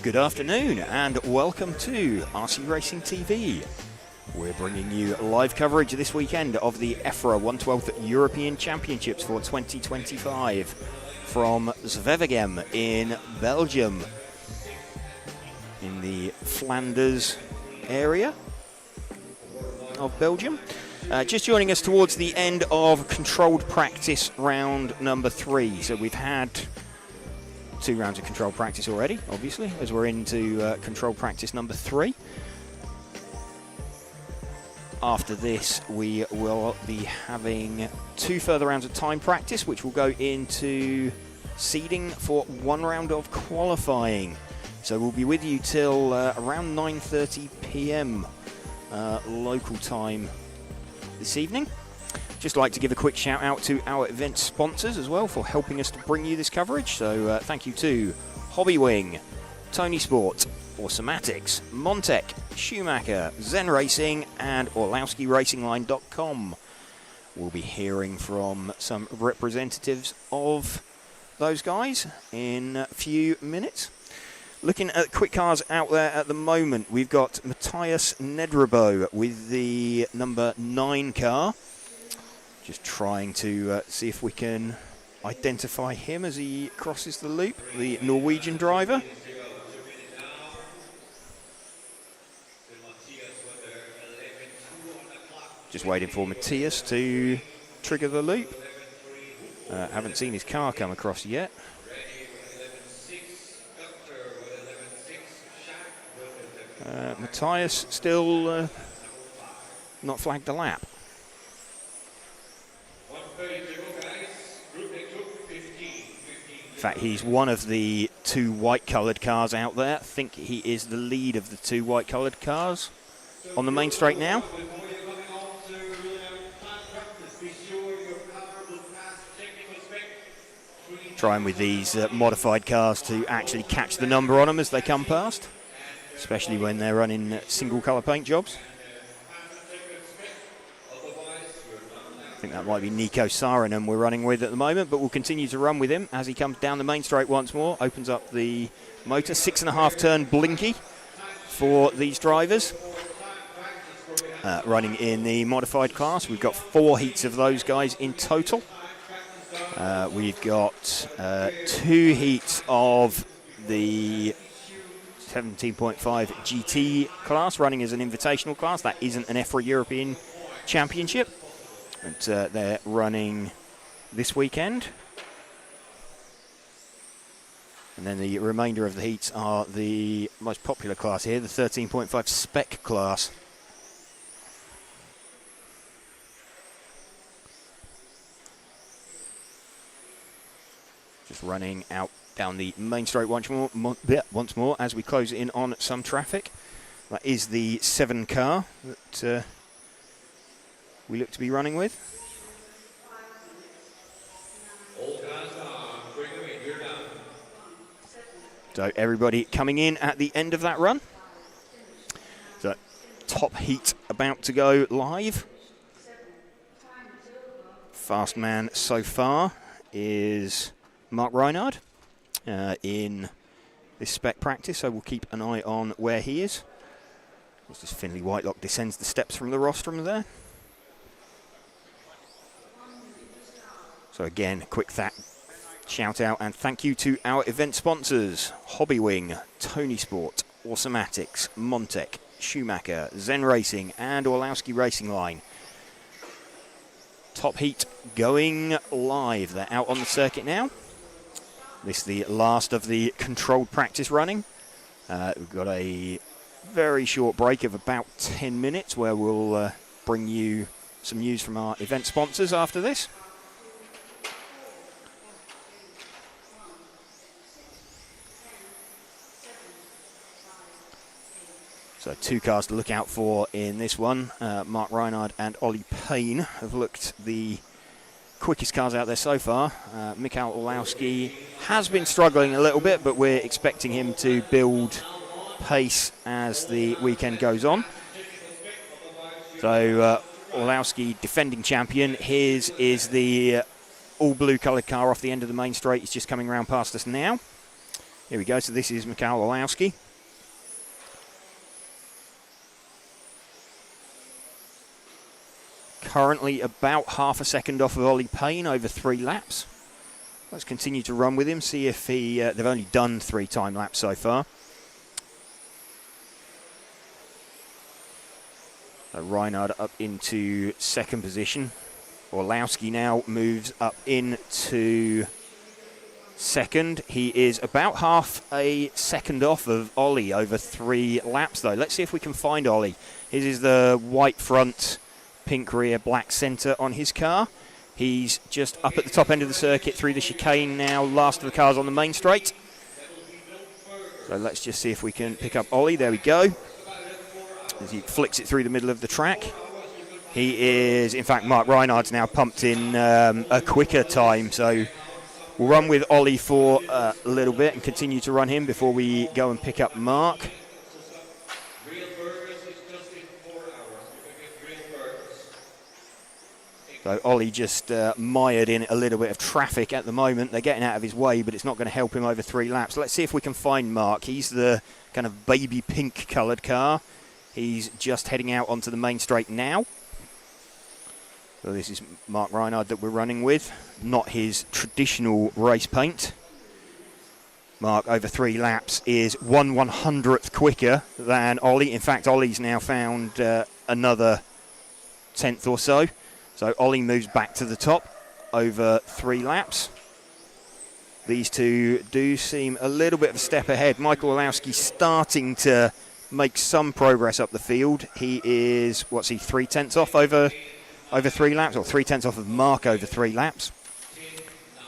Good afternoon and welcome to RC Racing TV. We're bringing you live coverage this weekend of the EFRA 112th European Championships for 2025 from Zwevegem in Belgium, in the Flanders area of Belgium. Just joining us towards the end of controlled practice round number 3. So we've had 2 rounds of controlled practice already, obviously, as we're into controlled practice number 3. After this, we will be having 2 further rounds of time practice, which will go into seeding for 1 round of qualifying. So we'll be with you till around 9:30 p.m. Local time this evening. Just like to give a quick shout out to our event sponsors as well for helping us to bring you this coverage. So thank you to Hobbywing, Tony Sport, Automatics, Montec, Schumacher, Zen Racing, and OrlowskiRacingLine.com. We'll be hearing from some representatives of those guys in a few minutes. Looking at quick cars out there at the moment, we've got Matthias Nedrebo with the number 9 car. Just trying to see if we can identify him as he crosses the loop, the Norwegian driver. Just waiting for Matthias to trigger the loop. Haven't seen his car come across yet. Matthias still not flagged the lap. In fact, he's one of the 2 white-coloured cars out there. I think he is the lead of the 2 white-coloured cars on the main straight now. Trying with these modified cars to actually catch the number on them as they come past, especially when they're running single-colour paint jobs. I think that might be Nico Saarinen we're running with at the moment, but we'll continue to run with him as he comes down the main straight once more. Opens up the motor, 6.5 turn blinky for these drivers. Running in the modified class, we've got 4 heats of those guys in total. We've got 2 heats of the 17.5 GT class running as an invitational class. That isn't an EFRA European Championship. But they're running this weekend. And then the remainder of the heats are the most popular class here, the 13.5 Spec class. Just running out down the main straight once more as we close in on some traffic. That is the 7 car that we look to be running with. So everybody coming in at the end of that run. So top heat about to go live. Fast man so far is Mark Reinhard in this spec practice, so we'll keep an eye on where he is. As this Finley Whitelock descends the steps from the rostrum there. So again, quick shout out and thank you to our event sponsors: Hobbywing, Tony Sport, Automatics, Montec, Schumacher, Zen Racing, and Orlowski Racing Line. Top heat going live. They're out on the circuit now. This is the last of the controlled practice running. We've got a very short break of about 10 minutes where we'll bring you some news from our event sponsors after this. So 2 cars to look out for in this one. Mark Reinhard and Ollie Payne have looked the quickest cars out there so far. Mikhail Orlowski has been struggling a little bit, but we're expecting him to build pace as the weekend goes on. So Orlowski, defending champion. His is the all blue coloured car off the end of the main straight. He's just coming around past us now. Here we go. So this is Michał Orlowski. Currently about half a second off of Ollie Payne over 3 laps. Let's continue to run with him, see if they've only done 3 time laps so far. So Reinhard up into second position. Orlowski now moves up into second. He is about half a second off of Ollie over 3 laps though. Let's see if we can find Ollie. His is the white front, pink rear, black centre on his car. He's just up at the top end of the circuit through the chicane now, last of the cars on the main straight. So let's just see if we can pick up Ollie. There we go. As he flicks it through the middle of the track. He is, in fact, Mark Reinhardt's now pumped in a quicker time. So we'll run with Ollie for a little bit and continue to run him before we go and pick up Mark. So Ollie just mired in a little bit of traffic at the moment. They're getting out of his way, but it's not going to help him over 3 laps. Let's see if we can find Mark. He's the kind of baby pink coloured car. He's just heading out onto the main straight now. So this is Mark Reinhardt that we're running with, not his traditional race paint. Mark over 3 laps is 1/100th quicker than Ollie. In fact, Ollie's now found another 10th or so. So Ollie moves back to the top over 3 laps. These two do seem a little bit of a step ahead. Michael Orlowski starting to make some progress up the field. He is, 3/10 off over 3 laps, or 3/10 off of Mark over 3 laps.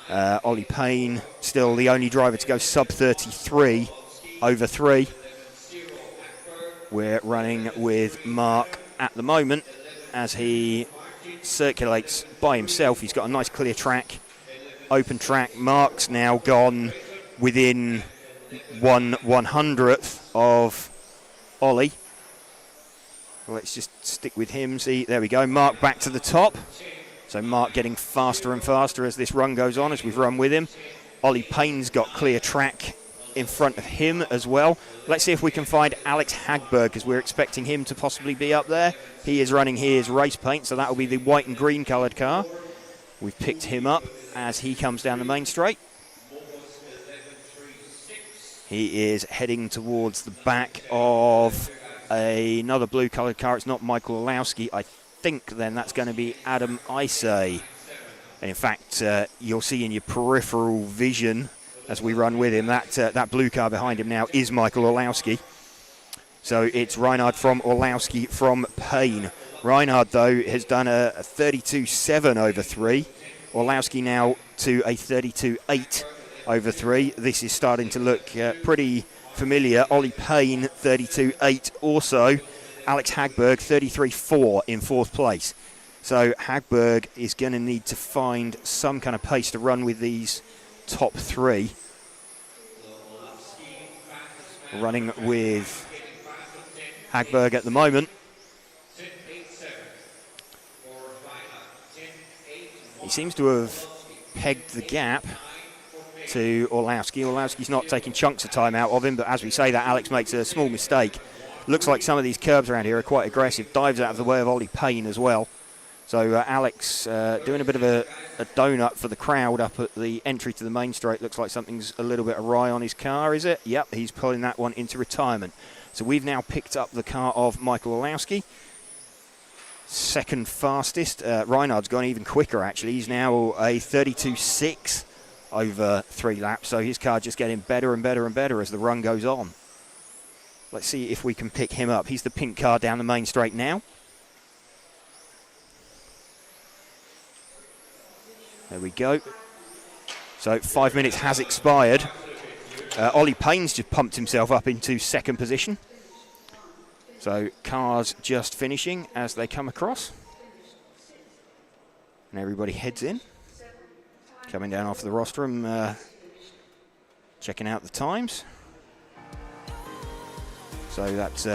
Ollie Payne still the only driver to go sub 33 over 3. We're running with Mark at the moment as he circulates by himself. He's got a nice clear track, open track. Mark's now gone within 1/100th of Ollie. Let's just stick with him. See, there we go. Mark back to the top. So Mark getting faster and faster as this run goes on, as we've run with him. Ollie Payne's got clear track in front of him as well. Let's see if we can find Alex Hagberg, because we're expecting him to possibly be up there. He is running his race paint, so that will be the white and green coloured car. We've picked him up as he comes down the main straight. He is heading towards the back of another blue coloured car. It's not Michael Orlowski. I think then that's going to be Adam Isay. And in fact, you'll see in your peripheral vision as we run with him, that blue car behind him now is Michael Orlowski. So it's Reinhard from Orlowski from Payne. Reinhard, though, has done a 32.7 over 3. Orlowski now to a 32.8 over 3. This is starting to look pretty familiar. Ollie Payne, 32.8 also. Alex Hagberg, 33.4 in 4th place. So Hagberg is going to need to find some kind of pace to run with these top 3. Running with Hagberg at the moment. He seems to have pegged the gap to Orlowski. Orlowski's not taking chunks of time out of him, but as we say that, Alex makes a small mistake. Looks like some of these curbs around here are quite aggressive. Dives out of the way of Ollie Payne as well. So Alex doing a bit of a donut for the crowd up at the entry to the main straight. Looks like something's a little bit awry on his car, is it? Yep, he's pulling that one into retirement. So we've now picked up the car of Michael Orlowski. Second fastest. Reinhardt's gone even quicker, actually. He's now a 32.6 over 3 laps. So his car just getting better and better and better as the run goes on. Let's see if we can pick him up. He's the pink car down the main straight now. There we go. So 5 minutes has expired. Ollie Payne's just pumped himself up into second position. So cars just finishing as they come across. And everybody heads in. Coming down off the rostrum, checking out the times. So that's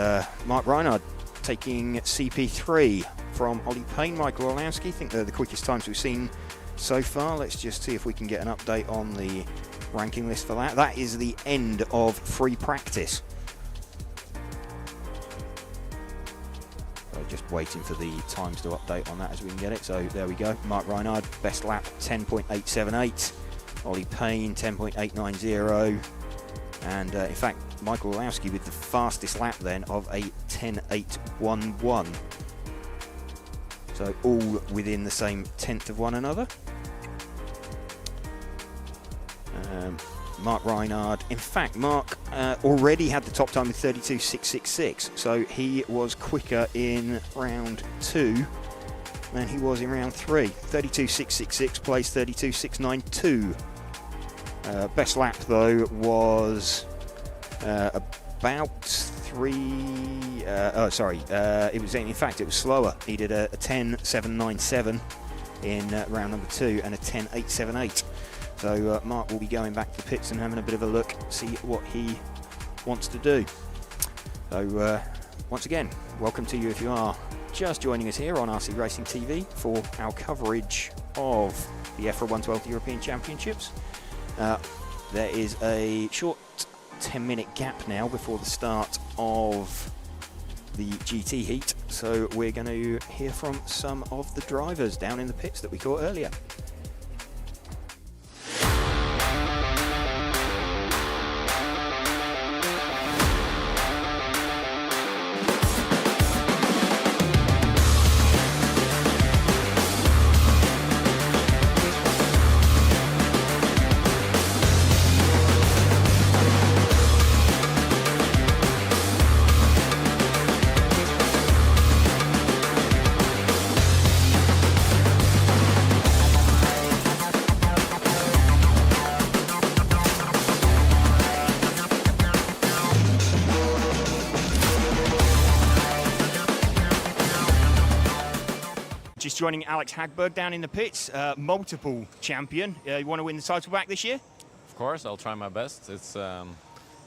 Mark Reinhard taking CP3 from Ollie Payne, Michael Orlowski. I think they're the quickest times we've seen so far. Let's just see if we can get an update on the ranking list for that. That is the end of free practice. So just waiting for the times to update on that as we can get it. So there we go. Mark Reinhard, best lap 10.878. Ollie Payne 10.890. And in fact, Michael Olowski with the fastest lap then of a 10.811. So all within the same tenth of one another. Mark Reinhard, in fact, Mark already had the top time with 32.666, so he was quicker in round 2 than he was in round 3. 32.666 plays 32.692. Best lap though was about 3. It was in fact it was slower. He did a 10.797 in round number 2 and a 10.878. So Mark will be going back to the pits and having a bit of a look, see what he wants to do. So once again, welcome to you if you are just joining us here on RC Racing TV for our coverage of the EFRA 112 European Championships. There is a short 10-minute gap now before the start of the GT heat, so we're going to hear from some of the drivers down in the pits that we caught earlier. Just joining Alex Hagberg down in the pits, multiple champion. You want to win the title back this year? Of course, I'll try my best. It's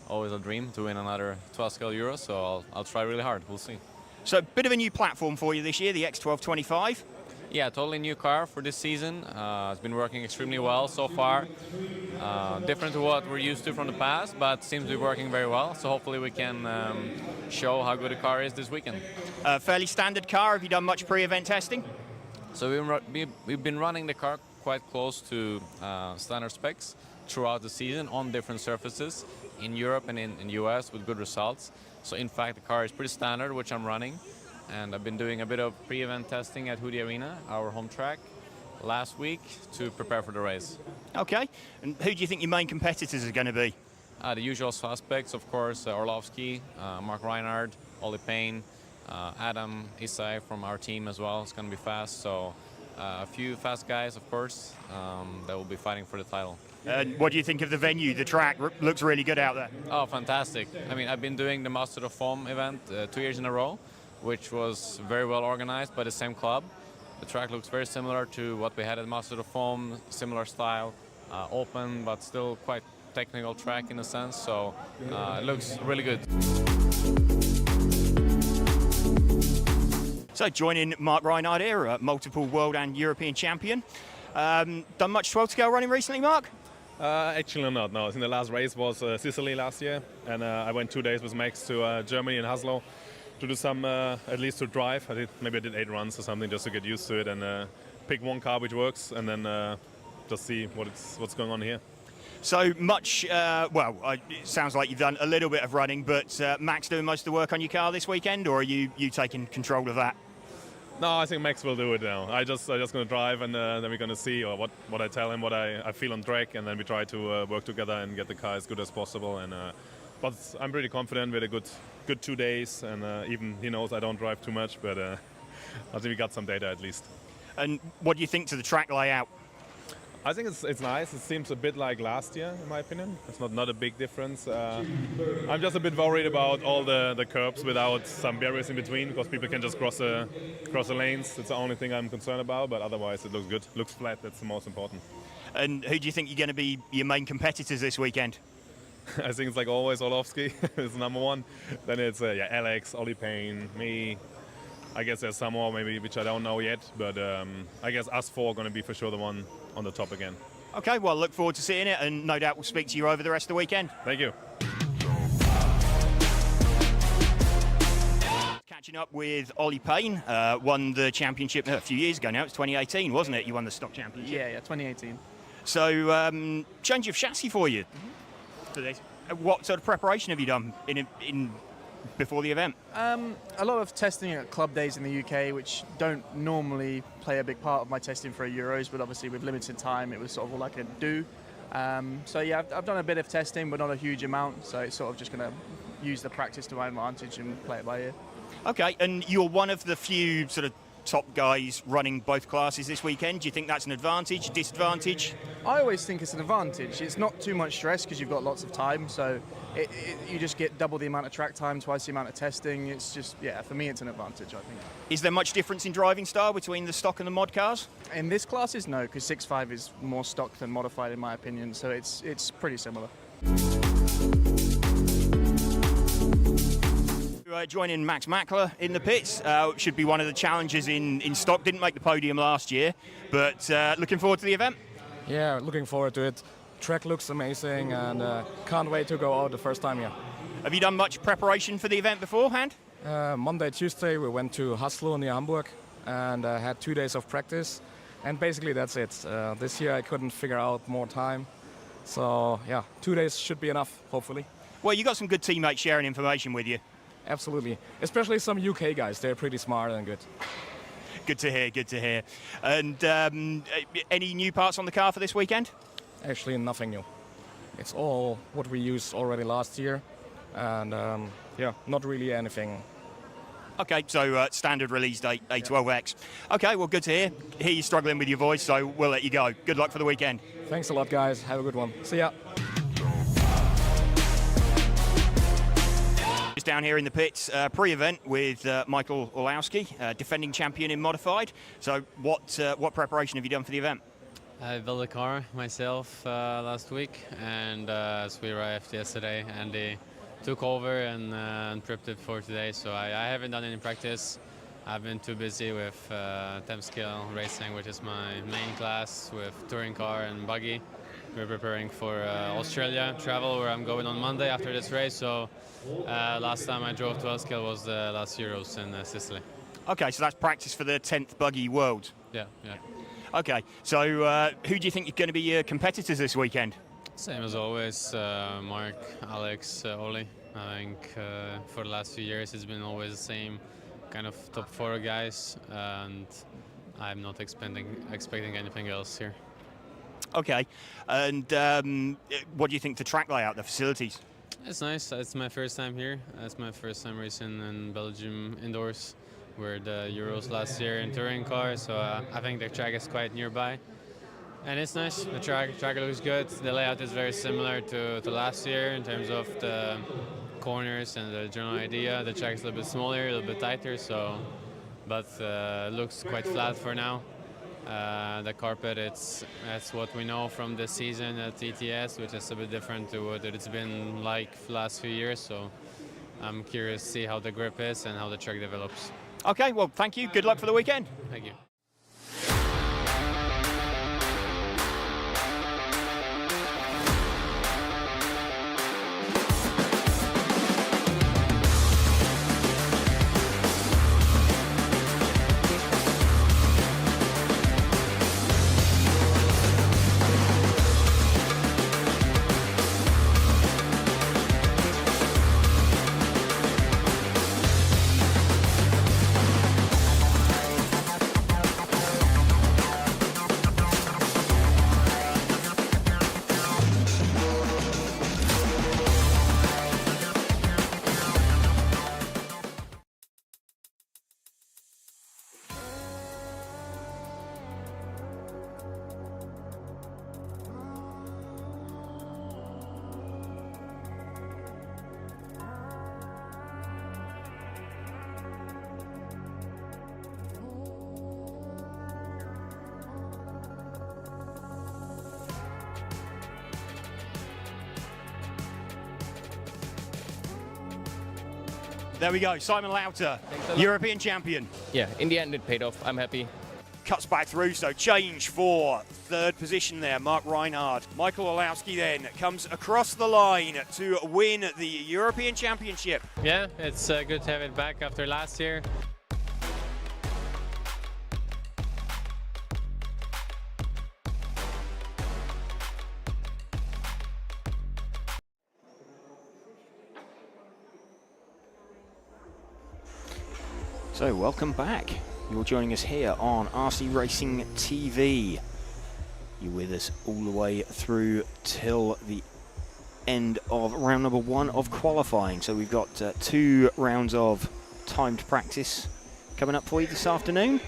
always a dream to win another 12 scale Euro, so I'll try really hard. We'll see. So a bit of a new platform for you this year, the X1225. Yeah, totally new car for this season. It's been working extremely well so far. Different to what we're used to from the past, but seems to be working very well. So hopefully we can show how good the car is this weekend. Fairly standard car. Have you done much pre-event testing? So we've been running the car quite close to standard specs throughout the season on different surfaces in Europe and in US with good results. So in fact the car is pretty standard, which I'm running. And I've been doing a bit of pre-event testing at Hoodie Arena, our home track, last week to prepare for the race. Okay. And who do you think your main competitors are going to be? The usual suspects, of course, Orlovsky, Mark Reinhard, Ollie Payne, Adam Isai from our team as well. It's going to be fast. So a few fast guys, of course, that will be fighting for the title. And what do you think of the venue? The track looks really good out there. Oh, fantastic. I mean, I've been doing the Master of Foam event 2 years in a row, which was very well organized by the same club. The track looks very similar to what we had at Master of Foam, similar style, open but still quite technical track in a sense, so it looks really good. So joining Mark Reinhard here, multiple world and European champion. Done much 12 scale running recently, Mark? Actually not, no. I think the last race was Sicily last year, and I went 2 days with Max to Germany and Haslo to do some, at least to drive. Maybe I did 8 runs or something just to get used to it and pick one car which works, and then just see what's going on here. So much, it sounds like you've done a little bit of running, but Max doing most of the work on your car this weekend, or are you taking control of that? No, I think Max will do it now. I'm just going to drive, and then we're going to see what I tell him, what I feel on track, and then we try to work together and get the car as good as possible. And but I'm pretty confident with a good 2 days, and even he knows I don't drive too much, but I think we got some data at least. And what do you think to the track layout? I think it's nice. It seems a bit like last year, in my opinion. It's not a big difference. I'm just a bit worried about all the curbs without some barriers in between, because people can just cross the lanes. It's the only thing I'm concerned about, but otherwise it looks good. Looks flat, that's the most important. And who do you think you're going to be your main competitors this weekend? I think it's like always Orlovsky is number one. Then it's Alex, Ollie Payne, me. I guess there's some more maybe which I don't know yet, but I guess us four are going to be for sure the one on the top again. Okay, well, look forward to seeing it, and no doubt we'll speak to you over the rest of the weekend. Thank you. Catching up with Ollie Payne, won the championship a few years ago now. It's 2018, wasn't it? You won the stock championship. Yeah, 2018. So, change of chassis for you for this. What sort of preparation have you done in before the event? A lot of testing at club days in the UK, which don't normally play a big part of my testing for a Euros, but obviously with limited time, it was sort of all I could do. So yeah, I've done a bit of testing, but not a huge amount. So it's sort of just going to use the practice to my advantage and play it by ear. Okay, and you're one of the few sort of top guys running both classes this weekend. Do you think that's an advantage, disadvantage? I always think it's an advantage. It's not too much stress because you've got lots of time, so you just get double the amount of track time, twice the amount of testing. It's just, yeah, for me it's an advantage, I think. Is there much difference in driving style between the stock and the mod cars? In this classes, no, because 6.5 is more stock than modified in my opinion, so it's pretty similar. Joining Max Mackler in the pits. Should be one of the challengers in stock. Didn't make the podium last year, but looking forward to the event. Yeah, looking forward to it. Track looks amazing and can't wait to go out the first time here. Have you done much preparation for the event beforehand? Monday, Tuesday we went to Haslo near Hamburg and had 2 days of practice, and basically that's it. This year I couldn't figure out more time, so yeah, 2 days should be enough, hopefully. Well, you got some good teammates sharing information with you. Absolutely, especially some UK guys. They're pretty smart and good. Good to hear, good to hear. And any new parts on the car for this weekend? Actually, nothing new. It's all what we used already last year, and yeah, not really anything. Okay, so standard release date, A12X. Okay, well, good to hear. Hear you struggling with your voice, so we'll let you go. Good luck for the weekend. Thanks a lot, guys. Have a good one. See ya. Just down here in the pits, pre-event with Michael Orlowski, defending champion in modified. So what preparation have you done for the event? I built a car myself last week, and as we arrived yesterday, Andy took over and prepped it for today. So I haven't done any practice. I've been too busy with temp scale racing, which is my main class, with touring car and buggy. We're preparing for Australia travel, where I'm going on Monday after this race. So last time I drove 12 scale was the last Euros in Sicily. Okay, so that's practice for the 10th Buggy World. Yeah. Okay, so who do you think are going to be your competitors this weekend? Same as always, Mark, Alex, Oli. I think for the last few years it's been always the same kind of top 4 guys, and I'm not expecting anything else here. Okay, and what do you think the track layout, the facilities? It's nice. It's my first time here. It's my first time racing in Belgium indoors. We're the Euros last year in touring car, so I think the track is quite nearby. And it's nice. The track looks good. The layout is very similar to last year in terms of the corners and the general idea. The track is a little bit smaller, a little bit tighter, but looks quite flat for now. The carpet, that's what we know from the season at ETS, which is a bit different to what it's been like the last few years. So I'm curious to see how the grip is and how the track develops. Okay, well, thank you. Good luck for the weekend. Thank you. There we go, Simon Lauter, European champion. Yeah, in the end it paid off. I'm happy. cuts back through, so change for third position there, Mark Reinhardt. Michael Olowski then comes across the line to win the European Championship. Yeah, it's good to have it back after last year. So welcome back. You're joining us here on RC Racing TV. You're with us all the way through till the end of round number 1 of qualifying. So we've got 2 rounds of timed practice coming up for you this afternoon,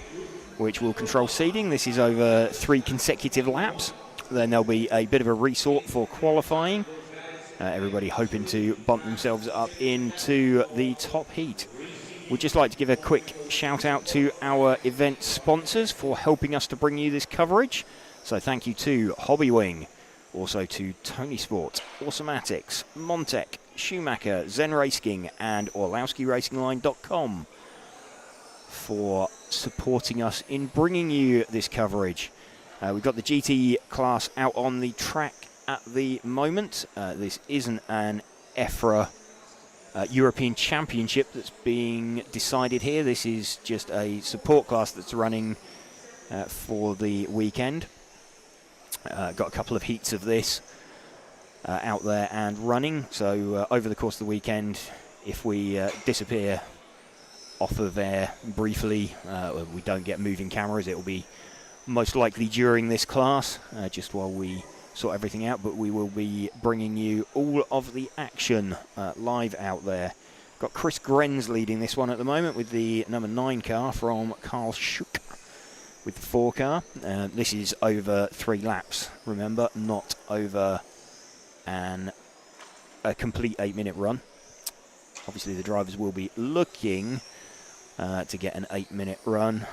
which will control seeding. This is over 3 consecutive laps. Then there'll be a bit of a resort for qualifying. Everybody hoping to bump themselves up into the top heat. We'd just like to give a quick shout out to our event sponsors for helping us to bring you this coverage. So thank you to Hobbywing, also to Tony Sport, Automatics, Montec, Schumacher, Zen Racing and OrlowskiRacingLine.com for supporting us in bringing you this coverage. We've got the GT class out on the track at the moment. This isn't an EFRA European Championship that's being decided here. This is just a support class that's running for the weekend. Got a couple of heats of this out there and running. So over the course of the weekend, if we disappear off of air briefly, we don't get moving cameras, it will be most likely during this class, just while we sort everything out, but we will be bringing you all of the action live out there. Got Chris Grenz leading this one at the moment with the number 9 car from Karl Schuck with the 4 car. This is over 3 laps, remember, not over a complete 8-minute run. Obviously the drivers will be looking to get an 8-minute run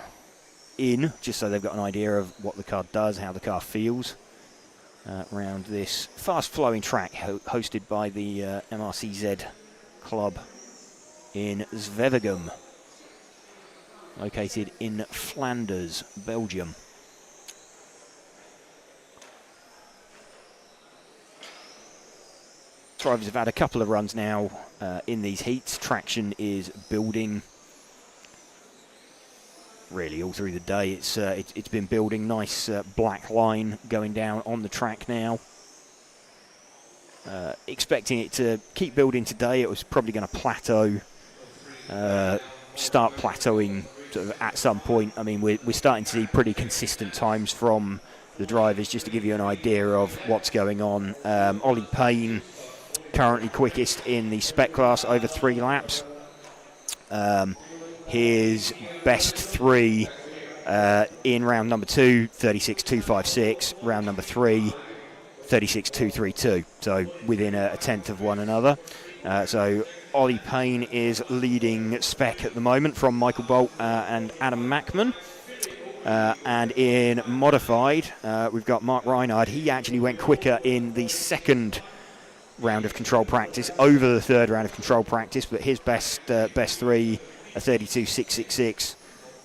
in, just so they've got an idea of what the car does, how the car feels. Around this fast-flowing track hosted by the MRCZ club in Zwevegem, located in Flanders, Belgium. Drivers have had a couple of runs now in these heats. Traction is building really all through the day. It's been building. Nice black line going down on the track now. Expecting it to keep building today. It was probably going to plateau, start plateauing sort of at some point. I mean, we're starting to see pretty consistent times from the drivers, just to give you an idea of what's going on. Ollie Payne currently quickest in the Spec class, over 3 laps. His best 3 in round number 2, 36.256. Round number 3, 36.232. So within a tenth of one another. So Ollie Payne is leading Spec at the moment from Michael Bolt and Adam Mackman. And in modified, we've got Mark Reinhardt. He actually went quicker in the 2nd round of control practice over the 3rd round of control practice, but his best 3, a 32.666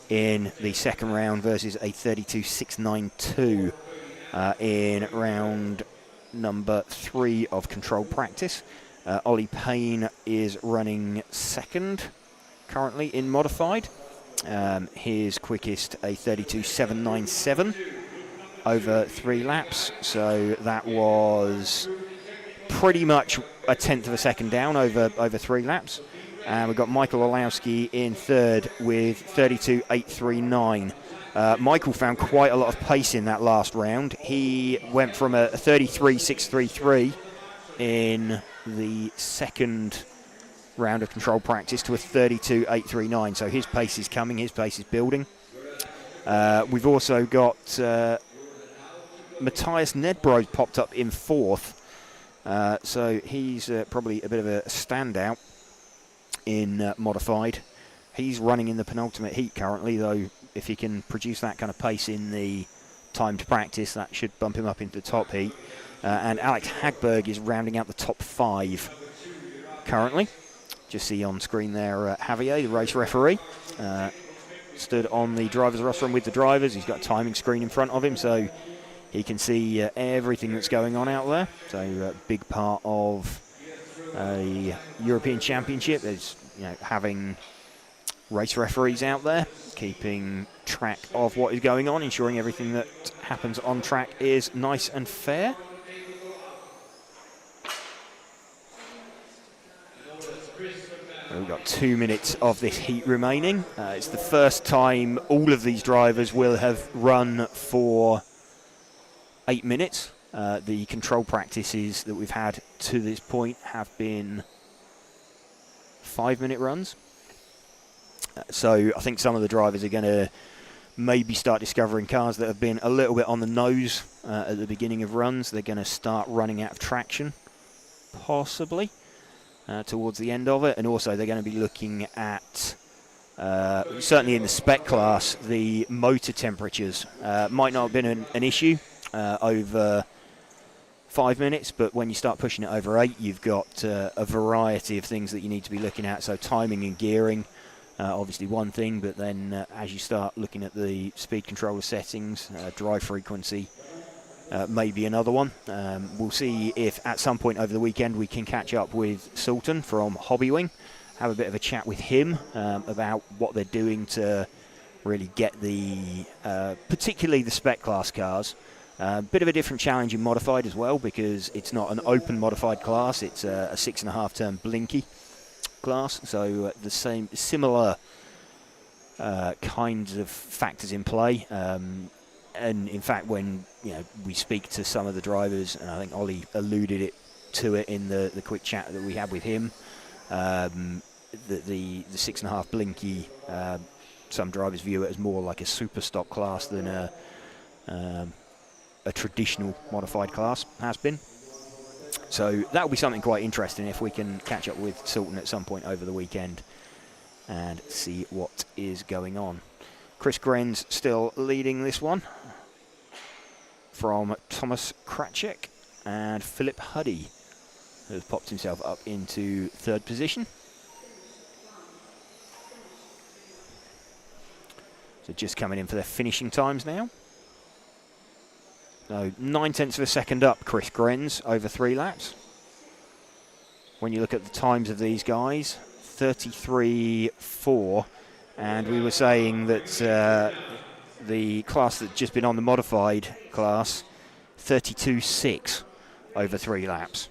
in the 2nd round versus a 32.692 in round number 3 of control practice. Ollie Payne is running 2nd currently in modified. His quickest a 32.797 over 3 laps, so that was pretty much a tenth of a second down over 3 laps. And we've got Michael Olowski in 3rd with 32.839. Michael found quite a lot of pace in that last round. He went from a 33.633 in the 2nd round of control practice to a 32.839. So his pace is coming, his pace is building. We've also got Matthias Nedbro popped up in 4th. So he's probably a bit of a standout in modified. He's running in the penultimate heat currently, though if he can produce that kind of pace in the timed practice, that should bump him up into the top heat. And Alex Hagberg is rounding out the top 5 currently. Just see on screen there Javier, the race referee. stood on the driver's rostrum with the drivers. He's got a timing screen in front of him, so he can see everything that's going on out there. So a big part of a European Championship is having race referees out there, keeping track of what is going on, ensuring everything that happens on track is nice and fair. We've got 2 minutes of this heat remaining. It's the first time all of these drivers will have run for 8 minutes. The control practices that we've had to this point have been 5-minute runs. So I think some of the drivers are going to maybe start discovering cars that have been a little bit on the nose at the beginning of runs. They're going to start running out of traction, possibly. Towards the end of it, and also they're going to be looking at, certainly in the Spec class, the motor temperatures. Might not have been an issue over 5 minutes, but when you start pushing it over 8, you've got a variety of things that you need to be looking at. So timing and gearing, obviously one thing, but then as you start looking at the speed controller settings, drive frequency, maybe another one. We'll see if at some point over the weekend we can catch up with Sultan from Hobbywing, have a bit of a chat with him about what they're doing to really get the, particularly the Spec class cars. Bit of a different challenge in modified as well, because it's not an open modified class, it's a 6.5 turn blinky class, so the similar kinds of factors in play. And in fact, when we speak to some of the drivers, and I think Ollie alluded to it in the quick chat that we had with him, the 6.5 blinky, some drivers view it as more like a super stock class than a traditional modified class has been. So that will be something quite interesting if we can catch up with Sultan at some point over the weekend and see what is going on. Chris Grenz still leading this one from Thomas Kracek, and Philip Huddy has popped himself up into 3rd position. So just coming in for their finishing times now. So 9/10 of a second up, Chris Grenz, over 3 laps. When you look at the times of these guys, 33.4. And we were saying that the class that's just been on the modified class, 32.6 over 3 laps.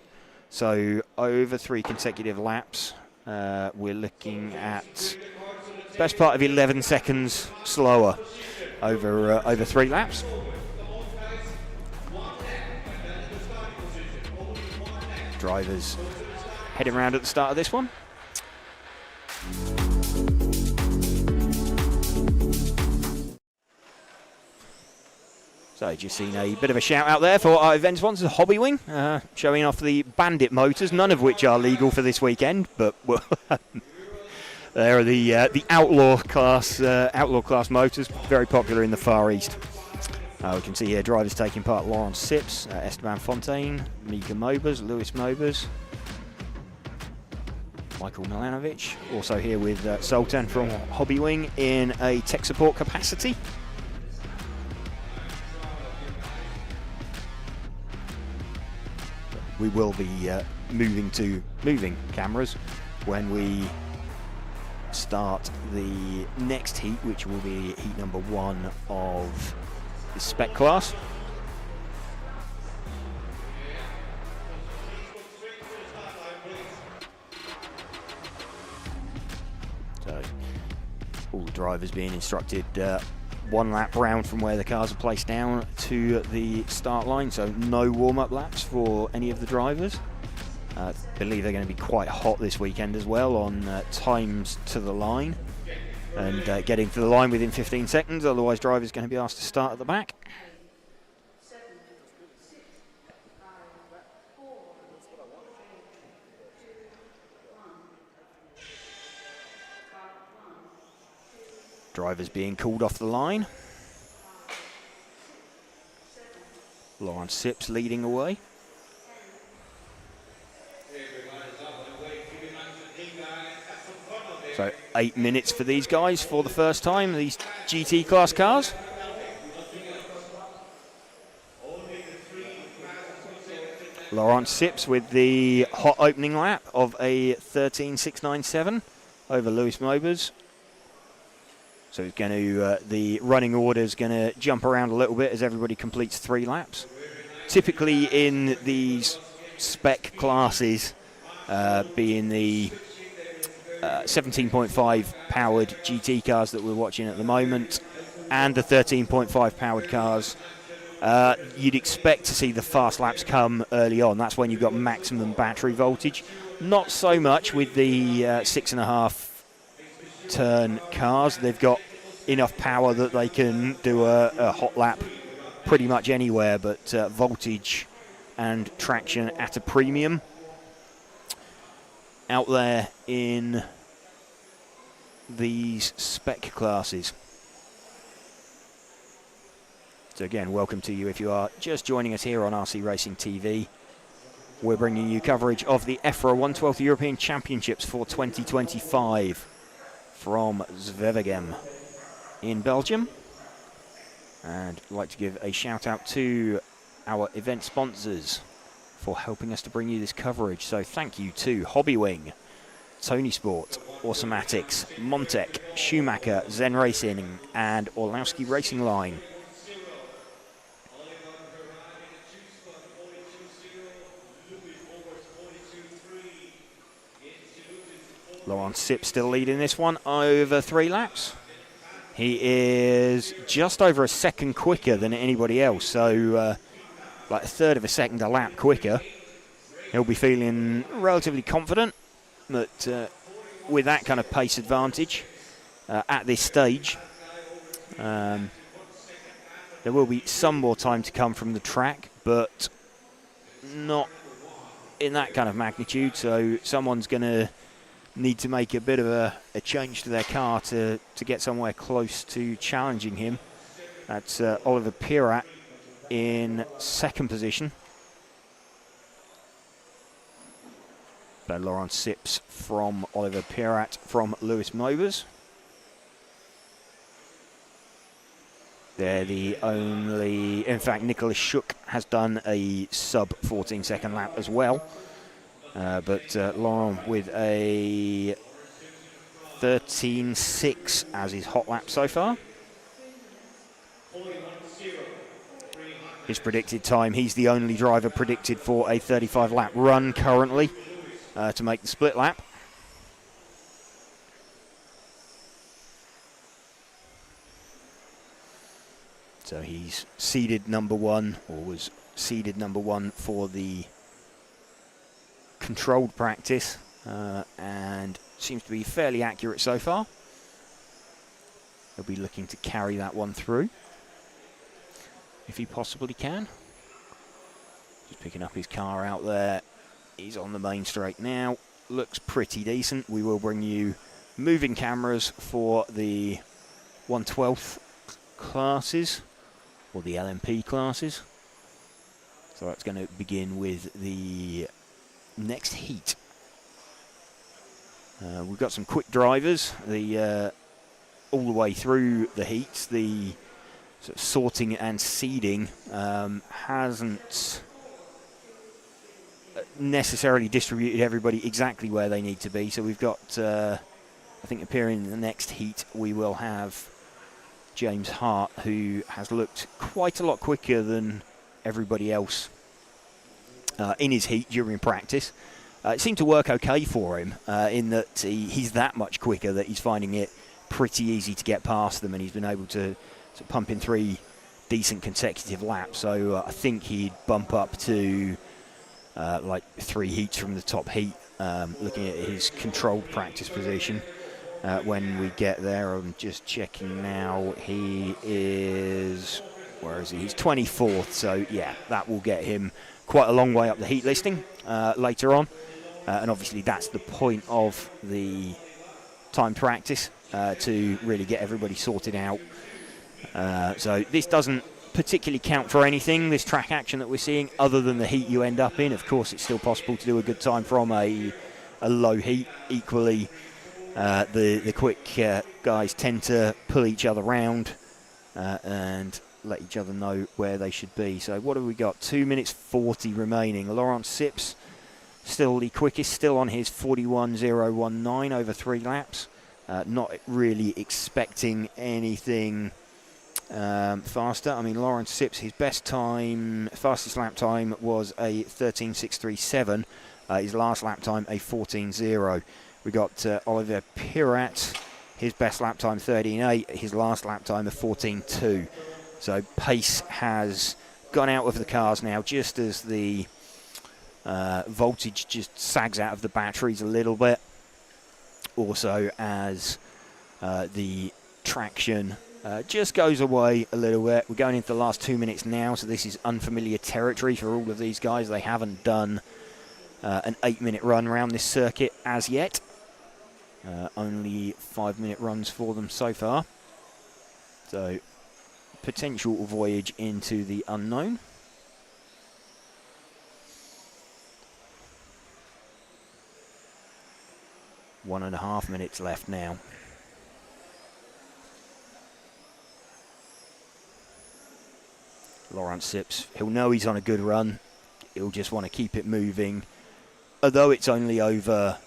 So over 3 consecutive laps, we're looking at best part of 11 seconds slower over 3 laps. Drivers heading around at the start of this one. So just seen a bit of a shout out there for our event sponsor, Hobbywing, showing off the Bandit motors, none of which are legal for this weekend, but they're the outlaw class motors, very popular in the Far East. We can see here drivers taking part: Lawrence Sips, Esteban Fontaine, Mika Mobers, Lewis Mobers, Michael Milanovic, also here with Sultan from Hobbywing in a tech support capacity. We will be moving cameras when we start the next heat, which will be heat number 1 of the Spec class. So all the drivers being instructed 1 lap round from where the cars are placed down to the start line, so no warm-up laps for any of the drivers. I believe they're going to be quite hot this weekend as well on times to the line, and getting to the line within 15 seconds, otherwise drivers are going to be asked to start at the back. Drivers being called off the line. Lawrence Sips leading away. So 8 minutes for these guys for the first time, these GT class cars. Laurent Sips with the hot opening lap of a 13.697 over Lewis Mobers. So he's going to, the running order is going to jump around a little bit as everybody completes 3 laps. Typically in these spec classes, being the 17.5 powered GT cars that we're watching at the moment and the 13.5 powered cars, you'd expect to see the fast laps come early on. That's when you've got maximum battery voltage. Not so much with the 6.5 turn cars. They've got enough power that they can do a hot lap pretty much anywhere, but voltage and traction at a premium out there in these spec classes. So again, welcome to you if you are just joining us here on RC Racing TV. We're bringing you coverage of the EFRA 112th European Championships for 2025 from Zwevegem in Belgium. And I'd like to give a shout out to our event sponsors for helping us to bring you this coverage. So thank you to Hobbywing, Tony Sport, Automatics, Montec, Schumacher, Zen Racing and Orlowski Racing Line. Laurent Sipp still leading this one over 3 laps. He is just over a second quicker than anybody else, so like a third of a second a lap quicker. He'll be feeling relatively confident that with that kind of pace advantage at this stage, there will be some more time to come from the track, but not in that kind of magnitude, so someone's going to need to make a bit of a change to their car to get somewhere close to challenging him. That's Oliver Pirat in second position. But Laurent Sips from Oliver Pirat from Lewis Mobers. They're the only, in fact, Nicholas Schuck has done a sub 14 second lap as well. But Laurent with a 13.6 as his hot lap so far. His predicted time, he's the only driver predicted for a 35 lap run currently to make the split lap. So he's seeded number 1, or was seeded number 1 for the controlled practice, and seems to be fairly accurate so far. He'll be looking to carry that one through if he possibly can. Just picking up his car out there. He's on the main straight now. Looks pretty decent. We will bring you moving cameras for the 1/12 classes, or the LMP classes. So that's going to begin with the next heat. We've got some quick drivers all the way through the heats. The sort of sorting and seeding hasn't necessarily distributed everybody exactly where they need to be. So we've got, I think appearing in the next heat, we will have James Hart, who has looked quite a lot quicker than everybody else in his heat during practice. It seemed to work okay for him in that he's that much quicker that he's finding it pretty easy to get past them, and he's been able to pump in 3 decent consecutive laps. So I think he'd bump up to like 3 heats from the top heat, looking at his controlled practice position when we get there. I'm just checking now. He is, where is he? He's 24th, so yeah, that will get him quite a long way up the heat listing later on. And obviously that's the point of the time practice, to really get everybody sorted out. So this doesn't particularly count for anything, this track action that we're seeing, other than the heat you end up in. Of course, it's still possible to do a good time from a low heat. Equally, The quick guys tend to pull each other round and let each other know where they should be. So what have we got? 2 minutes 40 remaining. Laurent Sips still the quickest, still on his 41.019 over 3 laps. Not really expecting anything faster. I mean, Laurent Sips, his best time, fastest lap time was a 13.637. His last lap time a 14.0. We got Oliver Pirat, his best lap time 13.8, his last lap time a 14.2. So pace has gone out of the cars now, just as the voltage just sags out of the batteries a little bit. Also as the traction just goes away a little bit. We're going into the last 2 minutes now, so this is unfamiliar territory for all of these guys. They haven't done an 8-minute run around this circuit as yet. Only 5-minute runs for them so far. So potential voyage into the unknown. One and a half minutes left now. Laurent Sips, he'll know he's on a good run. He'll just want to keep it moving. Although it's only over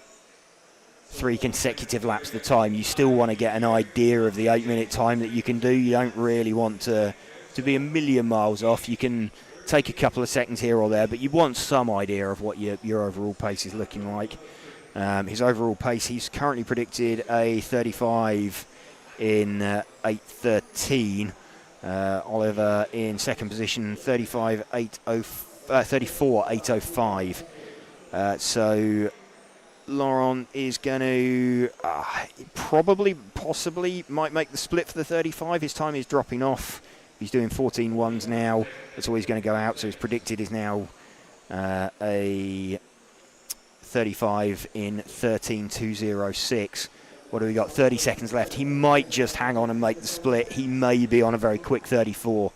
3 consecutive laps of the time, you still want to get an idea of the 8-minute time that you can do. You don't really want to be a million miles off. You can take a couple of seconds here or there, but you want some idea of what your overall pace is looking like. His overall pace, he's currently predicted a 35 in 8.13. Oliver in second position, 34.805. So Laurent is going to possibly might make the split for the 35. His time is dropping off. He's doing 14.1s now. That's always going to go out. So his predicted is now a 35 in 13.206. What do we got? 30 seconds left. He might just hang on and make the split. He may be on a very quick 34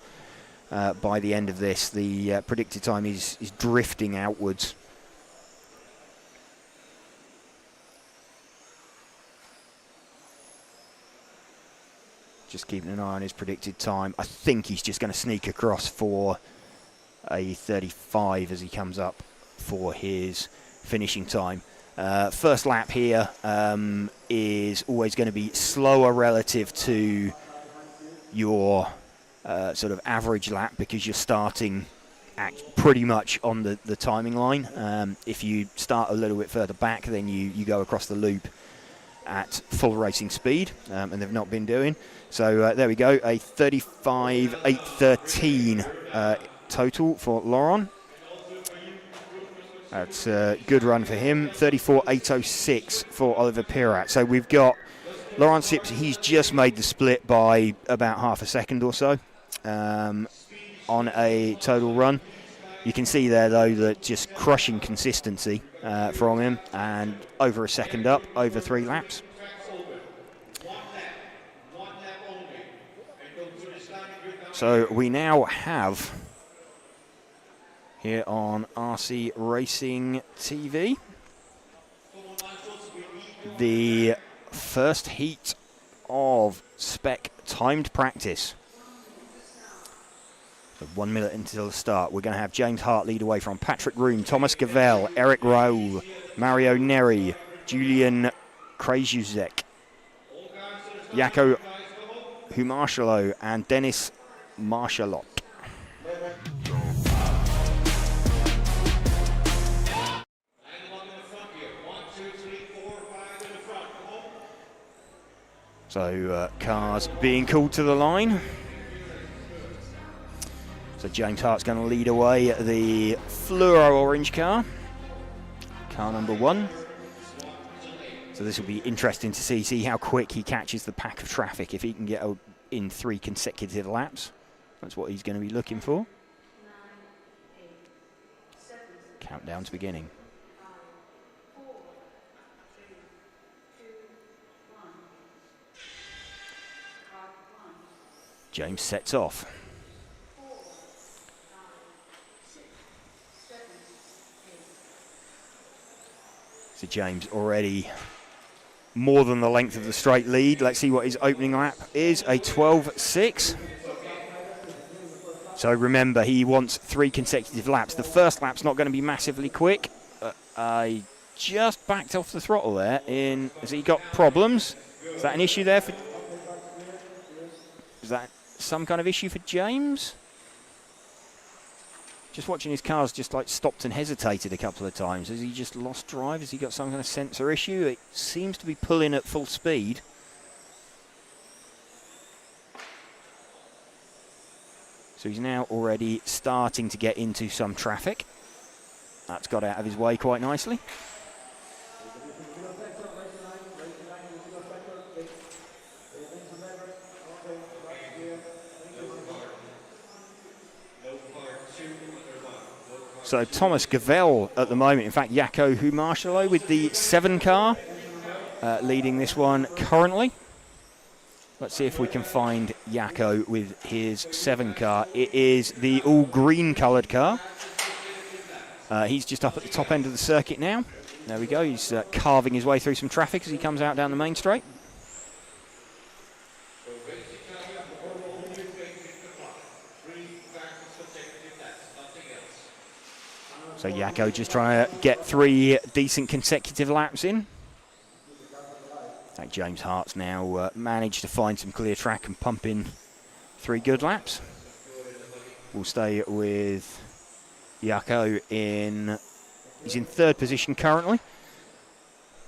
by the end of this. The predicted time is drifting outwards. Just keeping an eye on his predicted time. I think he's just going to sneak across for a 35 as he comes up for his finishing time. First lap here is always going to be slower relative to your sort of average lap, because you're starting pretty much on the timing line. If you start a little bit further back, then you go across the loop at full racing speed, and they've not been doing. So there we go, a 35.813 total for Laurent. That's a good run for him. 34.806 for Oliver Pirat. So we've got Laurent Sips, he's just made the split by about half a second or so on a total run. You can see there, though, that just crushing consistency from him, and over a second up, over 3 laps. So we now have, here on RC Racing TV, the first heat of Spec timed practice. So 1 minute until the start. We're going to have James Hart lead away from Patrick Room, Thomas Gavel, Eric Raoul, Mario Neri, Julian Krajuzek, Jaco Humarshalo, and Dennis Marshalot. So cars being called to the line. So James Hart's going to lead away the fluoro orange car number 1. So this will be interesting to see how quick he catches the pack of traffic, if he can get in 3 consecutive laps. That's what he's going to be looking for. Countdown's beginning. James sets off. So James already more than the length of the straight lead. Let's see what his opening lap is, a 12.6. So remember, he wants 3 consecutive laps. The first lap's not going to be massively quick. I just backed off the throttle there. Has he got problems? Is that an issue there? Is that some kind of issue for James? Just watching his cars just like stopped and hesitated a couple of times. Has he just lost drive? Has he got some kind of sensor issue? It seems to be pulling at full speed. So he's now already starting to get into some traffic. That's got out of his way quite nicely. So Thomas Gavel at the moment, in fact Jaco Humarshalo with the 7 car, leading this one currently. Let's see if we can find Jaco with his 7 car. It is the all green coloured car. He's just up at the top end of the circuit now. There we go, he's carving his way through some traffic as he comes out down the main straight. So Jaco just trying to get 3 decent consecutive laps in. I think James Hart's now managed to find some clear track and pump in 3 good laps. We'll stay with Jaco he's in 3rd position currently.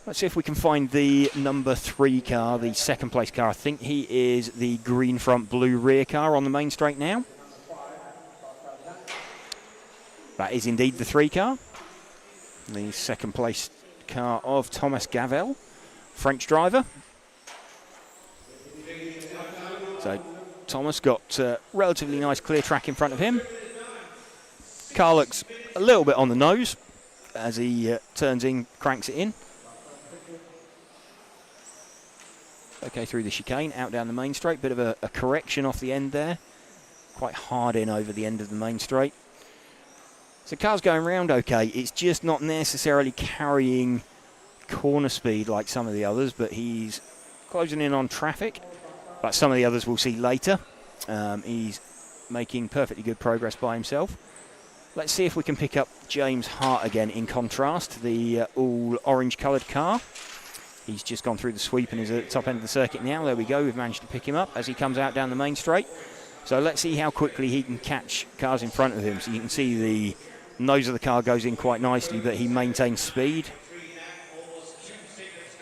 Let's see if we can find the number 3 car, the 2nd place car. I think he is the green front, blue rear car on the main straight now. That is indeed the 3 car. The 2nd place car of Thomas Gavel, French driver. So Thomas got relatively nice clear track in front of him. Car looks a little bit on the nose as he turns in, cranks it in. Okay, through the chicane, out down the main straight. Bit of a correction off the end there. Quite hard in over the end of the main straight. So car's going round okay. It's just not necessarily carrying corner speed like some of the others, but he's closing in on traffic. Like some of the others we'll see later. He's making perfectly good progress by himself. Let's see if we can pick up James Hart again in contrast, the all orange coloured car. He's just gone through the sweep and is at the top end of the circuit now. There we go, we've managed to pick him up as he comes out down the main straight. So let's see how quickly he can catch cars in front of him. So you can see the nose of the car goes in quite nicely, but he maintains speed.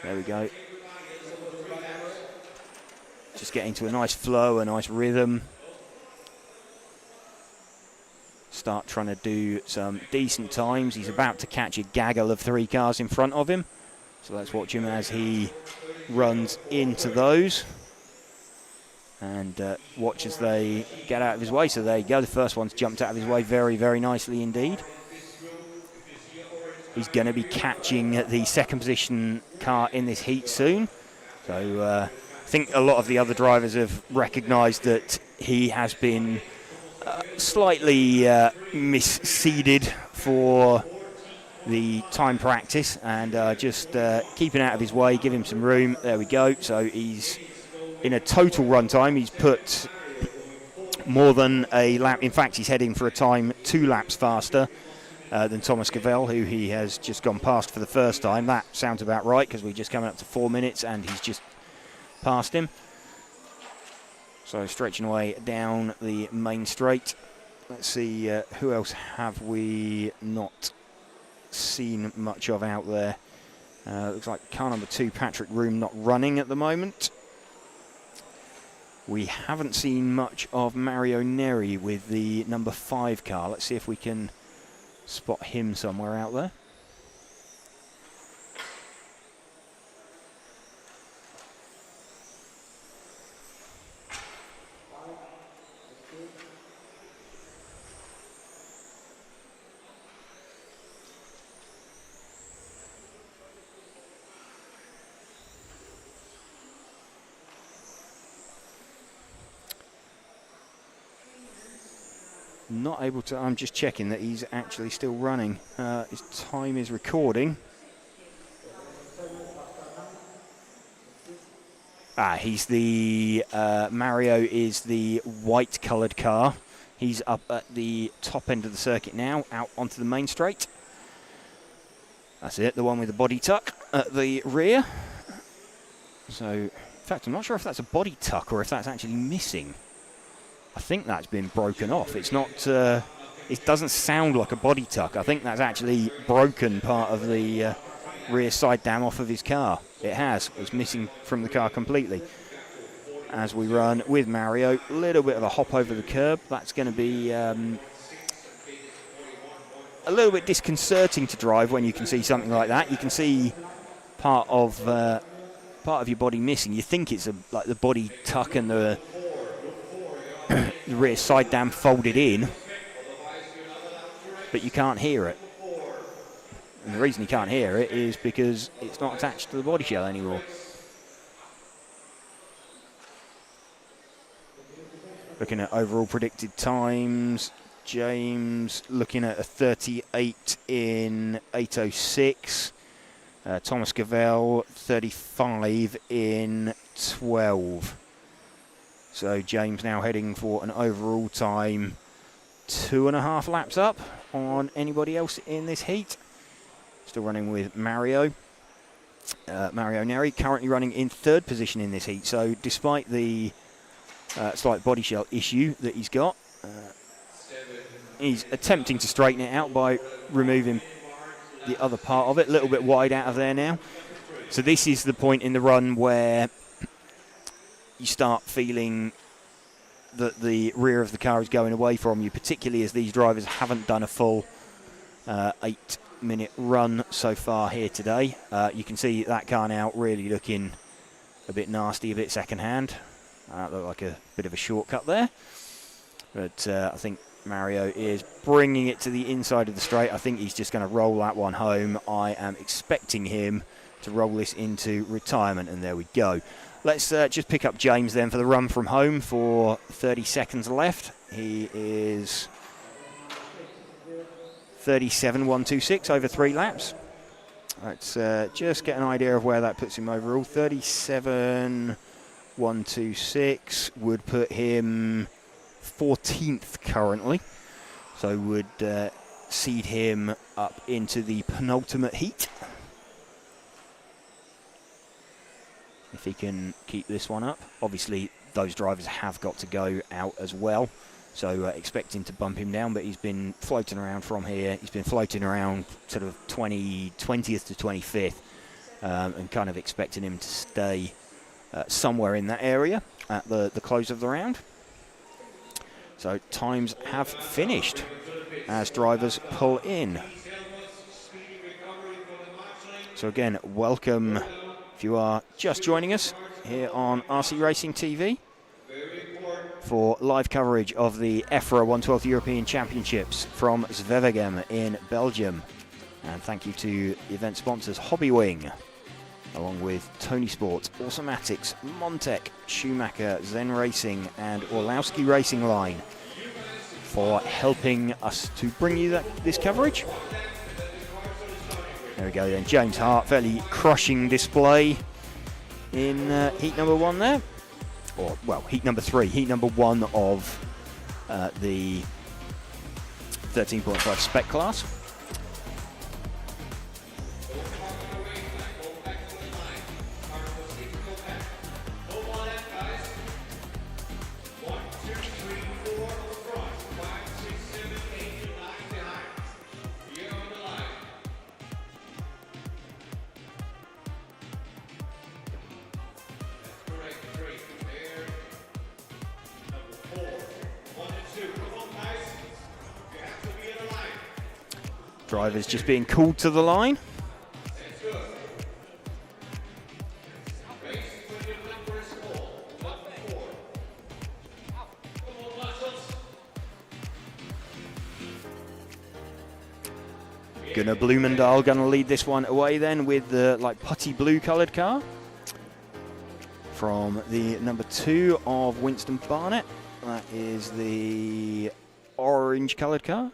There we go. Just getting to a nice flow, a nice rhythm. Start trying to do some decent times. He's about to catch a gaggle of 3 cars in front of him. So let's watch him as he runs into those. And watch as they get out of his way. So there you go, the first one's jumped out of his way very, very nicely indeed. He's going to be catching the 2nd position car in this heat soon. So I think a lot of the other drivers have recognised that he has been slightly misseeded for the time practice, and just keeping out of his way, give him some room. There we go. So he's in a total run time, he's put more than a lap. In fact, he's heading for a time 2 laps faster than Thomas Gavel, who he has just gone past for the first time. That sounds about right, because we're just coming up to 4 minutes and he's just passed him. So stretching away down the main straight. Let's see, who else have we not seen much of out there? Looks like car number 2, Patrick Room, not running at the moment. We haven't seen much of Mario Neri with the number 5 car. Let's see if we can spot him somewhere out there. Not able to, I'm just checking that he's actually still running. His time is recording. He's the Mario is the white coloured car. He's up at the top end of the circuit now, out onto the main straight. That's it, the one with the body tuck at the rear. So, in fact, I'm not sure if that's a body tuck or if that's actually missing. I think that's been broken off. It's not. It doesn't sound like a body tuck. I think that's actually broken part of the rear side dam off of his car. It has. It's missing from the car completely. As we run with Mario, a little bit of a hop over the curb. That's going to be a little bit disconcerting to drive when you can see something like that. You can see part of your body missing. You think it's like the body tuck and the rear side dam folded in, but you can't hear it. And the reason you can't hear it is because it's not attached to the body shell anymore. Looking at overall predicted times, James looking at a 38 in 8:06. Thomas Cavell 35 in 12. So James now heading for an overall time 2.5 laps up on anybody else in this heat. Still running with Mario. Mario Neri currently running in 3rd position in this heat. So despite the slight body shell issue that he's got, he's attempting to straighten it out by removing the other part of it. A little bit wide out of there now. So this is the point in the run where you start feeling that the rear of the car is going away from you, particularly as these drivers haven't done a full 8-minute run so far here today. You can see that car now really looking a bit nasty, a bit second-hand. Looked like a bit of a shortcut there. But I think Mario is bringing it to the inside of the straight. I think he's just going to roll that one home. I am expecting him to roll this into retirement, and there we go. Let's just pick up James then for the run from home for 30 seconds left. He is 37.126 over 3 laps. Let's just get an idea of where that puts him overall. 37.126 would put him 14th currently. So would seed him up into the penultimate heat. If he can keep this one up. Obviously, those drivers have got to go out as well. So expecting to bump him down, but he's been floating around from here. He's been floating around sort of 20th to 25th, and kind of expecting him to stay somewhere in that area at the close of the round. So times have finished as drivers pull in. So again, welcome if you are just joining us here on RC Racing TV for live coverage of the EFRA 112th European Championships from Zwevegem in Belgium. And thank you to the event sponsors Hobbywing, along with Tony Sport, Automatics, Montec, Schumacher, Zen Racing and Orlowski Racing Line for helping us to bring you this coverage. There we go then, James Hart, fairly crushing display in heat number 1 there. Or, well, heat number 3, heat number 1 of the 13.5 Spec class. Drivers just being called to the line. Gunnar Blumendal going to lead this one away then with the putty blue coloured car from the number 2 of Winston Barnett. That is the orange coloured car.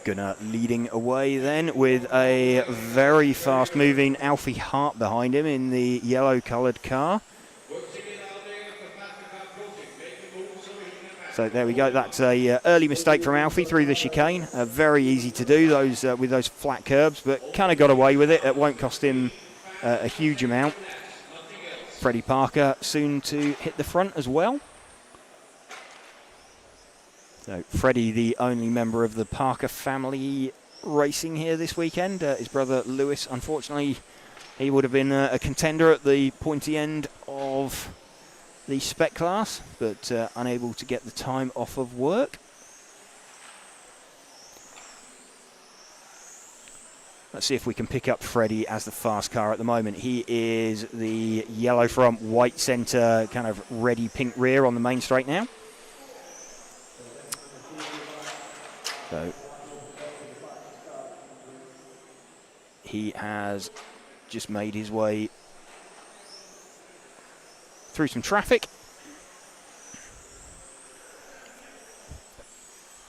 Gunnar leading away then with a very fast-moving Alfie Hart behind him in the yellow-coloured car. So there we go. That's a early mistake from Alfie through the chicane. Very easy to do those with those flat curbs, but kind of got away with it. It won't cost him a huge amount. Freddie Parker soon to hit the front as well. So Freddie, the only member of the Parker family racing here this weekend. His brother Lewis, unfortunately, he would have been a contender at the pointy end of the Spec class, but unable to get the time off of work. Let's see if we can pick up Freddie as the fast car at the moment. He is the yellow front, white centre, kind of reddy pink rear on the main straight now. So he has just made his way through some traffic.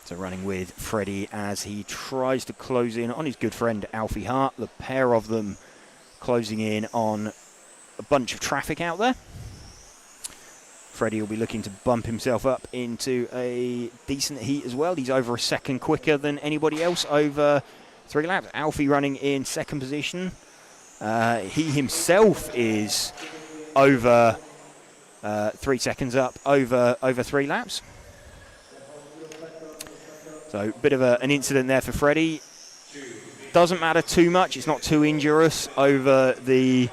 So running with Freddie as he tries to close in on his good friend Alfie Hart. The pair of them closing in on a bunch of traffic out there. Freddie will be looking to bump himself up into a decent heat as well. He's over a second quicker than anybody else over 3 laps. Alfie running in second position. He himself is over 3 seconds up over 3 laps. So a bit of an incident there for Freddie. Doesn't matter too much. It's not too injurious over the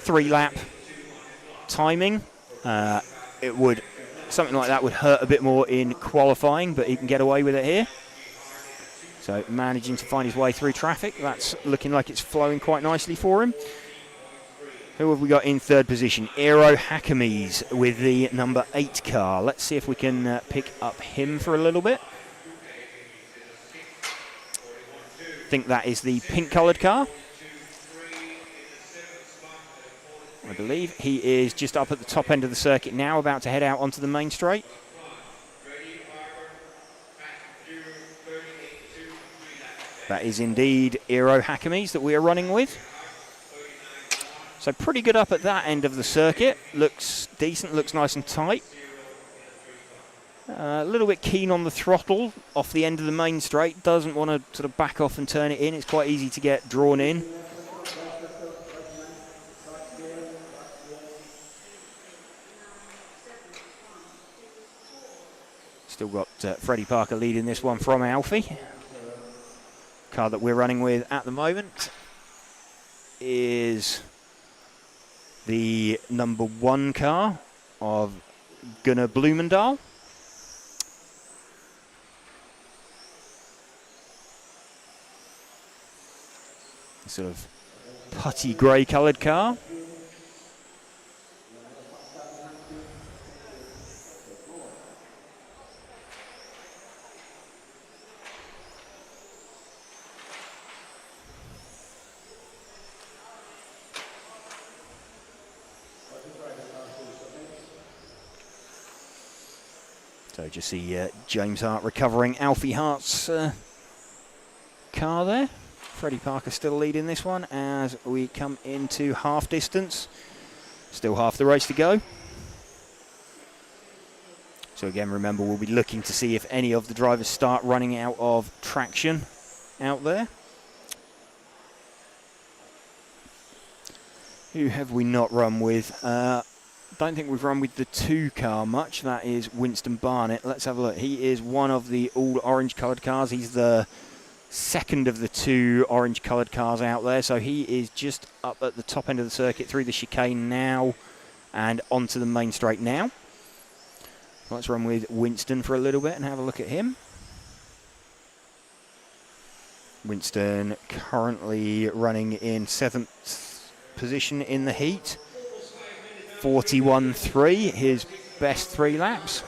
3-lap timing. Something like that would hurt a bit more in qualifying, but he can get away with it here. So managing to find his way through traffic. That's looking like it's flowing quite nicely for him. Who have we got in third position? Eero Häkämies with the number 8 car. Let's see if we can pick up him for a little bit. I think that is the pink-coloured car. I believe he is just up at the top end of the circuit now, about to head out onto the main straight. That is indeed Eero Häkämies that we are running with. So pretty good up at that end of the circuit. Looks decent, looks nice and tight. A little bit keen on the throttle off the end of the main straight. Doesn't want to sort of back off and turn it in. It's quite easy to get drawn in. Still got Freddie Parker leading this one from Alfie. Car that we're running with at the moment is the number 1 car of Gunnar Blumendal. Sort of putty grey coloured car. So just see James Hart recovering Alfie Hart's car there. Freddie Parker still leading this one as we come into half distance. Still half the race to go. So again, remember, we'll be looking to see if any of the drivers start running out of traction out there. Who have we not run with? Don't think we've run with the 2 car much. That is Winston Barnett. Let's have a look. He is one of the all orange coloured cars. He's the second of the 2 orange coloured cars out there. So he is just up at the top end of the circuit through the chicane now and onto the main straight now. Let's run with Winston for a little bit and have a look at him. Winston currently running in 7th position in the heat. 41.3, his best 3 laps.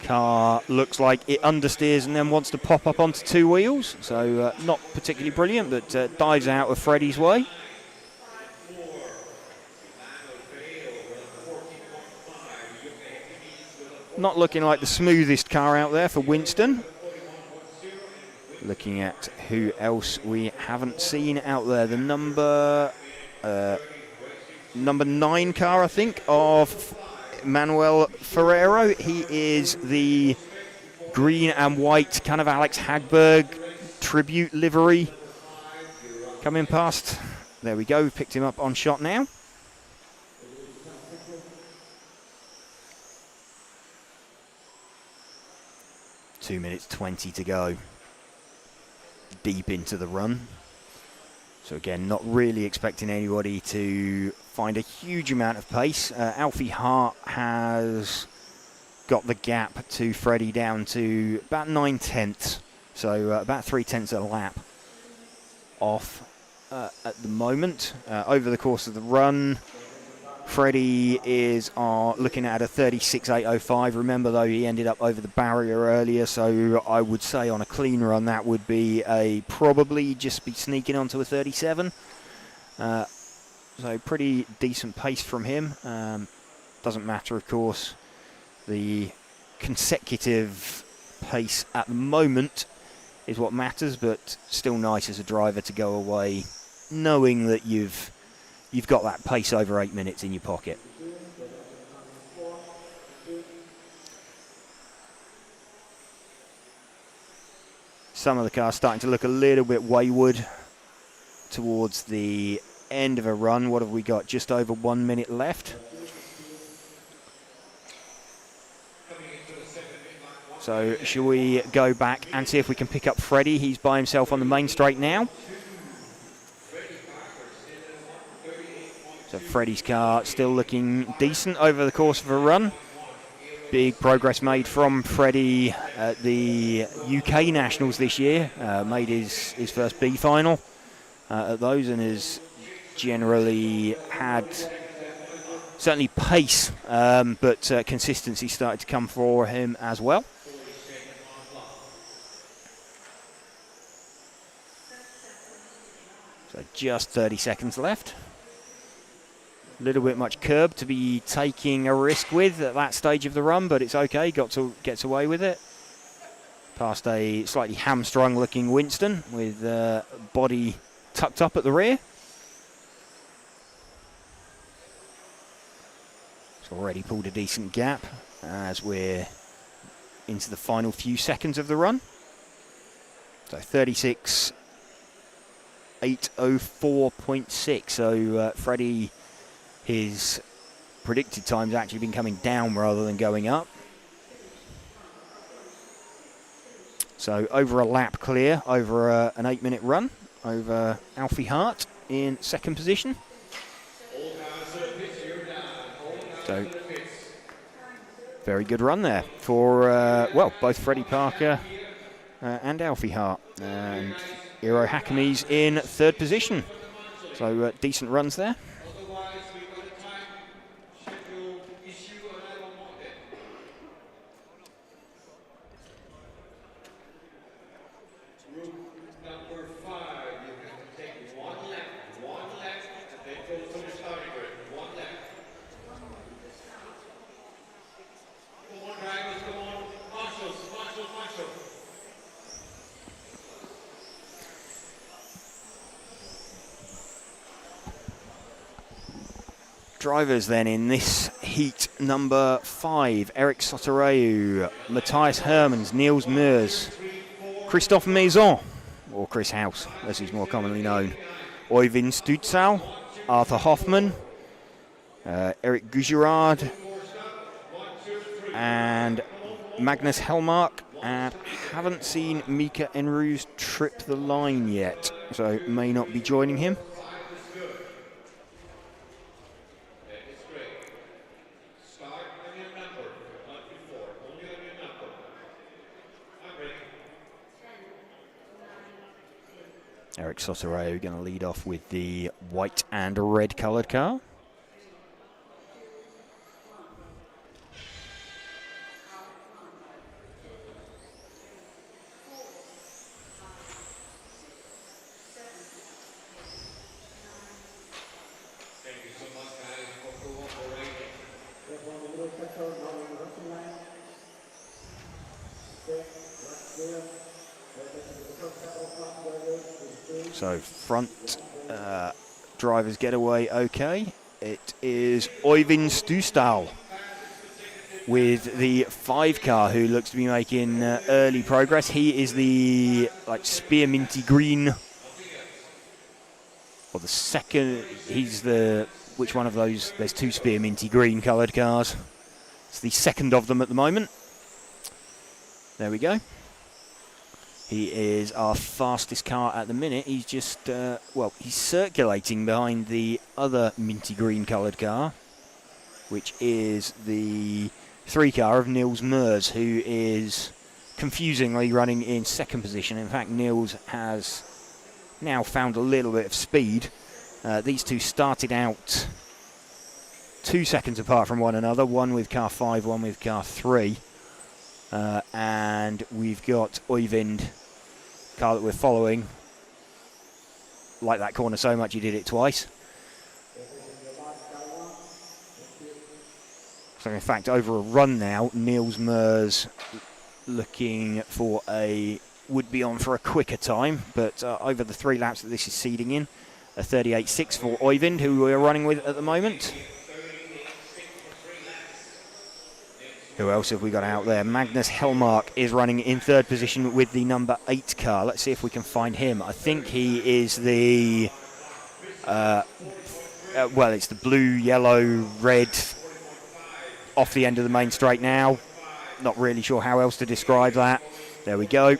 Car looks like it understeers and then wants to pop up onto 2 wheels. So not particularly brilliant, but dives out of Freddie's way. Not looking like the smoothest car out there for Winston. Looking at who else we haven't seen out there. The number 9 car, I think, of Manuel Ferrero. He is the green and white kind of Alex Hagberg tribute livery. Coming past. There we go. We've picked him up on shot now. Two minutes 20 to go. Deep into the run. So again, not really expecting anybody to find a huge amount of pace. Alfie Hart has got the gap to Freddie down to about 9/10. So about 3/10 a lap off at the moment. Over the course of the run, Freddie is looking at a 36.805. Remember, though, he ended up over the barrier earlier, so I would say on a clean run that would be probably just be sneaking onto a 37. So pretty decent pace from him. Doesn't matter, of course, the consecutive pace at the moment is what matters, but still nice as a driver to go away knowing that you've got that pace over 8 minutes in your pocket. Some of the cars starting to look a little bit wayward towards the end of a run. What have we got? Just over 1 minute left. So shall we go back and see if we can pick up Freddie? He's by himself on the main straight now. So Freddie's car still looking decent over the course of a run. Big progress made from Freddie at the UK Nationals this year. Made his first B final at those, and has generally had certainly pace, but consistency started to come for him as well. So just 30 seconds left. A little bit much curb to be taking a risk with at that stage of the run, but it's okay. Gets away with it. Past a slightly hamstrung looking Winston with body tucked up at the rear. It's already pulled a decent gap as we're into the final few seconds of the run. So 36.804.6. So Freddie, his predicted time's actually been coming down rather than going up. So over a lap clear, over an 8-minute run, over Alfie Hart in second position. So very good run there for, well, both Freddie Parker and Alfie Hart. And Eero Hakami's in third position. So decent runs there. Drivers then in this heat number 5, Eric Sotereu, Matthias Hermans, Niels Meurs, Christophe Maison, or Chris House as he's more commonly known, Oyvind Stutzal, Arthur Hoffman, Eric Gujerard, and Magnus Hellmark, and haven't seen Mika Enroos trip the line yet, so may not be joining him. Eric Sotereu going to lead off with the white and red coloured car. So front driver's getaway okay. It is Øyvind Stusdal with the 5 car, who looks to be making early progress. He is the spearminty green, or the second. He's the, which one of those? There's 2 spearminty green coloured cars. It's the second of them at the moment. There we go. He is our fastest car at the minute. He's just, he's circulating behind the other minty green coloured car, which is the 3 car of Niels Meurs, who is confusingly running in second position. In fact, Niels has now found a little bit of speed. These two started out 2 seconds apart from one another, one with car 5, one with car 3. And we've got Øyvind, car that we're following. Like that corner so much he did it twice. So in fact, over a run now, Niels Meurs looking for would be on for a quicker time, but over the 3 laps that this is seeding in, a 38.6 for Øyvind, who we're running with at the moment. Who else have we got out there? Magnus Hellmark is running in 3rd position with the number 8 car. Let's see if we can find him. I think he is the, it's the blue, yellow, red off the end of the main straight now. Not really sure how else to describe that. There we go.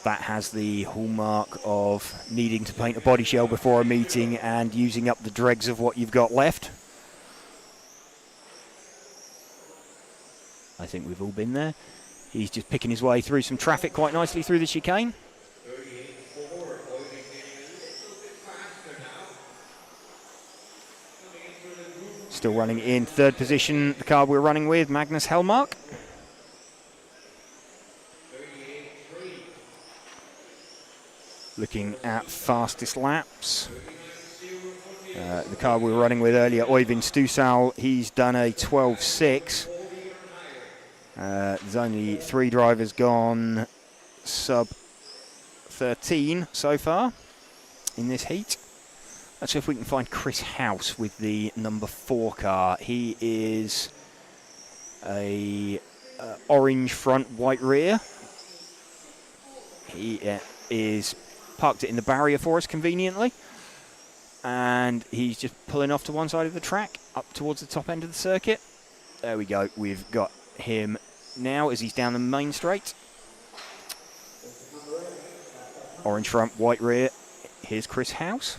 That has the hallmark of needing to paint a body shell before a meeting and using up the dregs of what you've got left. I think we've all been there. He's just picking his way through some traffic quite nicely through the chicane. Still running in 3rd position, the car we're running with, Magnus Hellmark. Looking at fastest laps. The car we were running with earlier, Øyvind Stusdal, he's done a 12.6. There's only 3 drivers gone sub 13 so far in this heat. Let's see if we can find Chris House with the number 4 car. He is a orange front, white rear. He is parked it in the barrier for us conveniently, and he's just pulling off to one side of the track up towards the top end of the circuit. There we go, we've got him now as he's down the main straight. Orange front, white rear. Here's Chris House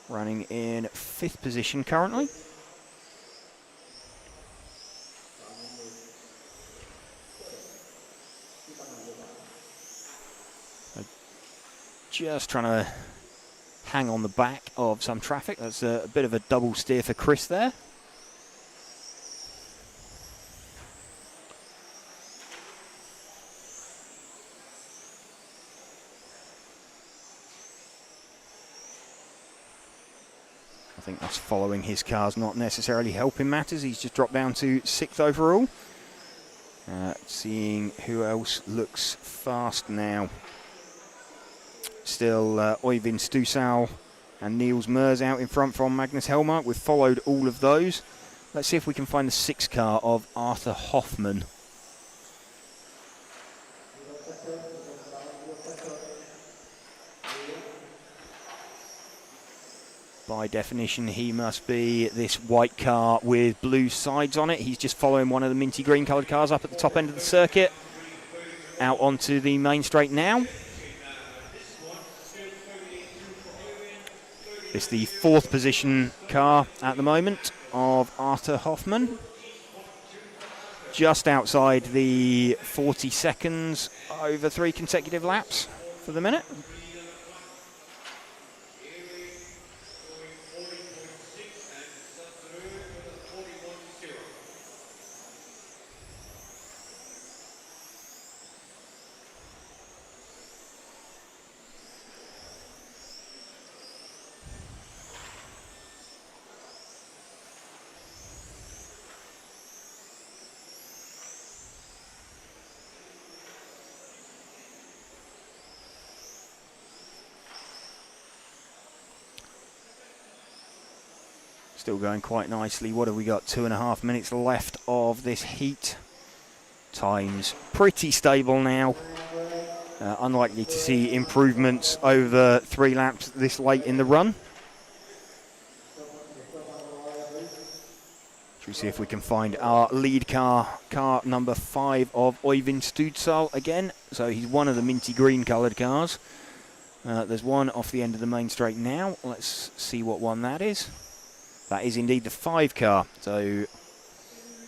running in 5th position currently. Just trying to hang on the back of some traffic. That's a bit of a double steer for Chris there. I think us following his car's not necessarily helping matters. He's just dropped down to 6th overall. Seeing who else looks fast now. Still Øyvind Stusdal and Niels Meurs out in front from Magnus Hellmark. We've followed all of those. Let's see if we can find the 6 car of Arthur Hoffman. By definition, he must be this white car with blue sides on it. He's just following one of the minty green coloured cars up at the top end of the circuit. Out onto the main straight now. It's the 4th position car at the moment of Arthur Hoffman. Just outside the 40 seconds over 3 consecutive laps for the minute. Still going quite nicely. What have we got? 2.5 minutes left of this heat. Time's pretty stable now. Unlikely to see improvements over 3 laps this late in the run. Should we see if we can find our lead car, car number 5 of Øyvind Studsal again. So he's one of the minty green coloured cars. There's one off the end of the main straight now. Let's see what one that is. That is indeed the 5 car. So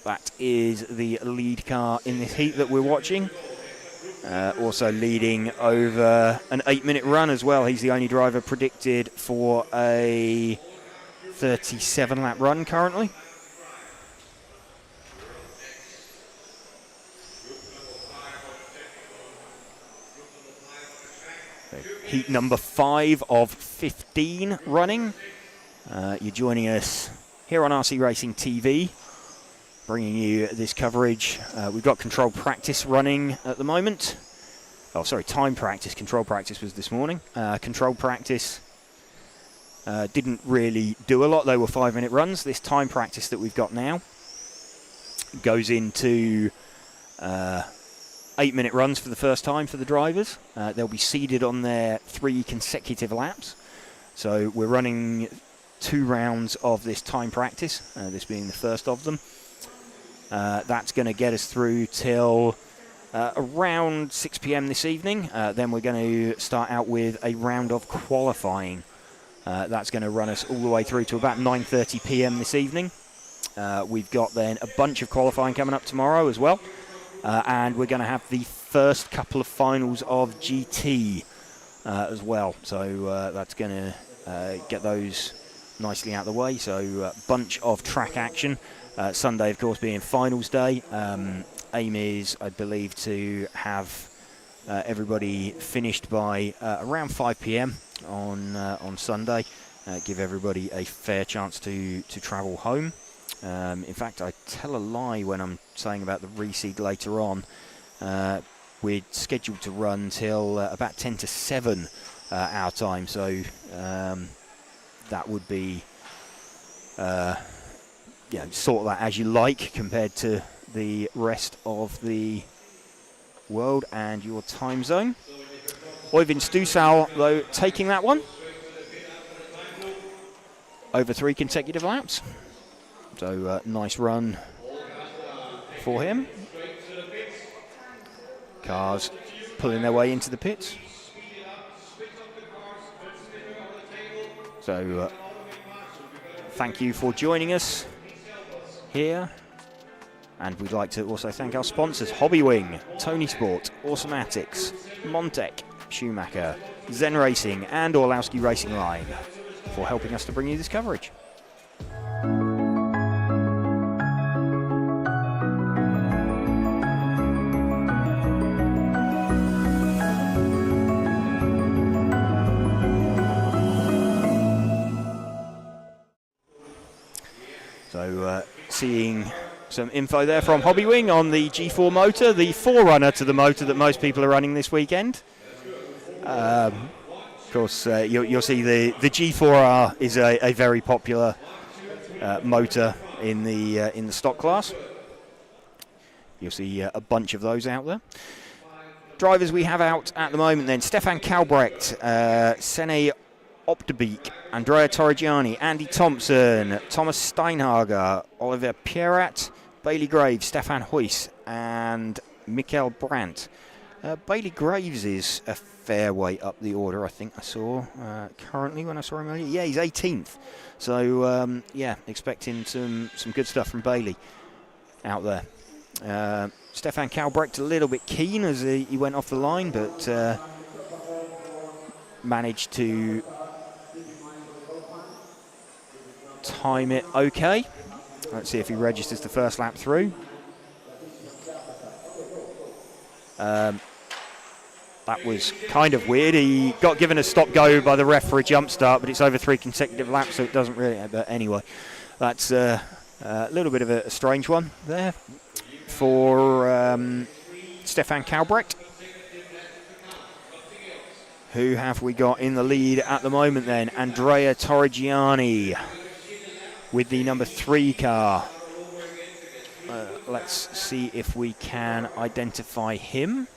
that is the lead car in this heat that we're watching. Also leading over an 8-minute run as well. He's the only driver predicted for a 37-lap run currently. Heat number 5 of 15 running. You're joining us here on RC Racing TV, bringing you this coverage. We've got control practice running at the moment. Oh, sorry, time practice. Control practice was this morning. Control practice didn't really do a lot. They were 5-minute runs. This time practice that we've got now goes into 8-minute runs for the first time for the drivers. They'll be seeded on their 3 consecutive laps. So we're running 2 rounds of this time practice, this being the first of them. That's going to get us through till around 6 p.m. this evening. Then we're going to start out with a round of qualifying. That's going to run us all the way through to about 9:30 p.m. this evening. We've got then a bunch of qualifying coming up tomorrow as well. And we're going to have the first couple of finals of GT as well. So that's going to get those nicely out of the way. So bunch of track action. Sunday, of course, being finals day. Aim is, I believe, to have everybody finished by around 5 p.m. on Sunday. Give everybody a fair chance to travel home. In fact, I tell a lie when I'm saying about the reseed later on. We're scheduled to run till about 10 to 7 our time, so that would be sort that as you like compared to the rest of the world and your time zone. Øyvind Studsal, though, taking that one over 3 consecutive laps. So nice run for him. Cars pulling their way into the pits. So thank you for joining us here. And we'd like to also thank our sponsors, Hobbywing, Tony Sport, Automatics, Montec, Schumacher, Zen Racing and Orlowski Racing Line for helping us to bring you this coverage. So seeing some info there from Hobbywing on the G4 motor, the forerunner to the motor that most people are running this weekend. Of course, you'll see the G4R is a very popular motor in the stock class. You'll see a bunch of those out there. Drivers we have out at the moment then: Stefan Kalbrecht, Sene Optebeek, Andrea Torrigiani, Andy Thompson, Thomas Steinhager, Oliver Pierrat, Bailey Graves, Stefan Huyss and Mikael Brandt. Bailey Graves is a fair way up the order, I think I saw currently when I saw him earlier. Yeah, he's 18th. So, expecting some good stuff from Bailey out there. Stefan Kalbrecht a little bit keen as he went off the line, but managed to time it okay. Let's see if he registers the first lap through. That was kind of weird. He got given a stop go by the ref for a jump start, but it's over 3 consecutive laps, so it doesn't really. But anyway, that's a little bit of a strange one there for Stefan Kalbrecht. Who have we got in the lead at the moment then? Andrea Torrigiani. with the number 3 car. Let's see if we can identify him.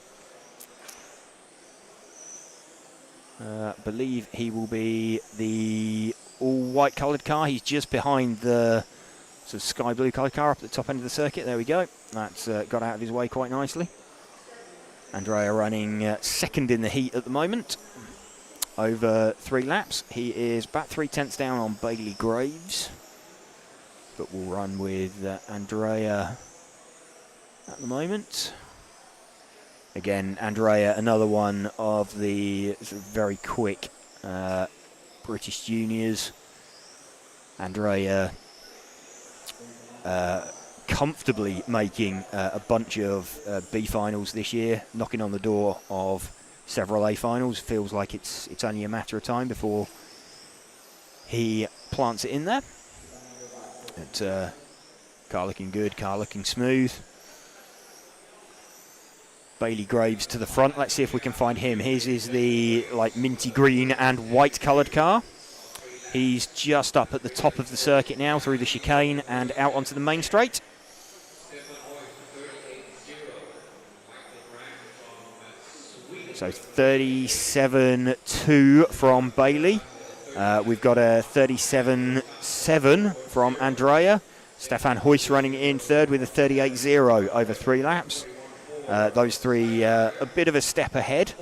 Believe he will be the all-white coloured car. He's just behind the sort of sky blue coloured car up at the top end of the circuit. There we go. That's got out of his way quite nicely. Andrea running second in the heat at the moment. Over 3 laps. He is about 3/10 down on Bailey Graves. But we'll run with Andrea at the moment. Again, Andrea, another one of the sort of very quick British juniors. Andrea comfortably making a bunch of B finals this year, knocking on the door of several A finals. Feels like it's only a matter of time before he plants it in there. But, car looking good, car looking smooth. Bailey Graves to the front. Let's see if we can find him. His is the like minty green and white coloured car. He's just up at the top of the circuit now through the chicane and out onto the main straight. So 37.2 from Bailey. We've got a 37.7 from Andrea. Stefan Huyss running in third with a 38.0 over 3 laps. Those three a bit of a step ahead.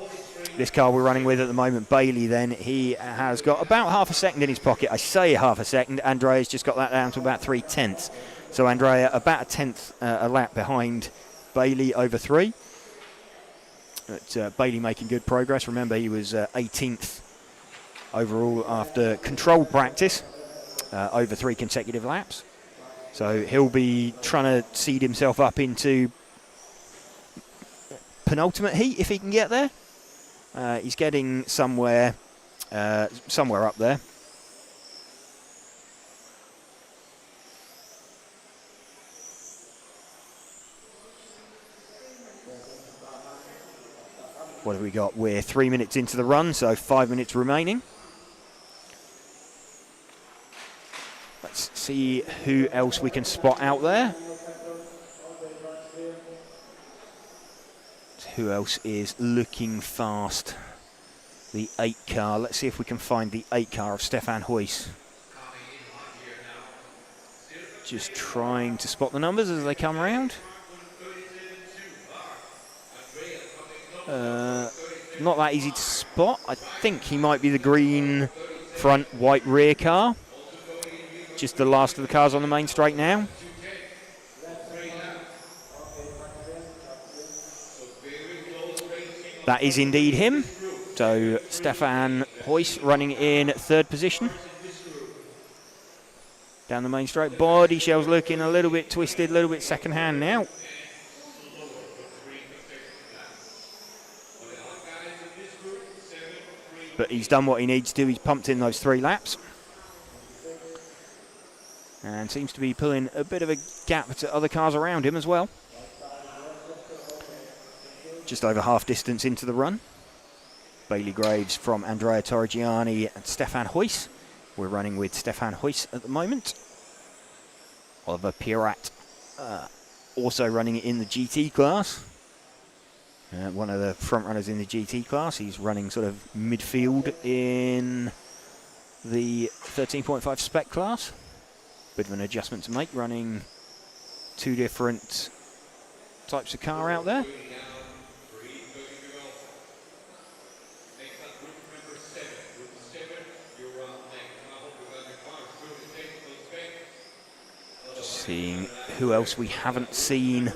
This car we're running with at the moment, Bailey, then, he has got about half a second in his pocket. I say half a second. Andrea's just got that down to about 3/10. So Andrea about a tenth a lap behind Bailey over 3. But Bailey making good progress. Remember, he was 18th overall after controlled practice over 3 consecutive laps. So he'll be trying to seed himself up into penultimate heat if he can get there. He's getting somewhere up there. What have we got? We're 3 minutes into the run, so 5 minutes remaining. Let's see who else we can spot out there. Who else is looking fast? The 8 car. Let's see if we can find the 8 car of Stefan Huyss. Just trying to spot the numbers as they come around. Not that easy to spot. I think he might be the green front, white rear car. Just the last of the cars on the main straight now. That is indeed him. So Stefan Huyss running in 3rd position. Down the main straight. Body shell's looking a little bit twisted, a little bit second hand now. But he's done what he needs to. He's pumped in those 3 laps. And seems to be pulling a bit of a gap to other cars around him as well. Just over half distance into the run. Bailey Graves from Andrea Torrigiani and Stefan Huyss. We're running with Stefan Huyss at the moment. Oliver Pirat also running in the GT class. One of the front runners in the GT class. He's running sort of midfield in the 13.5 Spec class. Bit of an adjustment to make, running 2 different types of car out there. Just seeing who else we haven't seen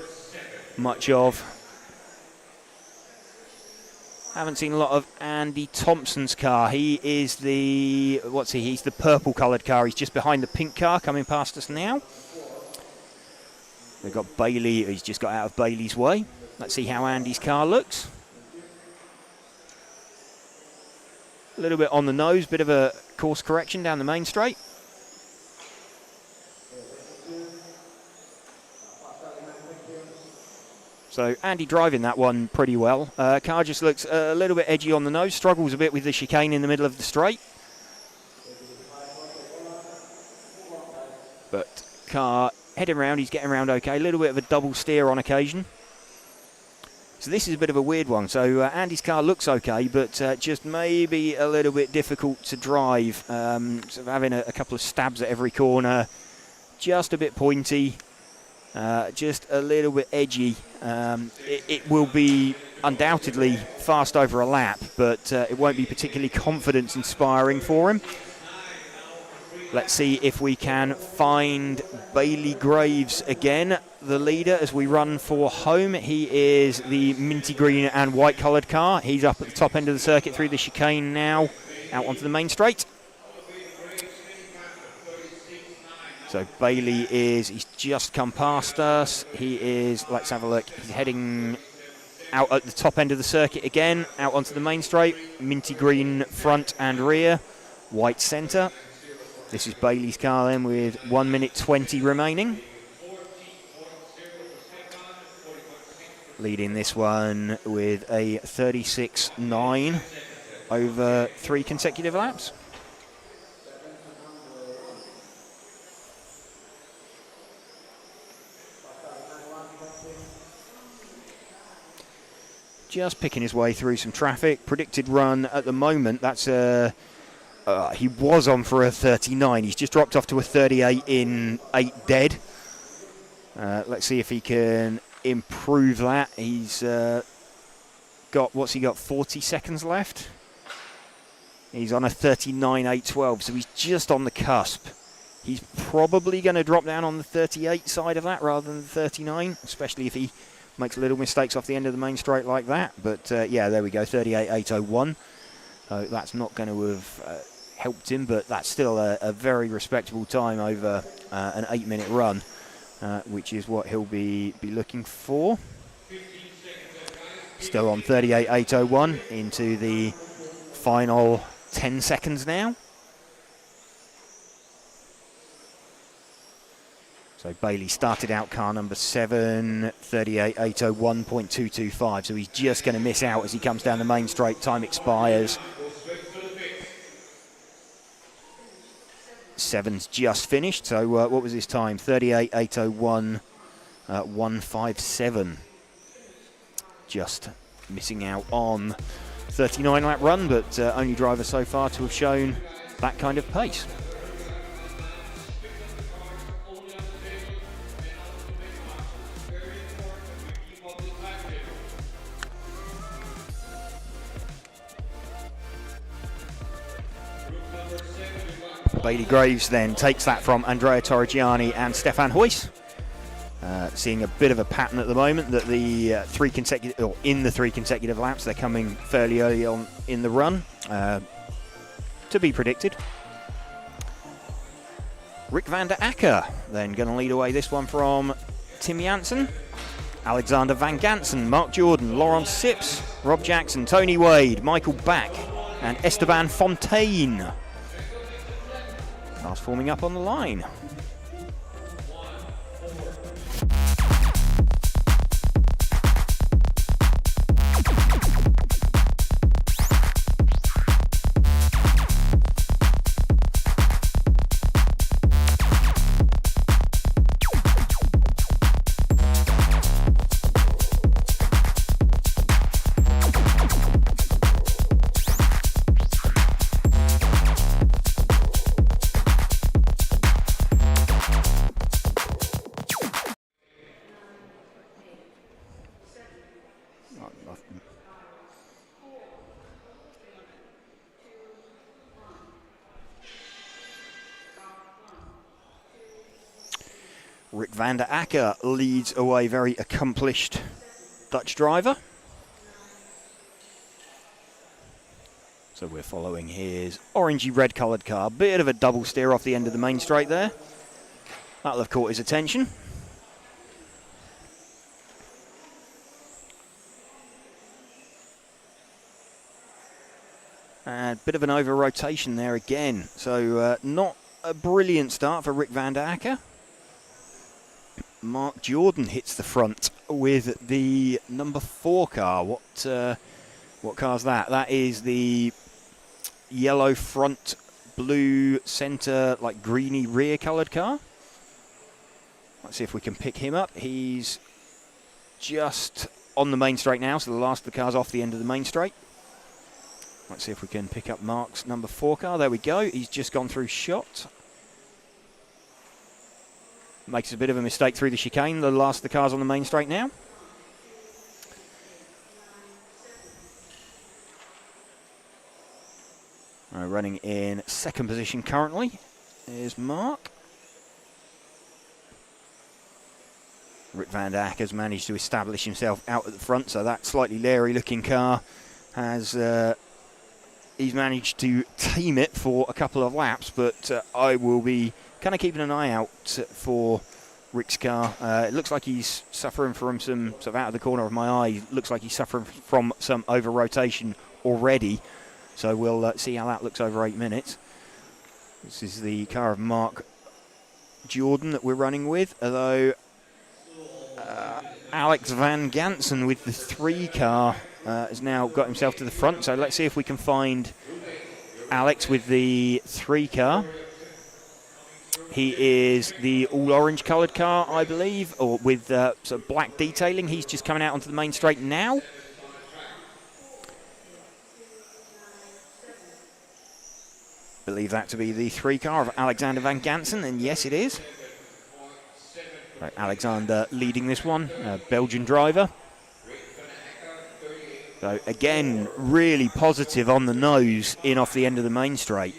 much of. Haven't seen a lot of Andy Thompson's car. He is the, what's he? He's the purple coloured car. He's just behind the pink car coming past us now. We've got Bailey, he's just got out of Bailey's way. Let's see how Andy's car looks. A little bit on the nose, bit of a course correction down the main straight. So Andy driving that one pretty well. Car just looks a little bit edgy on the nose, struggles a bit with the chicane in the middle of the straight. But car heading around, he's getting around okay. A little bit of a double steer on occasion. So this is a bit of a weird one. So Andy's car looks okay, but just maybe a little bit difficult to drive. Sort of having a couple of stabs at every corner. Just a bit pointy. Just a little bit edgy. It will be undoubtedly fast over a lap, but it won't be particularly confidence-inspiring for him. Let's see if we can find Bailey Graves again, the leader, as we run for home. He is the minty green and white coloured car. He's up at the top end of the circuit through the chicane now, out onto the main straight. So Bailey he's just come past us. He is, let's have a look, he's heading out at the top end of the circuit again, out onto the main straight. Minty green front and rear, white centre. This is Bailey's car then with 1 minute 20 remaining. Leading this one with a 36.9 over 3 consecutive laps. Just picking his way through some traffic. Predicted run at the moment, that's he was on for a 39. He's just dropped off to a 38 in 8 dead. Let's see if he can improve that. He's got, what's he got, 40 seconds left? He's on a 39.812, so he's just on the cusp. He's probably going to drop down on the 38 side of that rather than the 39, especially if he makes little mistakes off the end of the main straight like that. But yeah, there we go, 38.801. That's not going to have helped him, but that's still a very respectable time over an 8-minute run, which is what he'll be looking for. Still on 38.801 into the final 10 seconds now. So Bailey started out car number 7, 38.801.225. So he's just going to miss out as he comes down the main straight. Time expires. 7's just finished. So what was his time? 38.801.157. Just missing out on 39-lap run, but only driver so far to have shown that kind of pace. Bailey Graves then takes that from Andrea Torrigiani and Stefan Huyss. Seeing a bit of a pattern at the moment that the 3 consecutive laps, they're coming fairly early on in the run, to be predicted. Rick van der Acker then going to lead away this one from Tim Janssen. Alexander Van Gansen, Mark Jordan, Laurent Sips, Rob Jackson, Tony Wade, Michael Back and Esteban Fontaine. Cars forming up on the line. Rick van der Acker leads away, very accomplished Dutch driver. So we're following his orangey red coloured car. Bit of a double steer off the end of the main straight there. That'll have caught his attention. And a bit of an over rotation there again. So not a brilliant start for Rick van der Acker. Mark Jordan hits the front with the number 4 car. What car's that? That is the yellow front, blue centre, like greeny rear coloured car. Let's see if we can pick him up. He's just on the main straight now, so the last of the cars off the end of the main straight. Let's see if we can pick up Mark's number 4 car. There we go. He's just gone through shot. Makes a bit of a mistake through the chicane. The last of the cars on the main straight now. Running in 2nd position currently is Mark. Rick van der Ack has managed to establish himself out at the front, so that slightly leery looking car has he's managed to tame it for a couple of laps, but I will be kind of keeping an eye out for Rick's car. It looks like he's suffering from some, sort of out of the corner of my eye, looks like he's suffering from some over rotation already, so we'll see how that looks over 8 minutes. This is the car of Mark Jordan that we're running with, although Alex Van Gansen with the 3 car has now got himself to the front, so let's see if we can find Alex with the 3 car. He is the all-orange coloured car, I believe, or with sort of black detailing. He's just coming out onto the main straight now. Believe that to be the 3 car of Alexander Van Gansen, and yes, it is. Right, Alexander leading this one, Belgian driver. So again, really positive on the nose in off the end of the main straight.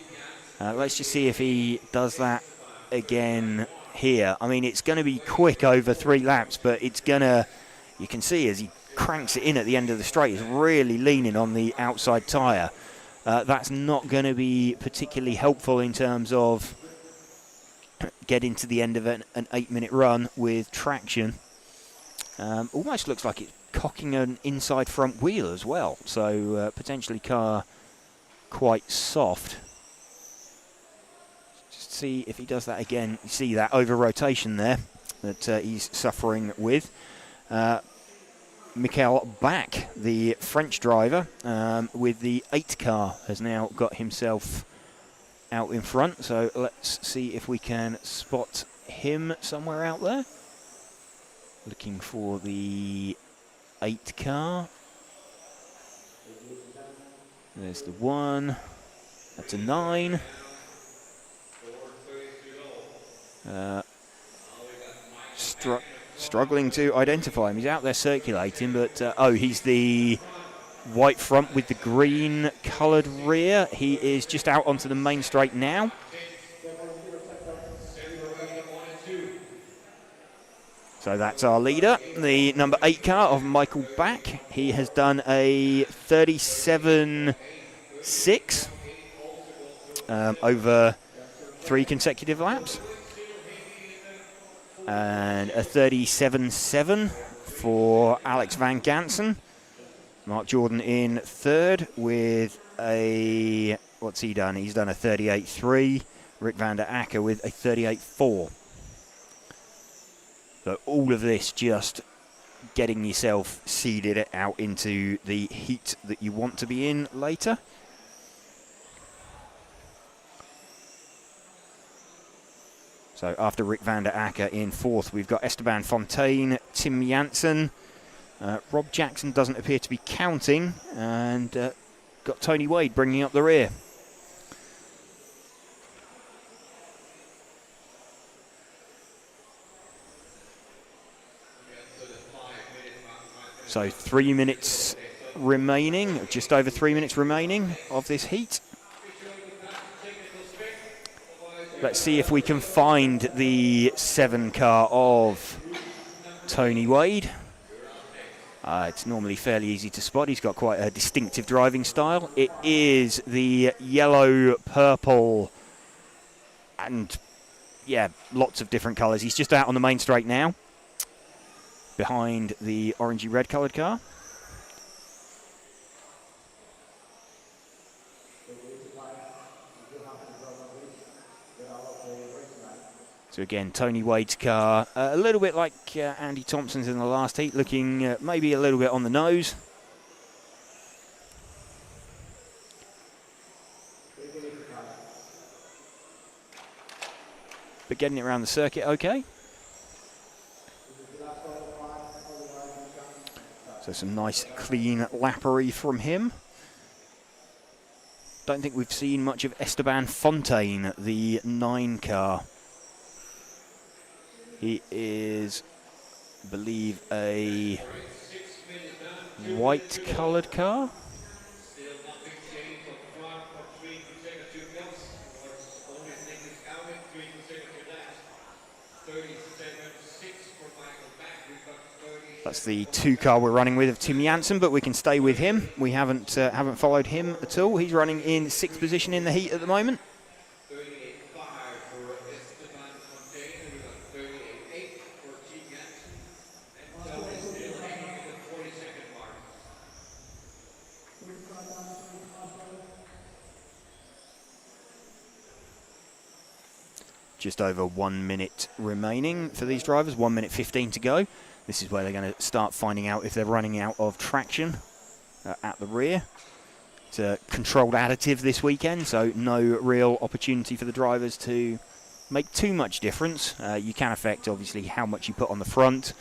Let's just see if he does that again here. I mean, it's going to be quick over 3 laps, but it's going to, you can see as he cranks it in at the end of the straight, he's really leaning on the outside tyre. That's not going to be particularly helpful in terms of getting to the end of an 8-minute run with traction. Almost looks like it's cocking an inside front wheel as well, so potentially car quite soft. Just see if he does that again. You see that over rotation there that he's suffering with. Michael Back, the French driver, with the 8 car, has now got himself out in front, so let's see if we can spot him somewhere out there. Looking for the 8 car. There's the 1. That's a 9. Struggling to identify him. He's out there circulating, but oh, he's the white front with the green coloured rear. He is just out onto the main straight now. So that's our leader, the number 8 car of Michael Back. He has done a 37.6 over 3 consecutive laps. And a 37.7 for Alex Van Gansen. Mark Jordan in 3rd with a, what's he done? He's done a 38.3. Rick van der Acker with a 38.4. So all of this just getting yourself seeded out into the heat that you want to be in later. So after Rick van der Acker in 4th, we've got Esteban Fontaine, Tim Janssen. Rob Jackson doesn't appear to be counting, and got Tony Wade bringing up the rear. So 3 minutes remaining, just over 3 minutes remaining of this heat. Let's see if we can find the 7 car of Tony Wade. It's normally fairly easy to spot. He's got quite a distinctive driving style. It is the yellow, purple, and yeah, lots of different colours. He's just out on the main straight now, behind the orangey red coloured car. So again, Tony Wade's car, a little bit like Andy Thompson's in the last heat, looking maybe a little bit on the nose. But getting it around the circuit okay. So some nice clean lappery from him. Don't think we've seen much of Esteban Fontaine, the 9 car. He is, I believe, a white coloured car. That's the 2 car we're running with of Tim Janssen, but we can stay with him. We haven't followed him at all. He's running in 6th position in the heat at the moment. Just over 1 minute remaining for these drivers, 1 minute 15 to go. This is where they're going to start finding out if they're running out of traction at the rear. It's a controlled additive this weekend, so no real opportunity for the drivers to make too much difference. You can affect, obviously, how much you put on the front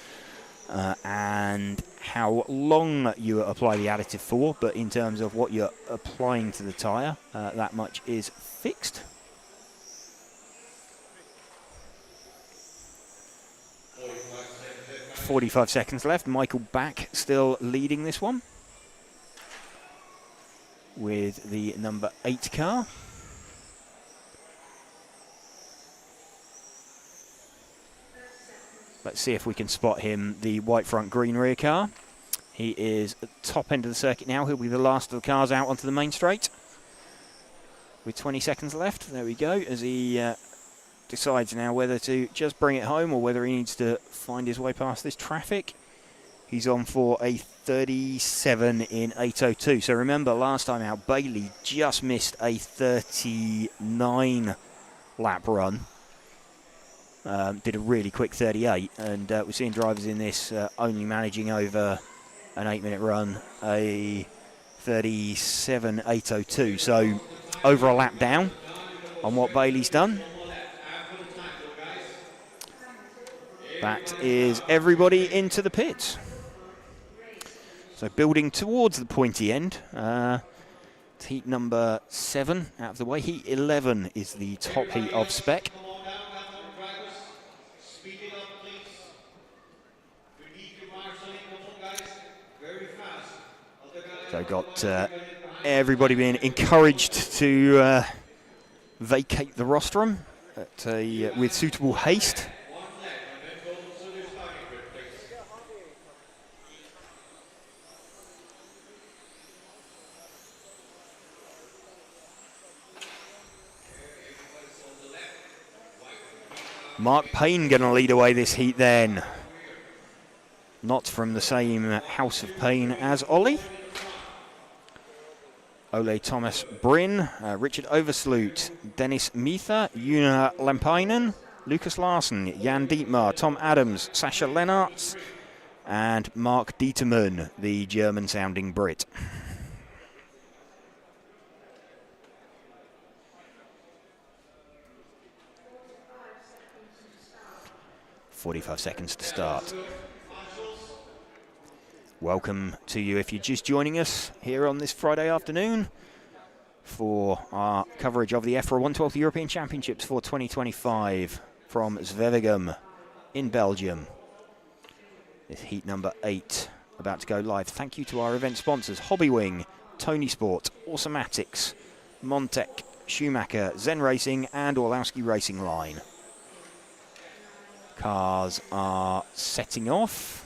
and how long you apply the additive for, but in terms of what you're applying to the tyre, that much is fixed. 45 seconds left. Michael Back still leading this one with the number 8 car. Let's see if we can spot him, the white front, green rear car. He is at the top end of the circuit now. He'll be the last of the cars out onto the main straight. With 20 seconds left, there we go, as he decides now whether to just bring it home or whether he needs to find his way past this traffic. He's on for a 37 in 8:02. So remember, last time out, Bailey just missed a 39 lap run. Did a really quick 38, and we're seeing drivers in this only managing over an 8-minute run, a 37 8:02. So over a lap down on what Bailey's done. That is everybody into the pits. So building towards the pointy end. Heat number 7 out of the way. Heat 11 is the top heat of Spec. So got everybody being encouraged to vacate the rostrum with suitable haste. Mark Payne going to lead away this heat then. Not from the same house of Payne as Ollie. Ole Thomas Bryn, Richard Oversloot, Dennis Mitha, Una Lampainen, Lucas Larsen, Jan Dietmar, Tom Adams, Sasha Lennartz, and Mark Dieterman, the German-sounding Brit. 45 seconds to start. Welcome to you if you're just joining us here on this Friday afternoon for our coverage of the EFRA 112th European Championships for 2025 from Zwevegem in Belgium. This heat number 8 about to go live. Thank you to our event sponsors, Hobbywing, Tony Sport, Automatics, Montec, Schumacher, Zen Racing and Orlowski Racing Line. Cars are setting off.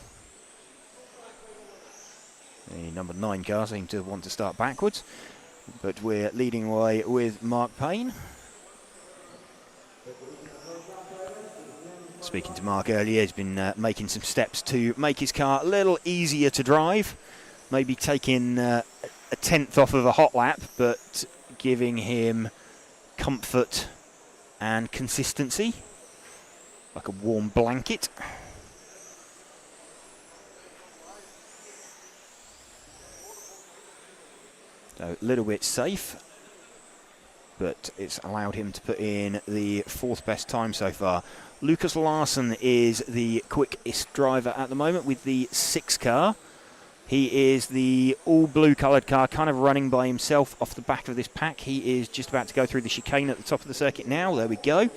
The number 9 car seem to want to start backwards, but we're leading away with Mark Payne. Speaking to Mark earlier, he's been making some steps to make his car a little easier to drive, maybe taking a 10th off of a hot lap, but giving him comfort and consistency, like a warm blanket. So a little bit safe, but it's allowed him to put in the 4th best time so far. Lucas Larsen is the quickest driver at the moment with the 6 car. He is the all-blue coloured car, kind of running by himself off the back of this pack. He is just about to go through the chicane at the top of the circuit now. There we go.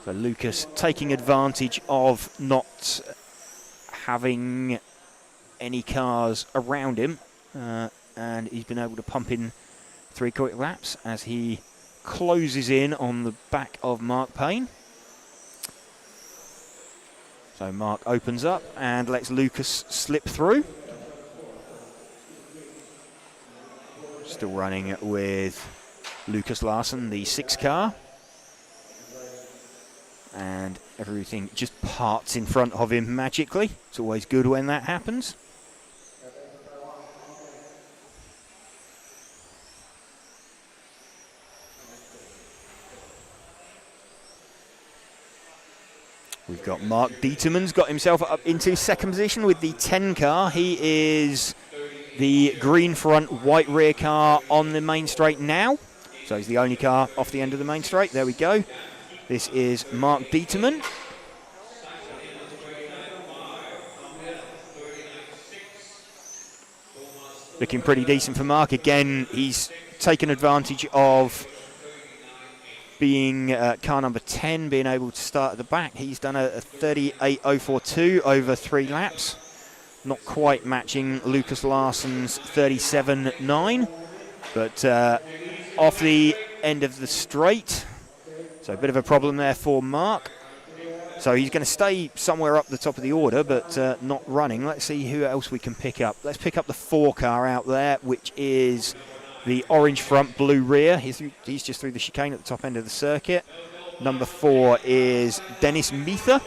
So Lucas taking advantage of not having any cars around him, and he's been able to pump in 3 quick laps as he closes in on the back of Mark Payne. So Mark opens up and lets Lucas slip through. Still running with Lucas Larsson, the 6 car. And everything just parts in front of him magically. It's always good when that happens. We've got Mark Dieterman's got himself up into second position with the 10 car. He is the green front, white rear car on the main straight now. So he's the only car off the end of the main straight. There we go. This is Mark Dieterman. Looking pretty decent for Mark. Again, he's taken advantage of being car number 10, being able to start at the back. He's done a 38.042 over 3 laps. Not quite matching Lucas Larsson's 37.9, but off the end of the straight. So a bit of a problem there for Mark. So he's going to stay somewhere up the top of the order, but not running. Let's see who else we can pick up. Let's pick up the 4 car out there, which is the orange front, blue rear. He's just through the chicane at the top end of the circuit. Number 4 is Dennis Meether.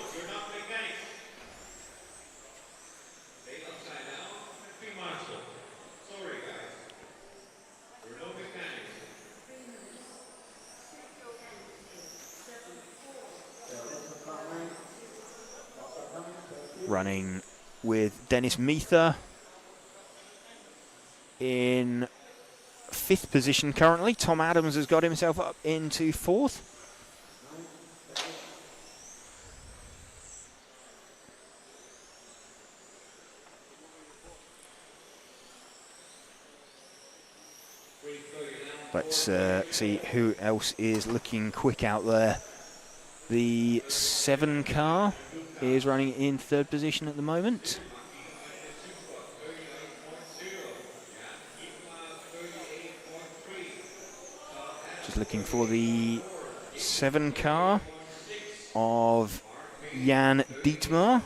Running with Dennis Meether in 5th position currently. Tom Adams has got himself up into 4th. Let's see who else is looking quick out there. The 7 car is running in 3rd position at the moment. Just looking for the 7 car of Jan Dietmar.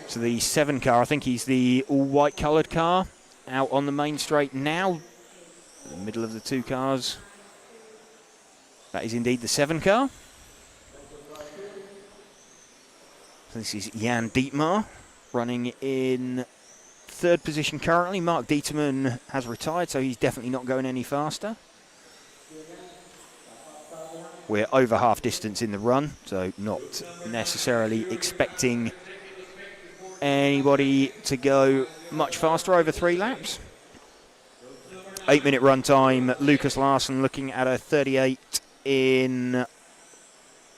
So the 7 car, I think he's the all-white coloured car, out on the main straight now. In the middle of the 2 cars. That is indeed the 7 car. So this is Jan Dietmar running in 3rd position currently. Mark Dieterman has retired, so he's definitely not going any faster. We're over half distance in the run, so not necessarily expecting anybody to go much faster over 3 laps. 8-minute run time. Lucas Larsson looking at a 38 in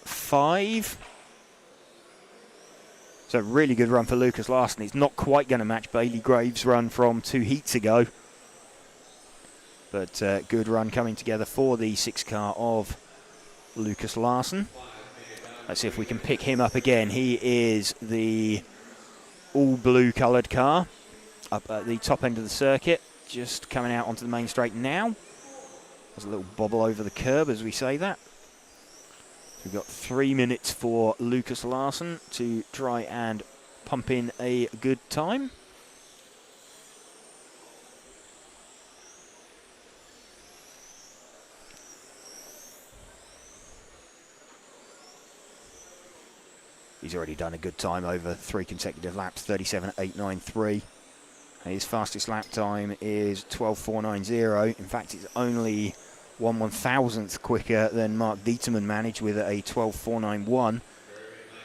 5. So really good run for Lucas Larsson. It's not quite going to match Bailey Graves' run from 2 heats ago. But good run coming together for the 6 car of Lucas Larsson. Let's see if we can pick him up again. He is the all-blue coloured car up at the top end of the circuit. Just coming out onto the main straight now. There's a little bobble over the curb as we say that. We've got 3 minutes for Lucas Larsson to try and pump in a good time. He's already done a good time over 3 consecutive laps, 37.893. His fastest lap time is 12.490. In fact, it's only 1/1000th quicker than Mark Dieterman managed with a 12.491.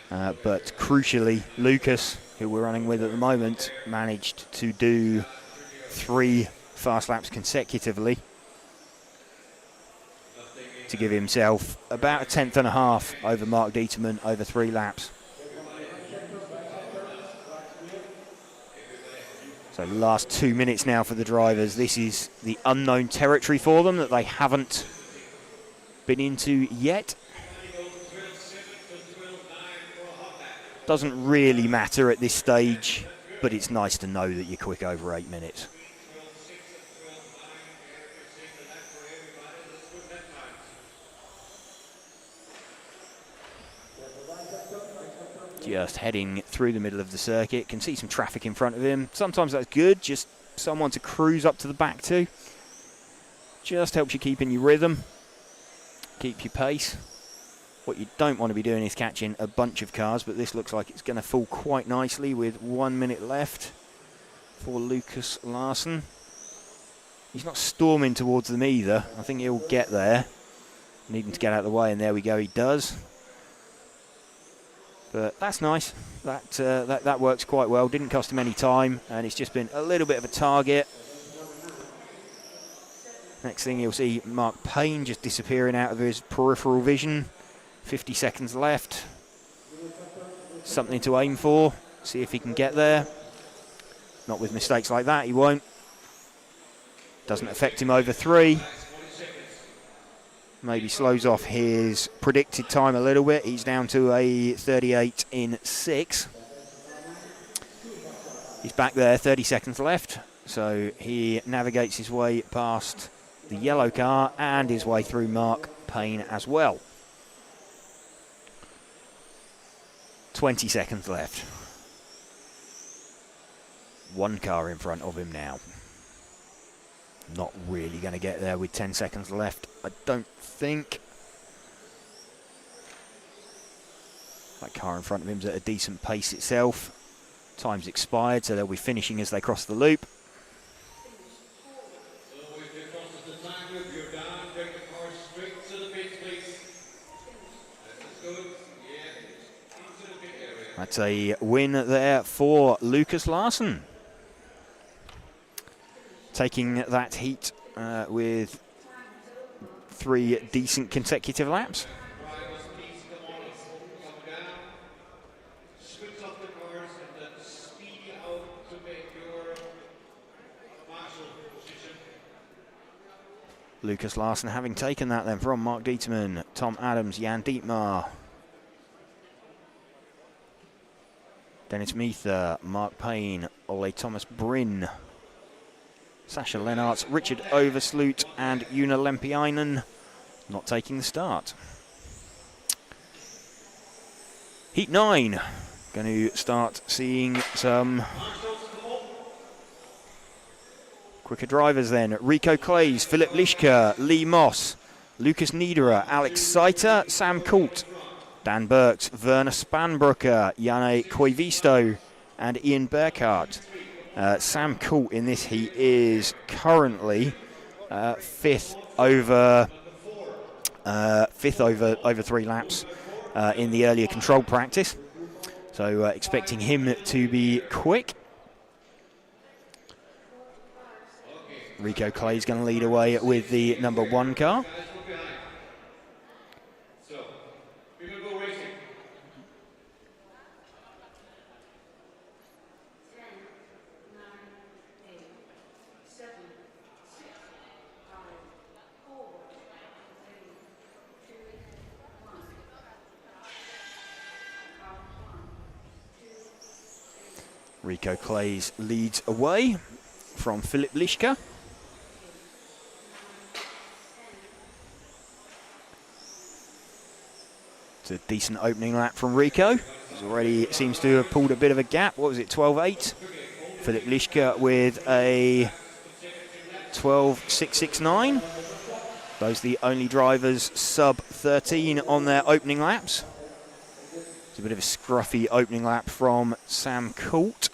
But crucially, Lucas, who we're running with at the moment, managed to do 3 fast laps consecutively. to give himself about a tenth and a half over Mark Dieterman over 3 laps. So last 2 minutes now for the drivers. This is the unknown territory for them that they haven't been into yet. Doesn't really matter at this stage, but it's nice to know that you're quick over 8 minutes. Just heading through the middle of the circuit, can see some traffic in front of him. Sometimes that's good, just someone to cruise up to the back to. Just helps you keep in your rhythm, keep your pace. What you don't want to be doing is catching a bunch of cars, but this looks like it's going to fall quite nicely with 1 minute left for Lucas Larsson. He's not storming towards them either. I think he'll get there. Needing to get out of the way, and there we go, he does. But that's nice. That works quite well. Didn't cost him any time, and it's just been a little bit of a target. Next thing you'll see Mark Payne just disappearing out of his peripheral vision. 50 seconds left. Something to aim for. See if he can get there. Not with mistakes like that, he won't. Doesn't affect him over 3. Maybe slows off his predicted time a little bit. He's down to a 38 in 6. He's back there, 30 seconds left. So he navigates his way past the yellow car and his way through Mark Payne as well. 20 seconds left. 1 car in front of him now. Not really going to get there with 10 seconds left, I don't think. That car in front of him's at a decent pace itself. Time's expired, so they'll be finishing as they cross the loop. That's a win there for Lucas Larsson. Taking that heat with 3 decent consecutive laps. Lucas Larsson having taken that then from Mark Dieterman, Tom Adams, Jan Dietmar, Dennis Meether, Mark Payne, Ole Thomas Bryn, Sasha Lennartz, Richard Oversloot and Una Lempiainen not taking the start. Heat 9, going to start seeing some quicker drivers then. Rico Clays, Philip Lischka, Lee Moss, Lucas Niederer, Alex Seiter, Sam Coult, Dan Burks, Werner Spanbrucker, Janne Koivisto and Ian Burkhardt. Sam Coult in this heat is currently fifth over 3 laps in the earlier control practice. So expecting him to be quick. Rico Clay is going to lead away with the number 1 car. Rico Clays leads away from Philip Lischka. It's a decent opening lap from Rico. He's already seems to have pulled a bit of a gap. What was it, 12.8? Philip Lischka with a 12.669. Those are the only drivers sub 13 on their opening laps. It's a bit of a scruffy opening lap from Sam Coult.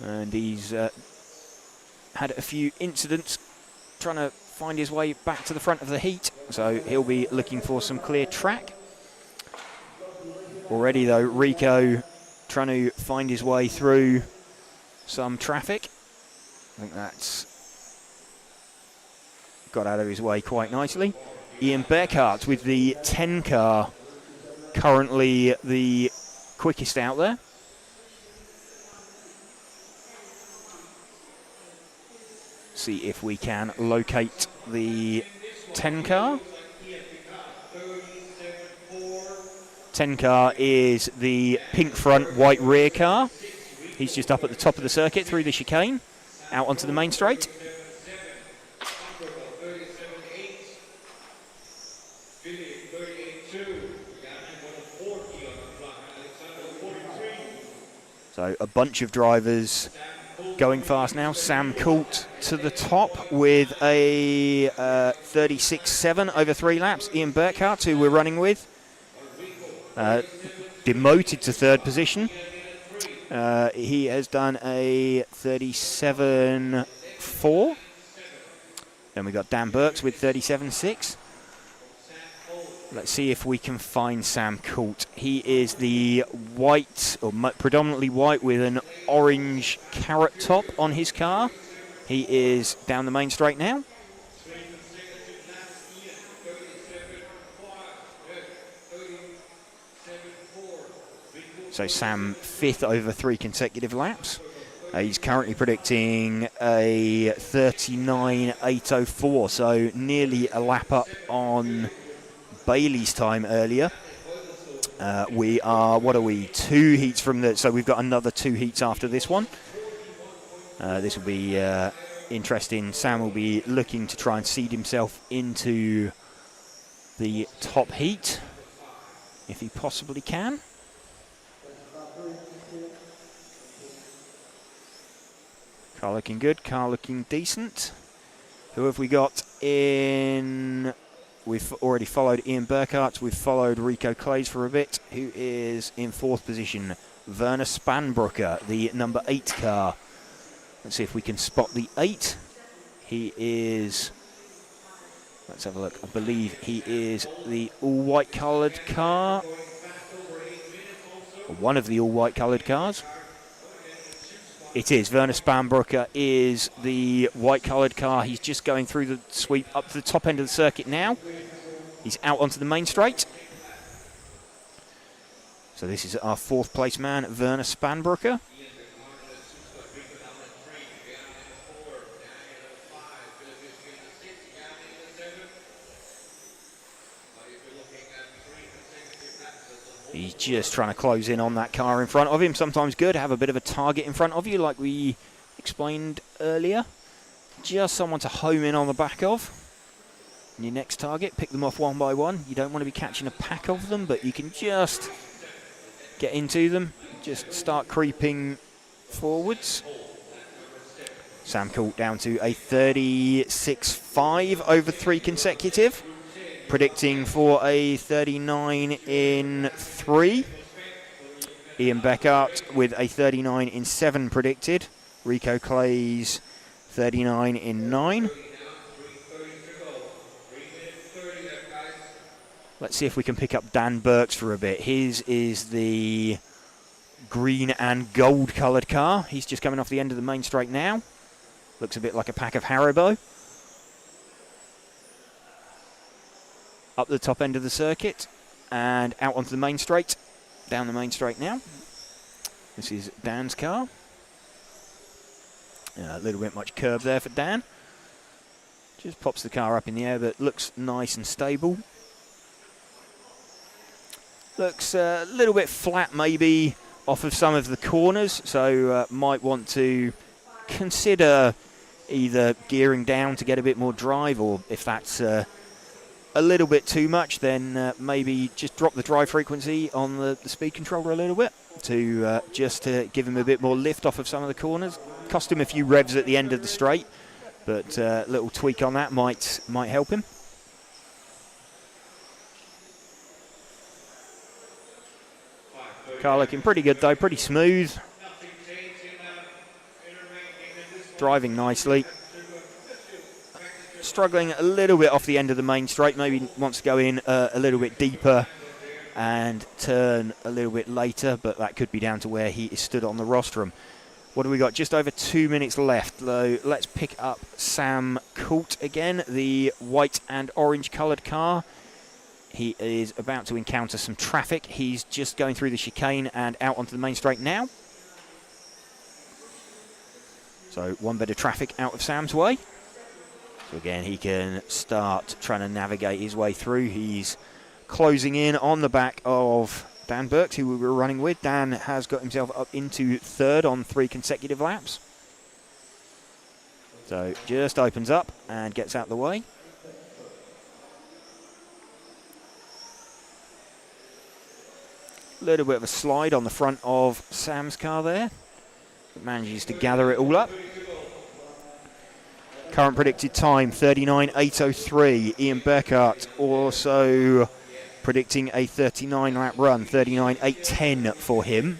And he's had a few incidents trying to find his way back to the front of the heat. So he'll be looking for some clear track. Already though, Rico trying to find his way through some traffic. I think that's got out of his way quite nicely. Ian Bearcart with the 10 car, currently the quickest out there. See if we can locate the 10 car. 10 car is the pink front, white rear car. He's just up at the top of the circuit through the chicane, out onto the main straight. So a bunch of drivers going fast now. Sam Coult to the top with a 36.7 over 3 laps. Ian Burkhardt, who we're running with, demoted to third position. He has done a 37.4. Then we got Dan Burks with 37.6. Let's see if we can find Sam Coult. He is the white, or predominantly white, with an orange carrot top on his car. He is down the main straight now. So Sam 5th over 3 consecutive laps. He's currently predicting a 39.804, so nearly a lap up on Bailey's time earlier. We are, what are we, 2 heats from the, so we've got another 2 heats after this one. This will be interesting. Sam will be looking to try and seed himself into the top heat, if he possibly can. Car looking good, car looking decent. Who have we got in? We've already followed Ian Burkhardt. We've followed Rico Clays for a bit, who is in 4th position. Werner Spanbrucker, the number 8 car. Let's see if we can spot the 8. He is, let's have a look. I believe he is the all-white coloured car. Or one of the all-white coloured cars. It is. Werner Spanbrucker is the white-coloured car. He's just going through the sweep up to the top end of the circuit now. He's out onto the main straight. So this is our 4th place man, Werner Spanbrucker. He's just trying to close in on that car in front of him. Sometimes good to have a bit of a target in front of you, like we explained earlier. Just someone to home in on the back of. And your next target, pick them off one by one. You don't want to be catching a pack of them, but you can just get into them. Just start creeping forwards. Sam Coult down to a 36.5 over 3 consecutive. Predicting for a 39 in 3. Ian Beckart with a 39 in 7 predicted. Rico Clays 39 in 9. Let's see if we can pick up Dan Burks for a bit. His is the green and gold coloured car. He's just coming off the end of the main straight now. Looks a bit like a pack of Haribo. Up the top end of the circuit and out onto the main straight. Down the main straight now. This is Dan's car. A little bit much curb there for Dan. Just pops the car up in the air, but looks nice and stable. Looks a little bit flat maybe off of some of the corners, so might want to consider either gearing down to get a bit more drive, or if that's a little bit too much, then maybe just drop the drive frequency on the speed controller a little bit to just to give him a bit more lift off of some of the corners. Cost him a few revs at the end of the straight, but a little tweak on that might help him. Car looking pretty good though, pretty smooth. Driving nicely. Struggling a little bit off the end of the main straight, maybe wants to go in a little bit deeper and turn a little bit later, but that could be down to where he is stood on the rostrum. What do we got? Just over 2 minutes left, though. Let's pick up Sam Coult again, the white and orange coloured car. He is about to encounter some traffic. He's just going through the chicane and out onto the main straight now. So one bit of traffic out of Sam's way. So again, he can start trying to navigate his way through. He's closing in on the back of Dan Burks, who we were running with. Dan has got himself up into third on 3 consecutive laps. So just opens up and gets out the way. A little bit of a slide on the front of Sam's car there. It manages to gather it all up. Current predicted time, 39.803. Ian Beckert also predicting a 39-lap run, 39.810 for him.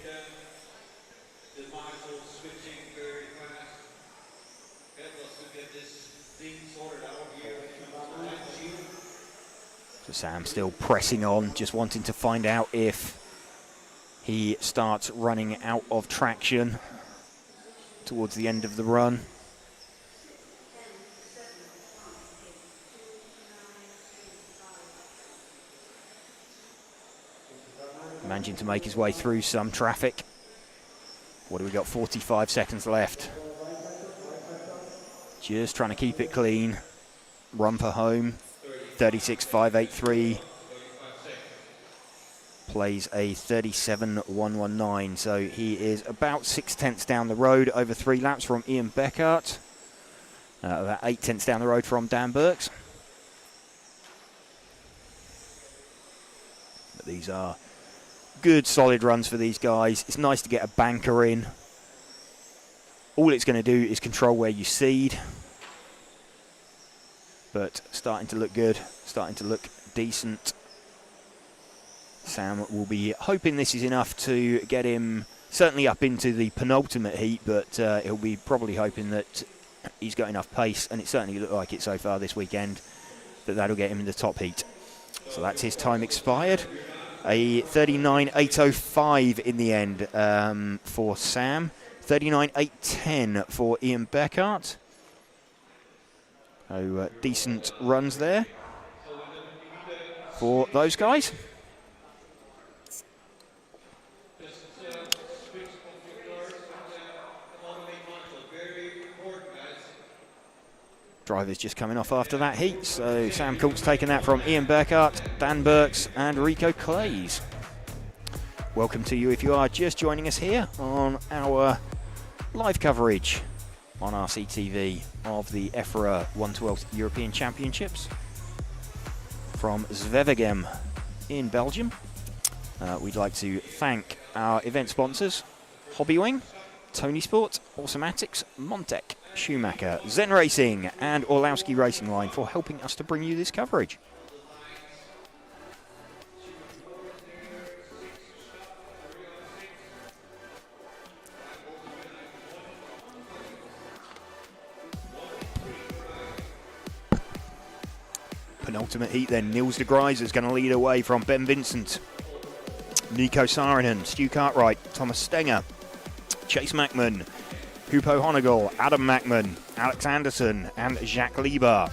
So Sam still pressing on, just wanting to find out if he starts running out of traction towards the end of the run. Managing to make his way through some traffic. What do we got? 45 seconds left. Just trying to keep it clean. Run for home. 36.583. Plays a 37.119. So he is about 6/10 down the road over 3 laps from Ian Beckert. About 8/10 down the road from Dan Burks. But these are good, solid runs for these guys. It's nice to get a banker in. All it's going to do is control where you seed. But starting to look good, starting to look decent. Sam will be hoping this is enough to get him certainly up into the penultimate heat, but he'll be probably hoping that he's got enough pace, and it certainly looked like it so far this weekend, that that'll get him in the top heat. So that's his time expired. A 39.805 in the end for Sam. 39.810 for Ian Beckert. So decent runs there for those guys. Drivers just coming off after that heat. So Sam Coult's taken that from Ian Beckert, Dan Burks and Rico Clays. Welcome to you if you are just joining us here on our live coverage on RCTV of the EFRA 112th European Championships from Zwevegem in Belgium. We'd like to thank our event sponsors, Hobbywing, Tony Sport, Automatics, Montec, Schumacher, Zen Racing and Orlowski Racing Line for helping us to bring you this coverage. Penultimate heat then, Niels de Gruyter is going to lead away from Ben Vincent, Nico Saarinen, Stu Cartwright, Thomas Stenger, Chase Mackman, Hupo Honegel, Adam Mackman, Alex Anderson and Jacques Lieber.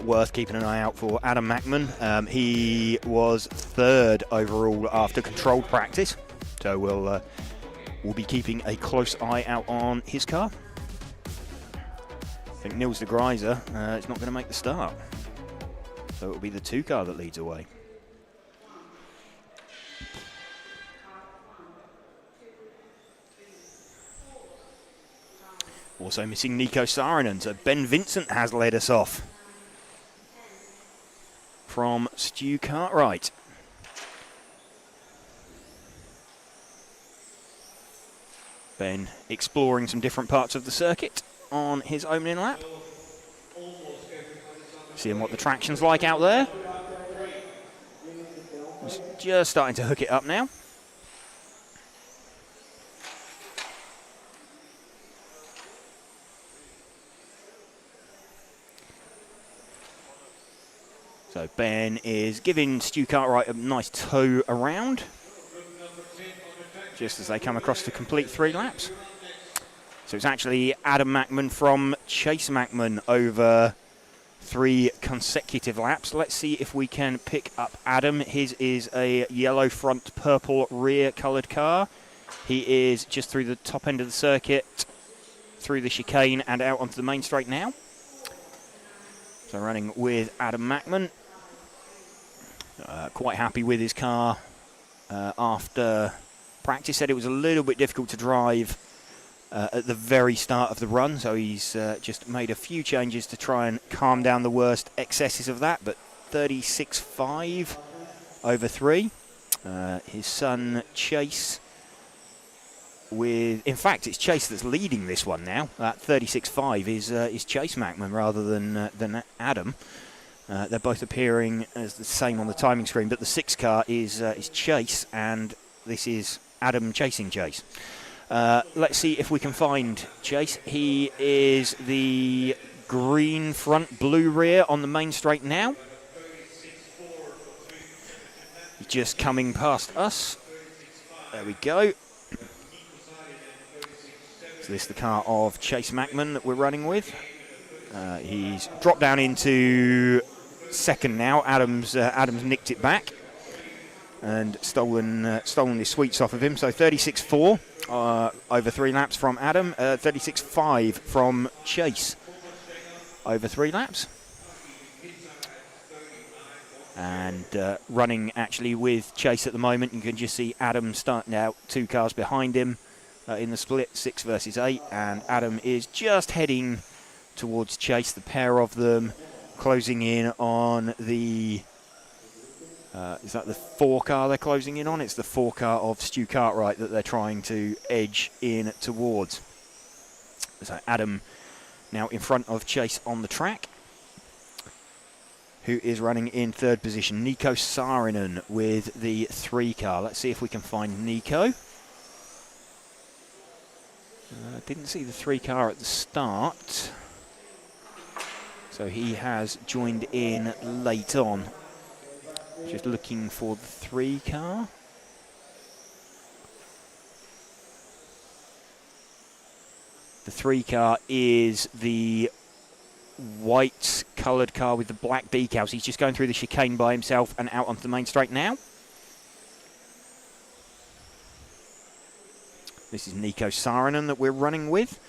Worth keeping an eye out for Adam Mackman. He was 3rd overall after controlled practice, so we'll be keeping a close eye out on his car. I think Niels de Gruyter is not going to make the start, so it will be the 2 car that leads away. Also missing Nico Saarinen, so Ben Vincent has led us off from Stu Cartwright. Ben exploring some different parts of the circuit on his opening lap. Seeing what the traction's like out there. He's just starting to hook it up now. So Ben is giving Stu Cartwright a nice tow around. just as they come across to complete 3 laps. So it's actually Adam Mackman from Chase Mackman over 3 consecutive laps. Let's see if we can pick up Adam. His is a yellow front, purple rear coloured car. He is just through the top end of the circuit, through the chicane and out onto the main straight now. So running with Adam Mackman. Quite happy with his car after practice. Said it was a little bit difficult to drive at the very start of the run, so he's just made a few changes to try and calm down the worst excesses of that. But 36.5 over 3. His son Chase in fact, it's Chase that's leading this one now. That 36.5 is Chase Mackman rather than Adam. They're both appearing as the same on the timing screen, but the 6 car is Chase, and this is Adam chasing Chase. Let's see if we can find Chase. He is the green front, blue rear on the main straight now. He's just coming past us. There we go. So this is the car of Chase Mackman that we're running with. He's dropped down into second now. Adam's nicked it back and stolen his sweets off of him. So 36.4 over 3 laps from Adam. 36.5 from Chase over 3 laps. And running actually with Chase at the moment, you can just see Adam starting out 2 cars behind him. In the split, 6 versus 8, and Adam is just heading towards Chase, the pair of them closing in on the is that the 4 car they're closing in on? It's the 4 car of Stu Cartwright that they're trying to edge in towards. So Adam now in front of Chase on the track, who is running in 3rd position. Nico Saarinen with the 3 car. Let's see if we can find Nico. Didn't see the 3 car at the start, so he has joined in late on. Just looking for the 3 car. The 3 car is the white coloured car with the black decals. He's just going through the chicane by himself and out onto the main straight now. This is Nico Saarinen that we're running with.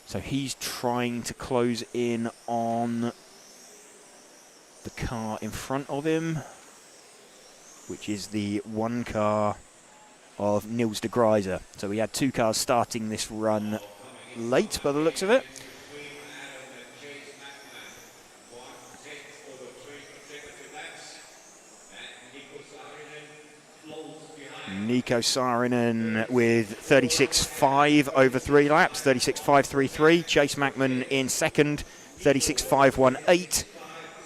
So he's trying to close in on the car in front of him, which is the 1 car of Niels de Gruyter. So we had 2 cars starting this run late by the looks of it. Nico Saarinen with 36.5 over 3 laps, 36.533. Chase Mackman in second, 36.518,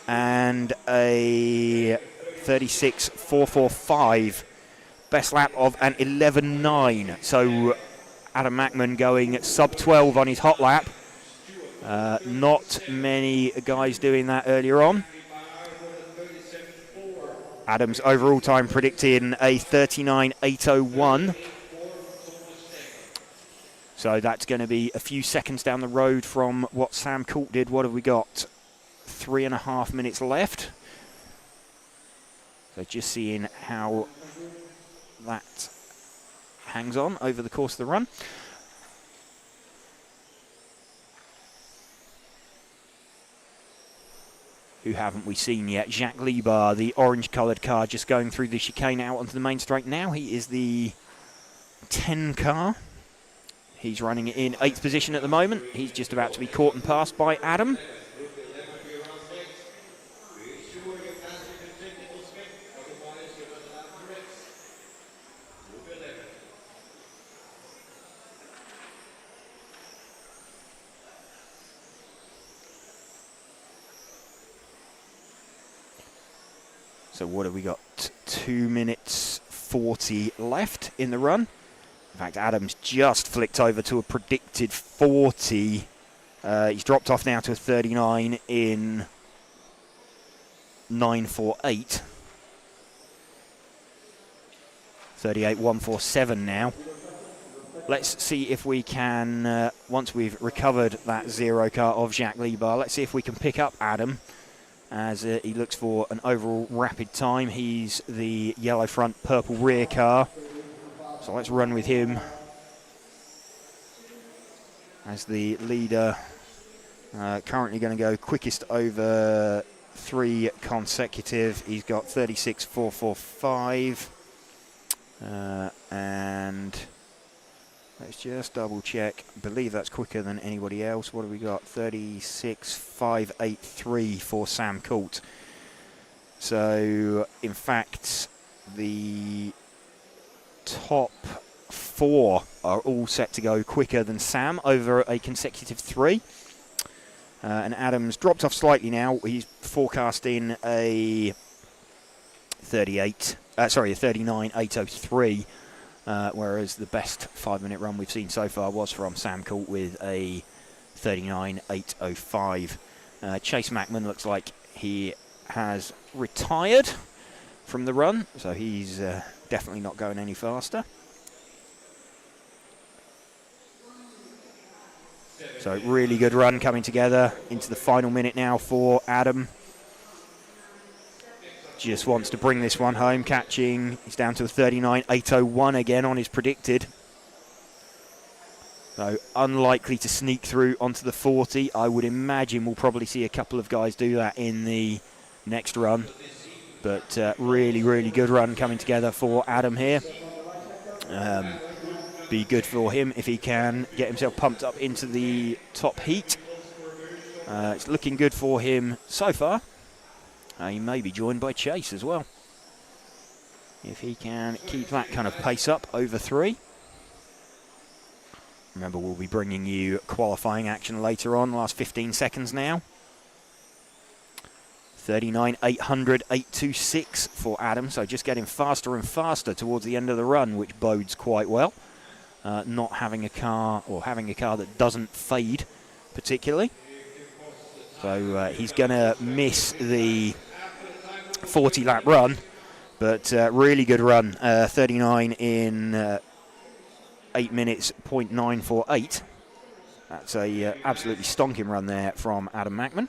and a 36.445. Best lap of an 11.9. So Adam Mackman going sub 12 on his hot lap. Not many guys doing that earlier on. Adam's overall time predicting a 39.801. So that's going to be a few seconds down the road from what Sam Coult did. What have we got? 3.5 minutes left. So just seeing how that hangs on over the course of the run. Who haven't we seen yet? Jacques Libar, the orange-coloured car, just going through the chicane out onto the main straight now. He is the 10 car. He's running in 8th position at the moment. He's just about to be caught and passed by Adam. So what have we got? 2 minutes 40 left in the run. In fact, Adam's just flicked over to a predicted 40. He's dropped off now to a 39 in 9.48. 38.147 now. Let's see if we can, once we've recovered that 0 car of Jacques Libar, let's see if we can pick up Adam as he looks for an overall rapid time. He's the yellow front, purple rear car. So let's run with him as the leader. Currently going to go quickest over 3 consecutive. He's got 36.445. And let's just double check. I believe that's quicker than anybody else. What have we got? 36.583 for Sam Colt. So, in fact, the top 4 are all set to go quicker than Sam over a consecutive 3. And Adam's dropped off slightly now. He's forecasting a 39.803. Whereas the best 5-minute run we've seen so far was from Sam Colt with a 39.805. Chase Mackman looks like he has retired from the run, so he's definitely not going any faster. So really good run coming together into the final minute now for Adam. Just wants to bring this one home, catching. He's down to a 39.801 again on his predicted. So unlikely to sneak through onto the 40. I would imagine we'll probably see a couple of guys do that in the next run. But really, really good run coming together for Adam here. Be good for him if he can get himself pumped up into the top heat. It's looking good for him so far. He may be joined by Chase as well, if he can keep that kind of pace up over 3. Remember, we'll be bringing you qualifying action later on. Last 15 seconds now. 39.800.826 for Adam, so just getting faster and faster towards the end of the run, which bodes quite well. Not having a car, or having a car that doesn't fade particularly. So he's going to miss the 40-lap run, but really good run. 39 in 8 minutes, .948. That's a absolutely stonking run there from Adam Mackman.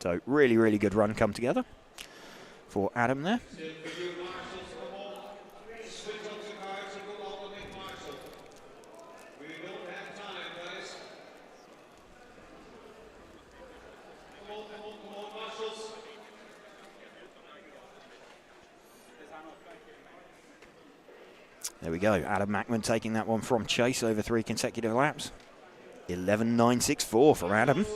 So really, really good run come together for Adam there. There we go, Adam Mackman taking that one from Chase over 3 consecutive laps. 11.964 for Adam.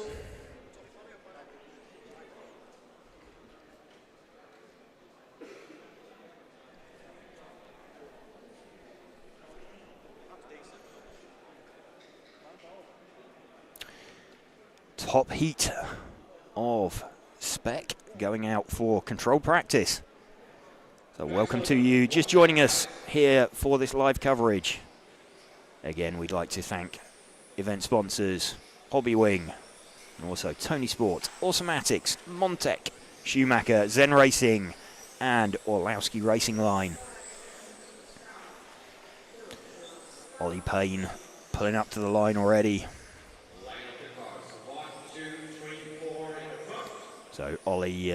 Top heat of Spec going out for control practice. So welcome to you just joining us here for this live coverage. Again, we'd like to thank event sponsors Hobbywing, and also Tony Sport, Automatics, Montec, Schumacher, Zen Racing, and Orlowski Racing Line. Ollie Payne pulling up to the line already. So Ollie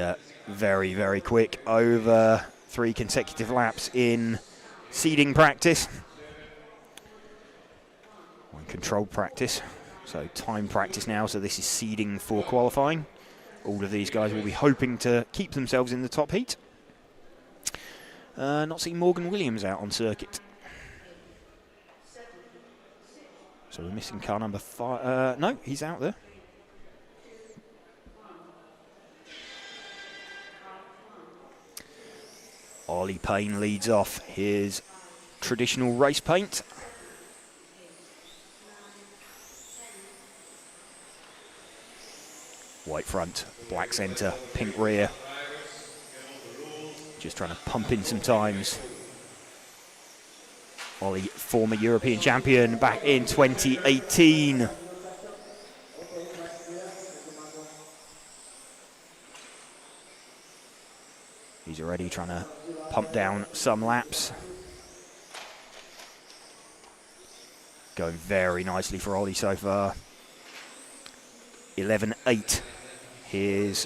very, very quick over 3 consecutive laps in seeding practice. On controlled practice. So time practice now, so this is seeding for qualifying. All of these guys will be hoping to keep themselves in the top heat. Not seeing Morgan Williams out on circuit. So we're missing car number 5. No, he's out there. Ollie Payne leads off his traditional race paint. White front, black centre, pink rear. Just trying to pump in some times. Ollie, former European champion back in 2018. He's already trying to pump down some laps. Going very nicely for Ollie so far. 11.8, his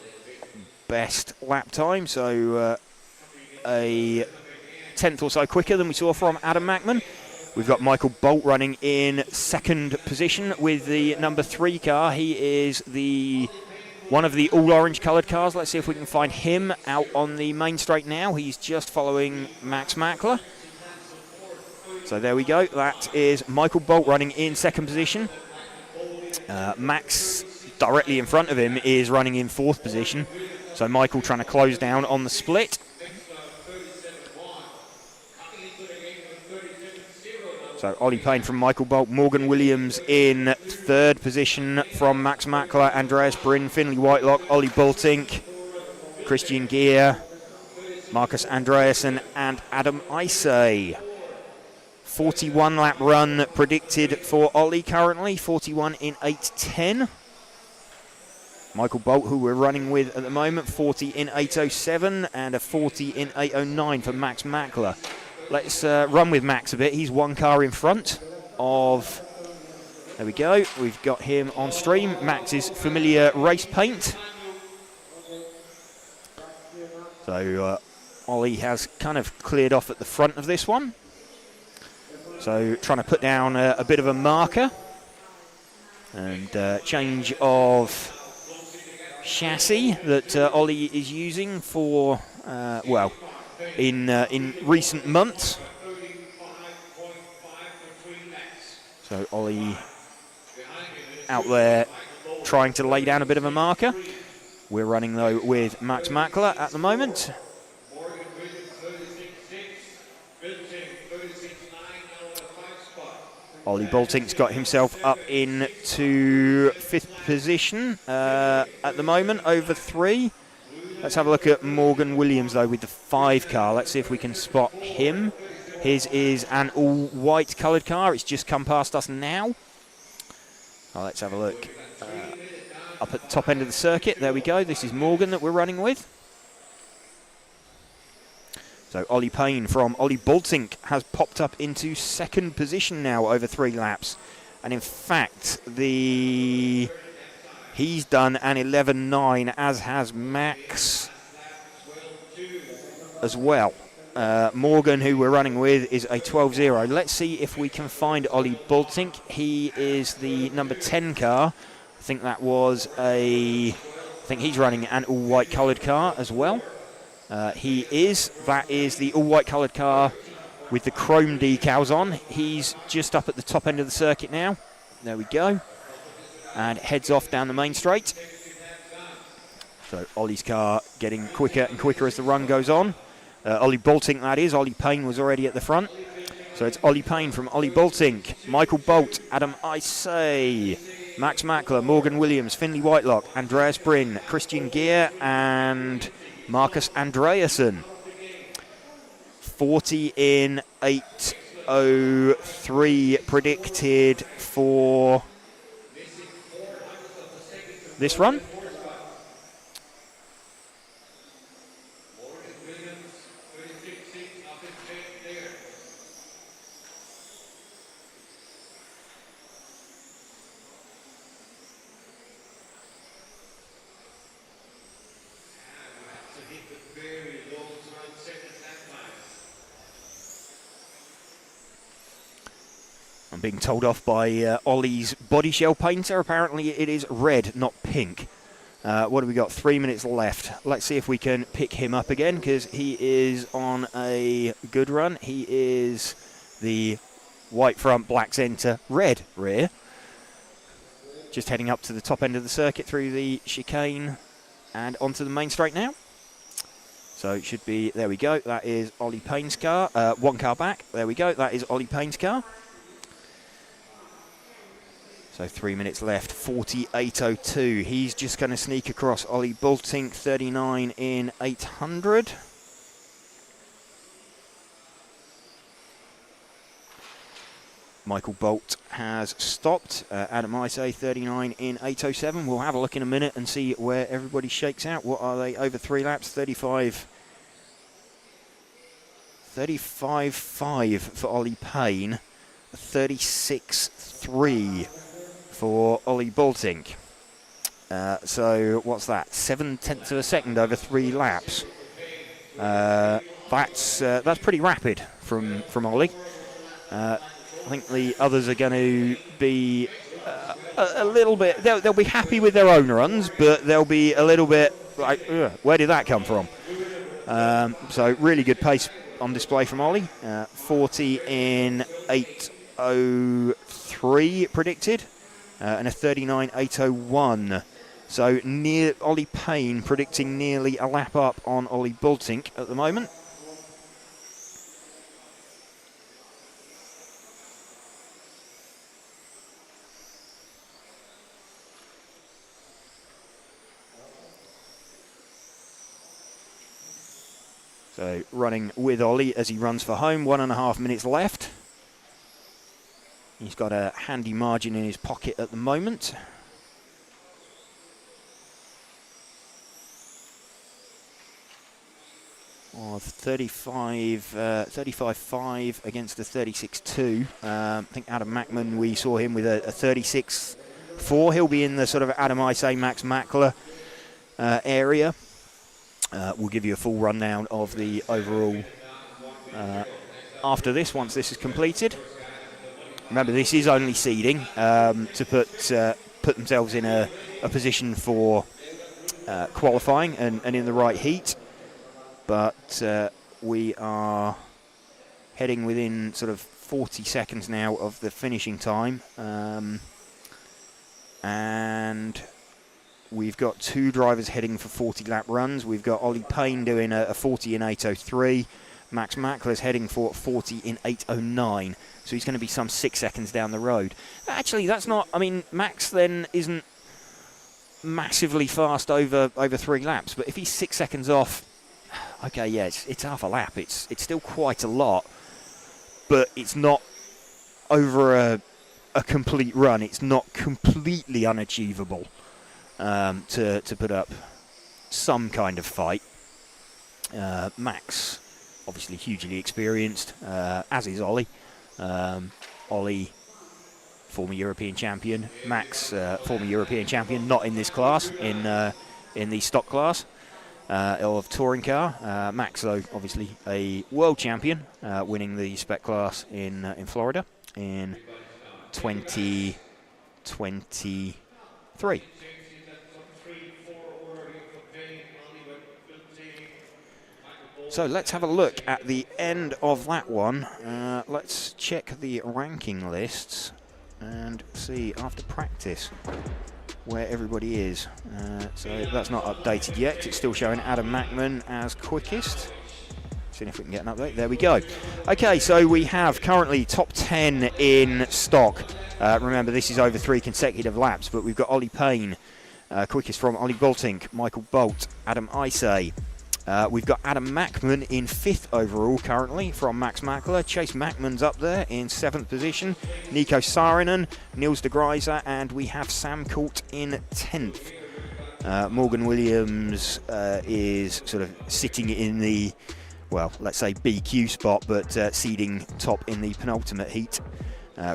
best lap time, so a tenth or so quicker than we saw from Adam Mackman. We've got Michael Bolt running in second position with the number 3 car. He is one of the all-orange coloured cars. Let's see if we can find him out on the main straight now. He's just following Max Mackler. So there we go. That is Michael Bolt running in second position. Max, directly in front of him, is running in 4th position. So Michael trying to close down on the split. So Ollie Payne from Michael Bolt, Morgan Williams in 3rd position from Max Mackler, Andreas Bryn, Finley Whitelock, Ollie Bultink, Christian Gear, Marcus Andreasen and Adam Isay. 41 lap run predicted for Ollie currently, 41 in 8.10. Michael Bolt, who we're running with at the moment, 40 in 8.07 and a 40 in 8.09 for Max Mackler. Let's run with Max a bit. He's 1 car in front of... There we go. We've got him on stream. Max's familiar race paint. So Ollie has kind of cleared off at the front of this one. So trying to put down a bit of a marker. And change of chassis that Ollie is using for, well, in recent months. So Ollie out there trying to lay down a bit of a marker. We're running though with Max Mackler at the moment. Ollie Boltink's got himself up into 5th position at the moment, over 3. Let's have a look at Morgan Williams, though, with the 5 car. Let's see if we can spot him. His is an all-white coloured car. It's just come past us now. Oh, let's have a look. Up at the top end of the circuit. There we go. This is Morgan that we're running with. So Ollie Payne from Ollie Boltink has popped up into 2nd position now over 3 laps. And in fact, he's done an 11.9, as has Max as well. Morgan, who we're running with, is a 12.0. Let's see if we can find Ollie Boltink. He is the number 10 car. I think he's running an all-white coloured car as well. That is the all-white coloured car with the chrome decals on. He's just up at the top end of the circuit now. There we go. And heads off down the main straight. So Ollie's car getting quicker and quicker as the run goes on. Ollie Boltink, that is. Ollie Payne was already at the front. So it's Ollie Payne from Ollie Boltink, Michael Bolt, Adam Isay, Max Mackler, Morgan Williams, Finley Whitelock, Andreas Bryn, Christian Gear and Marcus Andreasen. 40 in 8.03 predicted for this run. I'm being told off by Ollie's body shell painter. Apparently it is red, not pink. What have we got? 3 minutes left. Let's see if we can pick him up again, because he is on a good run. He is the white front, black centre, red rear. Just heading up to the top end of the circuit through the chicane and onto the main straight now. So it should be, there we go. That is Ollie Payne's car. 1 car back. There we go. That is Ollie Payne's car. So 3 minutes left, 48.02. He's just going to sneak across Ollie Boltink, 39 in 800. Michael Bolt has stopped. Adam Isay, 39 in 807. We'll have a look in a minute and see where everybody shakes out. What are they over 3 laps? 35 35.5 for Ollie Payne, 36.3 for Ollie Bultink. So what's that? 0.7 of a second over 3 laps. That's pretty rapid from Ollie. I think the others are going to be a little bit. They'll be happy with their own runs, but they'll be a little bit like, where did that come from? So really good pace on display from Ollie. 40 in 8:03 predicted, and a 39.801. So near Ollie Payne predicting nearly a lap up on Ollie Bultink at the moment. So running with Ollie as he runs for home, 1.5 minutes left. He's got a handy margin in his pocket at the moment. Of 35.5 against a 36.2. I think Adam Mackman, we saw him with a 36.4. He'll be in the sort of Adam Isay, Max Mackler area. We'll give you a full rundown of the overall after this, once this is completed. Remember, this is only seeding to put themselves in a position for qualifying and in the right heat. But we are heading within sort of 40 seconds now of the finishing time. And we've got 2 drivers heading for 40 lap runs. We've got Ollie Payne doing a 40 in 8:03. Max Mackler's heading for 40 in 8:09. So he's going to be some 6 seconds down the road. Actually, that's not... I mean, Max then isn't massively fast over 3 laps. But if he's 6 seconds off... Okay, yeah, it's half a lap. It's still quite a lot, but it's not over a complete run. It's not completely unachievable to put up some kind of fight. Max, obviously hugely experienced, as is Ollie. Ollie, former European champion. Max, former European champion, not in this class, in the stock class. Of touring car. Max, though, obviously a world champion, winning the Spec class in Florida in 2023. So let's have a look at the end of that one. Let's check the ranking lists and see after practice where everybody is. So that's not updated yet. It's still showing Adam Mackman as quickest. Seeing if we can get an update. There we go. Okay, so we have currently top 10 in stock. Remember, this is over 3 consecutive laps, but we've got Ollie Payne, quickest from Ollie Bultink, Michael Bolt, Adam Isay. We've got Adam Mackman in 5th overall currently from Max Mackler. Chase Mackman's up there in 7th position. Nico Saarinen, Niels de Gruyter, and we have Sam Coult in 10th. Morgan Williams is sort of sitting in the, well, let's say BQ spot, but seeding top in the penultimate heat.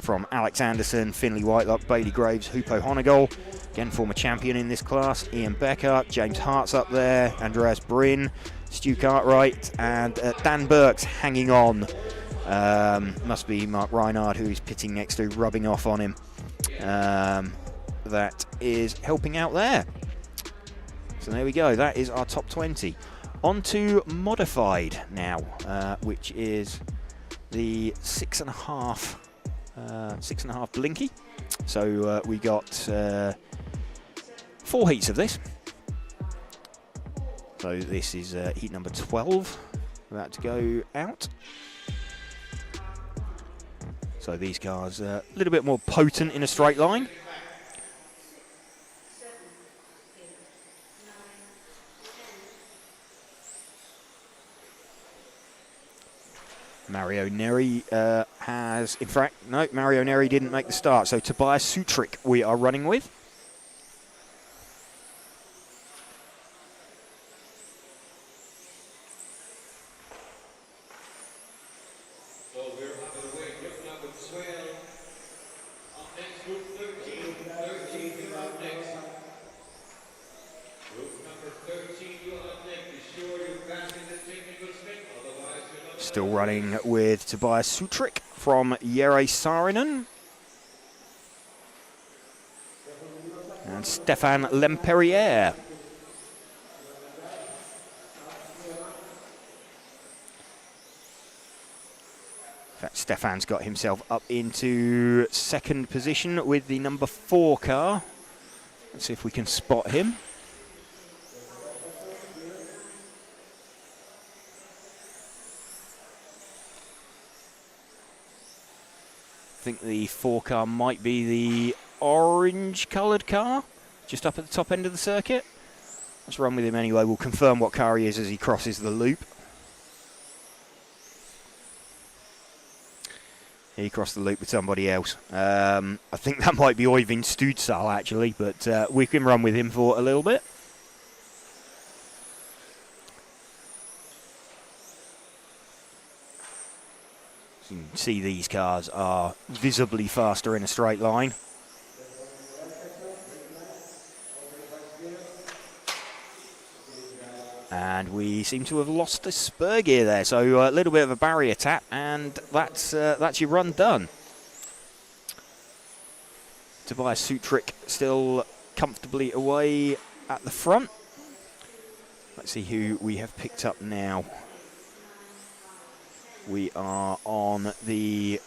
From Alex Anderson, Finley Whitelock, Bailey Graves, Hupo Honegol, again former champion in this class, Ian Becker, James Hart's up there, Andreas Bryn, Stu Cartwright, and Dan Burke's hanging on. Must be Mark Reinhard, who is pitting next to, rubbing off on him. That is helping out there. So there we go, that is our top 20. On to modified now, which is the 6.5 Blinky. So we got 4 heats of this. So this is heat number 12, about to go out. So these cars a little bit more potent in a straight line. Mario Neri has, in fact, no, Mario Neri didn't make the start. So Tobias Sutrick we are running with. Still running with Tobias Sutrik from Jere Saarinen. And Stefan Lemperriere. In fact, Stefan's got himself up into second position with the number 4 car. Let's see if we can spot him. I think the 4 car might be the orange coloured car, just up at the top end of the circuit. Let's run with him anyway. We'll confirm what car he is as he crosses the loop. He crossed the loop with somebody else. I think that might be Oyvind Studsal actually, but we can run with him for a little bit. So you can see these cars are visibly faster in a straight line. And we seem to have lost a spur gear there, so a little bit of a barrier tap, and that's your run done. Tobias Sutrik still comfortably away at the front. Let's see who we have picked up now. We are on the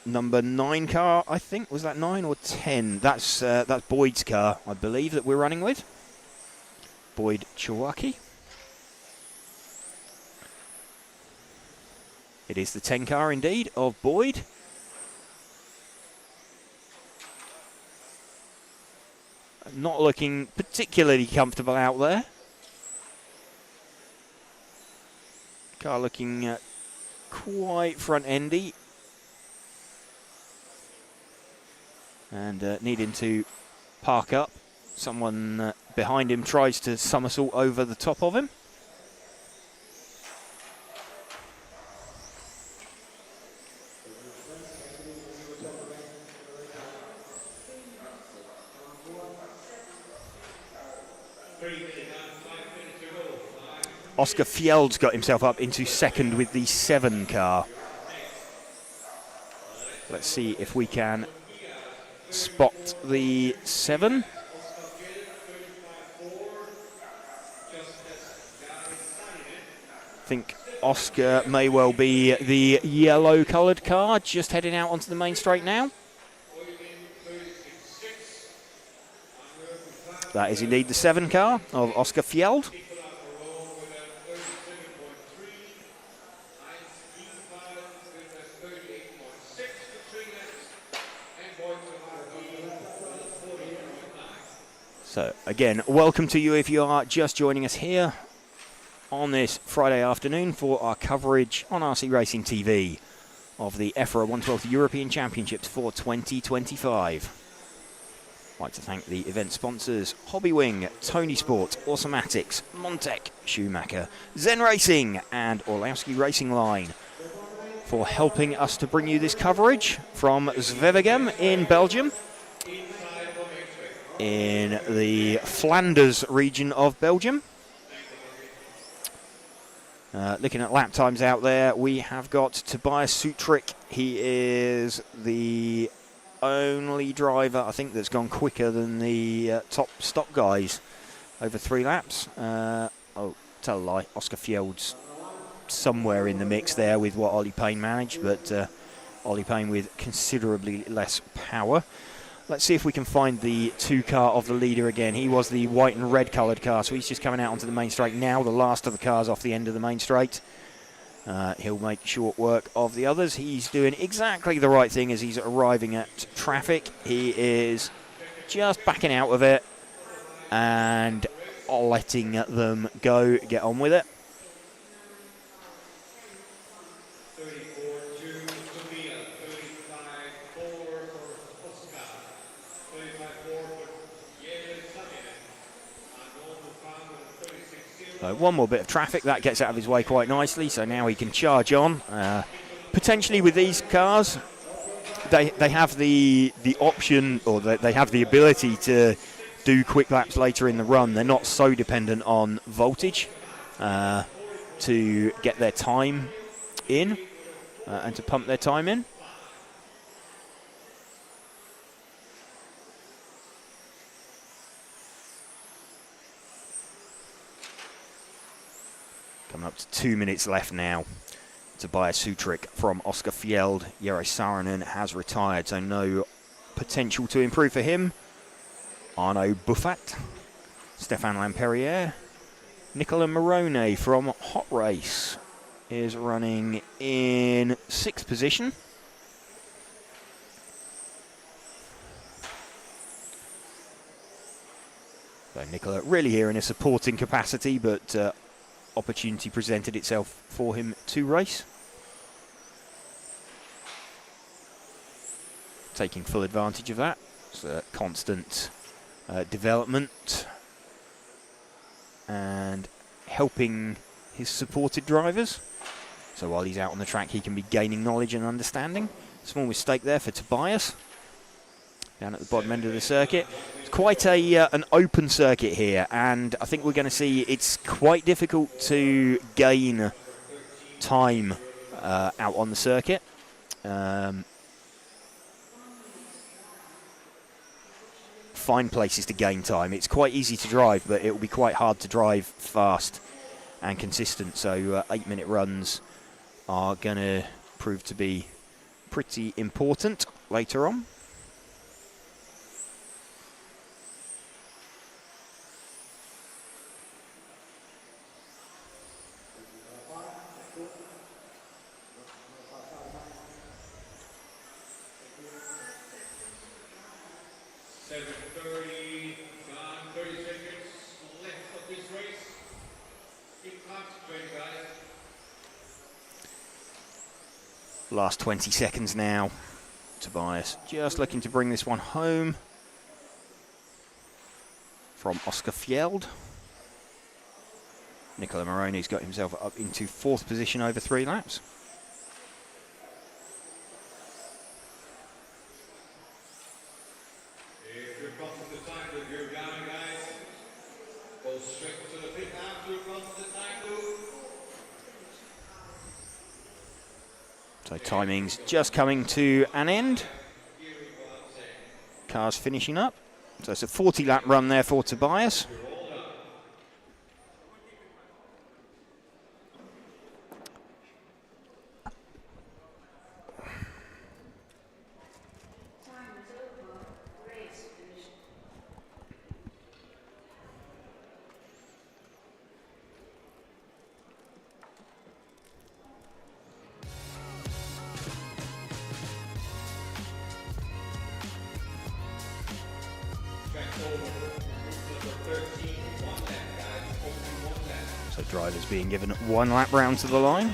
number 9 car, I think. Was that 9 or 10? That's Boyd's car, I believe, that we're running with. Boyd Chawaki. It is the 10 car indeed of Boyd. Not looking particularly comfortable out there. Car looking quite front-endy. And needing to park up. Someone behind him tries to somersault over the top of him. Oscar Fjeld's got himself up into second with the 7 car. Let's see if we can spot the 7. I think Oscar may well be the yellow coloured car, just heading out onto the main straight now. That is indeed the 7 car of Oscar Fjeld. So again, welcome to you if you are just joining us here on this Friday afternoon for our coverage on RC Racing TV of the EFRA 112th European Championships for 2025. I'd like to thank the event sponsors Hobbywing, Tony Sport, Automatics, Montec, Schumacher, Zen Racing and Orlowski Racing Line for helping us to bring you this coverage from Zwevegem in Belgium, in the Flanders region of Belgium. Looking at lap times out there, we have got Tobias Sutrik. He is the only driver, I think, that's gone quicker than the top stock guys over 3 laps. Oh, tell a lie, Oscar Fjeld's somewhere in the mix there with what Ollie Payne managed, but Ollie Payne with considerably less power. Let's see if we can find the 2 car of the leader again. He was the white and red coloured car, so he's just coming out onto the main straight now. The last of the cars off the end of the main straight. He'll make short work of the others. He's doing exactly the right thing as he's arriving at traffic. He is just backing out of it and letting them go, get on with it. One more bit of traffic, that gets out of his way quite nicely, so now he can charge on. Potentially with these cars, they have the option, or they have the ability to do quick laps later in the run. They're not so dependent on voltage. to get their time in and to pump their time in. Coming up to 2 minutes left now. Tobias Sutric from Oscar Fjeld. Jere Saarinen has retired, so no potential to improve for him. Arnaud Buffat, Stéphane Lampérière, Nicola Morone from Hot Race is running in 6th position. So Nicola really here in a supporting capacity, but opportunity presented itself for him to race. Taking full advantage of that. It's a constant development and helping his supported drivers. So while he's out on the track, he can be gaining knowledge and understanding. Small mistake there for Tobias. Down at the bottom end of the circuit. It's quite an open circuit here, and I think we're going to see it's quite difficult to gain time out on the circuit. Find places to gain time. It's quite easy to drive, but it will be quite hard to drive fast and consistent. So 8-minute runs are going to prove to be pretty important later on. Last 20 seconds now. Tobias just looking to bring this one home from Oscar Fjeld. Nicola Moroni's got himself up into 4th position over 3 laps. If you're across the time loop, you're down, guys. Go straight to the pit now, to across the time loop. So timing's just coming to an end. Cars finishing up. So it's a 40-lap run there for Tobias. So drivers being given 1 lap round to the line.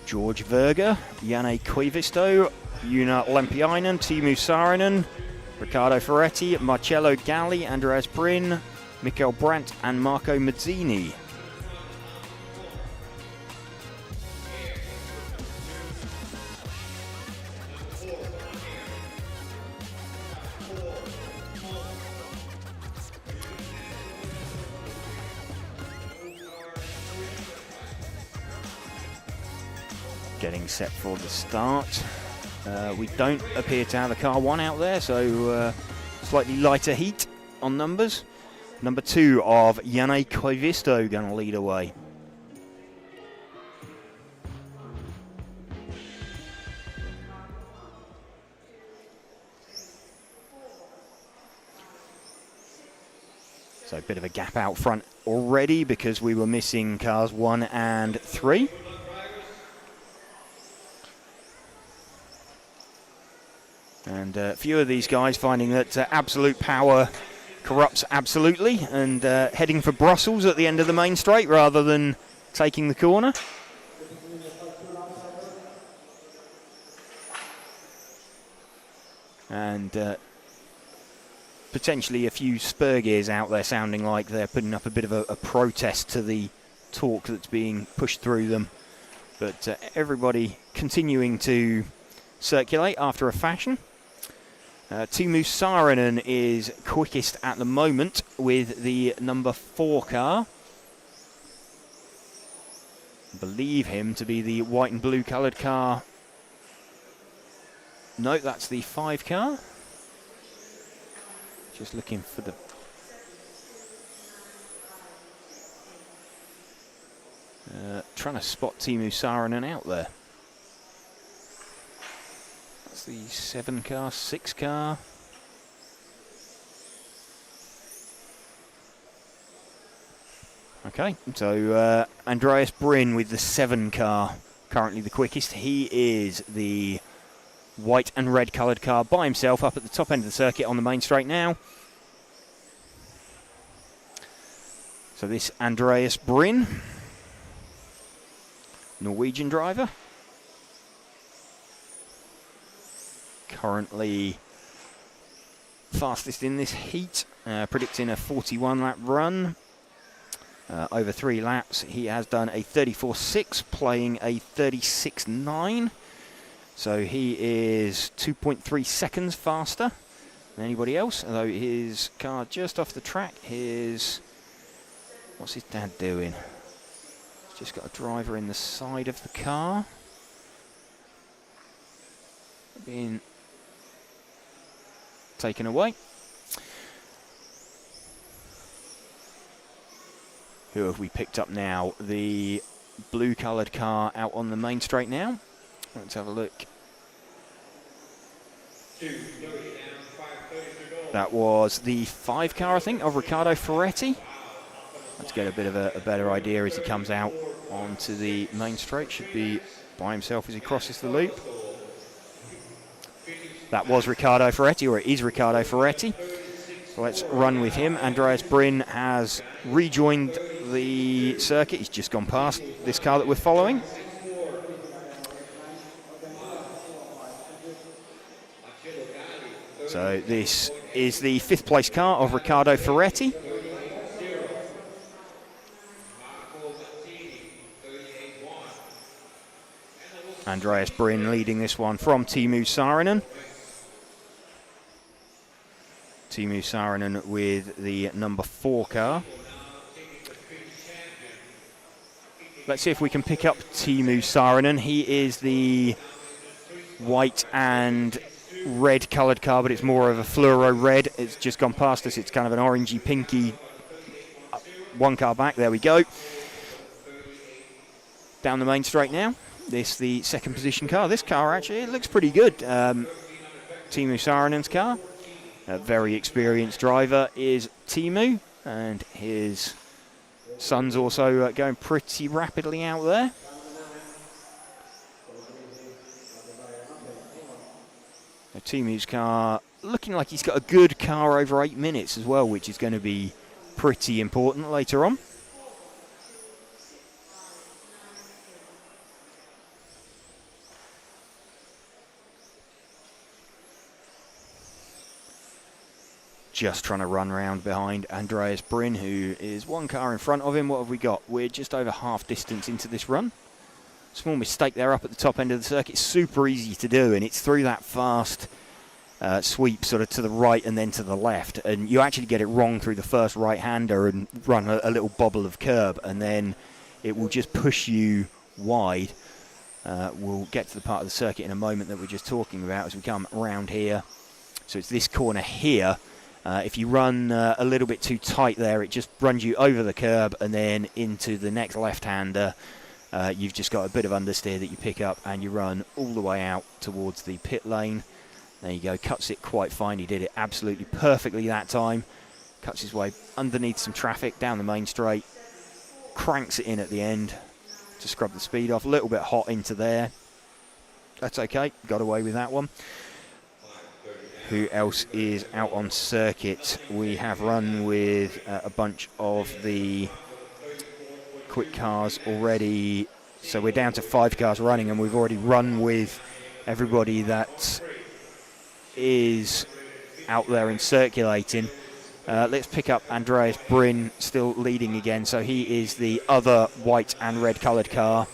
George Verger, Janne Koivisto, Joona Lempiainen, Teemu Saarinen, Riccardo Ferretti, Marcello Galli, Andreas Brin, Mikael Brandt and Marco Mazzini. Getting set for the start. We don't appear to have a car 1 out there, so slightly lighter heat on numbers. Number 2 of Janne Koivisto going to lead away. So a bit of a gap out front already because we were missing cars 1 and 3. And a few of these guys finding that absolute power corrupts absolutely and heading for Brussels at the end of the main straight rather than taking the corner. And potentially a few spur gears out there sounding like they're putting up a bit of a protest to the torque that's being pushed through them But everybody continuing to circulate after a fashion. Teemu Saarinen is quickest at the moment with the number 4 car. I believe him to be the white and blue coloured car. No, that's the 5 car. Just looking for the... trying to spot Teemu Saarinen out there. That's the 7 car, 6 car. Okay, so Andreas Bryn with the 7 car, currently the quickest. He is the white and red coloured car by himself up at the top end of the circuit on the main straight now. So this Andreas Bryn, Norwegian driver, currently fastest in this heat, predicting a 41 lap run. Over 3 laps, he has done a 34.6, playing a 36.9. So he is 2.3 seconds faster than anybody else, although his car just off the track. What's his dad doing? He's just got a driver in the side of the car. Being taken away. Who have we picked up now? The blue coloured car out on the main straight now. Let's have a look. That was the 5 car, I think, of Riccardo Ferretti. Let's get a bit of a better idea as he comes out onto the main straight. Should be by himself as he crosses the loop. That was Riccardo Ferretti, or it is Riccardo Ferretti. So let's run with him. Andreas Bryn has rejoined the circuit. He's just gone past this car that we're following. So this is the 5th place car of Riccardo Ferretti. Andreas Bryn leading this one from Teemu Saarinen. Teemu Saarinen with the number 4 car. Let's see if we can pick up Teemu Saarinen. He is the white and red coloured car, but it's more of a fluoro red. It's just gone past us. It's kind of an orangey pinky. 1 car back. There we go. Down the main straight now. This the 2nd position car. This car actually, it looks pretty good. Teemu Saarinen's car. A very experienced driver is Teemu, and his son's also going pretty rapidly out there. Teemu's car looking like he's got a good car over 8 minutes as well, which is going to be pretty important later on. Just trying to run round behind Andreas Bryn, who is 1 car in front of him. What have we got? We're just over half distance into this run. Small mistake there up at the top end of the circuit. Super easy to do, and it's through that fast sweep sort of to the right and then to the left. And you actually get it wrong through the first right-hander and run a little bobble of curb, and then it will just push you wide. We'll get to the part of the circuit in a moment that we're just talking about as we come around here. So it's this corner here. If you run a little bit too tight there, it just runs you over the curb and then into the next left-hander. You've just got a bit of understeer that you pick up and you run all the way out towards the pit lane. There you go, cuts it quite fine. He did it absolutely perfectly that time. Cuts his way underneath some traffic down the main straight. Cranks it in at the end to scrub the speed off. A little bit hot into there. That's okay, got away with that one. Who else is out on circuit? We have run with a bunch of the quick cars already. So we're down to 5 cars running, and we've already run with everybody that is out there and circulating. Let's pick up Andreas Bryn, still leading again. So he is the other white and red coloured car.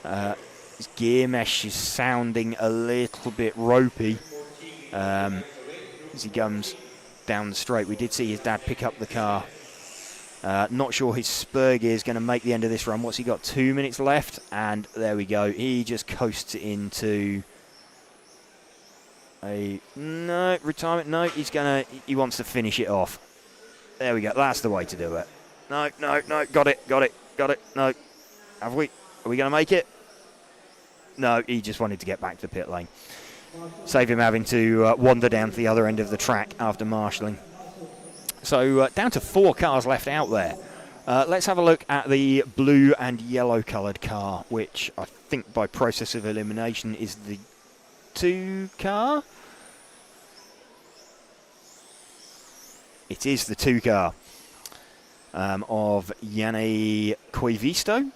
His gear mesh is sounding a little bit ropey as he comes down the straight. We did see his dad pick up the car. Not sure his spur gear is going to make the end of this run. What's he got? 2 minutes left, and there we go. He just coasts it into a retirement. No, he wants to finish it off. There we go. That's the way to do it. No. Got it. No. Are we going to make it? No, he just wanted to get back to the pit lane. Save him having to wander down to the other end of the track after marshalling. So down to 4 cars left out there. Let's have a look at the blue and yellow coloured car, which I think by process of elimination is the 2 car. It is the 2 car of Yanni Koivisto.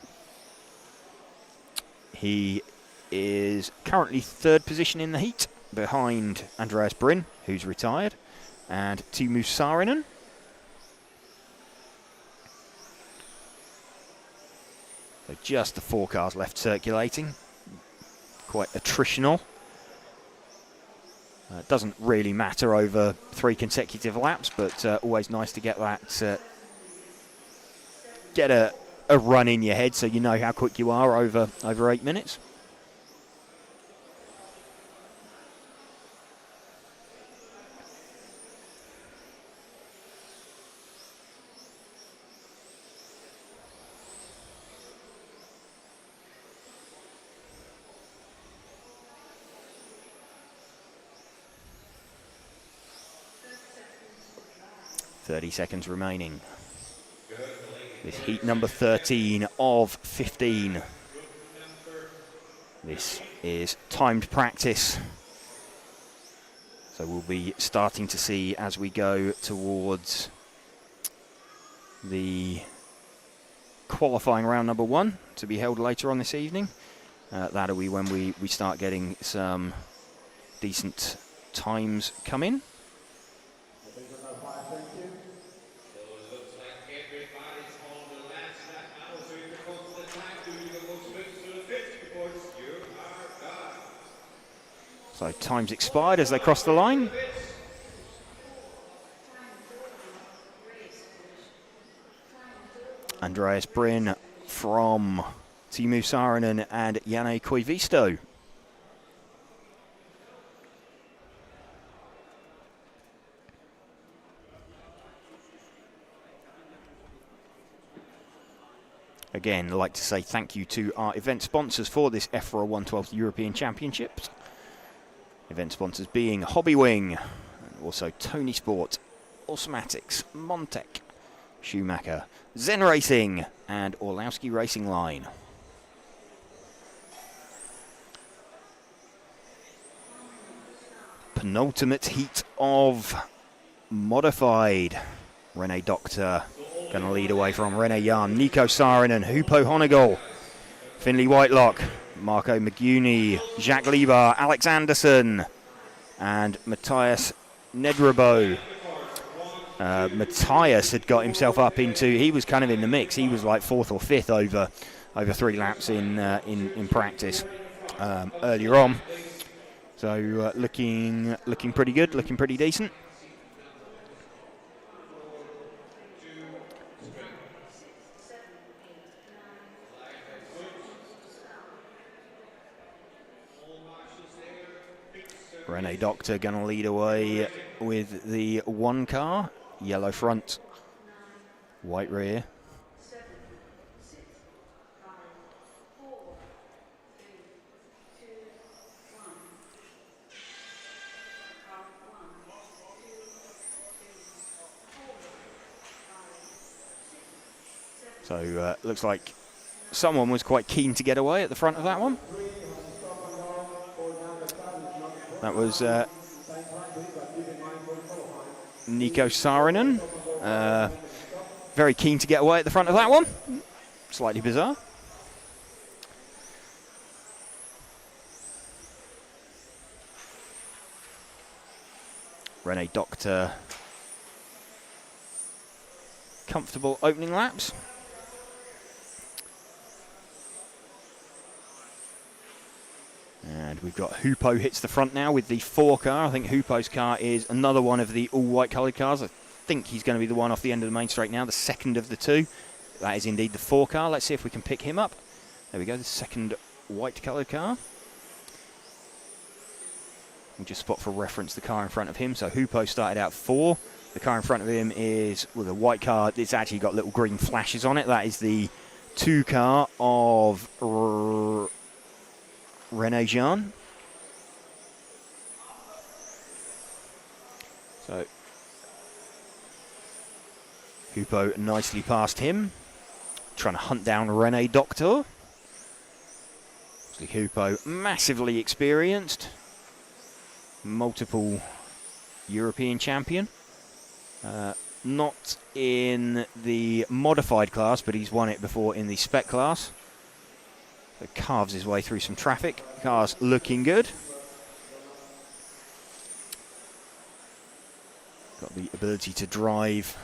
He is currently 3rd position in the heat, behind Andreas Bryn, who's retired, and Timo Saarinen. So just the 4 cars left circulating. Quite attritional. Doesn't really matter over 3 consecutive laps, but always nice to get that, get a run in your head so you know how quick you are over 8 minutes. .30 seconds remaining. This heat number 13 of 15. This is timed practice. So we'll be starting to see as we go towards the qualifying round number 1 to be held later on this evening. That'll be when we start getting some decent times come in. So time's expired as they cross the line. Andreas Bryn from Timo Saarinen and Janne Koivisto. Again, I'd like to say thank you to our event sponsors for this EFRA 112th European Championships. Event sponsors being Hobbywing, and also Tony Sport, Automatics, Montec, Schumacher, Zen Racing, and Orlowski Racing Line. Penultimate heat of modified. Rene Doctor going to lead away from Rene Jan, Nico Saarinen, Hupo Honegol, Finley Whitelock, Marco Maguni, Jacques Lieber, Alex Anderson, and Matthias Nedrabo. Matthias had got himself up into, he was kind of in the mix. He was like 4th or 5th over 3 laps in practice earlier on. So looking pretty good, looking pretty decent. Rene Doctor going to lead away with the 1 car, yellow front, white rear. So looks like someone was quite keen to get away at the front of that one. That was Nico Saarinen. Very keen to get away at the front of that one. Slightly bizarre. Rene Doctor. Comfortable opening laps. And we've got Hupo hits the front now with the 4 car. I think Hupo's car is another one of the all-white coloured cars. I think he's going to be the one off the end of the main straight now, the second of the 2. That is indeed the 4 car. Let's see if we can pick him up. There we go, the second white coloured car. We'll just spot for reference the car in front of him. So Hupo started out 4. The car in front of him is with a white car. It's actually got little green flashes on it. That is the 2 car of René Jean. So Hupo nicely past him, trying to hunt down René Doctor. Hupo massively experienced, multiple European champion. Not in the modified class, but he's won it before in the spec class. So carves his way through some traffic. Car's looking good. Got the ability to drive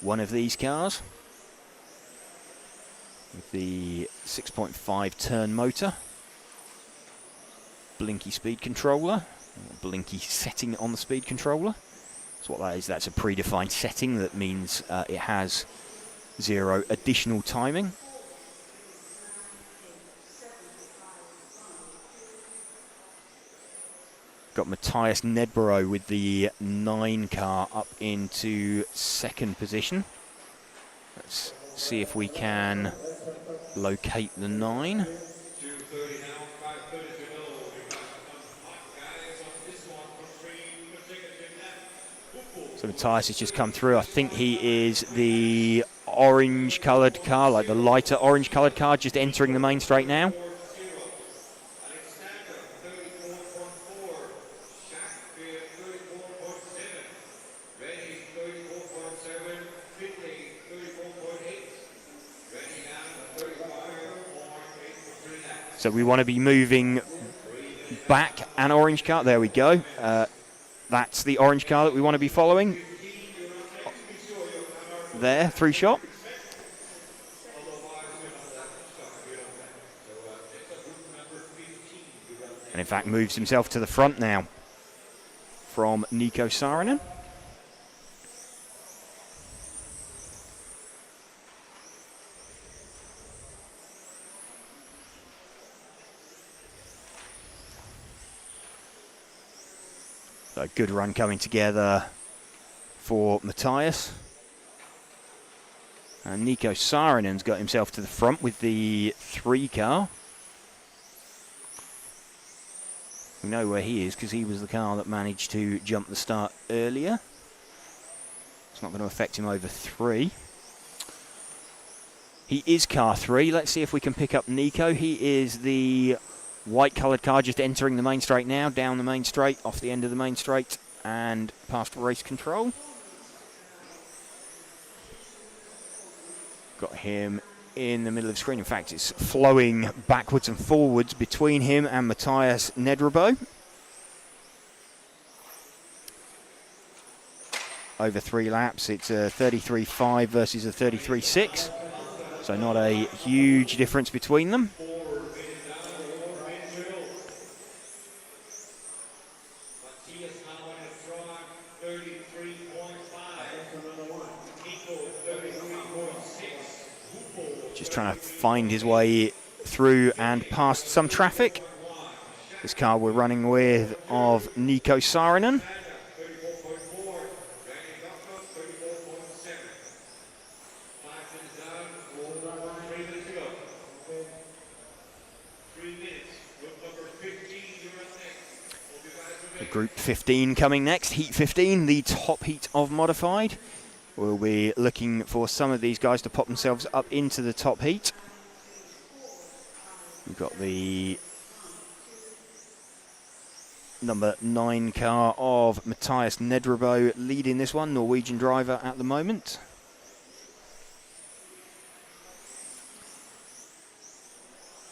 one of these cars with the 6.5 turn motor. Blinky speed controller. Blinky setting on the speed controller. That's what that is. That's a predefined setting. That means it has 0 additional timing. Got Matthias Nedborough with the 9 car up into 2nd position. Let's see if we can locate the 9. So Matthias has just come through. I think he is the orange coloured car, like the lighter orange coloured car, just entering the main straight now. So we want to be moving back an orange car. There we go. That's the orange car that we want to be following. There, through shot. And in fact moves himself to the front now from Nico Saarinen. So a good run coming together for Matthias. And Nico Saarinen's got himself to the front with the 3 car. We know where he is because he was the car that managed to jump the start earlier. It's not going to affect him over 3. He is car 3. Let's see if we can pick up Nico. He is the white coloured car just entering the main straight now, down the main straight, off the end of the main straight, and past race control. Got him in the middle of the screen. In fact, it's flowing backwards and forwards between him and Matthias Nedrebo. Over 3 laps, it's a 33.5 versus a 33.6. So not a huge difference between them. Just trying to find his way through and past some traffic. This car we're running with of Nico Saarinen. Group 15 coming next, Heat 15, the top heat of modified. We'll be looking for some of these guys to pop themselves up into the top heat. We've got the number 9 car of Matthias Nedrebo leading this one, Norwegian driver at the moment.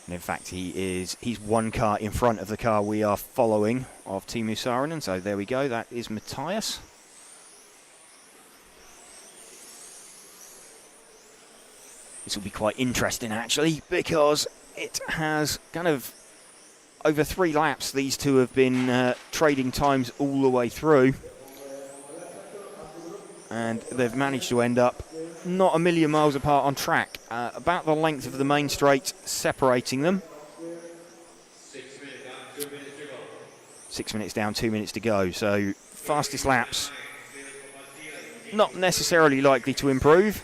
And in fact, he's 1 car in front of the car we are following of Teemu Saarinen. So there we go, that is Matthias. This will be quite interesting actually, because it has kind of over 3 laps, these two have been trading times all the way through. And they've managed to end up not a million miles apart on track, about the length of the main straight separating them. 6 minutes down, 2 minutes to go. So fastest laps not necessarily likely to improve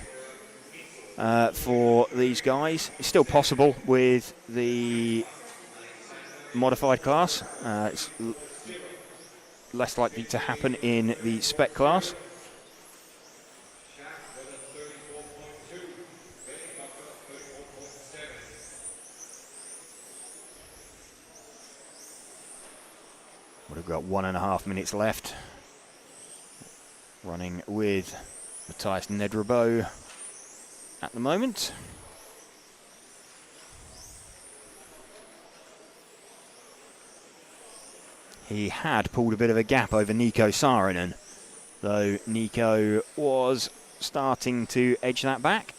for these guys. It's still possible with the modified class. It's less likely to happen in the Spec class. We've got 1.5 minutes left. Running with Matthias Nedrebo at the moment. He had pulled a bit of a gap over Nico Saarinen, though Nico was starting to edge that back.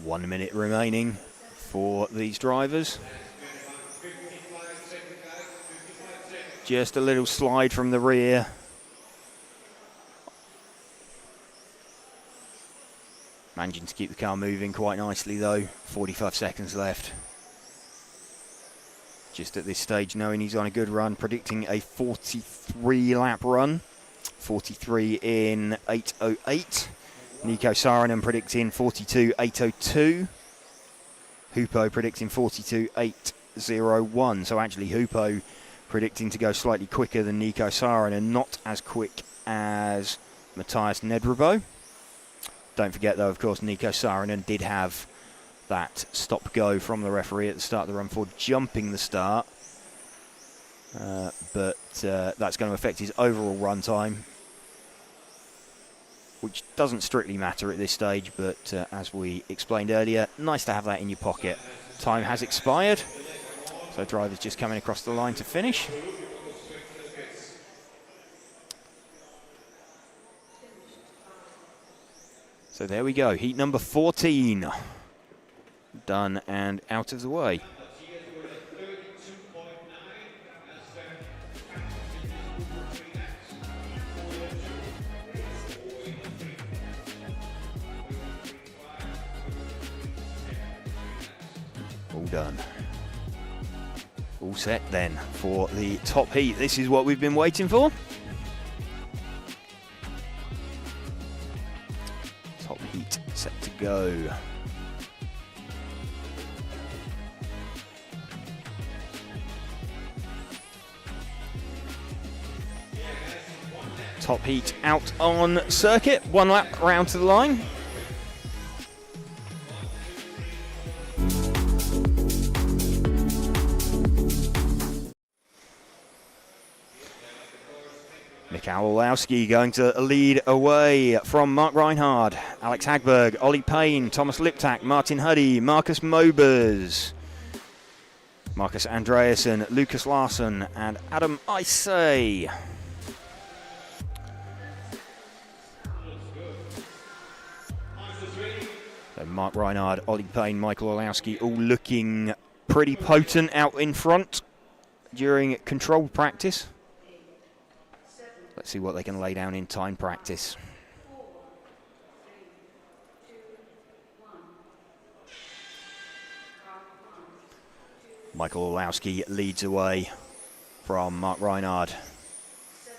One minute remaining for these drivers. Just a little slide from the rear. Managing to keep the car moving quite nicely though. 45 seconds left. Just at this stage knowing he's on a good run, predicting a 43 lap run. 43 in 8:08. Nico Saarinen predicting 42.802. Hupo predicting 42.801. So actually Hupo predicting to go slightly quicker than Nico Saarinen, not as quick as Matthias Nedrebo. Don't forget though, of course, Nico Saarinen did have that stop-go from the referee at the start of the run for jumping the start. But that's going to affect his overall run time, which doesn't strictly matter at this stage, but as we explained earlier, nice to have that in your pocket. Time has expired, so drivers just coming across the line to finish. So there we go, heat number 14. Done and out of the way. All done. All set then for the top heat. This is what we've been waiting for. Top heat set to go. Top heat out on circuit. 1 lap round to the line. Mikael Olowski going to lead away from Mark Reinhard, Alex Hagberg, Ollie Payne, Thomas Liptak, Martin Huddy, Marcus Mobers, Marcus Andreasen, Lucas Larsson and Adam Isay. So Mark Reinhard, Ollie Payne, Michael Olowski all looking pretty potent out in front during controlled practice. Let's see what they can lay down in time practice. Michael Olowski leads away from Mark Reinhard.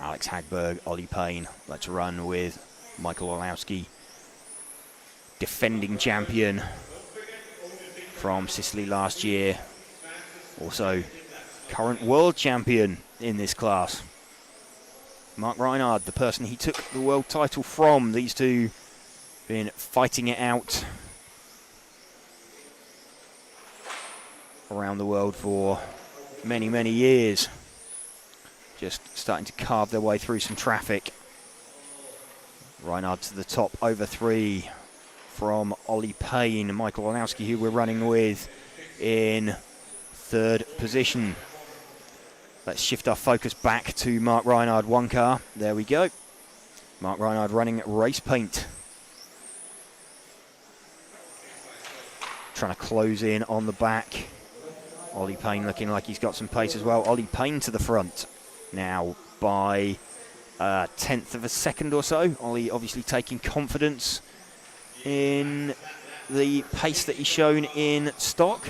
Alex Hagberg, Ollie Payne. Let's run with Michael Olowski, defending champion from Sicily last year. Also current world champion in this class. Mark Reinhard, the person he took the world title from. These two been fighting it out around the world for many, many years. Just starting to carve their way through some traffic. Reinhard to the top, over 3 from Ollie Payne. Michael Olowski, who we're running with, in 3rd position. Let's shift our focus back to Mark Reinhard, one car. There we go. Mark Reinhard running race paint. Trying to close in on the back. Ollie Payne looking like he's got some pace as well. Ollie Payne to the front now by a tenth of a second or so. Ollie obviously taking confidence in the pace that he's shown in stock.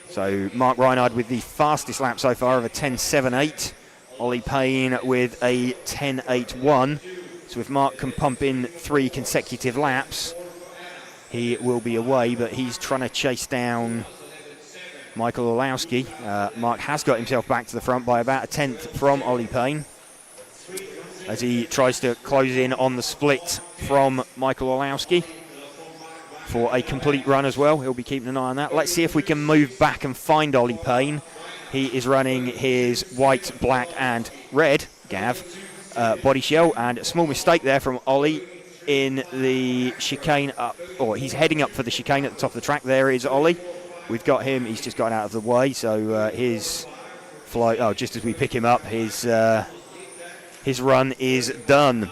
So Mark Reinhard with the fastest lap so far of a 10.78. Ollie Payne with a 10.81. So if Mark can pump in 3 consecutive laps, he will be away, but he's trying to chase down Michael Orlowski. Mark has got himself back to the front by about a tenth from Ollie Payne as he tries to close in on the split from Michael Orlowski for a complete run as well. He'll be keeping an eye on that. Let's see if we can move back and find Ollie Payne. He is running his white, black and red, Gav, body shell, and a small mistake there from Ollie in the chicane up, or he's heading up for the chicane at the top of the track. There is Ollie. We've got him. He's just gotten out of the way, so his flight, just as we pick him up, his run is done.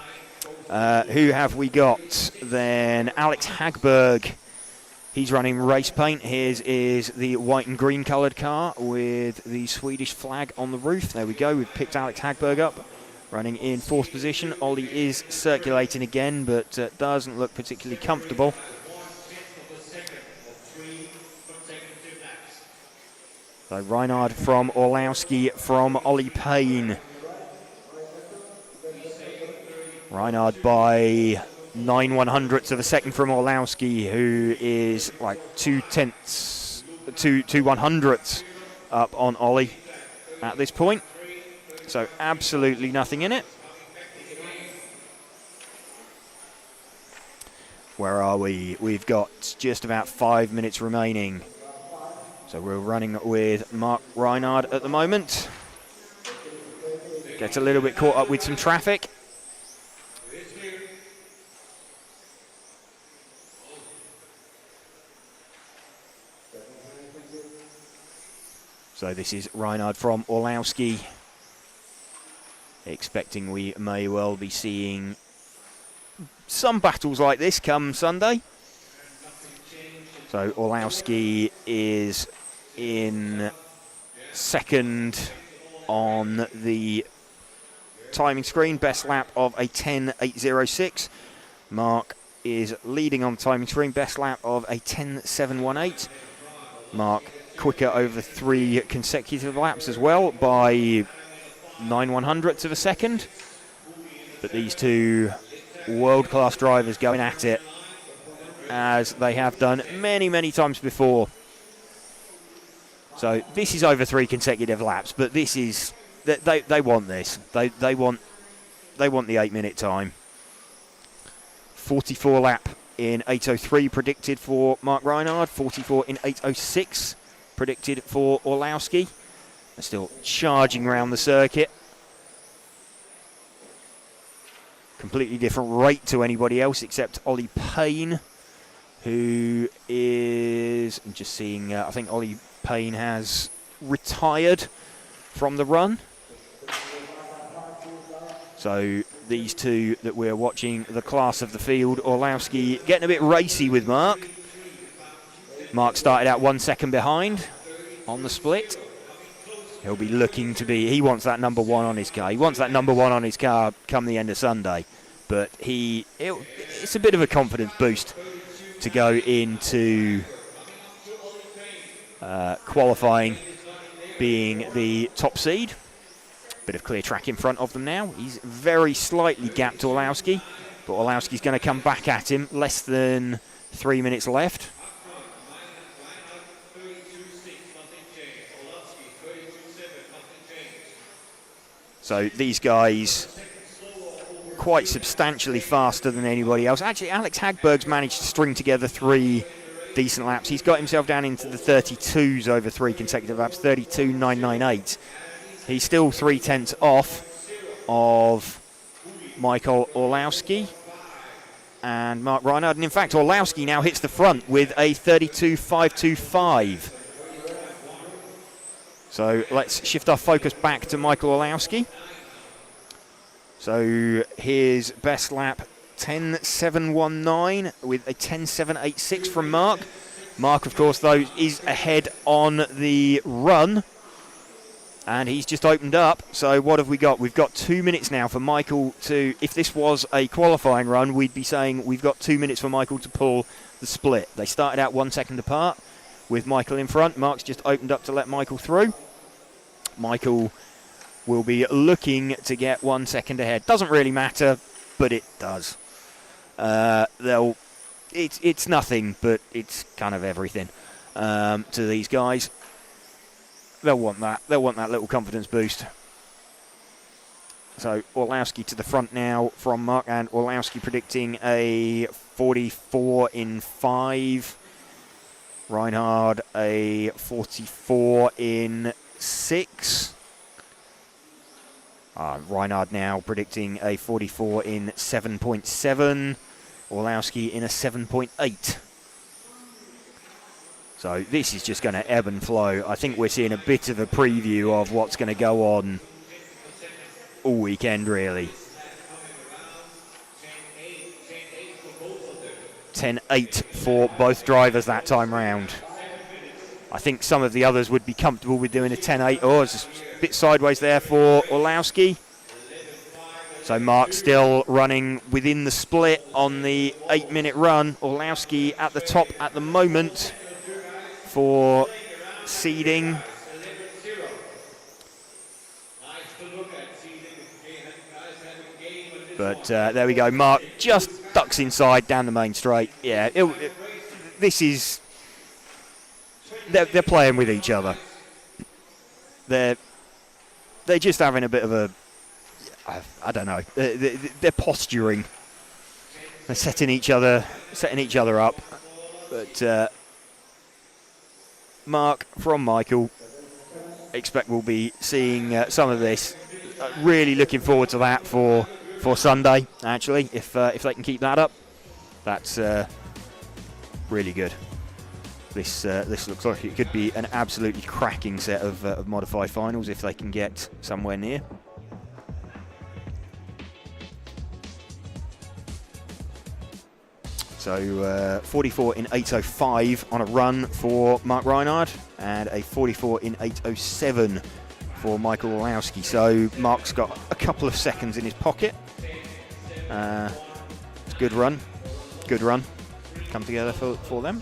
Who have we got then? Alex Hagberg. He's running race paint. His is the white and green coloured car with the Swedish flag on the roof. There we go. We've picked Alex Hagberg up, running in 4th position. Ollie is circulating again, but doesn't look particularly comfortable. So Reinhard from Orlowski from Ollie Payne. Reinhard by 9/100ths of a second from Orlowski, who is like 2/100ths up on Ollie at this point. So absolutely nothing in it. Where are we? We've got just about 5 minutes remaining. So we're running with Mark Reinhard at the moment. Gets a little bit caught up with some traffic. So this is Reinhard from Orlowski. Expecting we may well be seeing some battles like this come Sunday. So Orlowski is in second on the timing screen, best lap of a 10.806. Mark is leading on the timing screen, best lap of a 10.718. Mark quicker over 3 consecutive laps as well by 9/100ths of a second. But these two world-class drivers going at it as they have done many, many times before. So this is over 3 consecutive laps, but this is they want this. They want the 8-minute time. 44 lap in 8:03 predicted for Mark Reinhard. 44 in 8:06 predicted for Orlowski. They're still charging around the circuit. Completely different rate to anybody else except Ollie Payne, who is, I'm just seeing, I think Ollie Payne has retired from the run. So these two that we're watching, the class of the field, Orlowski getting a bit racy with Mark. Mark started out 1 second behind on the split. He'll be looking to be, he wants that number 1 on his car. He wants that number 1 on his car come the end of Sunday. But it's a bit of a confidence boost to go into qualifying being the top seed. Bit of clear track in front of them now. He's very slightly gapped Orlowski, but Orlowski's going to come back at him. Less than 3 minutes left. So these guys quite substantially faster than anybody else. Actually, Alex Hagberg's managed to string together 3 decent laps. He's got himself down into the 32s over 3 consecutive laps, 32.998. He's still 0.3 off of Michael Orlowski. and Mark Reinhardt. And in fact, Orlowski now hits the front with a 32.525. So let's shift our focus back to Michael Orlowski. So his best lap, 10.719 with a 10.786 from Mark. Mark, of course, though, is ahead on the run. And he's just opened up. So what have we got? We've got 2 minutes now for Michael to, if this was a qualifying run, we'd be saying we've got 2 minutes for Michael to pull the split. They started out 1 second apart with Michael in front. Mark's just opened up to let Michael through. Michael will be looking to get 1 second ahead. Doesn't really matter, but it does. It's nothing, but it's kind of everything to these guys. They'll want that. They'll want that little confidence boost. So Orlowski to the front now from Mark, and Orlowski predicting a 44 in 5. Reinhard a 44 in 6. Reinhard now predicting a 44 in 7.7. Orlowski in a 7.8. So this is just going to ebb and flow. I think we're seeing a bit of a preview of what's going to go on all weekend, really. 10.8 for both drivers that time round. I think some of the others would be comfortable with doing a 10.8. Oh, it's a bit sideways there for Orlowski. So Mark still running within the split on the 8-minute run. Orlowski at the top at the moment for seeding. But there we go. Mark just ducks inside down the main straight. Yeah, this is... They're playing with each other. They're just having a bit of a... I don't know. They're posturing. They're setting each other up. But Mark from Michael, expect we'll be seeing some of this. Really looking forward to that for Sunday. Actually, if they can keep that up, that's really good. This looks like it could be an absolutely cracking set of modified finals if they can get somewhere near. So 44 in 8.05 on a run for Mark Reinhardt, and a 44 in 8.07 for Michael Orlowski. So Mark's got a couple of seconds in his pocket. It's a good run. Come together for them.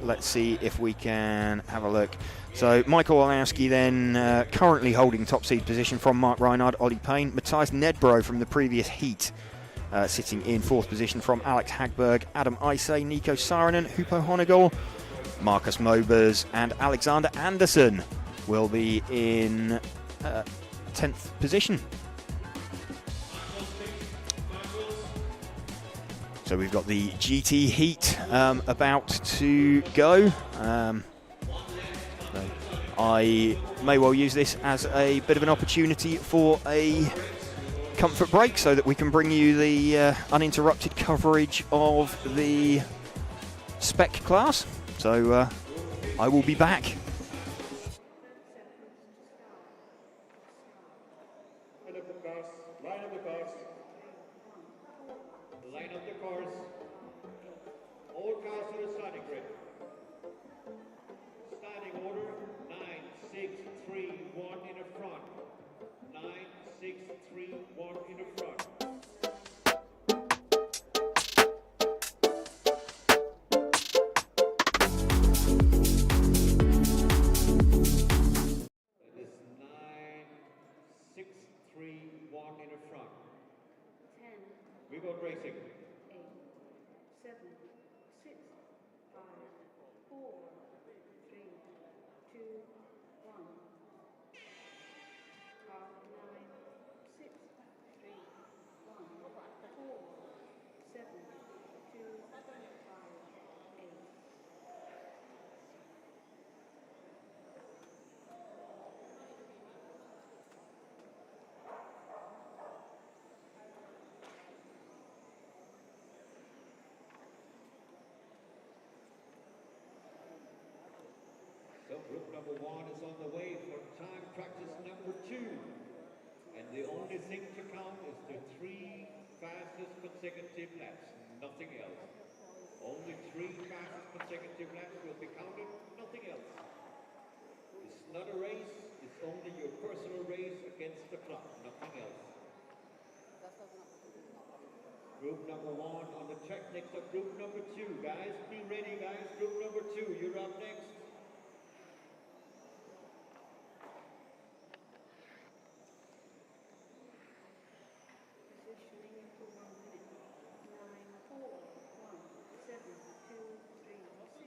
Let's see if we can have a look. So Michael Orlowski then currently holding top seed position from Mark Reinhardt, Ollie Payne. Matthias Nedbro from the previous heat sitting in 4th position from Alex Hagberg, Adam Isay, Nico Saarinen, Hupo Honegel, Marcus Mobers and Alexander Anderson will be in 10th position. So we've got the GT heat about to go. I may well use this as a bit of an opportunity for a comfort break so that we can bring you the uninterrupted coverage of the Spec class. So I will be back. Line up the cars. All cars to the starting grid. Starting order 9, 6, 3, 1 in the front. 9, 6, 3, 1 in the front. That is 9, 6, 3, 1 in the front. 10, We go racing. 8, 7, 6, 5, 4, 3, 2, 1. 9, 6, 3, Group number 1 is on the way for time practice number 2. And the only thing to count is the 3 fastest consecutive laps, nothing else. Only 3 fastest consecutive laps will be counted, nothing else. It's not a race, it's only your personal race against the clock, nothing else. Group number 1 on the track, next up group number 2. Guys, be ready guys, group number 2, you're up next. Positioning for 1 minute. 9, 4, 1, 7, 2, 3, 6.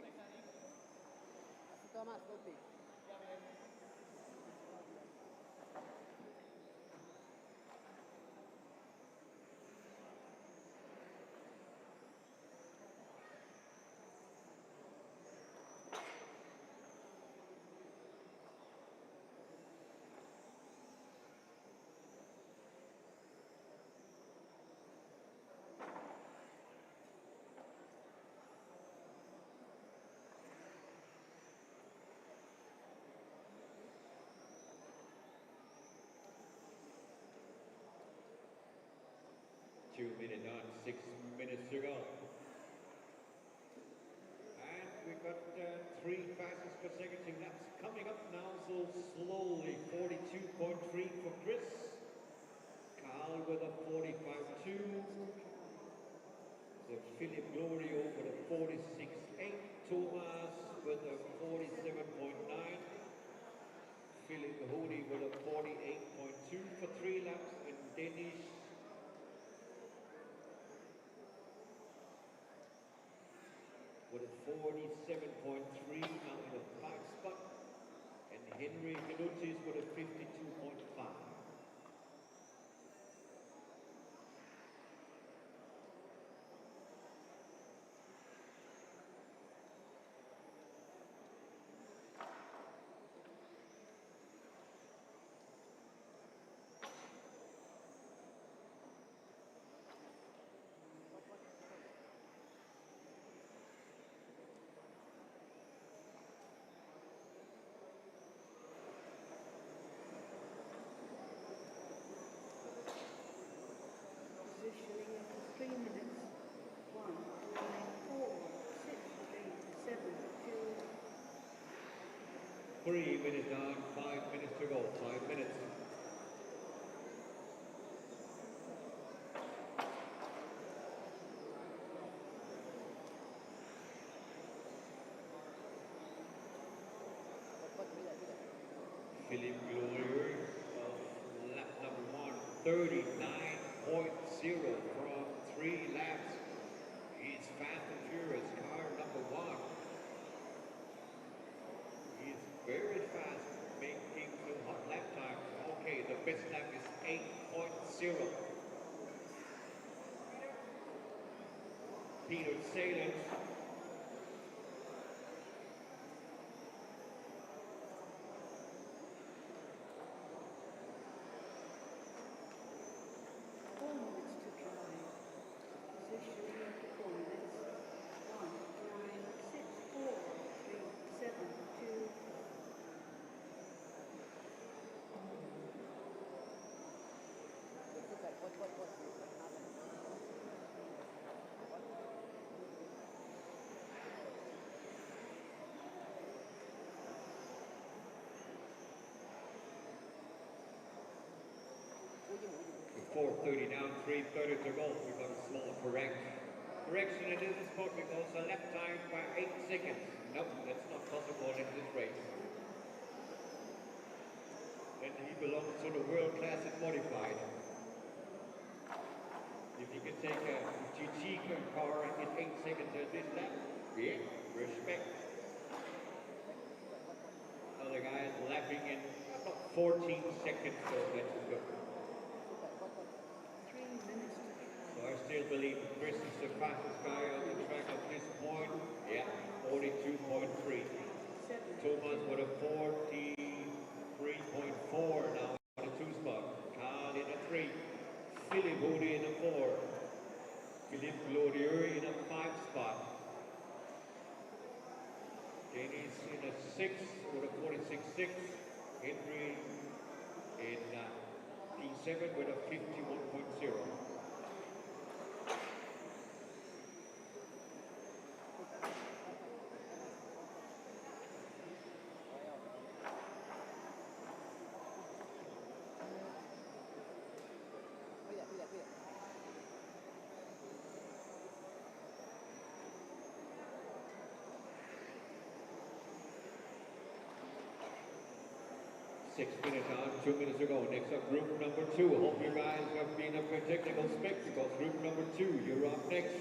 Two minutes on, 6 minutes to go. And we've got 3 fastest consecutive laps coming up now, so slowly. 42.3 for Chris. Carl with a 45.2. The Philip Glorio with a 46.8. Thomas with a 47.9. Philip Hoody with a 48.2 for 3 laps. And Dennis with a 47.3 now in the 5 spot, and Henry Ganutis with a 52.5. Positioning for 3 minutes. 1, 9, 4, 6, 3, 7, 2. 3 minutes on, 5 minutes to go, 5 minutes. Philip Glory of lap number 1, 39.0 from 3 laps. He's fast and furious, car number 1. He's very fast, making some hot lap time. Okay, the best lap is 8.0. Peter Salem. With 4:30 down, 3:30 to go. We've got a small correction in this spot because a lap time by 8 seconds. Nope, that's not possible in this race. And he belongs to the world class in modified. If you can take a GT car in 8 seconds at this lap, yeah, respect. Other guys lapping in about 14 seconds, so that's good. 3 minutes to try. So I still believe Chris is the fastest guy on the track at this point. Yeah, 42.3. 7. Thomas with a 43.4 now in the 2 spot. Carl in a 3. Philip Hoody in a 4. Philippe Glorieux in a 5 spot. Dennis in a 6. 46 with a 46.6. Henry in P7 with a 51.0. Six minutes on, 2 minutes ago. Next up, group number 2. Hope you guys have been up your technical specs because group number 2, you're up next.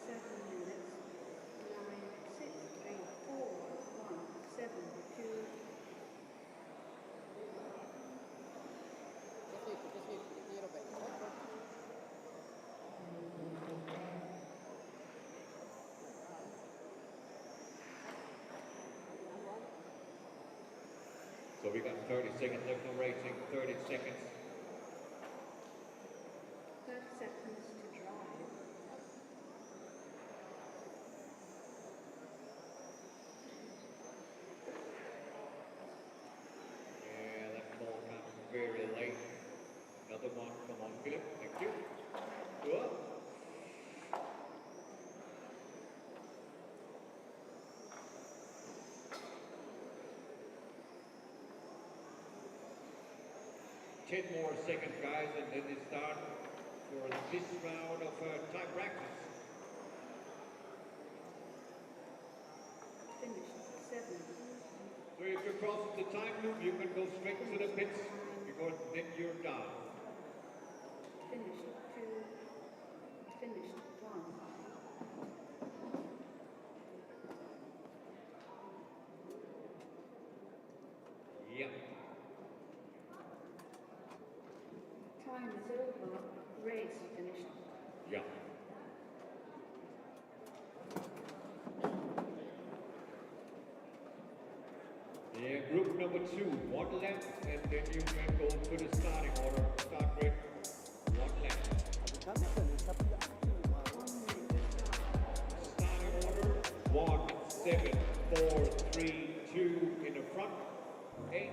6 minutes. 9, 6, 3, 4, 1, 7, 2. So we got 30 seconds left on racing, 30 seconds. 30 seconds to drive. Yeah, that ball comes very late. Another one, come on, Philip, thank you. Good. Ten more seconds, guys, and then they start for this round of time practice. Finish 7. So if you cross the time loop, you can go straight to the pits because then you're done. Finish 2. Finish 1. Yep. Time is over. Race finished. Yeah. Yeah, group number 2, 1 lap, and then you can go to the starting order. Start with 1 lap. Starting order 1, 7, 4, 3, 2 in the front, 8.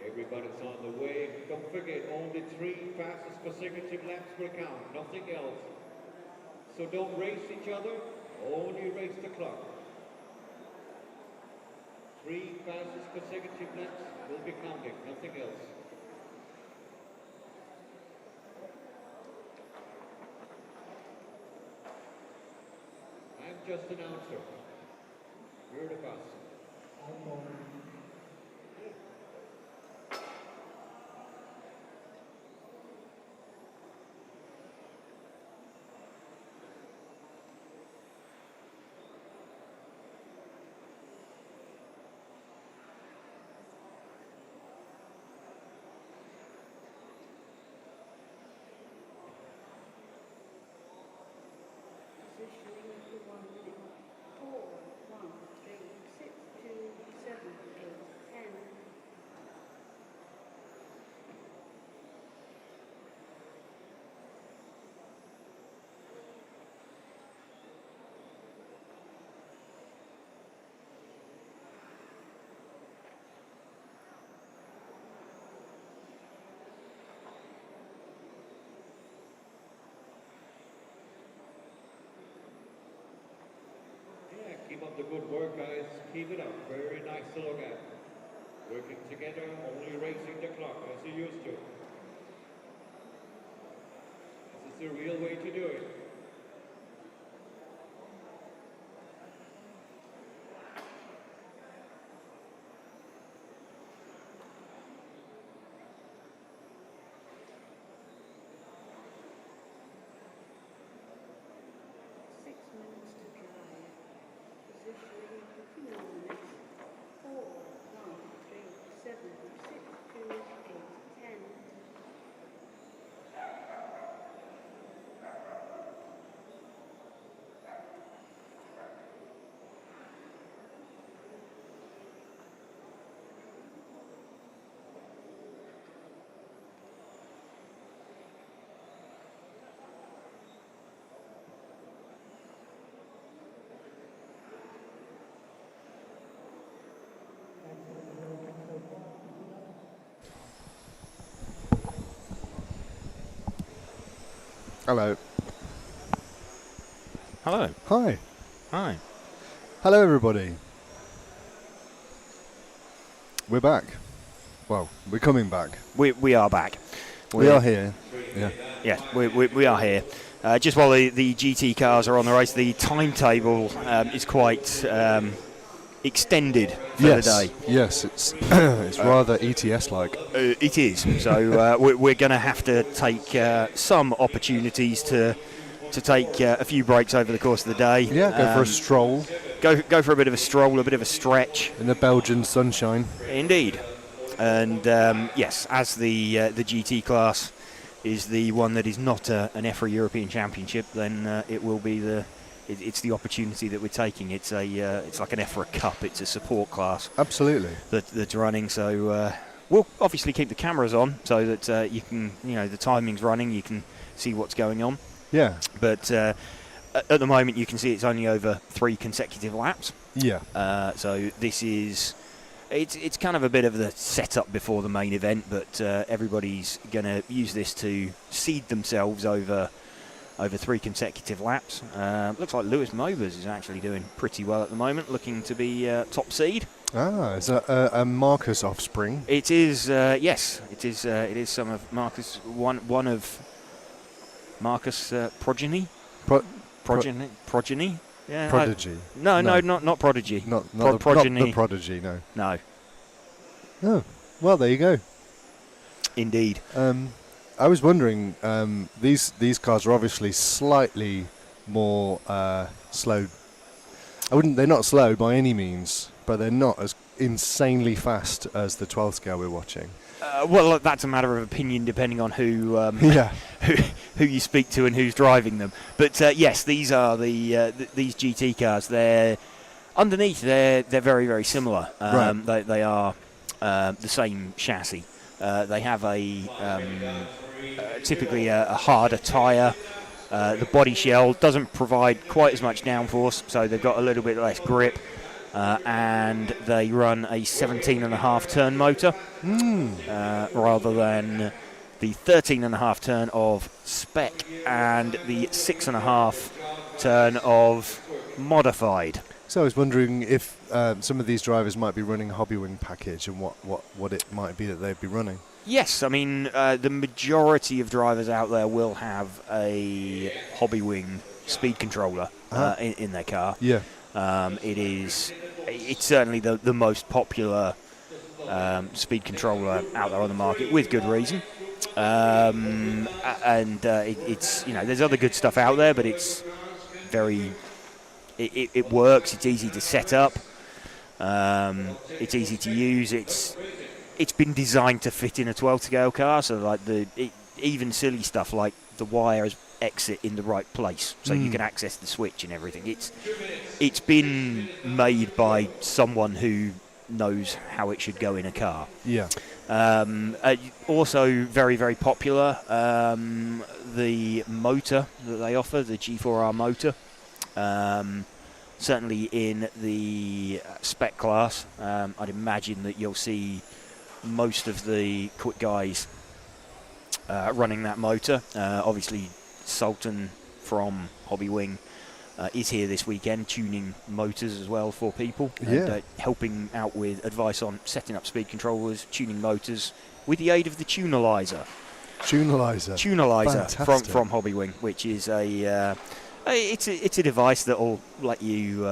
Everybody's on the way. Don't forget, only 3 fastest consecutive laps will count, nothing else. So don't race each other, only race the clock. 3 fastest consecutive laps will be counted, nothing else. I'm just an announcer. You're the boss. positioning for 1 minute. 4, 1, 3, 6, 2, 7, 8, 10. Yeah, keep up the good work, guys. Keep it up. Very nice to look at. Working together, only racing the clock as you used to. This is the real way to do it. Six minutes to drive. Positioning for 4 minutes. 4, 1, 3, 7, 6, 2, 8, 10. Hello. Hello. Hi. Hi. Hello, everybody. We're back. Well, we're coming back. We are back. We are here. Yeah. Yeah, we are here. Just while the GT cars are on the race, the timetable is quite extended for the day. Yes, it's it's rather ETS-like. It is. So we're going to have to take some opportunities to take a few breaks over the course of the day. Yeah, go for a stroll. Go for a bit of a stroll, a bit of a stretch. In the Belgian sunshine. Indeed. And yes, as the GT class is the one that is not an EFRA European Championship, then it will be it's the opportunity that we're taking. It's like an EFRA Cup. It's a support class. Absolutely. That's running. So we'll obviously keep the cameras on so that you can, the timing's running. You can see what's going on. Yeah. But at the moment, you can see it's only over 3 consecutive laps. Yeah. So this is. It's kind of a bit of the setup before the main event, but everybody's going to use this to seed themselves over 3 consecutive laps. Looks like Lewis Mobers is actually doing pretty well at the moment, looking to be top seed. Ah, is that a Marcus offspring? It is, yes. It is some of Marcus, one of Marcus' progeny. Progeny. Yeah, Prodigy. No, not prodigy. Not progeny. Not the prodigy. No. No. Oh, well, there you go. Indeed. I was wondering, these cars are obviously slightly more slow. They're not slow by any means, but they're not as insanely fast as the 12 scale we're watching. Well, that's a matter of opinion, depending on who who you speak to and who's driving them. But yes, these are these GT cars. They're underneath. They're very, very similar. Right. They are the same chassis. They have typically a harder tyre. The body shell doesn't provide quite as much downforce, so they've got a little bit less grip. And they run a 17.5 turn motor rather than the 13.5 turn of Spec and the 6.5 turn of Modified. So I was wondering if some of these drivers might be running a Hobbywing package and what it might be that they'd be running. Yes, I mean, the majority of drivers out there will have a Hobbywing speed controller in their car. Yeah. It's certainly the most popular speed controller out there on the market, with good reason. It's there's other good stuff out there, but it's very it works. It's easy to set up. It's easy to use. It's been designed to fit in a 12 scale car, so like even silly stuff like the wire has exit in the right place, so you can access the switch and everything. It's been made by someone who knows how it should go in a car. Yeah. Also very, very popular, the motor that they offer, the G4R motor. Certainly in the Spec class, I'd imagine that you'll see most of the quick guys running that motor. Obviously, Sultan from Hobbywing is here this weekend, tuning motors as well for people, and helping out with advice on setting up speed controllers, tuning motors with the aid of the Tunalizer. Tunalizer from Hobbywing, which is it's a device that will let you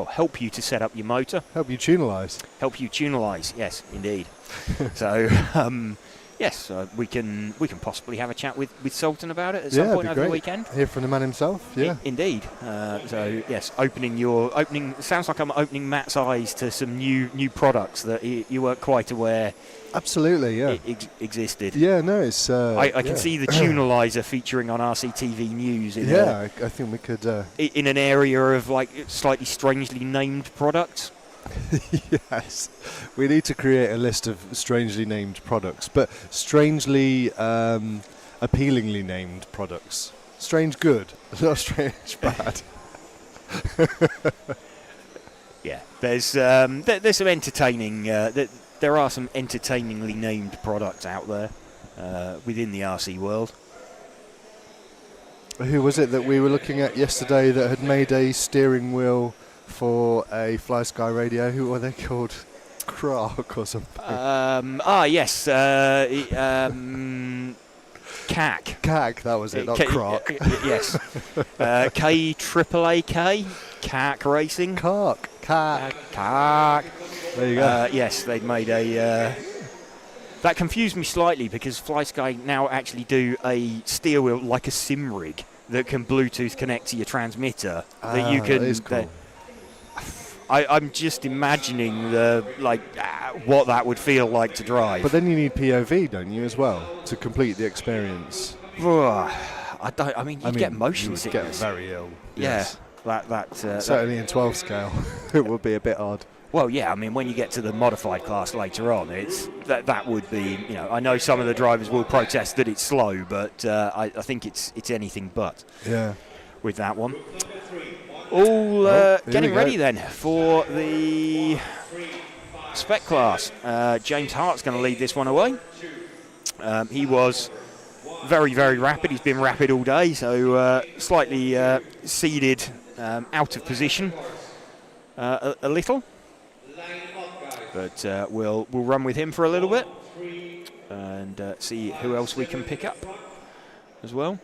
help you to set up your motor. Help you tunalize. Yes, indeed. So yes, we can possibly have a chat with Sultan about it at some point over the weekend. Hear from the man himself. Yeah, indeed. So yes, sounds like I'm opening Matt's eyes to some new products that you weren't quite aware. Absolutely, yeah. Existed. Yeah, no, it's. I can see the Tunalizer featuring on RCTV News. I think we could. In an area of like slightly strangely named products. Yes, we need to create a list of strangely named products, but strangely, appealingly named products. Strange good, not strange bad. Yeah, there's some entertaining. There are some entertainingly named products out there within the RC world. Who was it that we were looking at yesterday that had made a steering wheel for a Fly Sky radio? Who were they called? Croc or something? Yes. CAC. CAC, that was it, not Croc. Yes. K-AAA-K. CAC Racing. CAC. There you go. Yes, they'd made a... that confused me slightly because Fly Sky now actually do a steer wheel like a sim rig that can Bluetooth connect to your transmitter. That you can... That is cool. I'm just imagining what that would feel like to drive. But then you need POV, don't you, as well, to complete the experience? You get motion sickness. Get very ill. Yeah, Yes. Certainly in 12 scale, it would be a bit odd. Well, yeah, I mean, when you get to the modified class later on, that would be, I know some of the drivers will protest that it's slow, but I think it's anything but. Yeah. With that one. All getting ready then for the Spec class. James Hart's going to lead this one away. He was very, very rapid. He's been rapid all day, so slightly seeded out of position a little. But we'll run with him for a little bit and see who else we can pick up as well.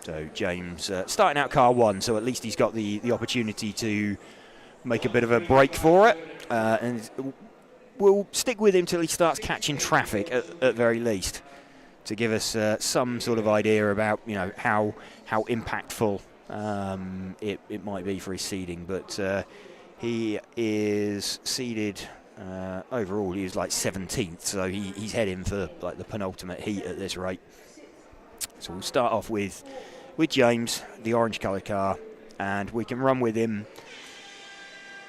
So James starting out car 1, so at least he's got the opportunity to make a bit of a break for it, and we'll stick with him till he starts catching traffic at very least, to give us some sort of idea about how impactful it might be for his seeding. But he is seeded overall. He was like 17th, so he's heading for like the penultimate heat at this rate. So we'll start off with James, the orange coloured car, and we can run with him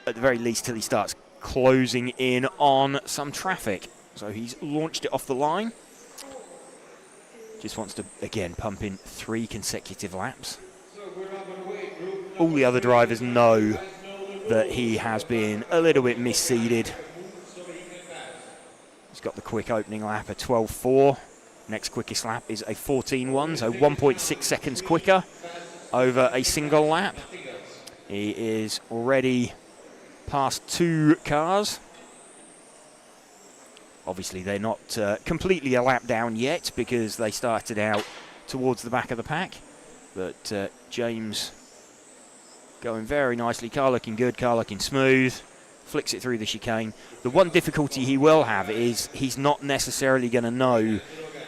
at the very least till he starts closing in on some traffic. So he's launched it off the line. Just wants to, again, pump in 3 consecutive laps. All the other drivers know that he has been a little bit misseeded. He's got the quick opening lap at 12.4. Next quickest lap is a 14.1, so 1.6 seconds quicker over a single lap. He is already past 2 cars. Obviously, they're not completely a lap down yet because they started out towards the back of the pack. But James going very nicely. Car looking good, car looking smooth. Flicks it through the chicane. The one difficulty he will have is he's not necessarily going to know.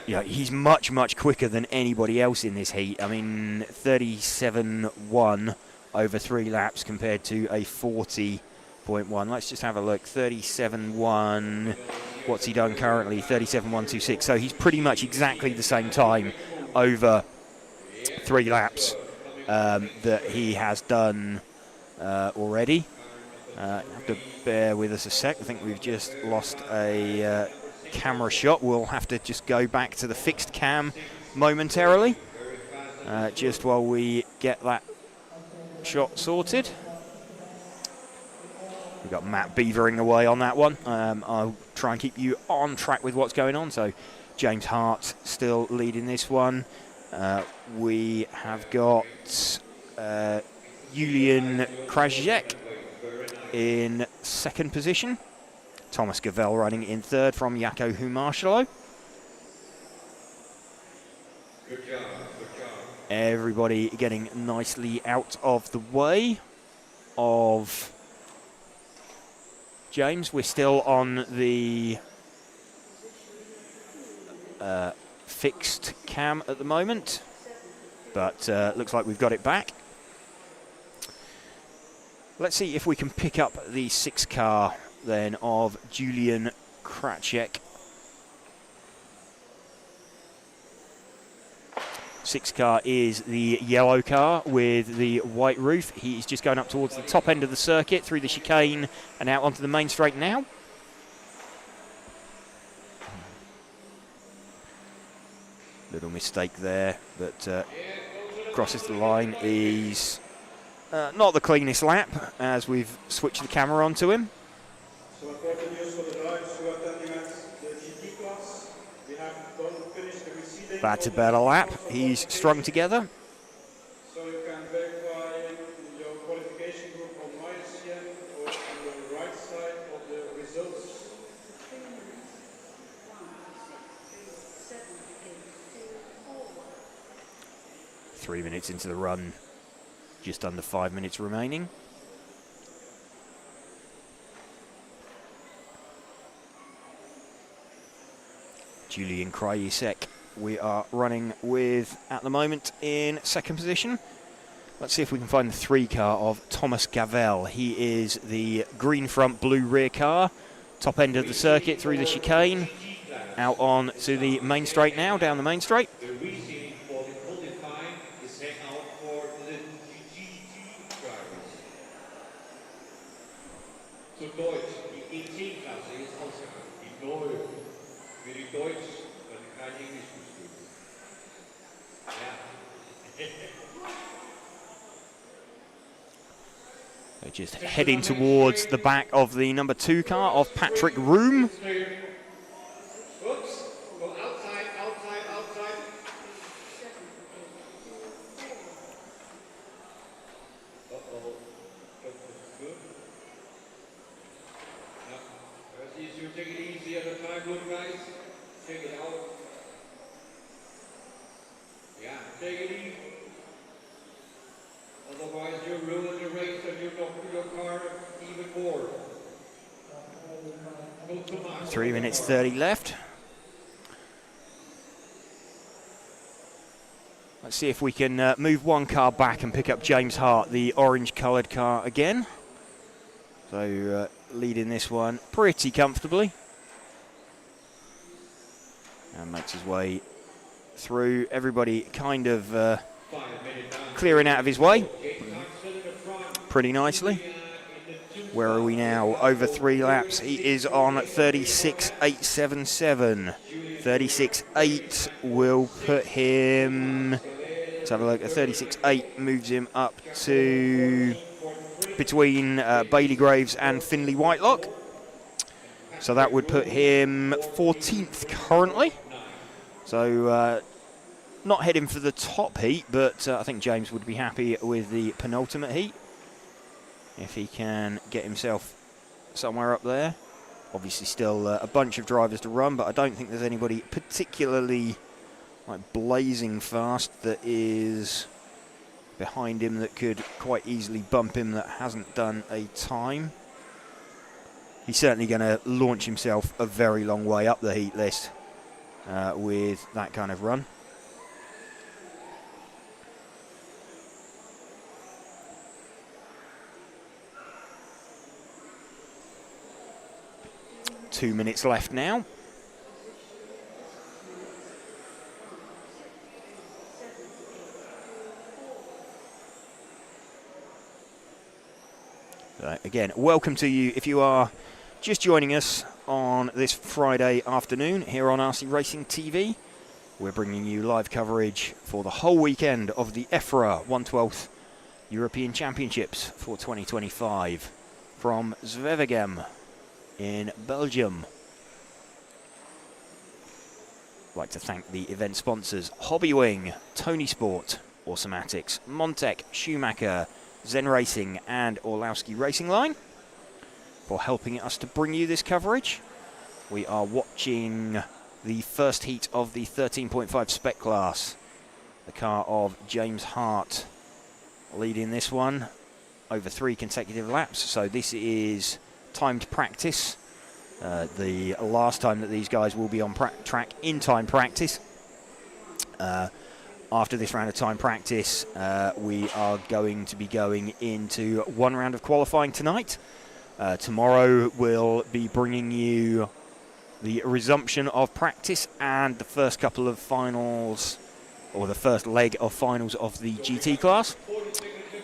He's much, much quicker than anybody else in this heat. I mean, 37.1 over 3 laps compared to a 40.1. Let's just have a look. 37.1. what's he done currently? 37.126. So he's pretty much exactly the same time over 3 laps that he has done already. Have to bear with us a sec. I think we've just lost a camera shot. We'll have to just go back to the fixed cam momentarily, just while we get that shot sorted. We've got Matt beavering away on that one. I'll try and keep you on track with what's going on. So James Hart still leading this one. We have got Julian Krajcek in 2nd position. Thomas Gavell running in 3rd from Jaakko Humarshalo. Everybody getting nicely out of the way of James. We're still on the fixed cam at the moment, but looks like we've got it back. Let's see if we can pick up the 6 car then of Julian Krajcek. 6 car is the yellow car with the white roof. He's just going up towards the top end of the circuit through the chicane and out onto the main straight now. Little mistake there, but crosses the line. He's not the cleanest lap as we've switched the camera onto him. So important news for the drivers who are attending at the GT class. We have finished the receding. That's a better lap. He's strung together. So you can verify your qualification group on my screen or on the right side of the results. 3 minutes into the run, just under 5 minutes remaining. Julian Krajcek we are running with at the moment in 2nd position. Let's see if we can find the 3 car of Thomas Gavell. He is the green front, blue rear car. Top end of the circuit through the chicane. Out on to the main straight now, down the main straight. The reason for the qualifying is hang out for the GT drivers. Zu Deutsch, die EC-Klasse ist ausgegangen. Die neue. Für die Deutsch, weil ich kein Englisch verstehe. Ja. They're just heading towards the back of the number 2 car of Patrick Room. Oops. Go outside, outside, outside. Uh-oh. That's good. Now, as you take it easy at a time, good guys. Take it out. Yeah, take it easy. Otherwise, you ruin the race and you knock your car even more. 3 minutes 30 left. Let's see if we can move 1 car back and pick up James Hart, the orange-coloured car again. So leading this one pretty comfortably. And makes his way through. Everybody kind of clearing out of his way pretty nicely. Where are we now? Over 3 laps. He is on 36.877. 36.8 will put him... Let's have a look. A 36.8 moves him up to between Bailey Graves and Finley Whitelock. So that would put him 14th currently. So not heading for the top heat, but I think James would be happy with the penultimate heat if he can get himself somewhere up there. Obviously still a bunch of drivers to run, but I don't think there's anybody particularly like blazing fast that is behind him that could quite easily bump him that hasn't done a time. He's certainly going to launch himself a very long way up the heat list with that kind of run. 2 minutes left now. Again, welcome to you if you are just joining us on this Friday afternoon here on RC Racing TV. We're bringing you live coverage for the whole weekend of the EFRA 1/12 European Championships for 2025 from Zwevegem in Belgium. I'd like to thank the event sponsors Hobbywing, Tony Sport, Automatics, Montec, Schumacher, Zen Racing and Orlowski Racing Line for helping us to bring you this coverage. We are watching the first heat of the 13.5 Spec class. The car of James Hart leading this one over 3 consecutive laps. So this is timed practice. The last time that these guys will be on track in time practice. After this round of time practice, we are going to be going into one round of qualifying tonight. Tomorrow we'll be bringing you the resumption of practice and the first couple of finals, or the first leg of finals of the GT class.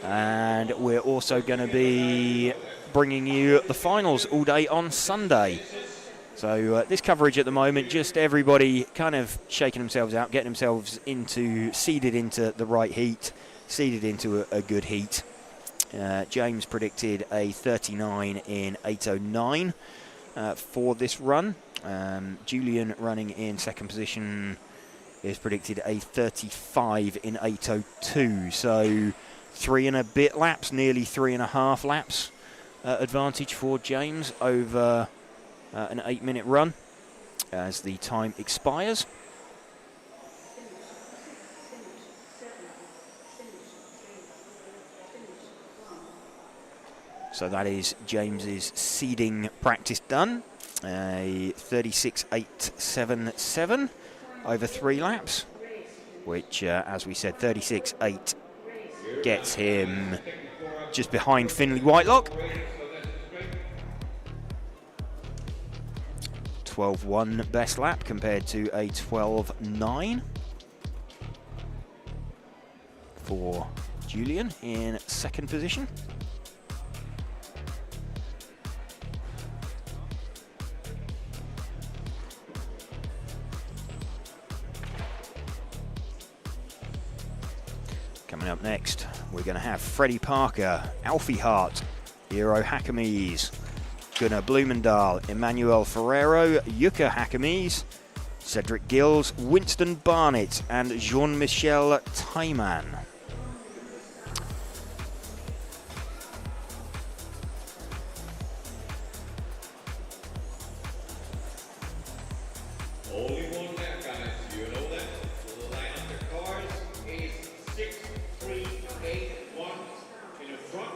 And we're also going to be bringing you the finals all day on Sunday. So this coverage at the moment, just everybody kind of shaking themselves out, getting themselves seeded into the right heat, seeded into a good heat. James predicted a 39 in 8:09 for this run. Julian, running in second position, is predicted a 35 in 8:02. So 3 and a bit laps, nearly 3.5 laps advantage for James over an 8-minute run as the time expires. So that is James's seeding practice done. A 36.877 over 3 laps, which, as we said, 36.8 gets him just behind Finlay Whitelock. 12.1 best lap compared to a 12.9 for Julian in second position. Coming up next, we're going to have Freddie Parker, Alfie Hart, Eero Hakamies, Gunnar Blumendahl, Emmanuel Ferrero, Jukka Hakamies, Cedric Gills, Winston Barnett and Jean-Michel Taiman. Only one lap, guys. You know that. So the line of the cars is 6-3-8-1 in the front.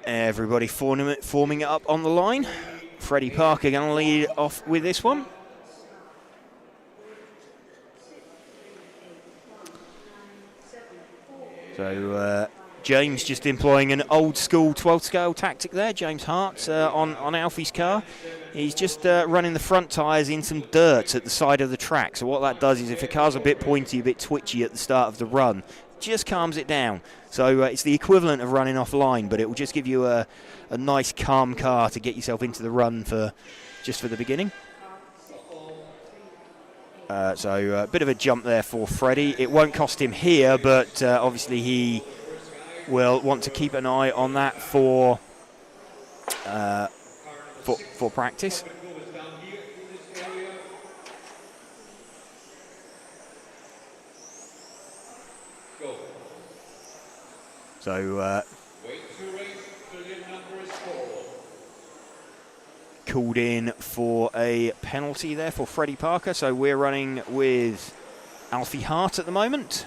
Everybody forming it up on the line. Freddie Parker going to lead off with this one. So James just employing an old school 12 scale tactic there. James Hart on Alfie's car. He's just running the front tyres in some dirt at the side of the track. So what that does is if a car's a bit pointy, a bit twitchy at the start of the run, just calms it down. So it's the equivalent of running offline, but it will just give you a nice calm car to get yourself into the run for the beginning. So a bit of a jump there for Freddie. It won't cost him here, but obviously he will want to keep an eye on that for practice. So called in for a penalty there for Freddie Parker. So we're running with Alfie Hart at the moment.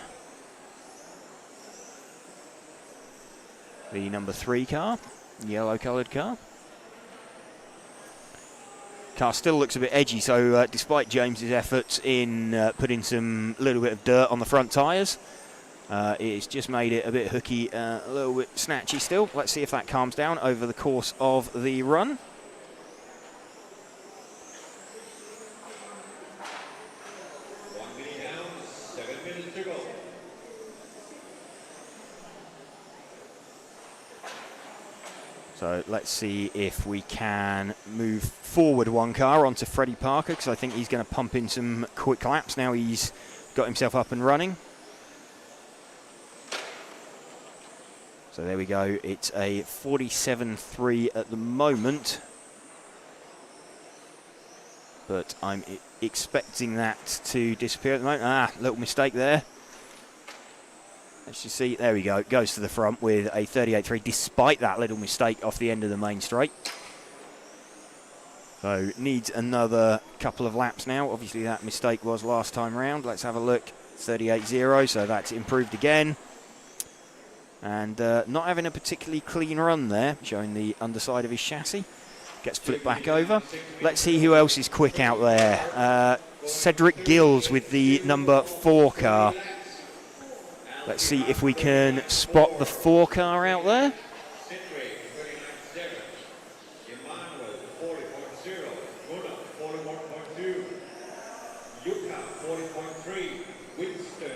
The number 3 car, yellow coloured car. Car still looks a bit edgy, so despite James's efforts in putting some little bit of dirt on the front tyres, It's just made it a bit hooky, a little bit snatchy still. Let's see if that calms down over the course of the run. So let's see if we can move forward one car onto Freddie Parker, because I think he's going to pump in some quick laps now he's got himself up and running. So there we go. It's a 47.3 at the moment. But I'm expecting that to disappear at the moment. Ah, little mistake there. Let's just see. There we go. It goes to the front with a 38.3 despite that little mistake off the end of the main straight. So needs another couple of laps now. Obviously that mistake was last time round. Let's have a look. 38.0, so that's improved again. And not having a particularly clean run there, showing the underside of his chassis. Gets flipped back over. Let's see who else is quick out there. Cedric Gills with the number 4 car. Let's see if we can spot the 4 car out there.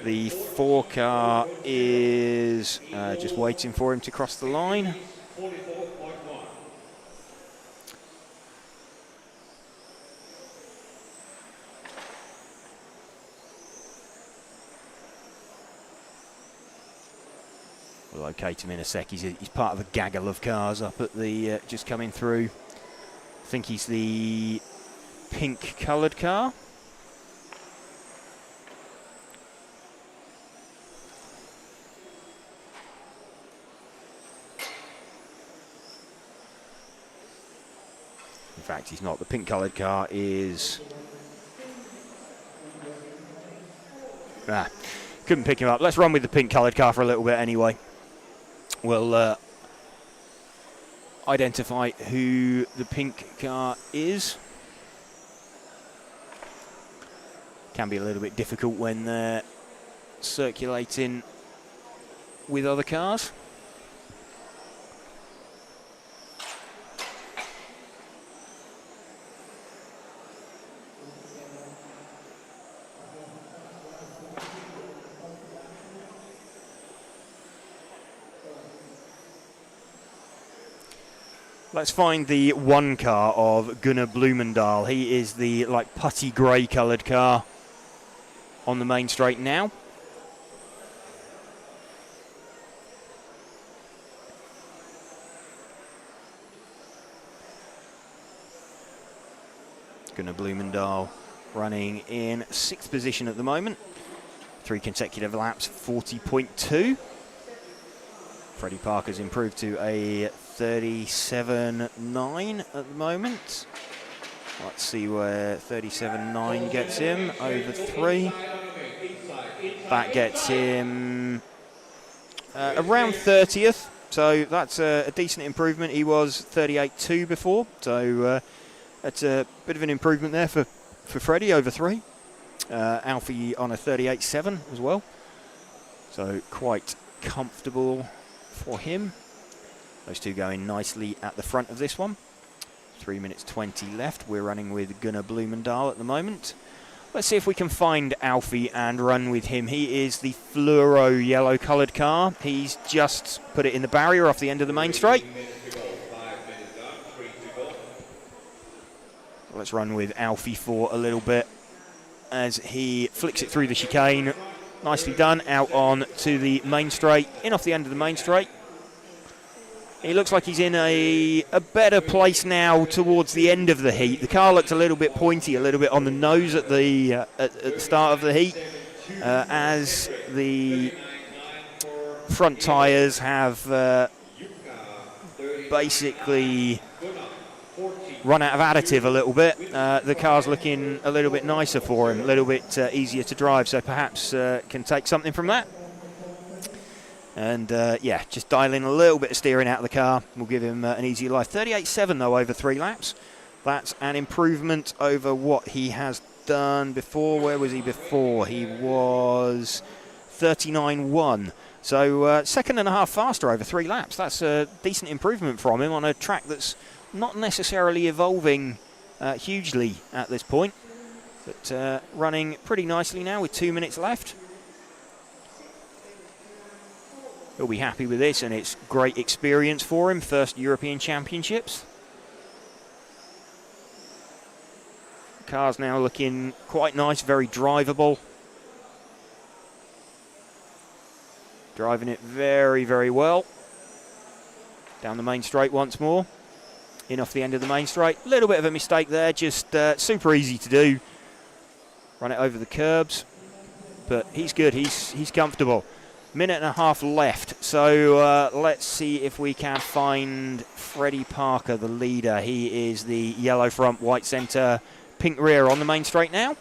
The 4 car is just waiting for him to cross the line. We'll locate him in a sec. He's part of a gaggle of cars up at the just coming through. I think he's the pink coloured car. In fact, he's not. The pink coloured car is... couldn't pick him up. Let's run with the pink coloured car for a little bit anyway. We'll identify who the pink car is. Can be a little bit difficult when they're circulating with other cars. Let's find the 1 car of Gunnar Blumendal. He is the putty grey coloured car on the main straight now. Gunnar Blumendal running in 6th position at the moment. 3 consecutive laps, 40.2. Freddie Parker's improved to a 37.9 at the moment. Let's see where 37.9 gets him. Over 3. That gets him around 30th. So that's a decent improvement. He was 38.2 before. So that's a bit of an improvement there for Freddie, over 3. Alfie on a 38.7 as well. So quite comfortable for him. Those two going nicely at the front of this one. 3 minutes 20 left. We're running with Gunnar Blumendal at the moment. Let's see if we can find Alfie and run with him. He is the fluoro yellow coloured car. He's just put it in the barrier off the end of the main straight. Let's run with Alfie for a little bit as he flicks it through the chicane. Nicely done. Out on to the main straight. In off the end of the main straight. He looks like he's in a better place now towards the end of the heat. The car looked a little bit pointy, a little bit on the nose at the start of the heat, as the front tyres have basically run out of additive a little bit. The car's looking a little bit nicer for him, a little bit easier to drive, so perhaps can take something from that. And yeah, just dial in a little bit of steering out of the car. We'll give him an easy life. 38.7 though over 3 laps. That's an improvement over what he has done before. Where was he before? He was 39.1. So second and a half faster over 3 laps. That's a decent improvement from him on a track that's not necessarily evolving hugely at this point, but running pretty nicely now with 2 minutes left. He'll be happy with this, and it's great experience for him. First European Championships. The car's now looking quite nice, very drivable. Driving it very, very well. Down the main straight once more. In off the end of the main straight. A little bit of a mistake there, just super easy to do. Run it over the curbs. But he's good, he's comfortable. Minute and a half left, so let's see if we can find Freddie Parker, the leader. He is the yellow front, white centre, pink rear on the main straight now.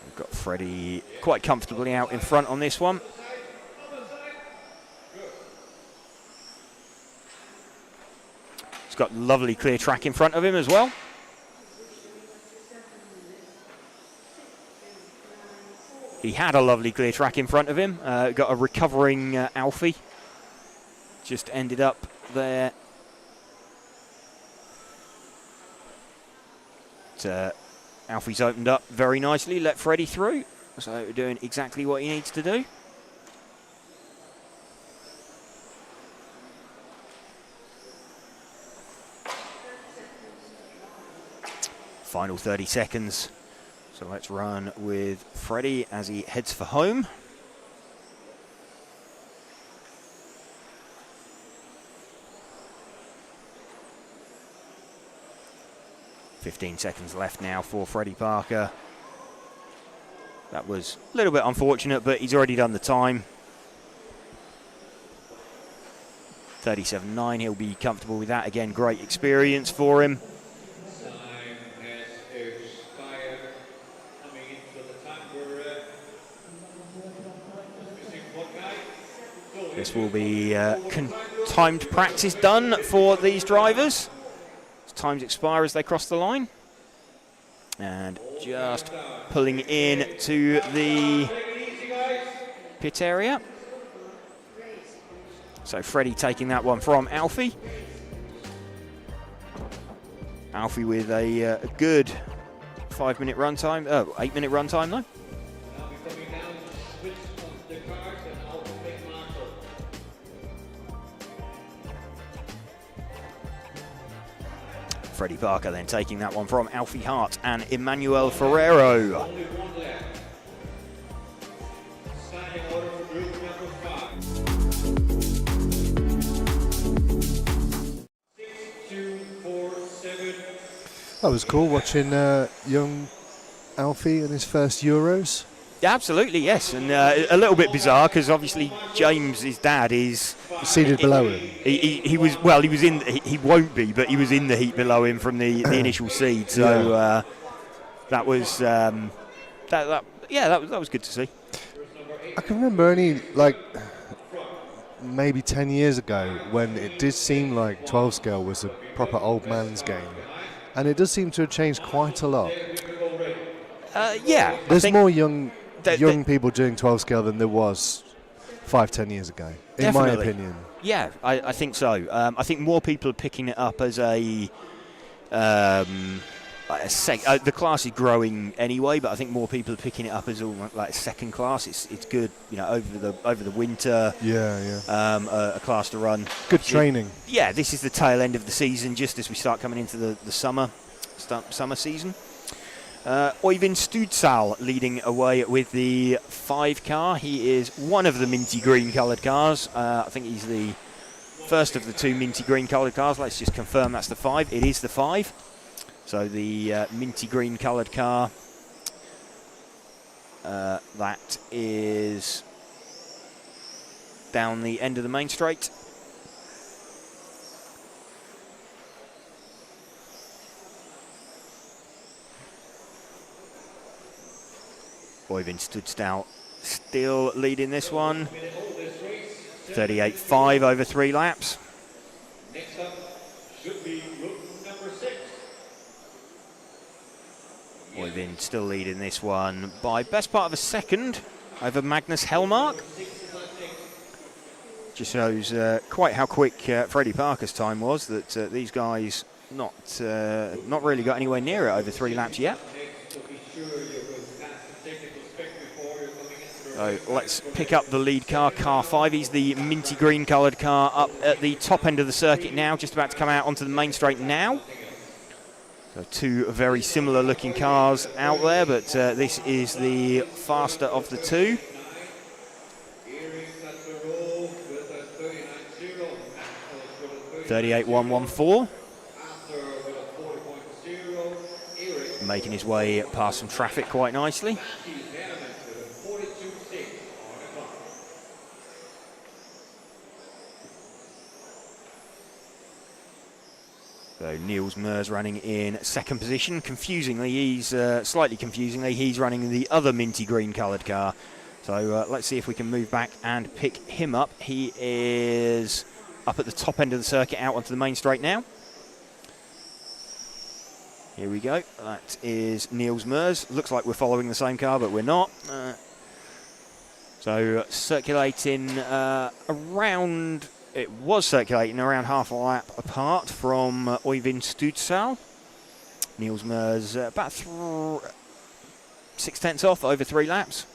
We've got Freddie quite comfortably out in front on this one. He's got lovely clear track in front of him as well. He had a lovely clear track in front of him. Got a recovering Alfie. Just ended up there. Alfie's opened up very nicely, let Freddie through. So doing exactly what he needs to do. Final 30 seconds. So let's run with Freddie as he heads for home. .15 seconds left now for Freddie Parker. That was a little bit unfortunate, but he's already done the time. 37.9, he'll be comfortable with that. Again, great experience for him. This will be timed practice done for these drivers. As times expire as they cross the line. And just pulling in to the pit area. So Freddie taking that one from Alfie. Alfie with a good 5-minute run time. 8-minute run time though. Freddie Parker then taking that one from Alfie Hart and Emmanuel Ferrero. That was cool watching young Alfie in his first Euros. Yeah, absolutely, yes, and a little bit bizarre because obviously James, his dad, is seated below him. He was in. He won't be, but he was in the heat below him from the initial seed. So Yeah. that was that was good to see. I can remember only maybe 10 years ago when it did seem like 12 scale was a proper old man's game, and it does seem to have changed quite a lot. Yeah, there's more young people doing 12 scale than there was 5-10 years ago, in my opinion. Yeah, I think so. I think more people are picking it up as the class is growing anyway, but I think more people are picking it up as like a second class. It's good, over the winter. A class to run. Good training. Yeah, this is the tail end of the season, just as we start coming into the summer season. Øyvind Studsal leading away with the 5 car. He is one of the minty green coloured cars. I think he's the first of the 2 minty green coloured cars. Let's just confirm that's the 5. It is the 5. So the minty green coloured car. That is down the end of the main straight. Øyvind Studsal still leading this one. 38.5 over 3 laps. Next up should be route number 6. Oyvind still leading this one by best part of a second over Magnus Hellmark. Just shows quite how quick Freddie Parker's time was, that these guys not really got anywhere near it over 3 laps yet. So let's pick up the lead car, car 5. He's the minty green coloured car up at the top end of the circuit now, just about to come out onto the main straight now. So 2 very similar looking cars out there, but this is the faster of the 2. 38.114. Making his way past some traffic quite nicely. So Niels Meurs running in second position. Confusingly, slightly confusingly, he's running in the other minty green coloured car. So let's see if we can move back and pick him up. He is up at the top end of the circuit, out onto the main straight now. Here we go. That is Niels Meurs. Looks like we're following the same car, but we're not. So circulating around... It was circulating around half a lap apart from Oyvind Studsal. Niels Meurs about 0.6 off over 3 laps.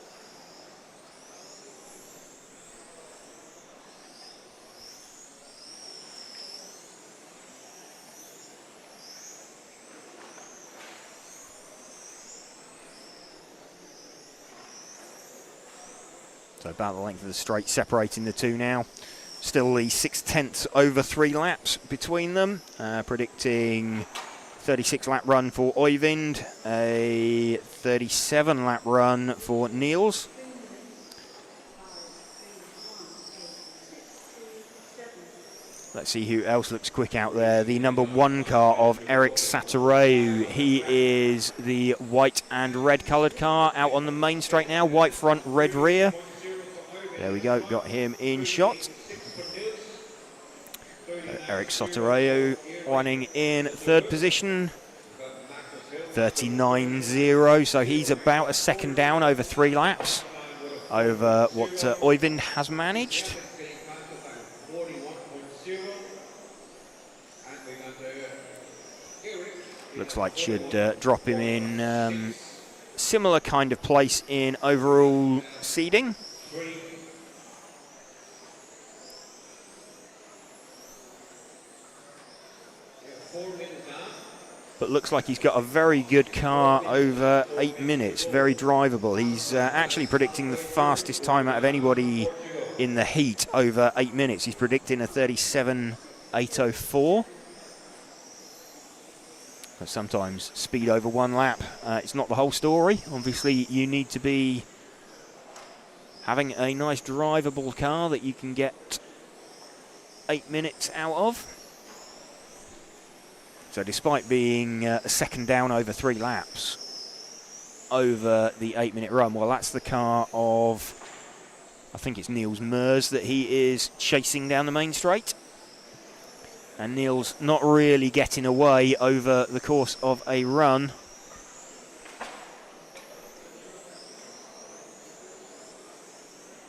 So about the length of the straight separating the 2 now. Still the 0.6 over 3 laps between them. Predicting 36 lap run for Oyvind, a 37 lap run for Niels. Let's see who else looks quick out there. The number 1 car of Eric Satoreu. He is the white and red coloured car out on the main straight now. White front, red rear. There we go, got him in shot. Eric Satoreu running in 3rd position. 39.0, so he's about a second down over 3 laps over what Oyvind has managed. Looks like should drop him in similar kind of place in overall seeding. But looks like he's got a very good car over 8 minutes, very drivable. He's actually predicting the fastest time out of anybody in the heat over 8 minutes. He's predicting a 37.804. But sometimes speed over 1 lap, it's not the whole story. Obviously, you need to be having a nice drivable car that you can get 8 minutes out of. So despite being a second down over 3 laps over the 8-minute run, well, that's the car of, I think it's Niels Meurs that he is chasing down the main straight. And Niels not really getting away over the course of a run.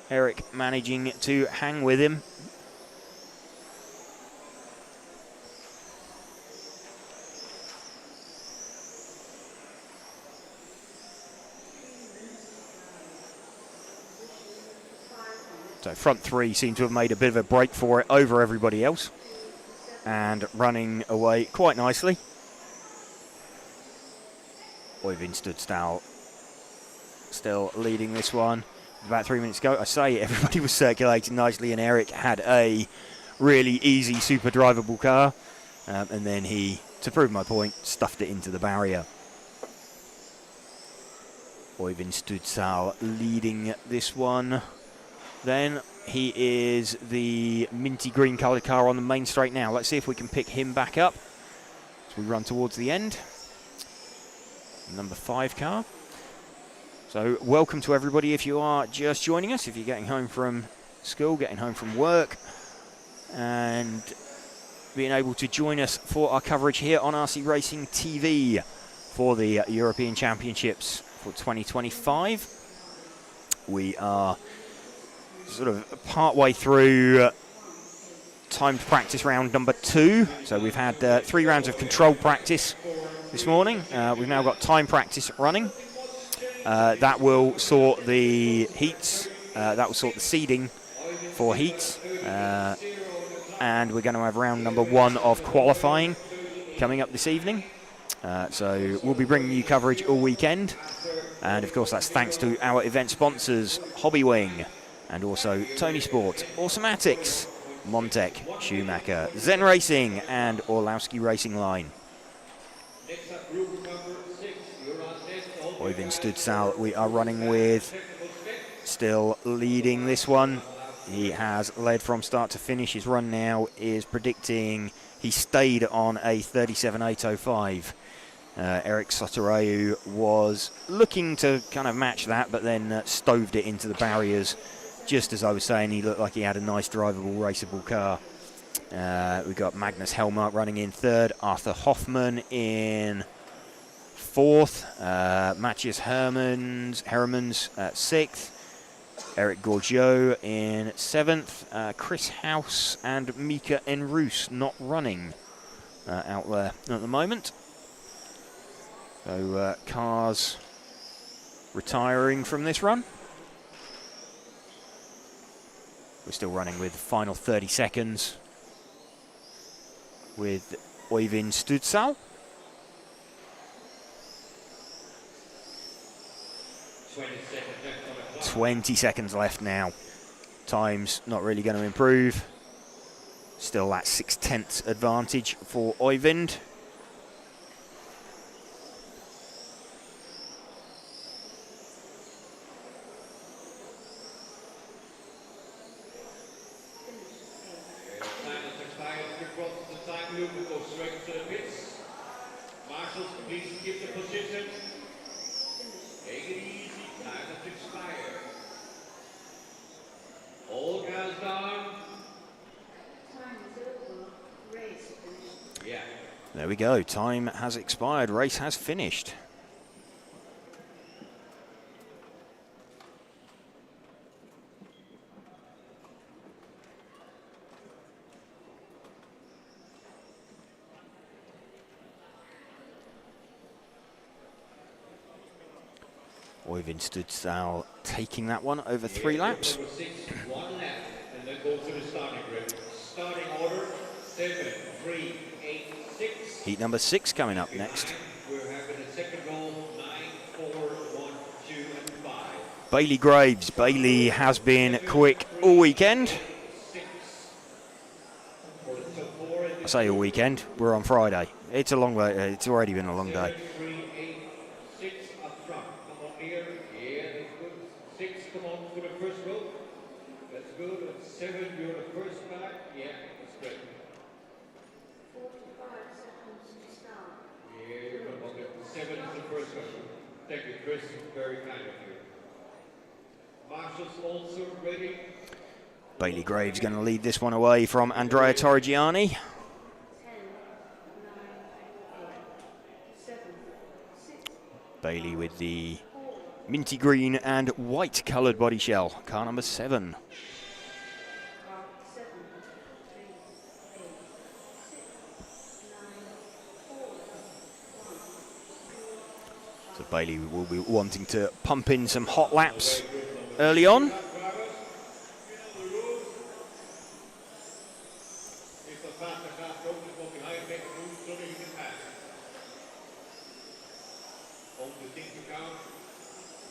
Eric managing to hang with him. So front 3 seem to have made a bit of a break for it over everybody else. And running away quite nicely. Oyvind Studsal still leading this one. About 3 minutes ago, I say everybody was circulating nicely and Eric had a really easy, super drivable car. And then he, to prove my point, stuffed it into the barrier. Oyvind Studsal leading this one. Then he is the minty green coloured car on the main straight now. Let's see if we can pick him back up as we run towards the end. Number 5 car. So welcome to everybody if you are just joining us, if you're getting home from school, getting home from work, and being able to join us for our coverage here on RC Racing TV for the European Championships for 2025. We are sort of partway through timed practice round number 2. So we've had 3 rounds of controlled practice this morning. We've now got time practice running. That will sort the heats. That will sort the seeding for heats. And we're going to have round number 1 of qualifying coming up this evening. So we'll be bringing you coverage all weekend. And of course that's thanks to our event sponsors, Hobbywing, and also Tony Sport, Automatics, Montec, Schumacher, Zen Racing, and Orlowski Racing Line. Oyvind Studsal we are running with, still leading this one. He has led from start to finish. His run now is predicting he stayed on a 37.805. Eric Sotoreu was looking to kind of match that, but then stoved it into the barriers. Just as I was saying, he looked like he had a nice drivable, raceable car. We've got Magnus Hellmark running in 3rd, Arthur Hoffman in 4th, Matthias Hermans 6th, Eric Gourgeot in 7th, Chris House and Mika Enroos not running out there at the moment. So cars retiring from this run. We're still running with the final 30 seconds with Oyvind Studsal. 20 seconds left now. Time's not really going to improve. Still that 6/10 advantage for Oyvind. There we go, time has expired, race has finished. Oyvind Studsal taking that one over 3 laps. 1 lap, and then go to the starting grid. Starting order 7, 3, 8, 6. Heat number 6 coming up next. We're having a second roll 9, 4, 1, 2, and 5. Bailey Graves. Bailey has been quick all weekend. I say all weekend, we're on Friday. It's a long way, it's already been a long day. 3, 8, 6 up front. Come on here. Yeah, that's good. 6, come on for the first row. That's good. And 7, you're the first back. Yeah, that's great. 45 seconds to start. Yeah, you're on the 7 is the first one. Thank you, Chris. Very kind of you. Marshall's also ready. Bailey Graves going to lead this one away from Andrea Torrigiani. 10, 9, 8, 7, 6. Bailey with the minty green and white coloured body shell, car number 7. Car 7, 3, 8, 6, 9, 4, 1, 2. So Bailey will be wanting to pump in some hot laps early on.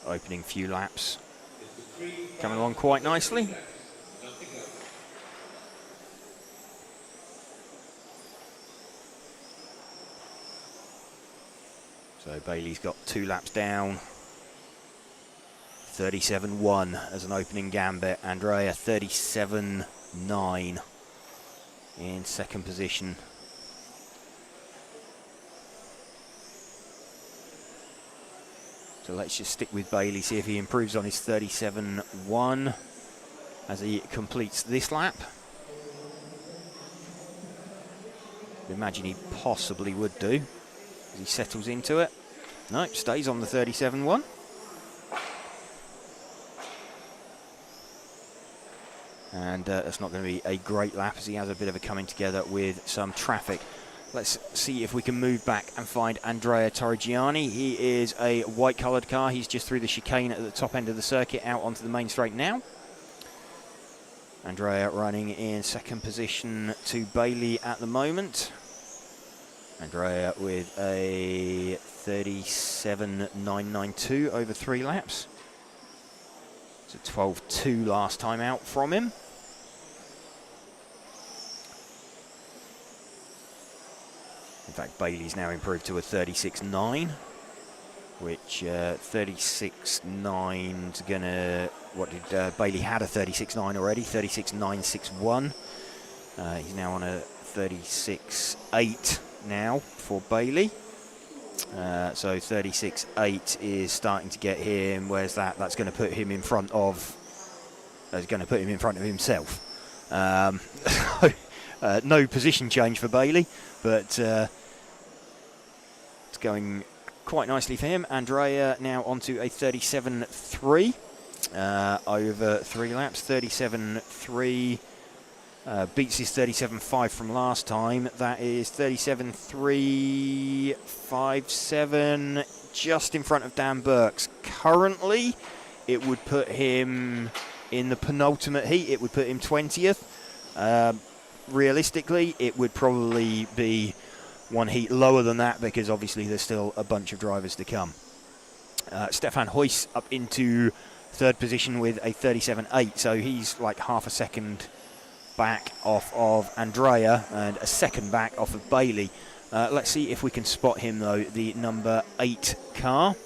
Opening few laps, coming along quite nicely. So Bailey's got 2 laps down. 37.1 as an opening gambit. Andrea 37.9 in second position. So let's just stick with Bailey, see if he improves on his 37.1 as he completes this lap. I imagine he possibly would do as he settles into it. No, stays on the 37.1. And that's not going to be a great lap as he has a bit of a coming together with some traffic. Let's see if we can move back and find Andrea Torrigiani. He is a white-coloured car. He's just through the chicane at the top end of the circuit, out onto the main straight now. Andrea running in second position to Bailey at the moment. Andrea with a 37.992 over 3 laps. It's a 12.2 last time out from him. In fact, Bailey's now improved to a 36.9, which 36.9's gonna. What did Bailey had a 36.9 already? 36.961. He's now on a 36.8 now for Bailey. So 36.8 is starting to get him. Where's that? That's going to put him in front of. That's going to put him in front of himself. No position change for Bailey, but it's going quite nicely for him. Andrea now onto a 37.3 over 3 laps. 37.3 beats his 37.5 from last time. That is 37.357, just in front of Dan Burks. Currently, it would put him in the penultimate heat. It would put him 20th. Realistically, it would probably be one heat lower than that because obviously there's still a bunch of drivers to come. Stefan Huyss up into third position with a 37.8, so he's like half a second back off of Andrea and a second back off of Bailey. Let's see if we can spot him though, the number 8 car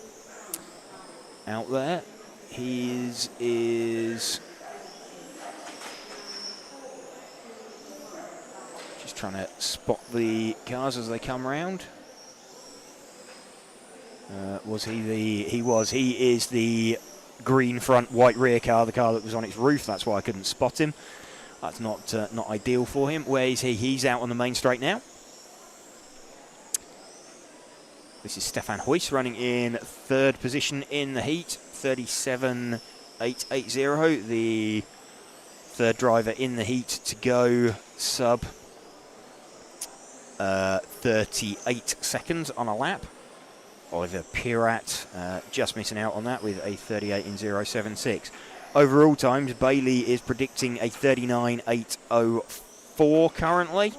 out there. His is just trying to spot the cars as they come round. Was he the? He was. He is the green front, white rear car, the car that was on its roof. That's why I couldn't spot him. That's not ideal for him. Where is he? He's out on the main straight now. This is Stefan Huyss running in third position in the heat, 37.880. The third driver in the heat to go sub 38 seconds on a lap. Oliver Pirat just missing out on that with a 38.076. Overall times, Bailey is predicting a 39.804 currently.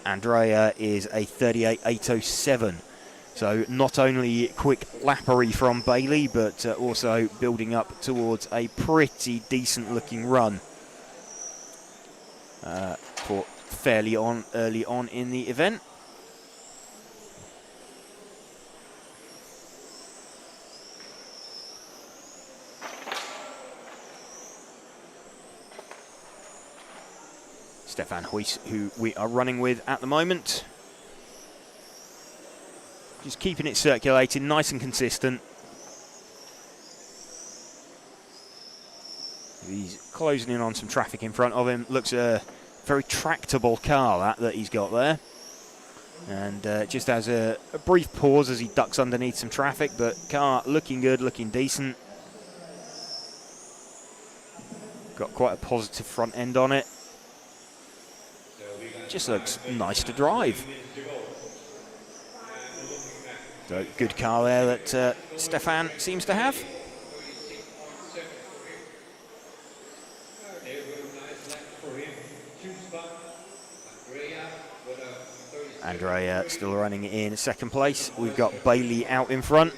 Andrea is a 38.807. So not only quick lappery from Bailey, but also building up towards a pretty decent looking run for fairly early on in the event. Stefan Huyss, who we are running with at the moment. Just keeping it circulating, nice and consistent. He's closing in on some traffic in front of him. Looks a very tractable car, that he's got there. And just has a brief pause as he ducks underneath some traffic, but car looking good, looking decent. Got quite a positive front end on it. Just looks nice to drive. So good car there that Stefan seems to have. Andrea still running in second place. We've got Bailey out in front.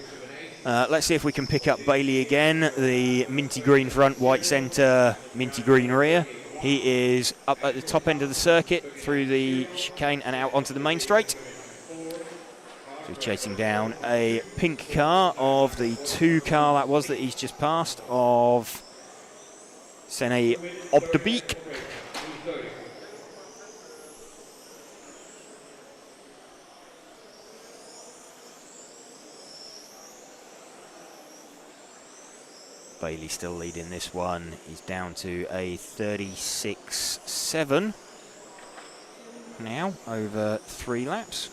Let's see if we can pick up Bailey again. The minty green front, white centre, minty green rear. He is up at the top end of the circuit through the chicane and out onto the main straight. So he's chasing down a pink car of the 2 car that he's just passed of Sene Obdebeek. Bailey still leading this one. He's down to a 36.7 now over 3 laps.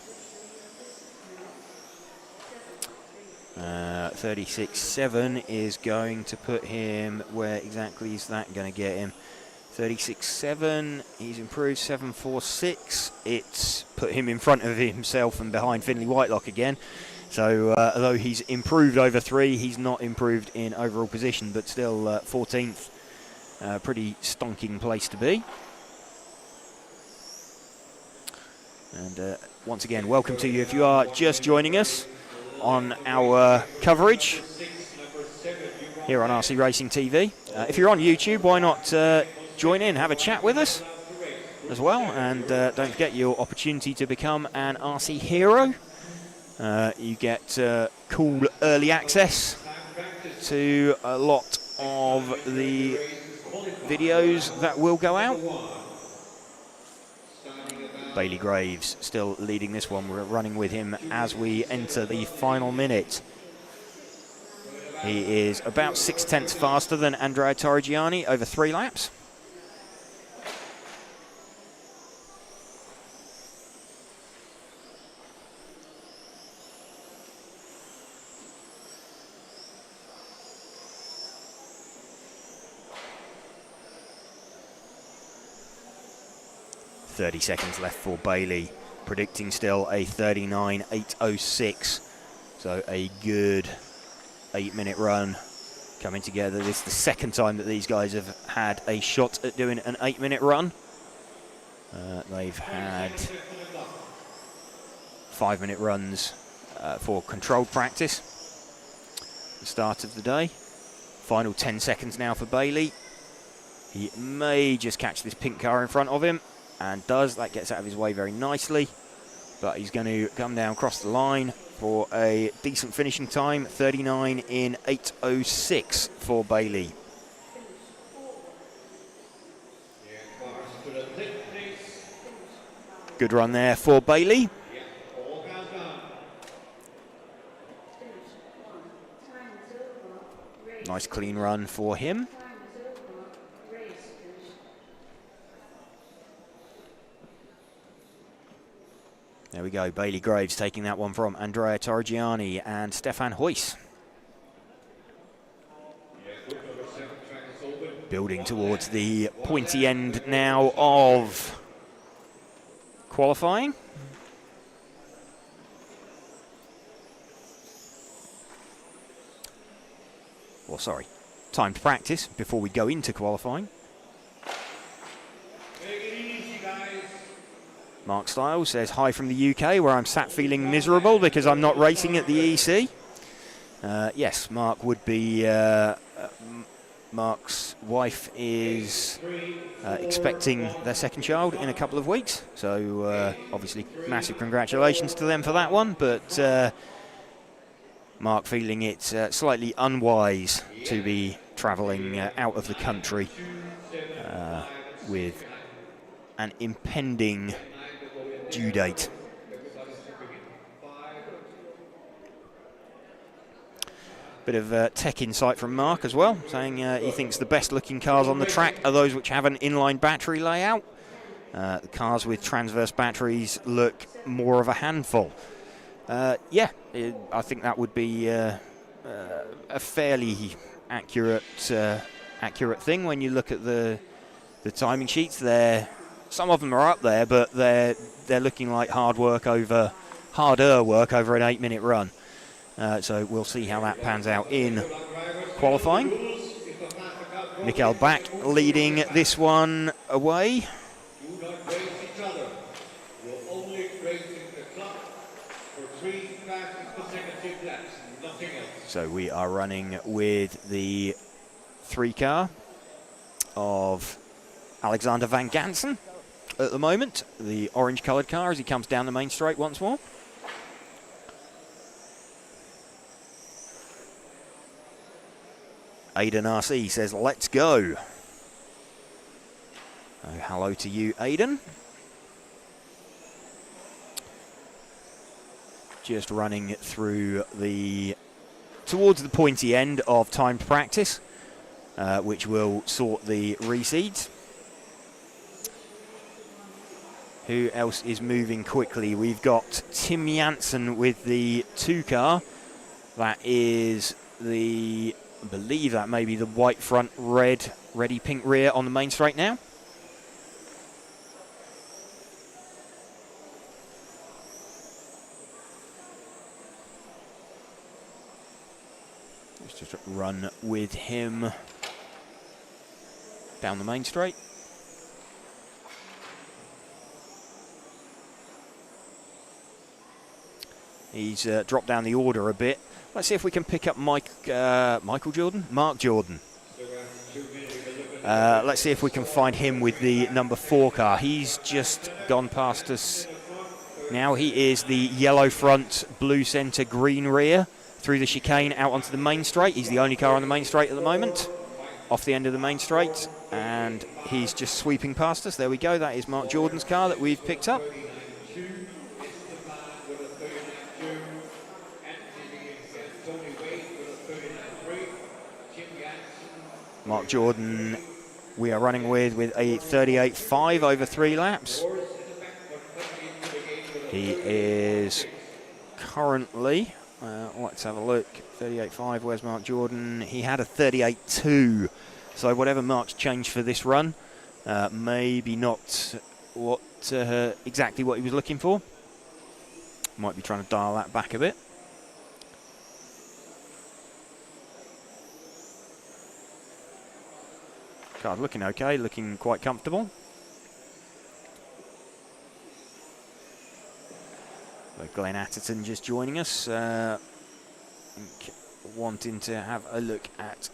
36.7 is going to put him, where exactly is that going to get him? 36.7, he's improved 7.46. It's put him in front of himself and behind Finley Whitelock again. So although he's improved over 3, he's not improved in overall position, but still 14th. Pretty stonking place to be. And once again, welcome to you if you are just joining us on our coverage here on RC Racing TV. If you're on YouTube, why not join in, have a chat with us as well, and don't forget your opportunity to become an RC hero. You get cool early access to a lot of the videos that will go out. Bailey Graves still leading this one. We're running with him as we enter the final minute. He is about 0.6 faster than Andrea Torrigiani over 3 laps. .30 seconds left for Bailey, predicting still a 39.806. So a good 8-minute run coming together. This is the second time that these guys have had a shot at doing an 8-minute run. They've had 5-minute runs for controlled practice at the start of the day. Final 10 seconds now for Bailey. He may just catch this pink car in front of him, and does. That gets out of his way very nicely, but he's going to come down across the line for a decent finishing time. 39 in 8.06 for Bailey. Good run there for Bailey. Nice clean run for him. There we go, Bailey Graves taking that one from Andrea Torrigiani and Stefan Huyss. Building towards the pointy end now of qualifying. Well, sorry, timed practice before we go into qualifying. Mark Stiles says, hi from the UK, where I'm sat feeling miserable because I'm not racing at the EC. Yes, Mark would be... Mark's wife is expecting their second child in a couple of weeks. So, obviously, massive congratulations to them for that one. But Mark feeling it slightly unwise to be travelling out of the country with an impending due date. Bit of tech insight from Mark as well, saying he thinks the best looking cars on the track are those which have an inline battery layout. The cars with transverse batteries look more of a handful. Yeah, I think that would be a fairly accurate thing when you look at the timing sheets. Some of them are up there, but they're looking like harder work over an 8-minute run. So we'll see how that pans out in qualifying. Mikael Bach leading this one away. So we are running with the 3-car of Alexander Van Gansen at the moment, the orange-coloured car as he comes down the main straight once more. Aidan RC says, let's go. Hello to you, Aidan. Just running through towards the pointy end of timed practice, which will sort the reseeds. Who else is moving quickly? We've got Tim Janssen with the 2-car. That is I believe that may be the white front, reddy pink rear on the main straight now. Let's just run with him down the main straight. He's dropped down the order a bit. Let's see if we can pick up Mark Jordan. Let's see if we can find him with the number 4 car. He's just gone past us now. He is the yellow front, blue centre, green rear through the chicane out onto the main straight. He's the only car on the main straight at the moment, off the end of the main straight, and he's just sweeping past us. There we go. That is Mark Jordan's car that we've picked up. Mark Jordan we are running with a 38.5 over 3 laps. He is currently, let's have a look, 38.5, where's Mark Jordan? He had a 38.2, so whatever Mark's changed for this run, maybe not what exactly what he was looking for. Might be trying to dial that back a bit. Car looking okay, looking quite comfortable. So Glenn Atherton just joining us, wanting to have a look at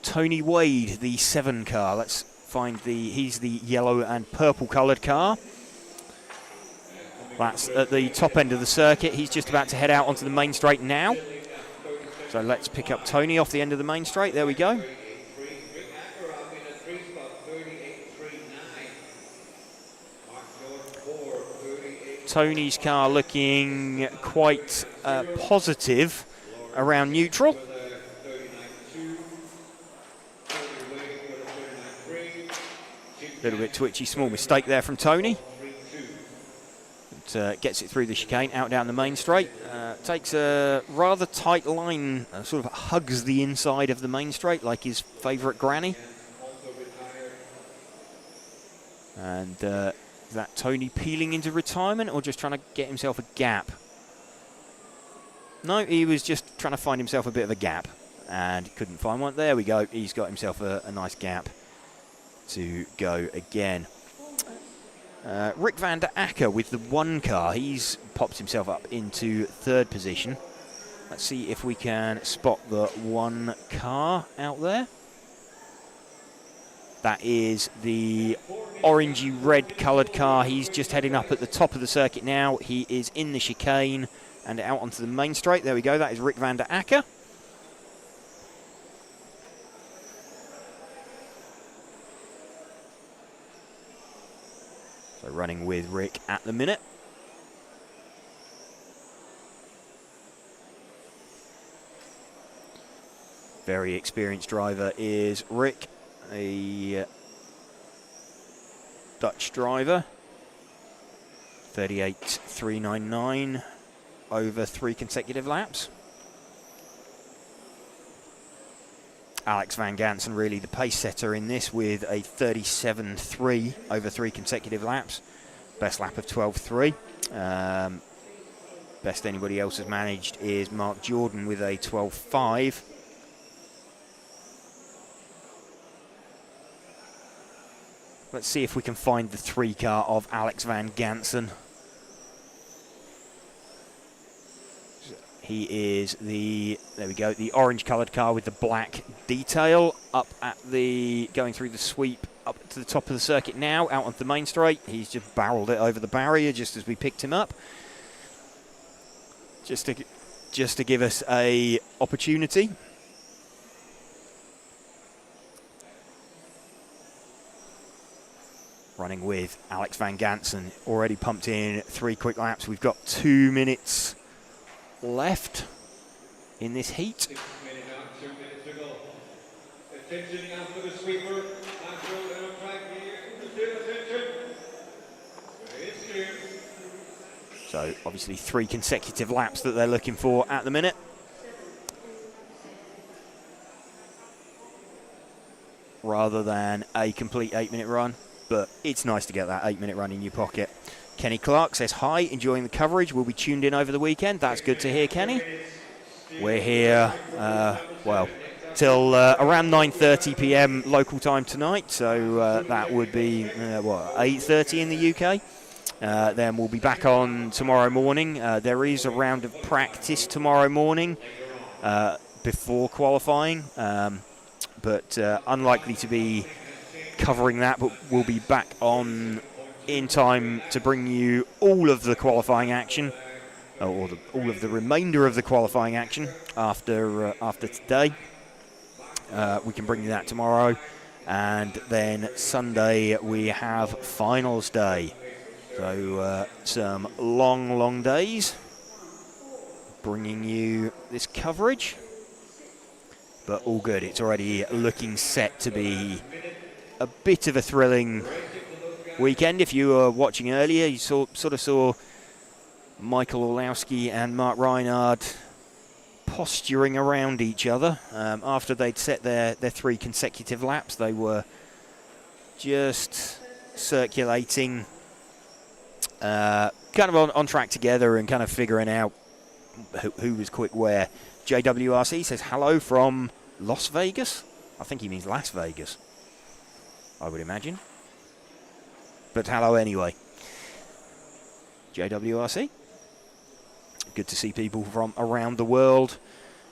Tony Wade, the 7 car. Let's find he's the yellow and purple coloured car. That's at the top end of the circuit. He's just about to head out onto the main straight now. So let's pick up Tony off the end of the main straight. There we go. Tony's car looking quite positive around neutral. A little bit twitchy, small mistake there from Tony. It, gets it through the chicane, out down the main straight. Takes a rather tight line, sort of hugs the inside of the main straight like his favourite granny. And is that Tony peeling into retirement or just trying to get himself a gap? No, he was just trying to find himself a bit of a gap and couldn't find one. There we go. He's got himself a nice gap to go again. Rick van der Acker with the 1 car. He's popped himself up into 3rd position. Let's see if we can spot the 1 car out there. That is the orangey red coloured car. He's just heading up at the top of the circuit now. He is in the chicane and out onto the main straight. There we go. That is Rick van der Acker. So running with Rick at the minute. Very experienced driver is Rick. A Dutch driver, 38.399 over 3 consecutive laps. Alex van Gansen really the pace setter in this with a 37.3 over 3 consecutive laps. Best lap of 12.3. Best anybody else has managed is Mark Jordan with a 12.5. Let's see if we can find the 3 car of Alex van Gansen. He is there we go, the orange coloured car with the black detail up at going through the sweep up to the top of the circuit now, out onto the main straight. He's just barreled it over the barrier just as we picked him up. Just to give us a opportunity. Running with Alex van Gansen, already pumped in 3 quick laps. We've got 2 minutes left in this heat. 6 minutes out, 2 minutes to go. Attention now for the sweeper. On track here. Attention. It's clear. So obviously 3 consecutive laps that they're looking for at the minute. rather than a complete 8-minute run, but it's nice to get that 8-minute run in your pocket. Kenny Clark says, hi, enjoying the coverage. We'll be tuned in over the weekend. That's good to hear, Kenny. We're here, till around 9:30 p.m. local time tonight, so that would be, 8:30 in the UK. Then we'll be back on tomorrow morning. There is a round of practice tomorrow morning before qualifying, but unlikely to be covering that, but we'll be back on in time to bring you all of the qualifying action, or all of the remainder of the qualifying action after today. We can bring you that tomorrow, and then Sunday we have finals day. So some long days bringing you this coverage, but all good. It's already looking set to be a bit of a thrilling weekend. If you were watching earlier, you sort of saw Michael Orlowski and Mark Reinhard posturing around each other after they'd set their 3 consecutive laps. They were just circulating, kind of on track together and kind of figuring out who was quick where. JWRC says hello from Las Vegas. I think he means Las Vegas, I would imagine. But hello anyway. JWRC. Good to see people from around the world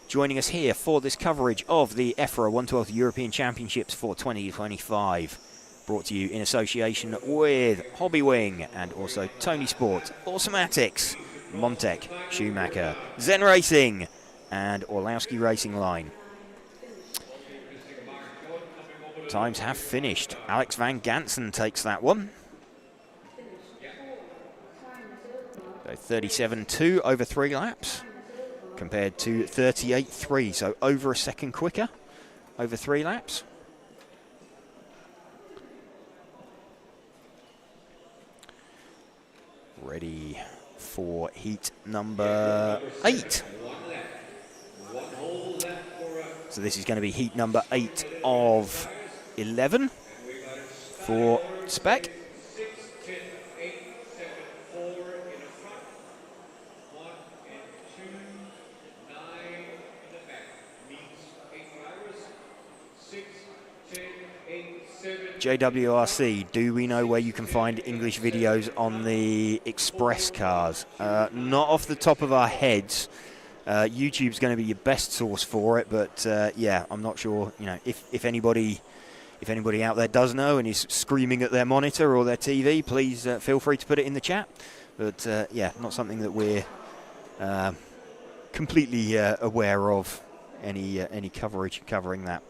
joining us here for this coverage of the EFRA 112th European Championships for 2025. Brought to you in association with Hobbywing and also Tony Sport, Automatics, Montec, Schumacher, Zen Racing and Orlowski Racing Line. Times have finished. Alex Van Gansen takes that one. 37.2 over 3 laps compared to 38.3, so over a second quicker over 3 laps. Ready for heat number 8. So this is going to be heat number 8 of 11 for Spec. JWRC, do we know where you can find English videos on the express cars? Not off the top of our heads. YouTube's going to be your best source for it, but yeah, I'm not sure. You know, if anybody out there does know and is screaming at their monitor or their TV, please feel free to put it in the chat. But yeah, not something that we're completely aware of. Any coverage covering that.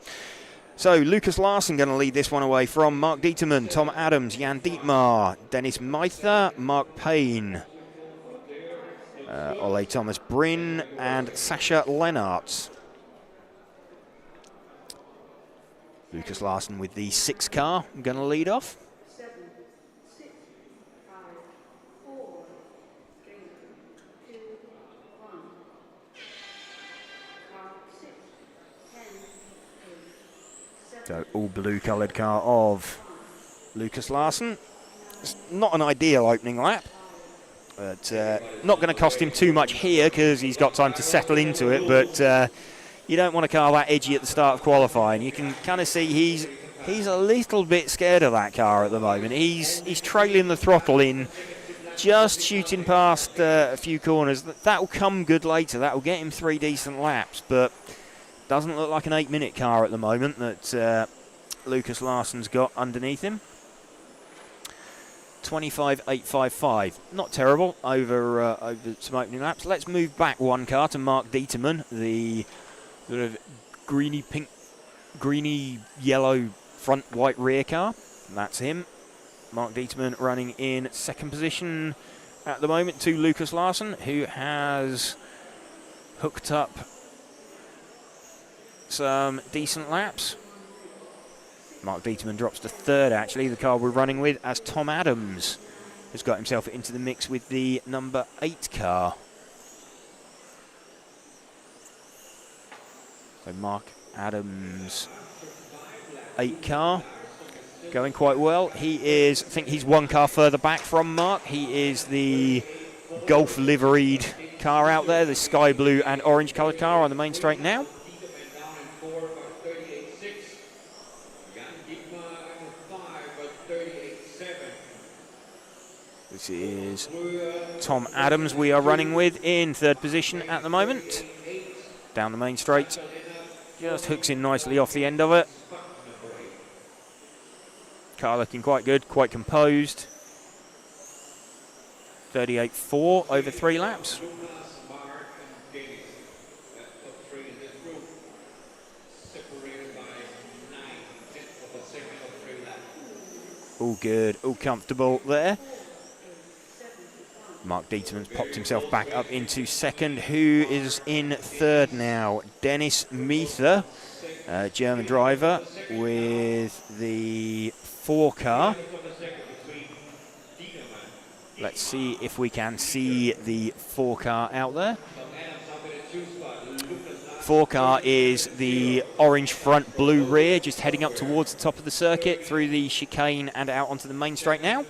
So Lucas Larson going to lead this one away from Mark Dieterman, Tom Adams, Jan Dietmar, Dennis Meither, Mark Payne, Ole Thomas Bryn and Sasha Lennartz. Lucas Larson with the 6 car going to lead off. 7, 6, 5, 4, 3, 2, 1. Car 6, 10, 8, 7. So all blue coloured car of Lucas Larson. It's not an ideal opening lap, but not going to cost him too much here because he's got time to settle into it, but you don't want a car that edgy at the start of qualifying. You can kind of see he's a little bit scared of that car at the moment. He's trailing the throttle in, just shooting past a few corners. That'll come good later. That'll get him 3 decent laps, but doesn't look like an 8-minute car at the moment that Lucas Larson's got underneath him. 25.855, not terrible over some opening laps. Let's move back 1 car to Mark Dieterman, the sort of greeny yellow front, white rear car. That's him. Mark Dieterman running in 2nd position at the moment to Lucas Larson, who has hooked up some decent laps. Mark Dieterman drops to 3rd, actually, the car we're running with, as Tom Adams has got himself into the mix with the number 8 car. So Mark Adams 8 car. Going quite well. He is, I think he's 1 car further back from Mark. He is the Golf liveried car out there, the sky blue and orange coloured car on the main straight now. This is Tom Adams we are running with in 3rd position at the moment. Down the main straight. Just hooks in nicely off the end of it. Car looking quite good, quite composed. 38.4 over 3 laps. All good, all comfortable there. Mark Dieterman's popped himself back up into 2nd. Who is in 3rd now? Dennis Miether, German driver with the 4 car. Let's see if we can see the 4 car out there. 4 car is the orange front, blue rear, just heading up towards the top of the circuit through the chicane and out onto the main straight now.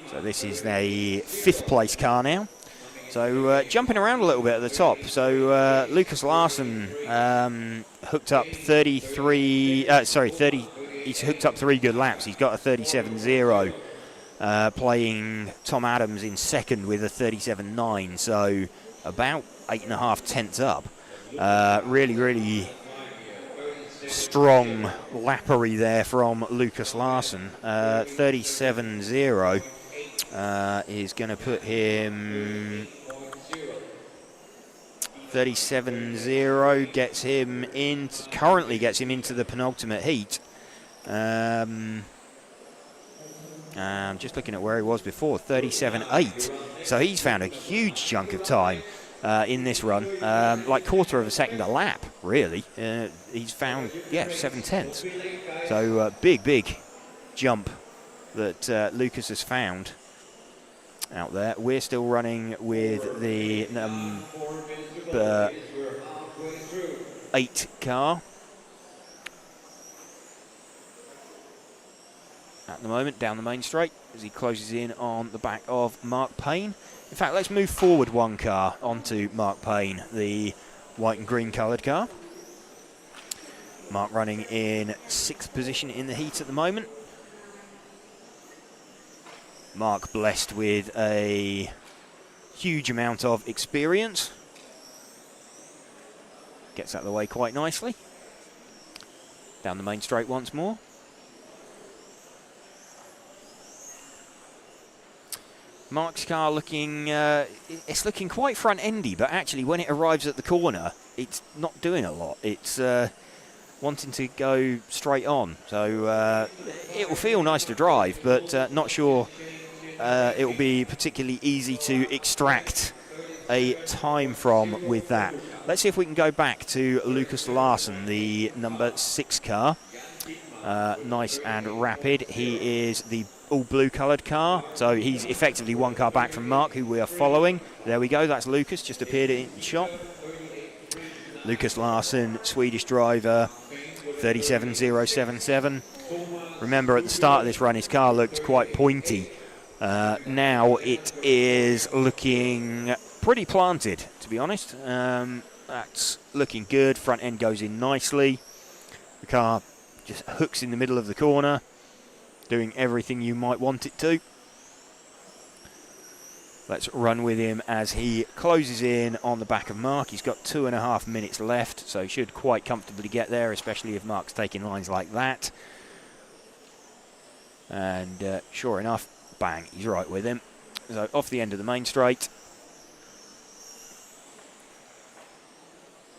So this is the 5th place car now. So jumping around a little bit at the top. So Lucas Larsson hooked up 30. He's hooked up 3 good laps. He's got a 37.0. Playing Tom Adams in 2nd with a 37.9. So about 8.5 tenths up. Really, really strong lappery there from Lucas Larsson. 37.0 is going to put him. 37.0 gets him in. Currently gets him into the penultimate heat. I'm just looking at where he was before. 37.8. So he's found a huge chunk of time in this run, like 1/4 of a second a lap, really. He's found 7 tenths. So big jump that Lucas has found out there. We're still running with the number 8 car at the moment, down the main straight as he closes in on the back of Mark Payne. In fact, let's move forward 1 car onto Mark Payne, the white and green coloured car. Mark running in 6th position in the heat at the moment. Mark blessed with a huge amount of experience. Gets out of the way quite nicely. Down the main straight once more. Mark's car looking, it's looking quite front-endy, but actually when it arrives at the corner, it's not doing a lot. It's wanting to go straight on. So it will feel nice to drive, but not sure it will be particularly easy to extract a time from with that. Let's see if we can go back to Lucas Larsson, the number 6 car. Nice and rapid. He is the all blue coloured car, so he's effectively 1 car back from Mark, who we are following. There we go, that's Lucas, just appeared in the shot. Lucas Larsson, Swedish driver, 37.077. Remember at the start of this run his car looked quite pointy. Now it is looking pretty planted, to be honest. That's looking good, front end goes in nicely. The car just hooks in the middle of the corner, doing everything you might want it to. Let's run with him as he closes in on the back of Mark. He's got 2.5 minutes left, so he should quite comfortably get there, especially if Mark's taking lines like that. And sure enough, bang, he's right with him. So off the end of the main straight.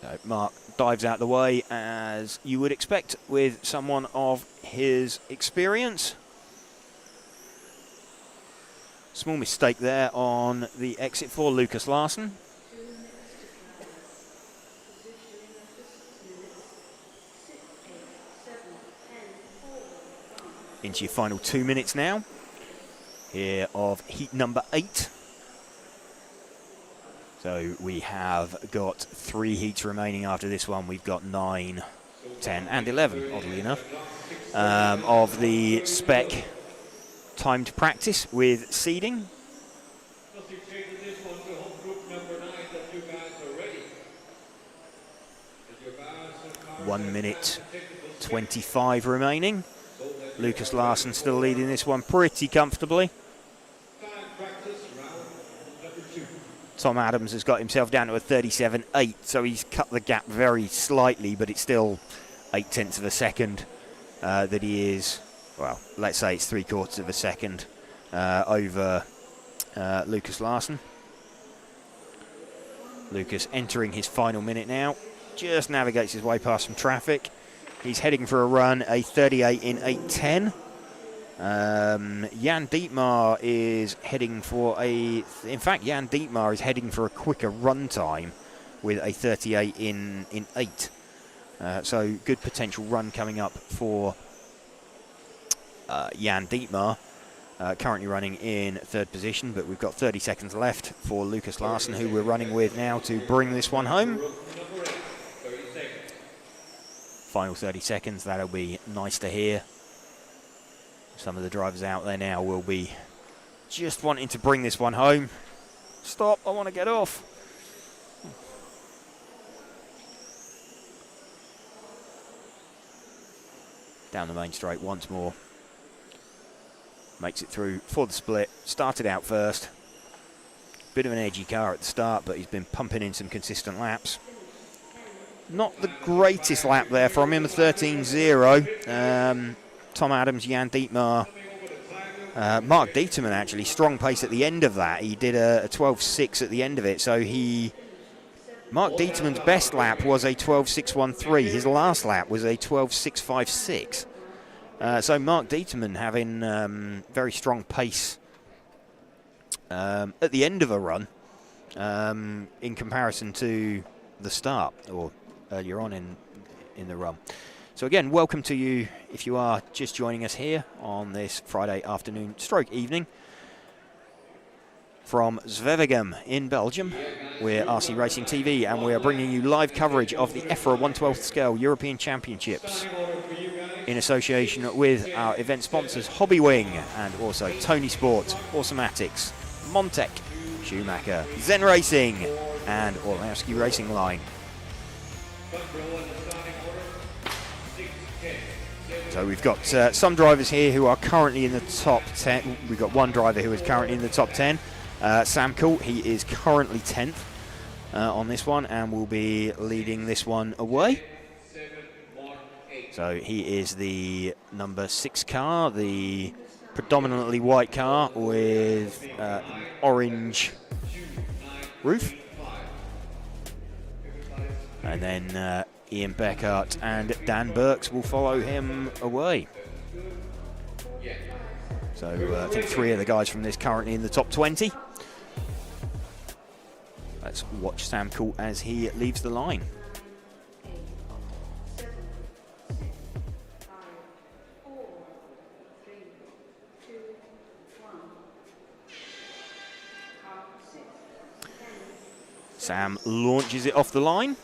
So Mark dives out the way, as you would expect with someone of his experience. Small mistake there on the exit for Lucas Larsson. Into your final 2 minutes now here of heat number 8. So we have got 3 heats remaining after this one. We've got 9, 10 and 11, oddly enough, of the Spec timed practice with seeding. 1 minute 25 remaining. Lucas Larsson still leading this one pretty comfortably. Tom Adams has got himself down to a 37.8, so he's cut the gap very slightly, but it's still 0.8 of a second that he is, well, let's say it's 3/4 of a second over Lucas Larsson. Lucas entering his final minute now, just navigates his way past some traffic. He's heading for a run, a 38 in 8:10. Jan Dietmar is heading for Jan Dietmar is heading for a quicker run time with a 38 in 8. So good potential run coming up for Jan Dietmar, currently running in 3rd position, but we've got 30 seconds left for Lucas Larsson, who we're running with now, to bring this one home. Final 30 seconds, that'll be nice to hear. Some of the drivers out there now will be just wanting to bring this one home. Stop, I want to get off. Down the main straight once more. Makes it through for the split. Started out first. Bit of an edgy car at the start, but he's been pumping in some consistent laps. Not the greatest lap there from him, a 13.0. Tom Adams, Jan Dietmar, Mark Dieterman actually, strong pace at the end of that. He did a 12.6 at the end of it. So Mark Dieterman's best lap was a 12.613. His last lap was a 12.656. So Mark Dieterman having very strong pace at the end of a run in comparison to the start or earlier on in the run. So again, welcome to you if you are just joining us here on this Friday afternoon stroke evening from Zwevegem in Belgium. We're RC Racing TV and we are bringing you live coverage of the EFRA 1/12 scale European Championships in association with our event sponsors Hobbywing and also Tony Sport, Automatics, Montec, Schumacher, Zen Racing and Orlowski Racing Line. So we've got some drivers here who are currently in the top 10. We've got one driver who is currently in the top 10. Sam Colt, he is currently 10th on this one and will be leading this one away. So he is the number 6 car, the predominantly white car with orange roof. And then Ian Beckert and Dan Burks will follow him away. So I think 3 of the guys from this currently in the top 20. Let's watch Sam Colt as he leaves the line. Sam launches it off the line.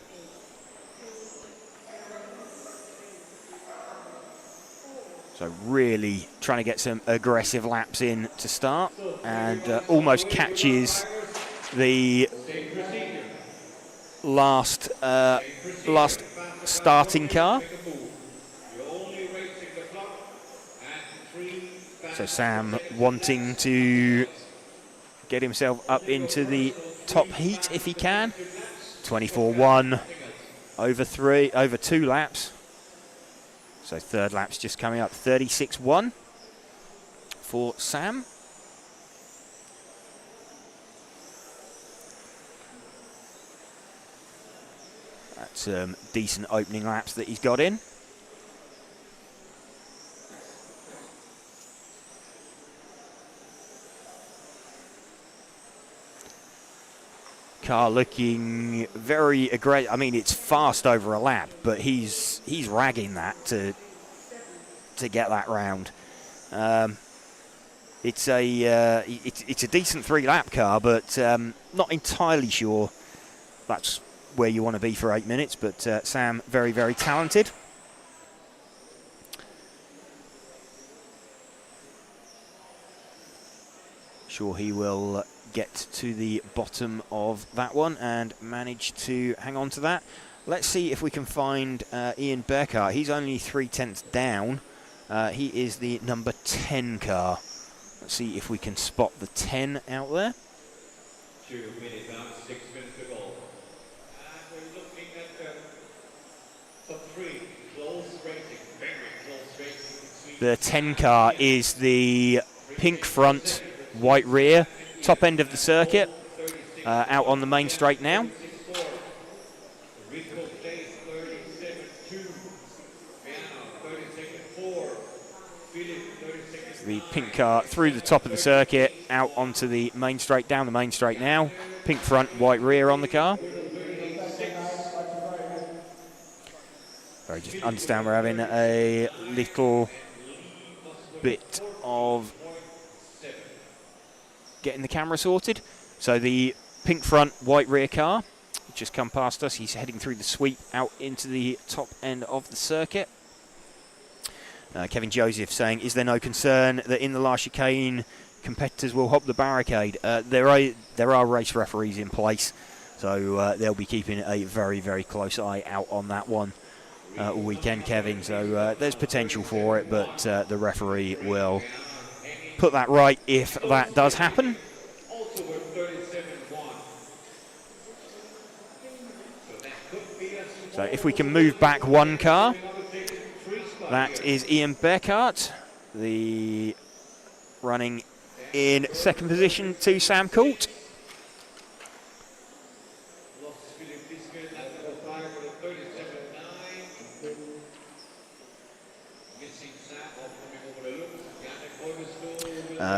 So really trying to get some aggressive laps in to start and almost catches the last starting car. So Sam wanting to get himself up into the top heat if he can. 24.1 over 2 laps. So 3rd lap's just coming up, 36.1 for Sam. That's decent opening laps that he's got in. Car looking very aggressive. I mean, it's fast over a lap, but he's ragging that to get that round. it's a decent 3-lap car, but not entirely sure that's where you want to be for 8 minutes. But Sam, very, very talented. Sure, he will get to the bottom of that one and manage to hang on to that. Let's see if we can find Ian Beckart. He's only 3/10 down. He is the number 10 car. Let's see if we can spot the 10 out there. 2 minutes down, 6 minutes to go. And we're looking at top 3, close racing, very close racing. The 10 car is the pink front, white rear, top end of the circuit, out on the main straight now. The pink car through the top of the circuit, out onto the main straight, down the main straight now. Pink front, white rear on the car. Sorry, just understand we're having a little bit of getting the camera sorted. So the pink front, white rear car just come past us. He's heading through the sweep out into the top end of the circuit. Kevin Joseph saying, is there no concern that in the last chicane competitors will hop the barricade? There are race referees in place, so they'll be keeping a very, very close eye out on that one all weekend, Kevin. So there's potential for it, but the referee will put that right if that does happen. So if we can move back one car, that is Ian Beckart, the running in second position to Sam Coult.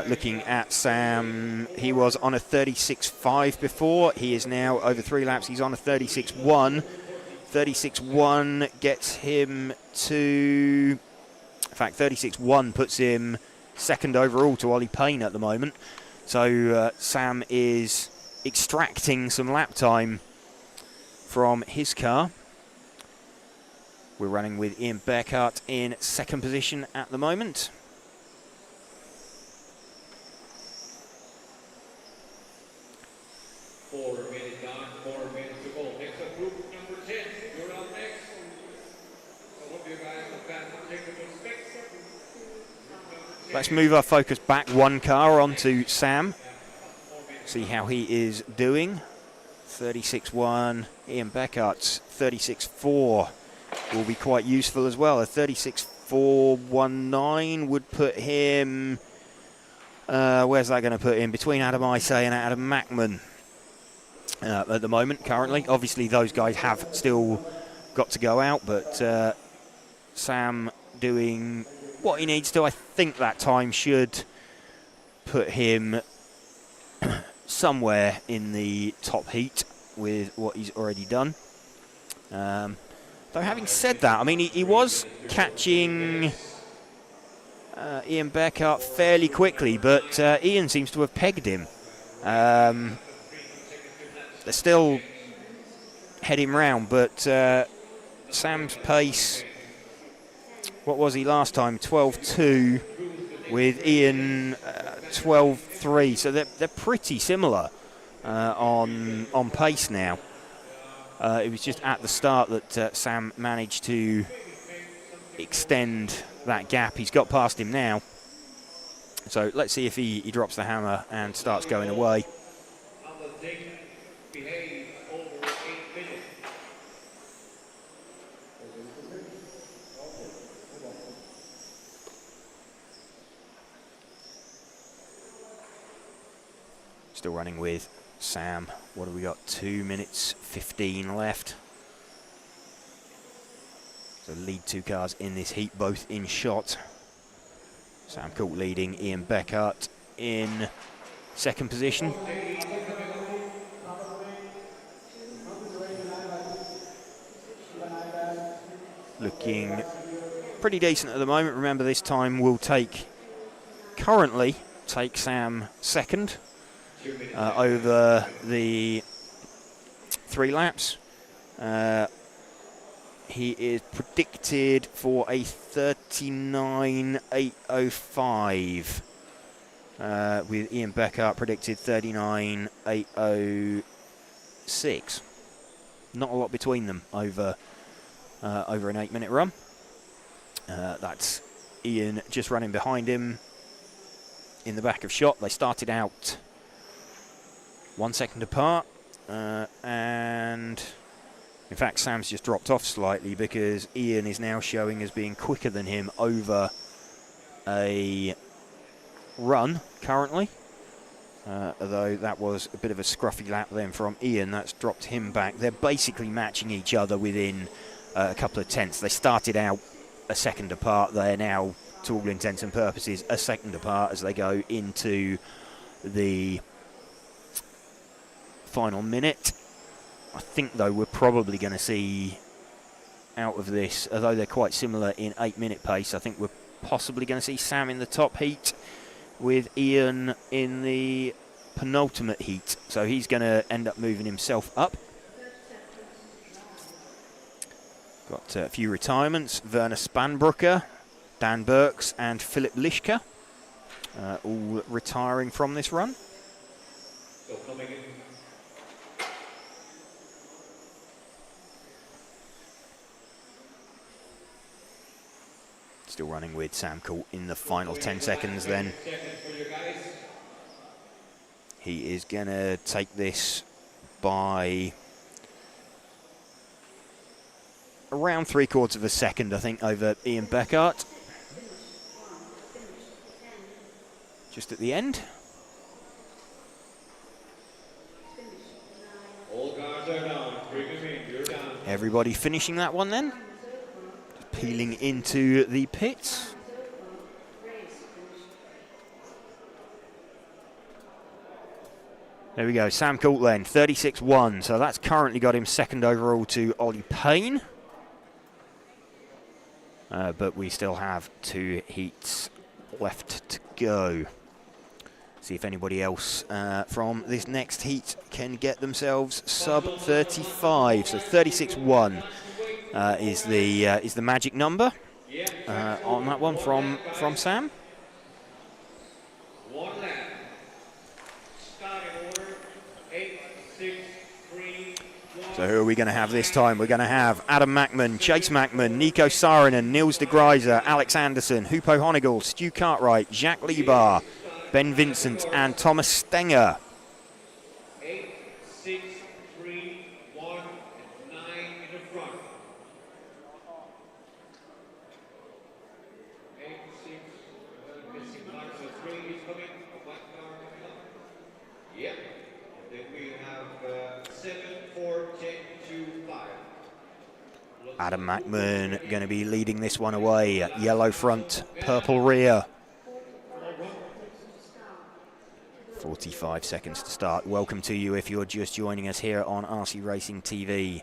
Looking at Sam, he was on a 36.5 before. He is now over 3 laps. He's on a 36.1. 36.1 gets him to... In fact, 36.1 puts him second overall to Ollie Payne at the moment. So Sam is extracting some lap time from his car. We're running with Ian Beckart in second position at the moment. Let's move our focus back one car onto Sam. See how he is doing. 36.1. Ian Beckart's 36.4 will be quite useful as well. A 36.419 would put him... where's that going to put him? Between Adam Isay and Adam Mackman at the moment, currently. Obviously, those guys have still got to go out, but Sam doing what he needs to. I think that time should put him somewhere in the top heat with what he's already done. Though having said that, I mean, he was catching Ian Beckart fairly quickly, but Ian seems to have pegged him. They're still heading round, but Sam's pace, what was he last time? 12.2 with Ian 12.3, so they're pretty similar on pace now. It was just at the start that Sam managed to extend that gap. He's got past him now. So let's see if he drops the hammer and starts going away. Still running with Sam. What have we got? 2 minutes 15 left. So lead two cars in this heat, both in shot. Sam Coult leading, Ian Beckart in second position. Looking pretty decent at the moment. Remember, this time will take currently take Sam second over the 3 laps. He is predicted for a 39.805. With Ian Becker predicted 39.806. Not a lot between them over an 8-minute run. That's Ian just running behind him in the back of shot. They started out 1 second apart, and in fact Sam's just dropped off slightly because Ian is now showing as being quicker than him over a run currently. Although that was a bit of a scruffy lap then from Ian, that's dropped him back. They're basically matching each other within a couple of tenths. They started out a second apart. They're now, to all intents and purposes, a second apart as they go into the final minute. I think, though, we're probably going to see out of this, although they're quite similar in 8-minute pace, I think we're possibly going to see Sam in the top heat with Ian in the penultimate heat. So he's going to end up moving himself up. Got a few retirements. Werner Spanbrucker, Dan Burks and Philip Lischke, all retiring from this run. So coming in. Still running with Sam Colt in the final 10 seconds then. He is going to take this by around 3/4 of a second, I think, over Ian Beckert. Just at the end. All guards are down. Bring them in. You're down. Everybody finishing that one then. Peeling into the pits. There we go, Sam Colt then, 36.1. So that's currently got him second overall to Ollie Payne. But we still have 2 heats left to go. See if anybody else from this next heat can get themselves sub 35. So 36.1 is the magic number on that one from Sam. One lap. Starting order 8, 6, 3, 1. So who are we going to have this time? We're going to have Adam Mackman, Chase Mackman, Nico Saarinen, Niels de Gruyser, Alex Anderson, Hupo Honigel, Stu Cartwright, Jacques Liebar, Ben Vincent and Thomas Stenger. 8, 6, 3, 1, and 9 in the front. 8, 6, missing mark, so 3 is coming. A white car coming up. Yep. And then we have 7, 4, 10, 2, 5. Adam Mackman going to be leading this one away. Yellow front, purple rear. 45 seconds to start. Welcome to you if you're just joining us here on RC Racing TV.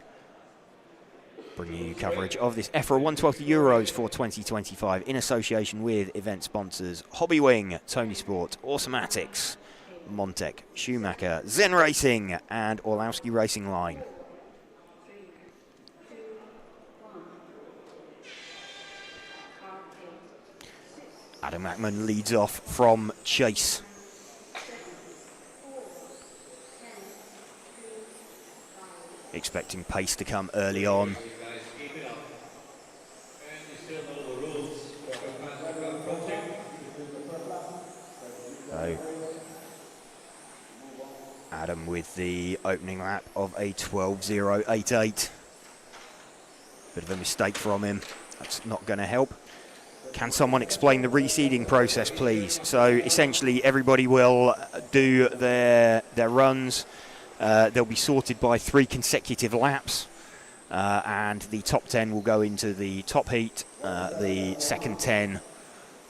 Bringing you coverage of this EFRA 112 Euros for 2025 in association with event sponsors Hobbywing, Tony Sport, Automatics, Montec, Schumacher, Zen Racing and Orlowski Racing Line. Adam Mackman leads off from Chase. Expecting pace to come early on. So Adam with the opening lap of a 12.088. Bit of a mistake from him. That's not going to help. Can someone explain the reseeding process, please? So essentially everybody will do their runs. They'll be sorted by 3 consecutive laps, and the top 10 will go into the top heat. The second 10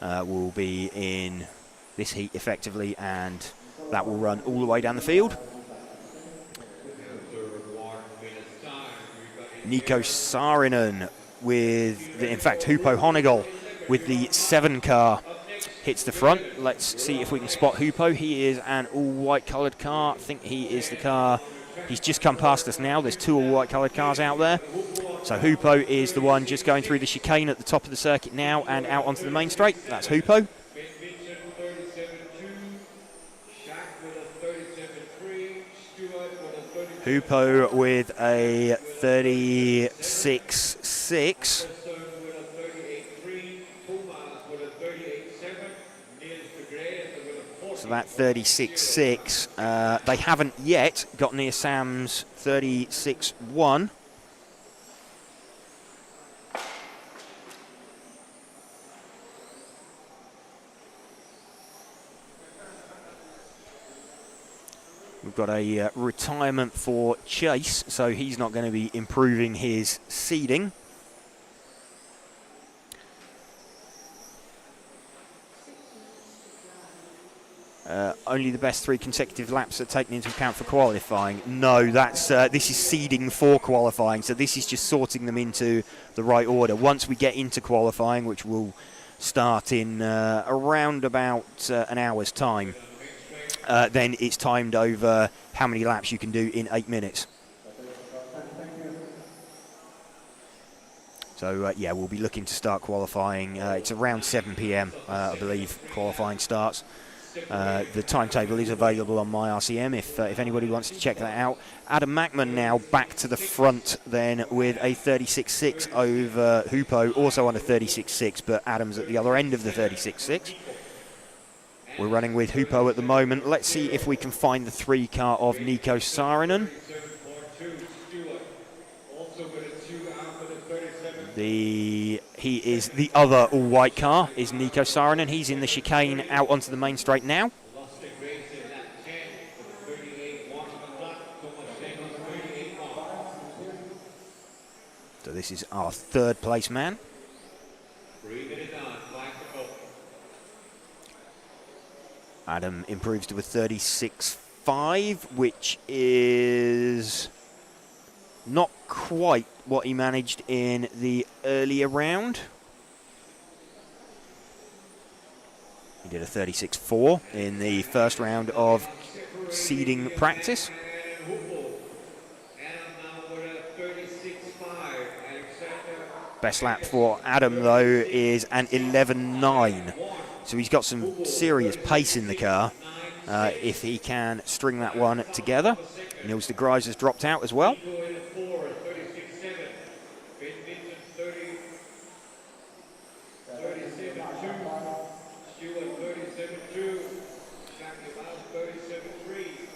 will be in this heat effectively, and that will run all the way down the field. Nico Saarinen with, in fact, Hupo Honigel with the 7 car. hits the front. Let's see if we can spot Hoopo. He is an all-white coloured car. I think he is the car. He's just come past us now. There's 2 all-white coloured cars out there. So Hoopo is the one just going through the chicane at the top of the circuit now and out onto the main straight. That's Hoopo. Hoopo with a 36.6. So that 36.6. They haven't yet got near Sam's 36.1. We've got a retirement for Chase, so he's not going to be improving his seeding. Only the best 3 consecutive laps are taken into account for qualifying. No, that's this is seeding for qualifying, so this is just sorting them into the right order. Once we get into qualifying, which will start in around about an hour's time, then it's timed over how many laps you can do in 8 minutes. So, yeah, we'll be looking to start qualifying. It's around 7 p.m, I believe, qualifying starts. The timetable is available on my RCM if anybody wants to check that out. Adam Mackman now back to the front then with a 36.6 over Hoopo, also on a 36.6, but Adam's at the other end of the 36.6. We're running with Hoopo at the moment. Let's see if we can find the 3 car of Nico Saarinen. He is the other all-white car, is Nico Saarinen. He's in the chicane out onto the main straight now. So this is our 3rd place man. Adam improves to a 36.5, which is not quite what he managed in the earlier round. He did a 36.4 in the first round of seeding practice. Best lap for Adam, though, is an 11.9. So he's got some serious pace in the car if he can string that one together. Niels de Grijs has dropped out as well.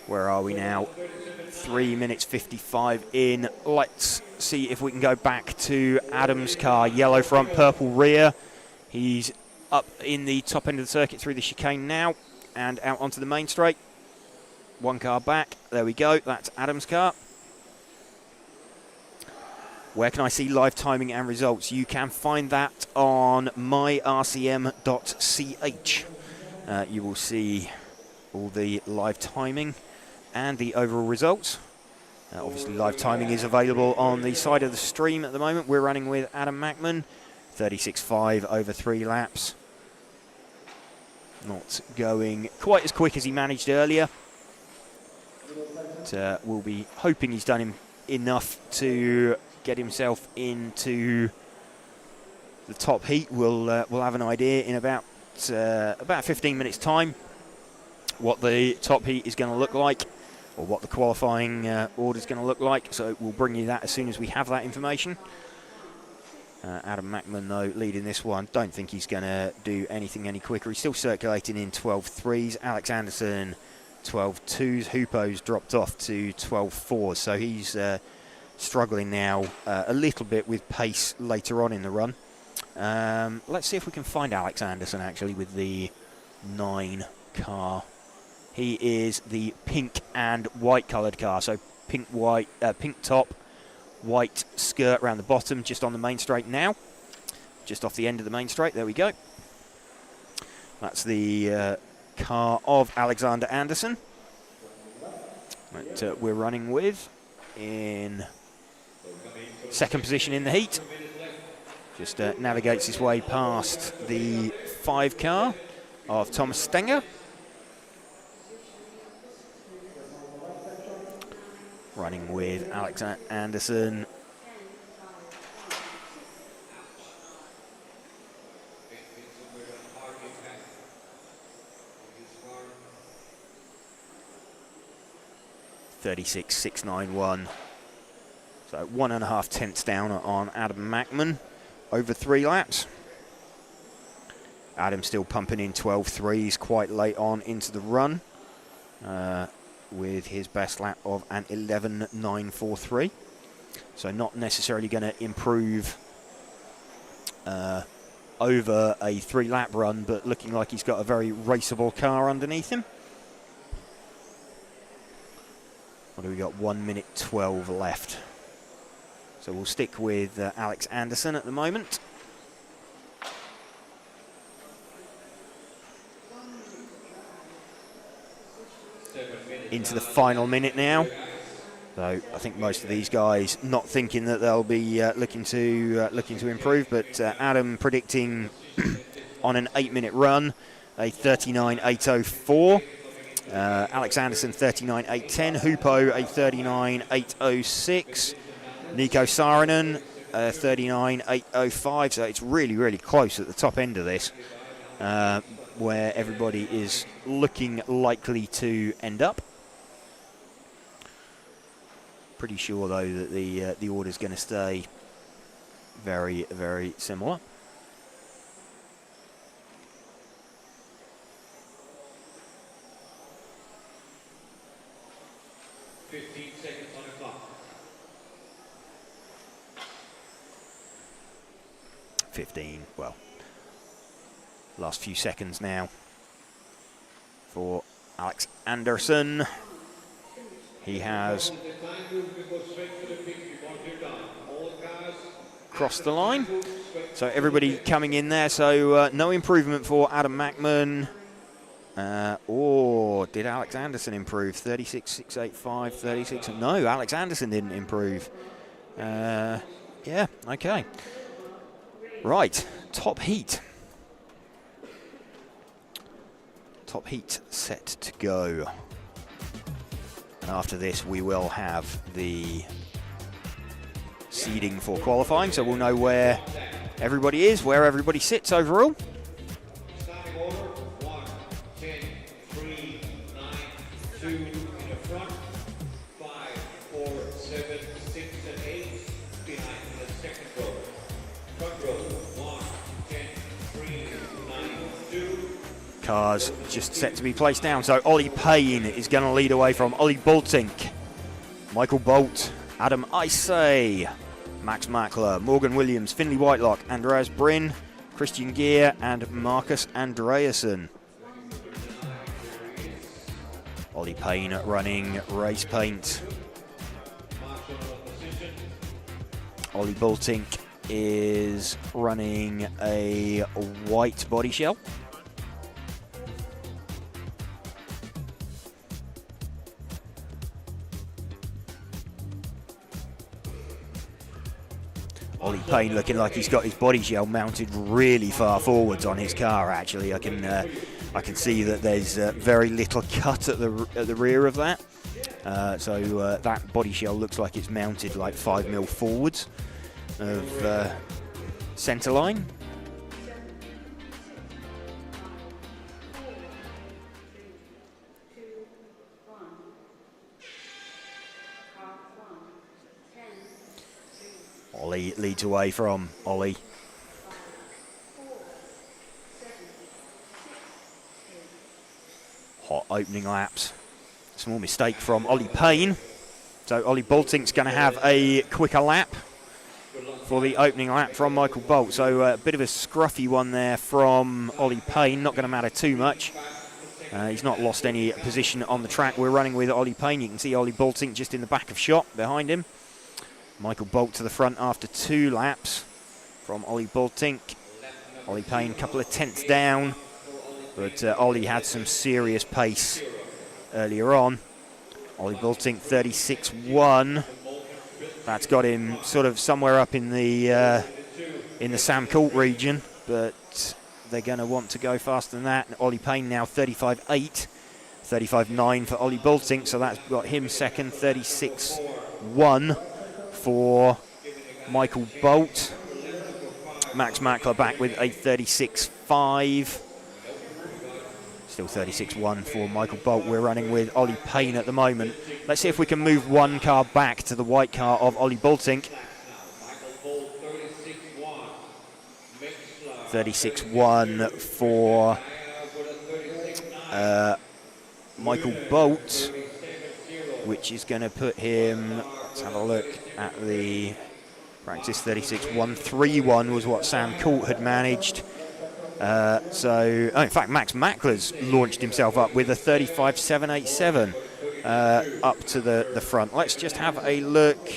Where are we now? 3 minutes 55 in. Let's see if we can go back to Adam's car. Yellow front, purple rear. He's up in the top end of the circuit through the chicane now and out onto the main straight. 1 car back. There we go. That's Adam's car. Where can I see live timing and results? You can find that on myrcm.ch. You will see all the live timing and the overall results. Obviously, live timing is available on the side of the stream at the moment. We're running with Adam Mackman, 36.5 over 3 laps. Not going quite as quick as he managed earlier. But, we'll be hoping he's done enough to get himself into the top heat. We'll have an idea in about 15 minutes time what the top heat is going to look like, or what the qualifying order is going to look like. So we'll bring you that as soon as we have that information. Adam Mackman, though, leading this one. Don't think he's going to do anything any quicker. He's still circulating in 12.3s. Alex Anderson, 12.2s. Hoopo's dropped off to 12.4s. So he's struggling now a little bit with pace later on in the run. Let's see if we can find Alex Anderson, actually, with the 9 car. He is the pink and white coloured car. So pink top, white skirt around the bottom, just on the main straight now. Just off the end of the main straight, there we go. That's the car of Alexander Anderson that we're running with in 2nd position in the heat. Just navigates his way past the 5 car of Thomas Stenger. Running with Alex Anderson. .36.691. So 1.5 tenths down on Adam Mackman over 3 laps. Adam still pumping in 12.3s quite late on into the run with his best lap of an 11.943. So not necessarily going to improve over a 3-lap run, but looking like he's got a very raceable car underneath him. What do we got? 1 minute 12 left. So we'll stick with Alex Anderson at the moment. Into the final minute now. So I think most of these guys not thinking that they'll be looking to improve, but Adam predicting on an 8-minute run a 39.804. Alex Anderson 39.810. Hupo a 39.806. Nico Saarinen 39.805. So it's really, really close at the top end of this, where everybody is looking likely to end up. Pretty sure though that the order is going to stay very, very similar. On the clock. 15, well, last few seconds now for Alex Anderson. He has crossed the line, so everybody coming in there. So no improvement for Adam Mackman. Or did Alex Anderson improve? 36.685, 36. No, Alex Anderson didn't improve. Yeah, okay. Right, top heat. Top heat set to go. And after this, we will have the seeding for qualifying, so we'll know where everybody is, where everybody sits overall. Starting order, 1, 10, 3, 9, 2 in the front, 5, 4, 7, 6, and 8 behind the second row. Front row, 1, 10, 3, 9, 2. Cars just set to be placed down. So Ollie Payne is going to lead away from Ollie Bultink, Michael Bolt, Adam Isay, Max Mackler, Morgan Williams, Finley Whitelock, Andreas Bryn, Christian Gear, and Marcus Andreasen. Ollie Payne running race paint. Ollie Bultink is running a white body shell. Ollie Payne looking like he's got his body shell mounted really far forwards on his car. Actually, I can see that there's very little cut at the rear of that. So that body shell looks like it's mounted like 5 mil forwards of centre line. Ollie leads away from Ollie. Hot opening laps. Small mistake from Ollie Payne. So Ollie Bultink's going to have a quicker lap for the opening lap from Michael Bolt. So a bit of a scruffy one there from Ollie Payne. Not going to matter too much. He's not lost any position on the track. We're running with Ollie Payne. You can see Ollie Bultink just in the back of shot behind him. Michael Bolt to the front after 2 laps from Ollie Bultink. Ollie Payne, a couple of tenths down, but Ollie had some serious pace earlier on. Ollie Bultink 36.1. That's got him sort of somewhere up in the Sam Court region, but they're going to want to go faster than that. And Ollie Payne now 35.8, 35.9 for Ollie Bultink, so that's got him second. 36.1 for Michael Bolt. Max Mackler back with a 36.5. Still 36.1 for Michael Bolt. We're running with Ollie Payne at the moment. Let's see if we can move one car back to the white car of Ollie Bultink. 36.1 for Michael Bolt, which is going to put him, let's have a look at the practice. 36.131 was what Sam Court had managed. In fact, Max Mackler's launched himself up with a 35.787 up to the front. Let's just have a look.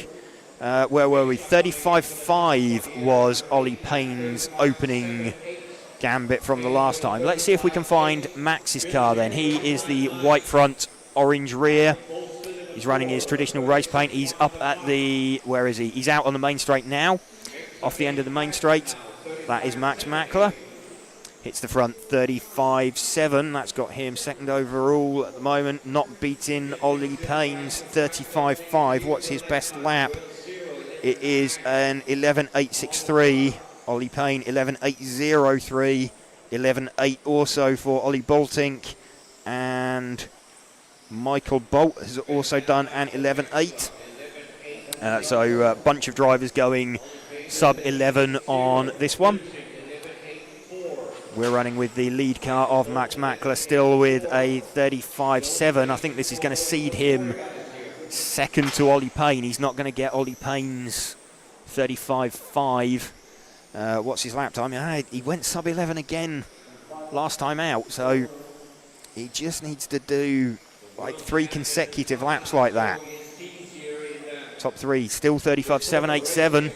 Where were we? 35.5 was Ollie Payne's opening gambit from the last time. Let's see if we can find Max's car then. He is the white front, orange rear. He's running his traditional race paint. He's up at the, where is he? He's out on the main straight now, off the end of the main straight. That is Max Mackler. Hits the front 35.7. That's got him second overall at the moment, not beating Ollie Payne's 35.5. What's his best lap? It is an 11.863. Ollie Payne 11.803. 11.8 also for Ollie Bultink. And Michael Bolt has also done an 11.8. So a bunch of drivers going sub 11 on this one. We're running with the lead car of Max Mackler, still with a 35.7. I think this is going to seed him second to Ollie Payne. He's not going to get Ollie Payne's 35.5. What's his lap time? He went sub 11 again last time out, so he just needs to do like 3 consecutive laps like that. Top 3, still 35.787.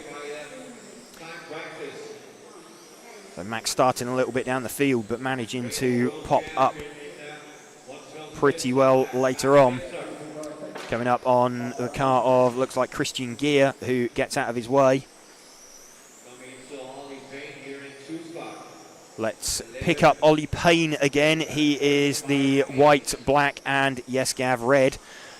So Max starting a little bit down the field, but managing to pop up pretty well later on. Coming up on the car of, looks like Christian Gear, who gets out of his way. Let's pick up Ollie Payne again. He is the white, black, and yes, Gav, red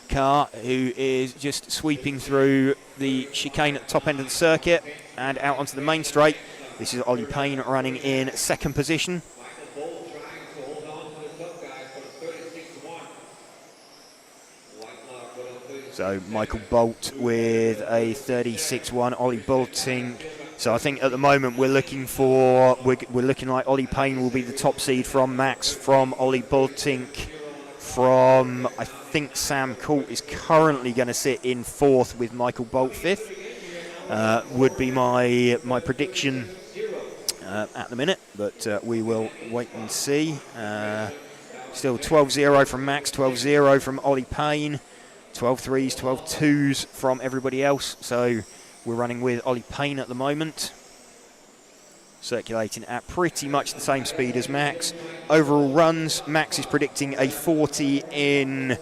car, who is just sweeping through the chicane at the top end of the circuit and out onto the main straight. This is Ollie Payne running in second position. So Michael Bolt with a 36.1, Ollie Bultink. So I think at the moment we're looking like Ollie Payne will be the top seed from Max, from Ollie Bultink, from I think Sam Court is currently going to sit in fourth with Michael Bolt fifth. Would be my prediction at the minute, but we will wait and see. Still 12.0 from Max, 12.0 from Ollie Payne, 12.3s, 12.2s from everybody else. So we're running with Ollie Payne at the moment, circulating at pretty much the same speed as Max. Overall runs, Max is predicting a 40 in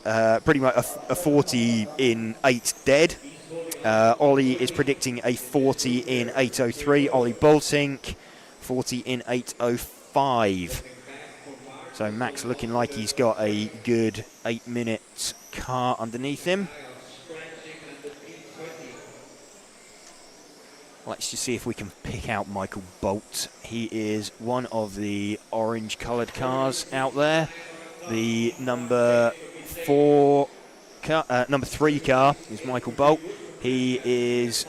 pretty much a 40 in 8 dead. Ollie is predicting a 40 in 8.03. Ollie Bultink 40 in 8.05. So Max looking like he's got a good 8-minute car underneath him. Let's just see if we can pick out Michael Bolt. He is one of the orange coloured cars out there. The number 3 car is Michael Bolt. He is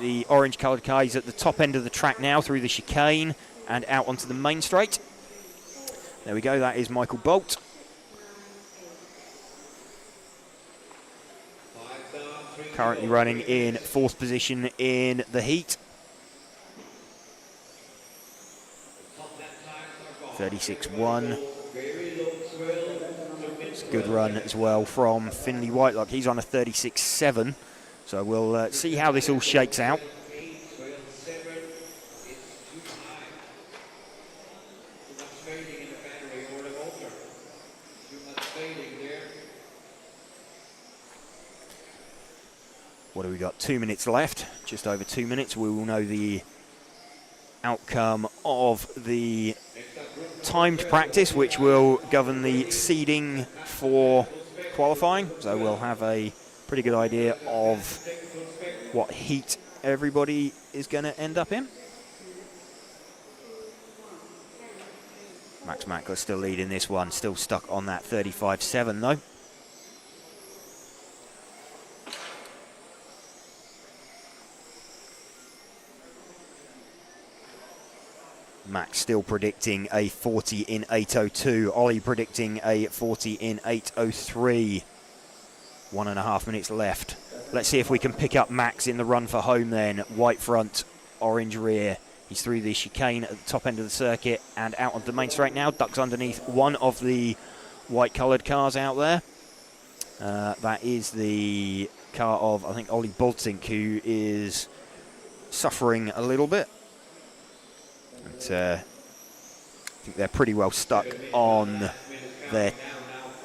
the orange coloured car. He's at the top end of the track now through the chicane and out onto the main straight. There we go, that is Michael Bolt. Currently running in 4th position in the heat. 36.1. It's a good run as well from Finley Whitelock. He's on a 36.7. So we'll see how this all shakes out. What have we got? 2 minutes left, just over 2 minutes. We will know the outcome of the timed practice, which will govern the seeding for qualifying. So we'll have a pretty good idea of what heat everybody is going to end up in. Max Mackler still leading this one, still stuck on that 35.7 though. Max still predicting a 40 in 8.02. Ollie predicting a 40 in 8.03. 1.5 minutes left. Let's see if we can pick up Max in the run for home then. White front, orange rear. He's through the chicane at the top end of the circuit and out onto the main straight now. Ducks underneath one of the white-coloured cars out there. That is the car of, I think, Ollie Boltink, who is suffering a little bit. But, I think they're pretty well stuck on their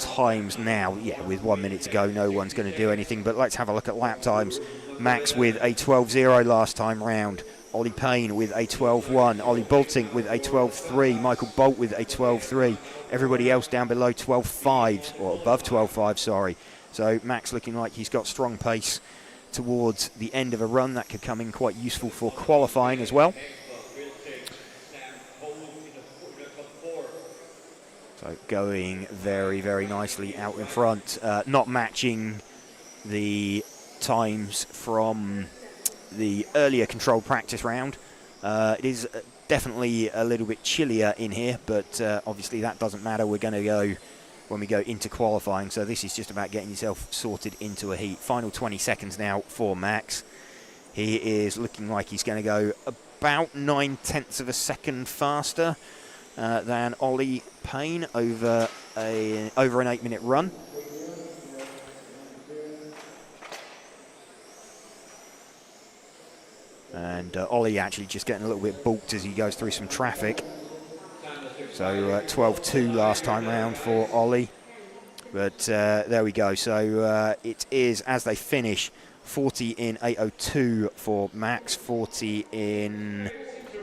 times now. Yeah, with 1 minute to go, no one's going to do anything. But let's have a look at lap times. Max with a 12.0 last time round. Ollie Payne with a 12.1. Ollie Boltink with a 12.3. Michael Bolt with a 12.3. Everybody else down below 12.5, or above 12.5, sorry. So Max looking like he's got strong pace towards the end of a run. That could come in quite useful for qualifying as well. So going very, very nicely out in front. Not matching the times from the earlier controlled practice round. It is definitely a little bit chillier in here, but obviously that doesn't matter. We're going to go when we go into qualifying, so this is just about getting yourself sorted into a heat. Final 20 seconds now for Max. He is looking like he's going to go about 9/10 of a second faster than Ollie Payne over an 8-minute run. And Ollie actually just getting a little bit balked as he goes through some traffic. So 12.2 last time round for Ollie. But there we go. So it is, as they finish, 40 in 8.02 for Max, 40 in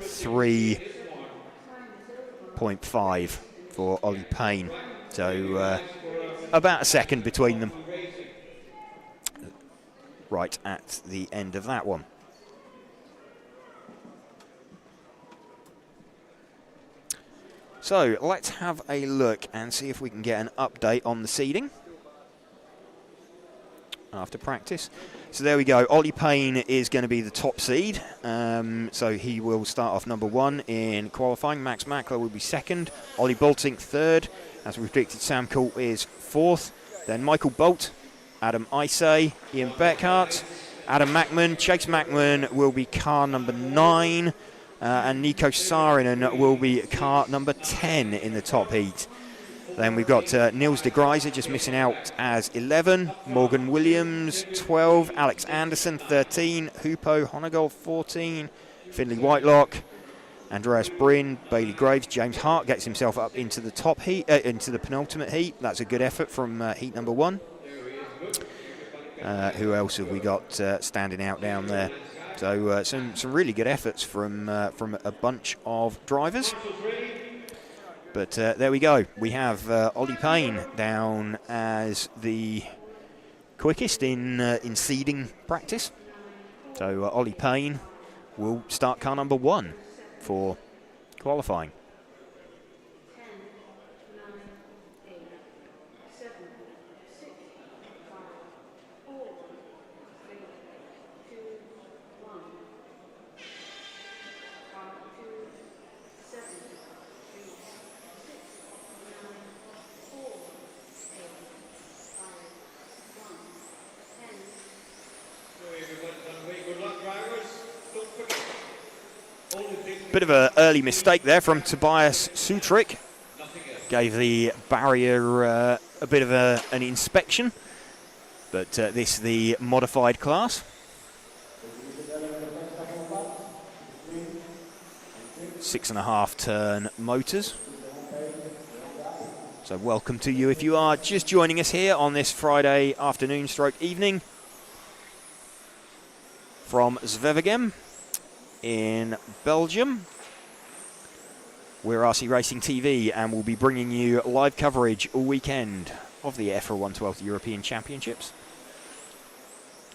3.5 for Ollie Payne. So about a second between them. Right at the end of that one. So let's have a look and see if we can get an update on the seeding after practice. So there we go. Ollie Payne is going to be the top seed. So he will start off number 1 in qualifying. Max Mackler will be second. Ollie Boltink third. As we predicted, Sam Colt is fourth. Then Michael Bolt, Adam Isay, Ian Beckhart, Adam Mackman. Chase Mackman will be car number 9. And Nico Saarinen will be car number 10 in the top heat. Then we've got Niels de Gruyter just missing out as 11, Morgan Williams 12, Alex Anderson 13, Hupo Honegol 14, Finley Whitelock, Andreas Bryn, Bailey Graves, James Hart gets himself up into the top heat, into the penultimate heat. That's a good effort from heat number 1. Who else have we got standing out down there? So some really good efforts from a bunch of drivers. But there we go. We have Ollie Payne down as the quickest in seeding practice. So Ollie Payne will start car number 1 for qualifying. 10, 9, 8, 7, 6, 5, 4, 3, 2, 1. 5, 2, 7, 3, 6, 9, 4, 8, 5, 1, 10. Good luck, drivers. Don't forget. Bit of an early mistake there from Tobias Sutrick. Gave the barrier a bit of an inspection. But this is the modified class. 6.5 turn motors. So welcome to you if you are just joining us here on this Friday afternoon stroke evening from Zwevegem in Belgium. We're RC Racing TV, and we'll be bringing you live coverage all weekend of the EFRA 112 European Championships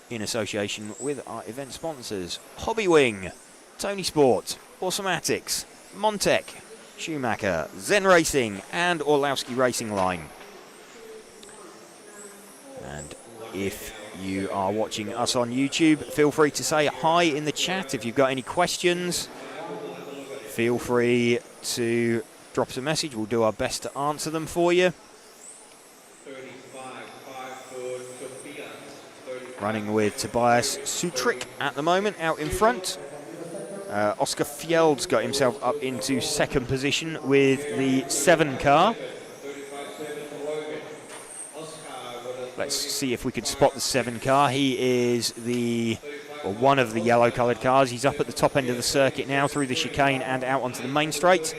in association with our event sponsors Hobbywing, Tony Sport, Automatics, Montec, Schumacher, Zen Racing, and Orlowski Racing Line. And if you are watching us on YouTube, feel free to say hi in the chat. If you've got any questions, feel free to drop us a message. We'll do our best to answer them for you. Running with Tobias Sutrik at the moment out in front. Oscar Fjeld's got himself up into second position with the 7 car. Let's see if we can spot the 7 car. He is one of the yellow coloured cars. He's up at the top end of the circuit now through the chicane and out onto the main straight.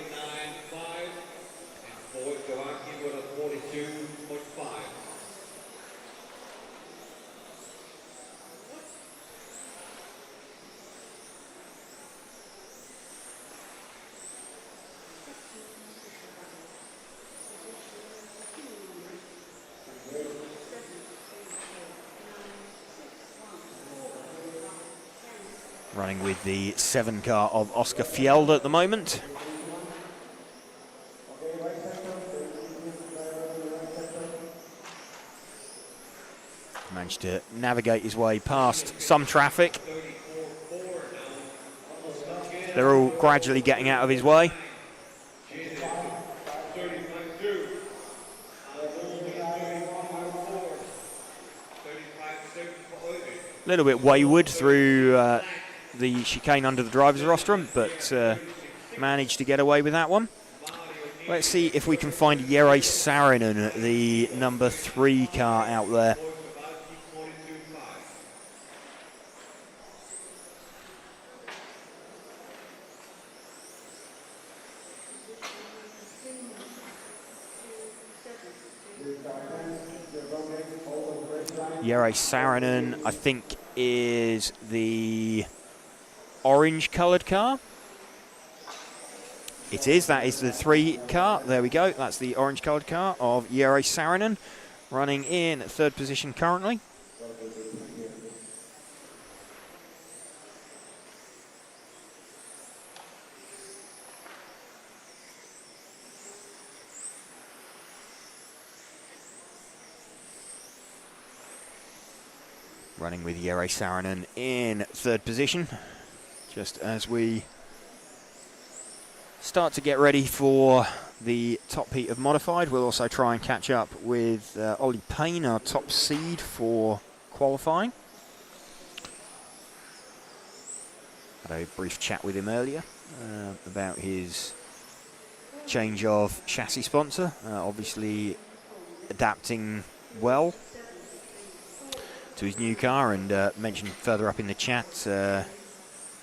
Running with the 7 car of Oscar Fjeld at the moment. Managed to navigate his way past some traffic. They're all gradually getting out of his way. A little bit wayward through the chicane under the driver's rostrum, but managed to get away with that one. Let's see if we can find Jere Saarinen, the number 3 car out there. Jere Saarinen, I think, is the orange coloured car. It is. That is the 3 car. There we go. That's the orange coloured car of Jere Saarinen, running in 3rd position currently. Running with Jere Saarinen in 3rd position. Just as we start to get ready for the top heat of modified, we'll also try and catch up with Ollie Payne, our top seed for qualifying. Had a brief chat with him earlier about his change of chassis sponsor, obviously adapting well to his new car, and mentioned further up in the chat,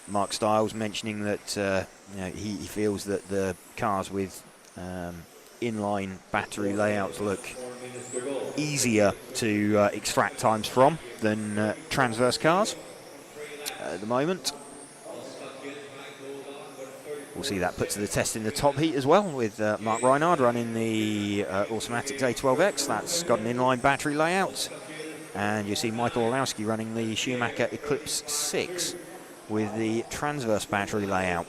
Mark Stiles mentioning that he feels that the cars with inline battery layouts look easier to extract times from than transverse cars at the moment. We'll see that put to the test in the top heat as well, with Mark Reinhard running the Automatics A12X. That's got an inline battery layout. And you see Michael Orlowski running the Schumacher Eclipse 6 with the transverse battery layout.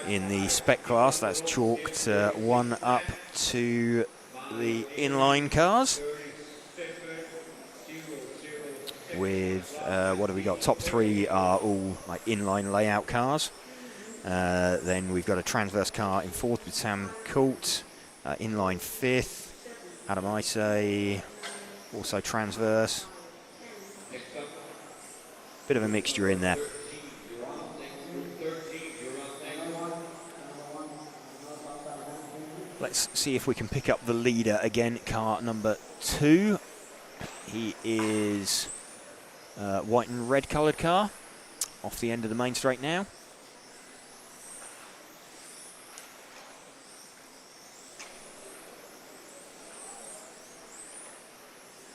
In the Spec class, that's chalked 1 up to the inline cars. With, what have we got? Top 3 are all like inline layout cars. Then we've got a transverse car in 4th with Sam Colt, inline 5th. Adam Isay, also transverse. Bit of a mixture in there. Let's see if we can pick up the leader again, car number 2. He is white and red coloured car, off the end of the main straight now.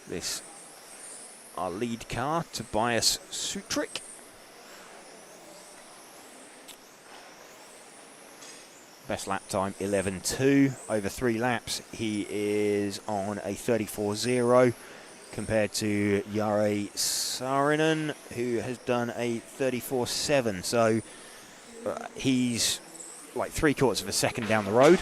This, our lead car, Tobias Sutrik. Best lap time 11.2 over 3 laps. He is on a 34.0 compared to Jari Saarinen, who has done a 34.7. So he's like 3/4 of a second down the road.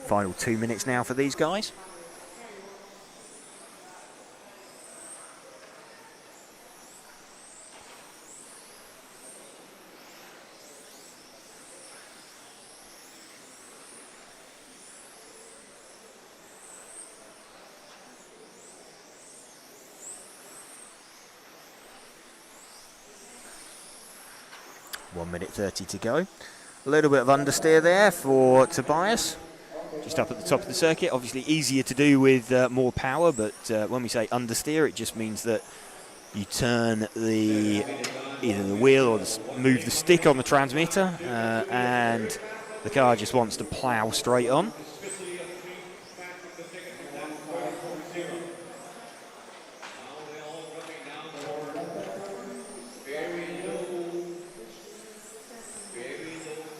Final 2 minutes now for these guys. One minute 30 to go. A little bit of understeer there for Tobias. Just up at the top of the circuit. Obviously easier to do with more power, but when we say understeer, it just means that you turn either the wheel or move the stick on the transmitter, and the car just wants to plough straight on.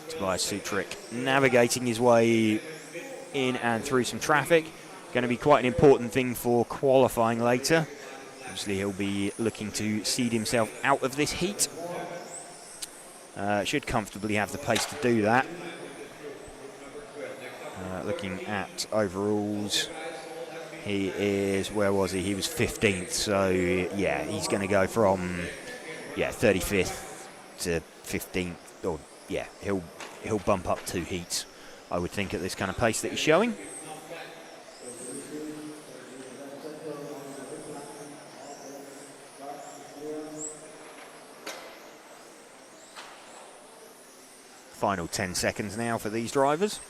Tobias Sutrick navigating his way in and through some traffic. Going to be quite an important thing for qualifying later. Obviously he'll be looking to seed himself out of this heat. Should comfortably have the pace to do that. Looking at overalls, he is, where was he? He was 15th, so yeah, he's going to go from 35th to 15th, or yeah, he'll bump up 2 heats, I would think, at this kind of pace that he's showing. Final 10 seconds now for these drivers.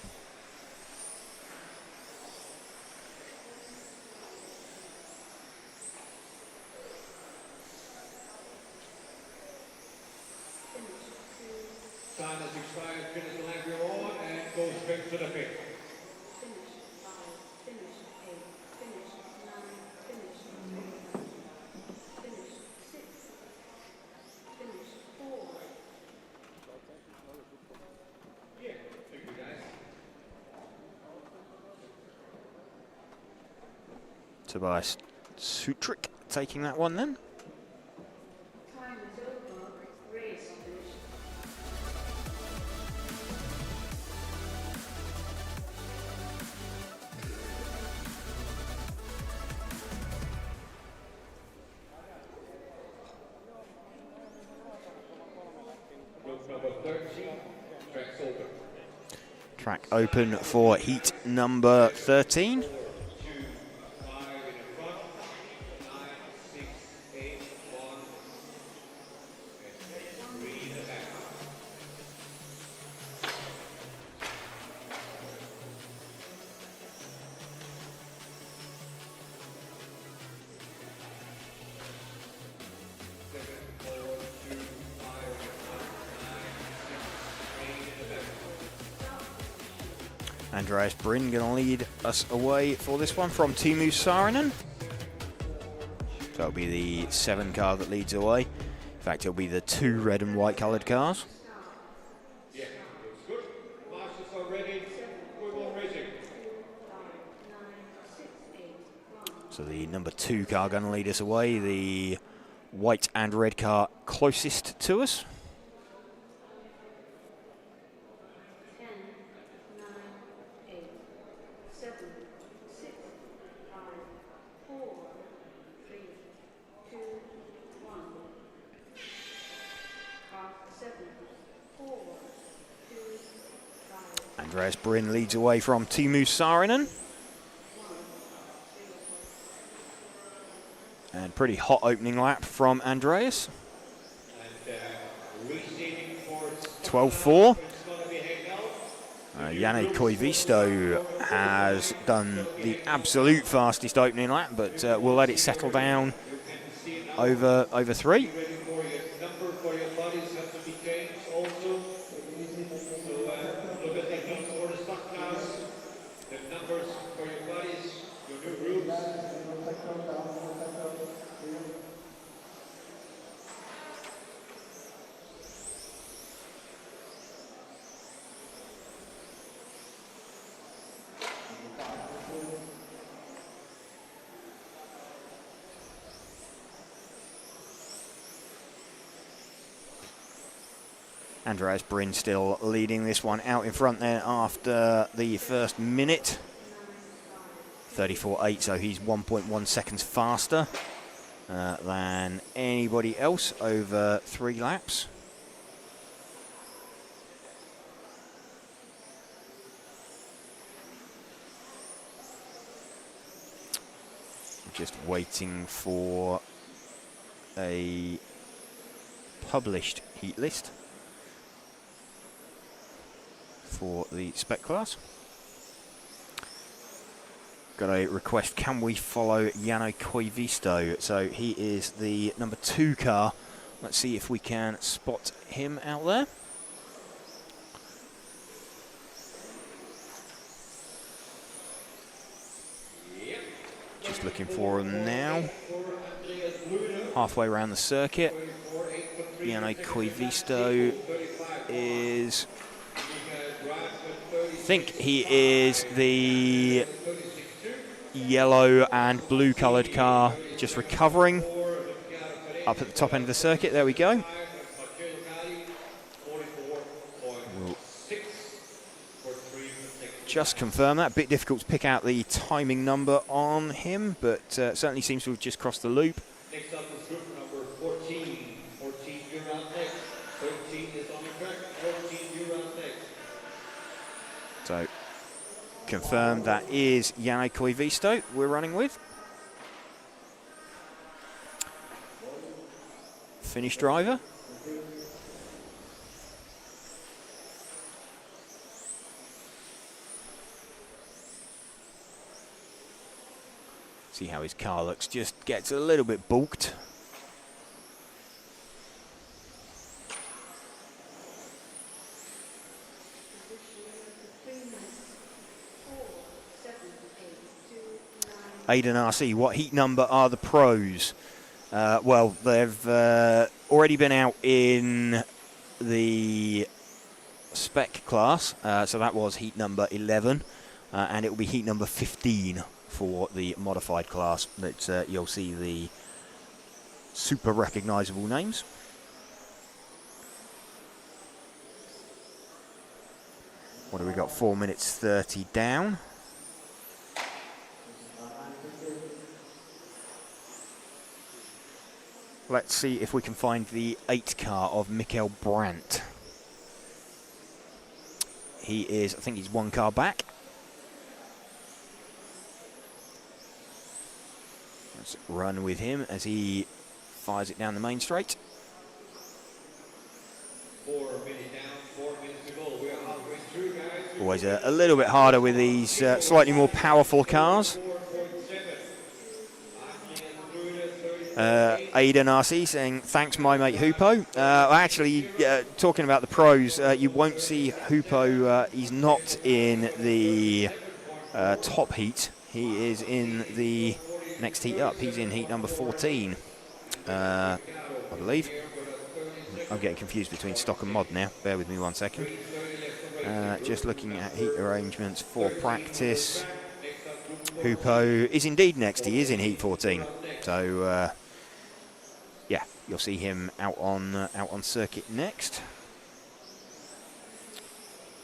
Time has expired, finish the lap you're on, and go straight to the pit. Tobias Sutrick taking that one then. Time is over. Race finished. Group number 13, track's open. Track open for heat number 13. 2, 5 in the front, 9, 6, 8, 1, and 3 in the back. Andreas Bryn going to lead us away for this one from Teemu Saarinen. So that'll be the 7 car that leads away. In fact, it'll be the 2 red and white coloured cars. Yeah, looks good. Marshals are ready. We're all racing. So the number 2 car going to lead us away. The white and red car closest to us. 10, 9, 8, 7, 6, 5, 4, 3, 2, 1. Car 7, 4, 2, 5. Andreas Bryn leads away from Teemu Saarinen. And pretty hot opening lap from Andreas. And reseating for 12.4. it's going to be Hegel. Janne Koivisto has done the absolute fastest opening lap, but we'll let it settle down over 3. Ready for your number for your bodies have to be changed also. So look at the heats for the stock cars. The numbers for your bodies, your new groups. Andreas Bryn still leading this one out in front there after the first minute. 34.8, so he's 1.1 seconds faster than anybody else over 3 laps. Just waiting for a published heat list for the Spec class. Got a request, can we follow Jano Koivisto? So he is the number 2 car. Let's see if we can spot him out there. Just looking for him now. Halfway around the circuit. Jano Koivisto is... I think he is the yellow and blue coloured car, just recovering up at the top end of the circuit. There we go. We'll just confirm that. A bit difficult to pick out the timing number on him, but certainly seems to have just crossed the loop. Next up is group number 14. 14, you're out next. 13 is on the track. 14, you're out next. So, confirmed that is Jano Koivisto we're running with. Finnish driver. See how his car looks, just gets a little bit balked. Aiden RC, what heat number are the pros? Well, they've already been out in the Spec class, so that was heat number 11, and it will be heat number 15 for the modified class. That you'll see the super recognisable names. What have we got? 4 minutes 30 down. Let's see if we can find the 8 car of Mikael Brandt. He is, I think he's 1 car back. Let's run with him as he fires it down the main straight. 4 minutes down, 4 minutes to go. We are halfway through, guys. Always a little bit harder with these slightly more powerful cars. Aiden RC saying, thanks my mate Hupo. Actually, talking about the pros, you won't see Hupo, he's not in the top heat. He is in the next heat up. He's in heat number 14, I believe. I'm getting confused between stock and mod now. Bear with me 1 second. Just looking at heat arrangements for practice. Hupo is indeed next. He is in heat 14. So, yeah, you'll see him out on circuit next.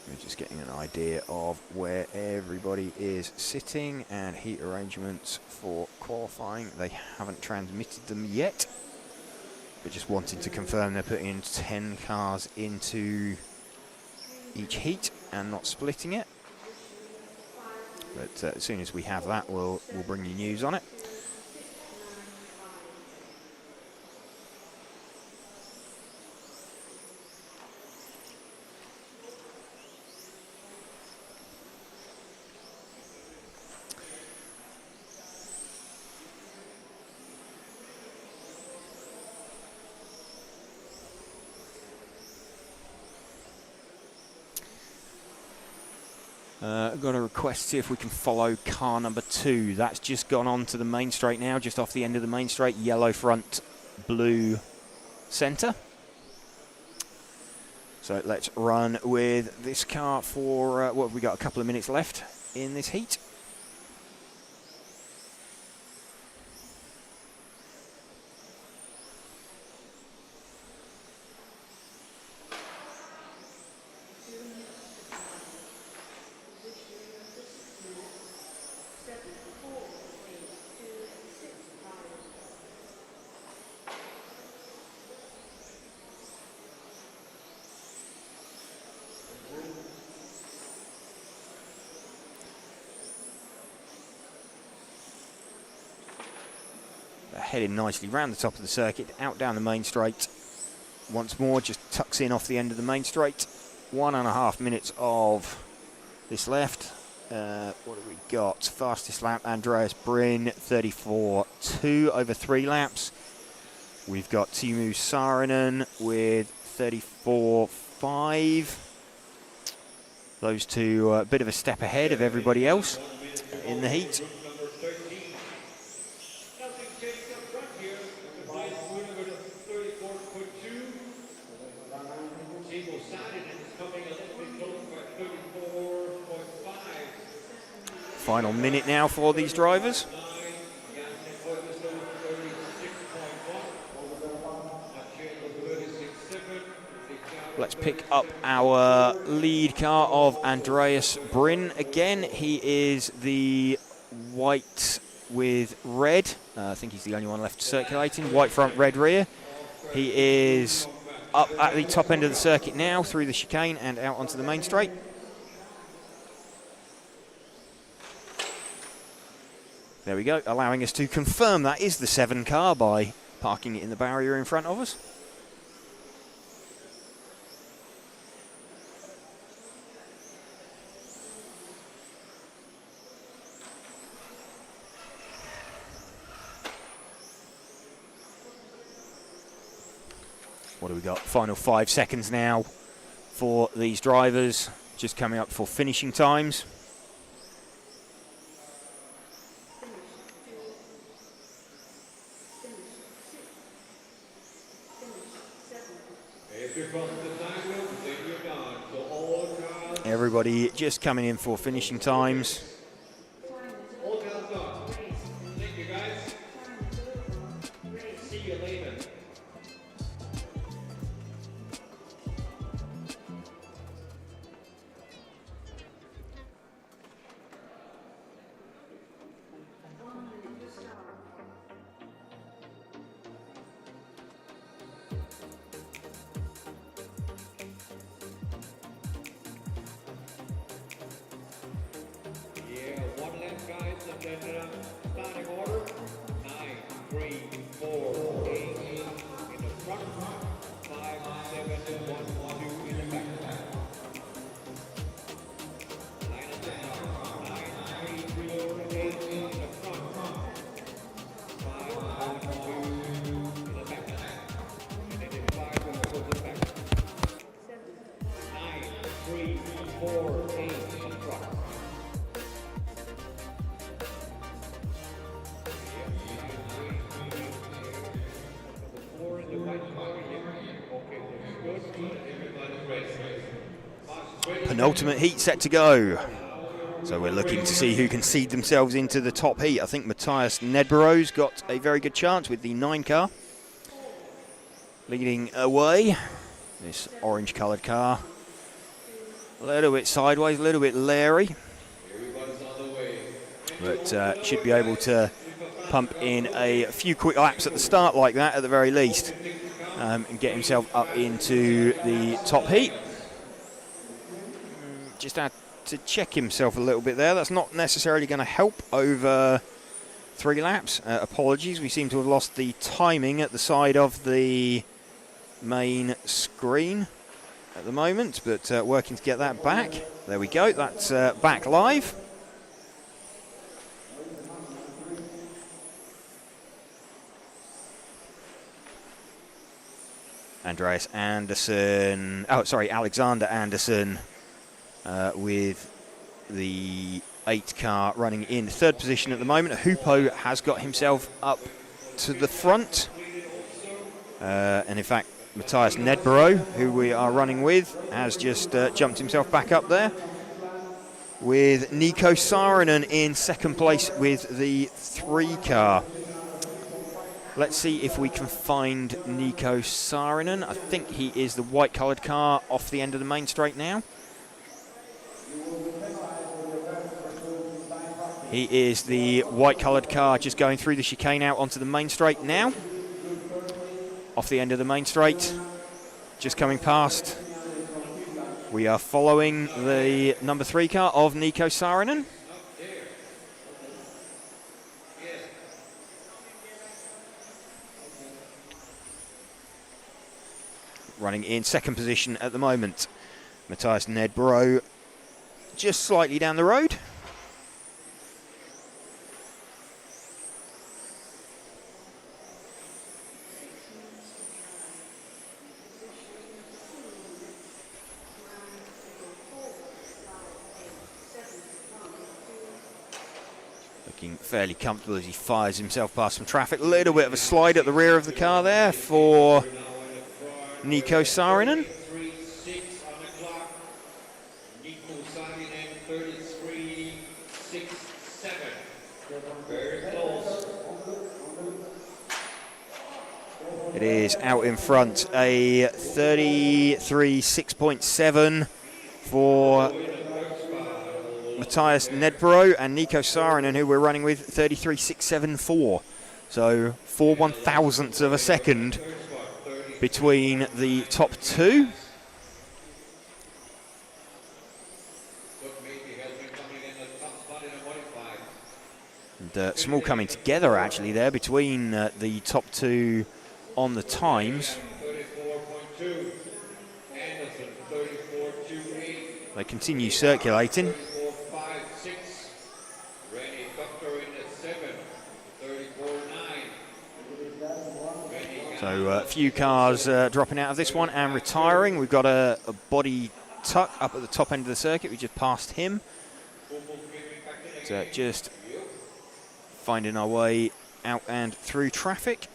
We're just getting an idea of where everybody is sitting and heat arrangements for qualifying. They haven't transmitted them yet, but just wanted to confirm they're putting in 10 cars into each heat and not splitting it. But as soon as we have that, we'll bring you news on it. Got a request, see if we can follow car number 2. That's just gone on to the main straight now, just off the end of the main straight. Yellow front, blue centre. So let's run with this car for, what have we got, a couple of minutes left in this heat. heading nicely round the top of the circuit, out down the main straight. Once more, just tucks in off the end of the main straight. 1.5 minutes of this left. What have we got? Fastest lap, Andreas Bryn, 34.2 over 3 laps. We've got Timo Saarinen with 34.5. Those two a bit of a step ahead of everybody else in the heat. Final minute now for these drivers. Let's pick up our lead car of Andreas Bryn again. He is the white with red. I think he's the only one left circulating. White front, red rear. He is up at the top end of the circuit now, through the chicane and out onto the main straight. There we go, allowing us to confirm that is the 7 car by parking it in the barrier in front of us. What do we got? Final 5 seconds now for these drivers, just coming up for finishing times. Everybody just coming in for finishing times. Starting order, 9, 3, 4, 8, 8 in the front, 5, 7, 1, 2 in the back. Line up down, 9, 3, 4, 8 in the front, 5, 1, 2 in the back. And then in 5, we'll go to the back. 9, 3, 4, 8 in the front. Penultimate heat set to go. So we're looking to see who can seed themselves into the top heat. I think Matthias Nedberow's got a very good chance with the 9 car. Leading away, this orange coloured car. A little bit sideways, a little bit leery. But should be able to pump in a few quick laps at the start like that at the very least. And get himself up into the top heat. Just had to check himself a little bit there. That's not necessarily going to help over 3 laps. Apologies, we seem to have lost the timing at the side of the main screen at the moment, but working to get that back. There we go, that's back live. Alexander Anderson with the 8 car running in 3rd position at the moment. Hupo has got himself up to the front. And in fact, Matthias Nedberow, who we are running with, has just jumped himself back up there. With Nico Saarinen in 2nd place with the 3 car. Let's see if we can find Nico Saarinen. I think he is the white coloured car off the end of the main straight now. He is the white coloured car just going through the chicane out onto the main straight now. Off the end of the main straight, just coming past. We are following the number 3 car of Nico Saarinen. running in second position at the moment. Matthias Nedbro just slightly down the road. Looking fairly comfortable as he fires himself past some traffic. A little bit of a slide at the rear of the car there for Nico Saarinen. 33.6 on the clock. Nico Saarinen 33.67. Very close. It is out in front, a 33.6.7 for Matthias Nedbro, and Nico Saarinen, who we're running with, 33.674. So 4 1,000ths of a second between the top two. And small coming together actually there between the top two on the times. 34.2. Anderson 34.28. They continue circulating. 34.56. Rennie Doctor in the 7. 34.9. So a few cars dropping out of this one and retiring. We've got a body tuck up at the top end of the circuit. We just passed him. So just finding our way out and through traffic.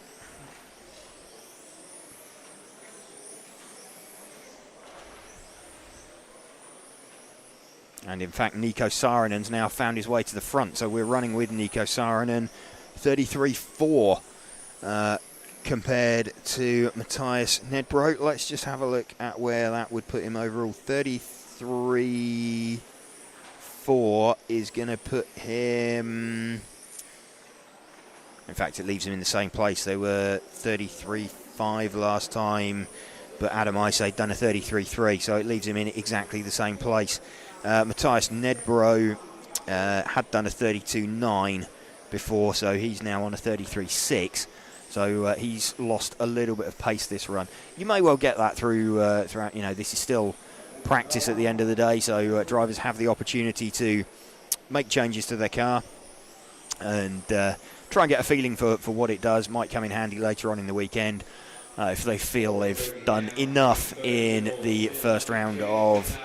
And in fact, Nico Saarinen's now found his way to the front. So we're running with Nico Saarinen, 33.4 compared to Matthias Nedbro. Let's just have a look at where that would put him overall. 33.4 is going to put him... In fact, it leaves him in the same place. They were 33.5 last time, but Adam Ice had done a 33.3, so it leaves him in exactly the same place. Matthias Nedbro had done a 32.9 before, so he's now on a 33.6. So he's lost a little bit of pace this run. You may well get that throughout. You know, this is still practice at the end of the day, so drivers have the opportunity to make changes to their car and try and get a feeling for what it does. Might come in handy later on in the weekend if they feel they've done enough in the first round of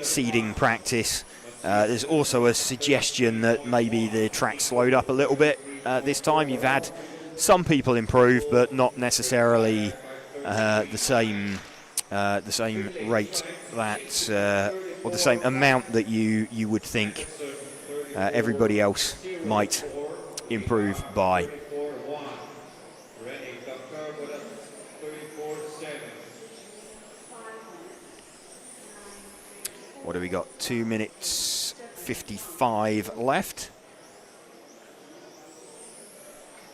seeding practice. There's also a suggestion that maybe the track slowed up a little bit this time. You've had some people improve, but not necessarily the same rate that or the same amount that you would think everybody else might improve by. What have we got? 2 minutes 55 left.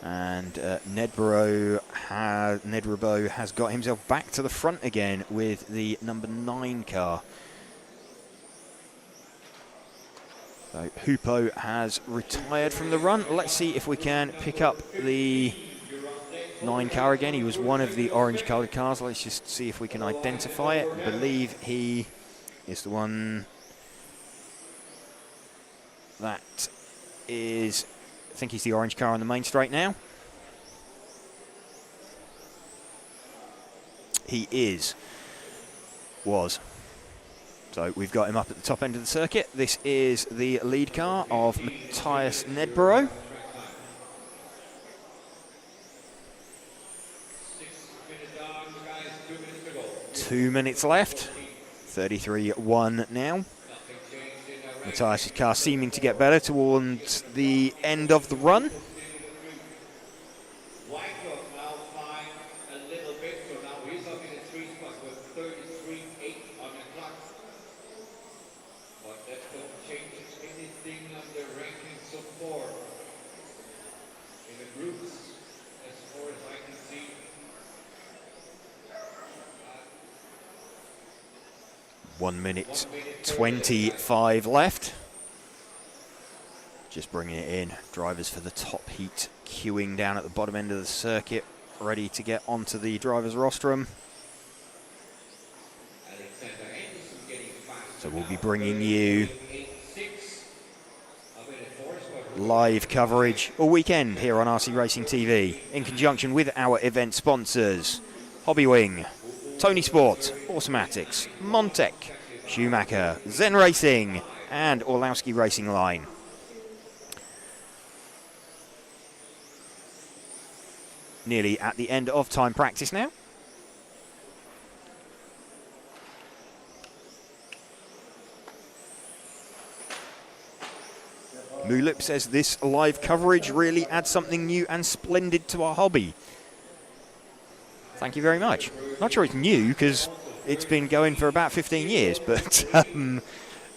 And Nedbro has got himself back to the front again with the number 9 car. So Hupo has retired from the run. Let's see if we can pick up the 9 car again. He was one of the orange coloured cars. Let's just see if we can identify it. I believe he is the one that is, I think he's the orange car on the main straight now. He was. So we've got him up at the top end of the circuit. This is the lead car of Matthias Nedbro. 2 minutes left. 33.1 now. Matthias' car seeming to get better towards the end of the run. One minute 25 left. Just bringing it in. Drivers for the top heat queuing down at the bottom end of the circuit, ready to get onto the driver's rostrum. So we'll be bringing you live coverage all weekend here on RC Racing TV in conjunction with our event sponsors Hobbywing, Tony Sport, Automatics, Montec, Schumacher, Zen Racing and Orlowski Racing Line. Nearly at the end of time practice now. Mulip says this live coverage really adds something new and splendid to our hobby. Thank you very much. Not sure it's new because it's been going for about 15 years, but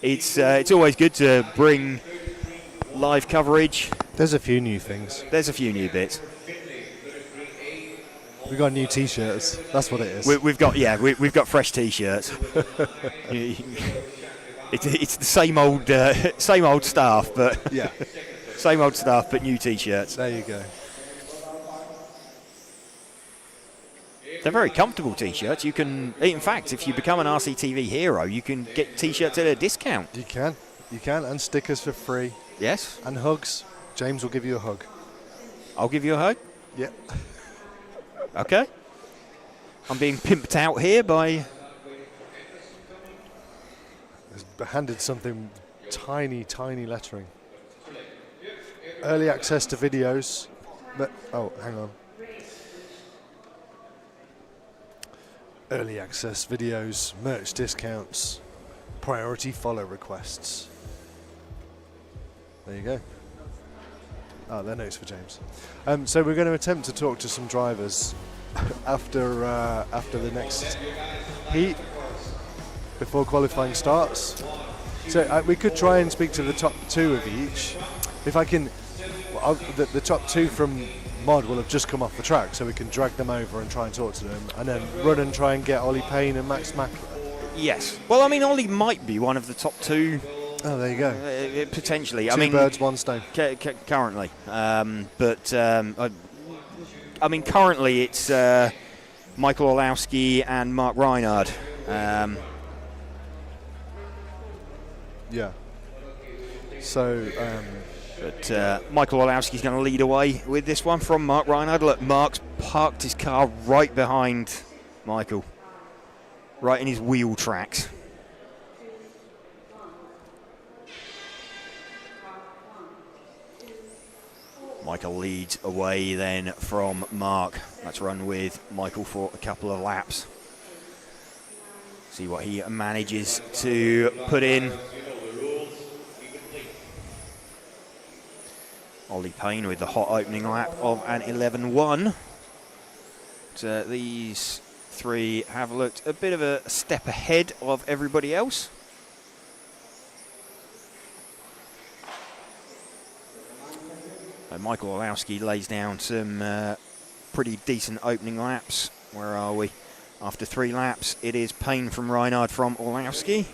it's always good to bring live coverage. There's a few new things. There's a few new bits. We got new T-shirts. That's what it is. We've got fresh T-shirts. It's the same old staff, but yeah, same old staff, but new T-shirts. There you go. They're very comfortable T-shirts. You can, in fact, if you become an RCTV hero, you can get T-shirts at a discount. You can, and stickers for free. Yes. And hugs. James will give you a hug. I'll give you a hug. Yep. Okay. I'm being pimped out here by. Handed something tiny lettering. Early access to videos, but oh, hang on. Early access videos, merch discounts, priority follow requests. There you go. Oh, they're notes for James. So we're going to attempt to talk to some drivers after the next heat. Before qualifying starts. So we could try and speak to the top two of each. If I can, the top two from Mod will have just come off the track, so we can drag them over and try and talk to them, and then run and try and get Ollie Payne and Max Mack. Yes. Well, I mean, Ollie might be one of the top two. Oh, there you go. Potentially. Two birds, one stone. Currently. I mean, currently it's Michael Orlowski and Mark Reinhard. Yeah. So, but Michael Orlowski's going to lead away with this one from Mark Reinhard. Look, Mark's parked his car right behind Michael, right in his wheel tracks. Michael leads away then from Mark. Let's run with Michael for a couple of laps. See what he manages to put in. Ollie Payne with the hot opening lap of an 11.1. These three have looked a bit of a step ahead of everybody else. Michael Orlowski lays down some pretty decent opening laps. Where are we? After 3 laps, it is Payne from Reinhard from Orlowski.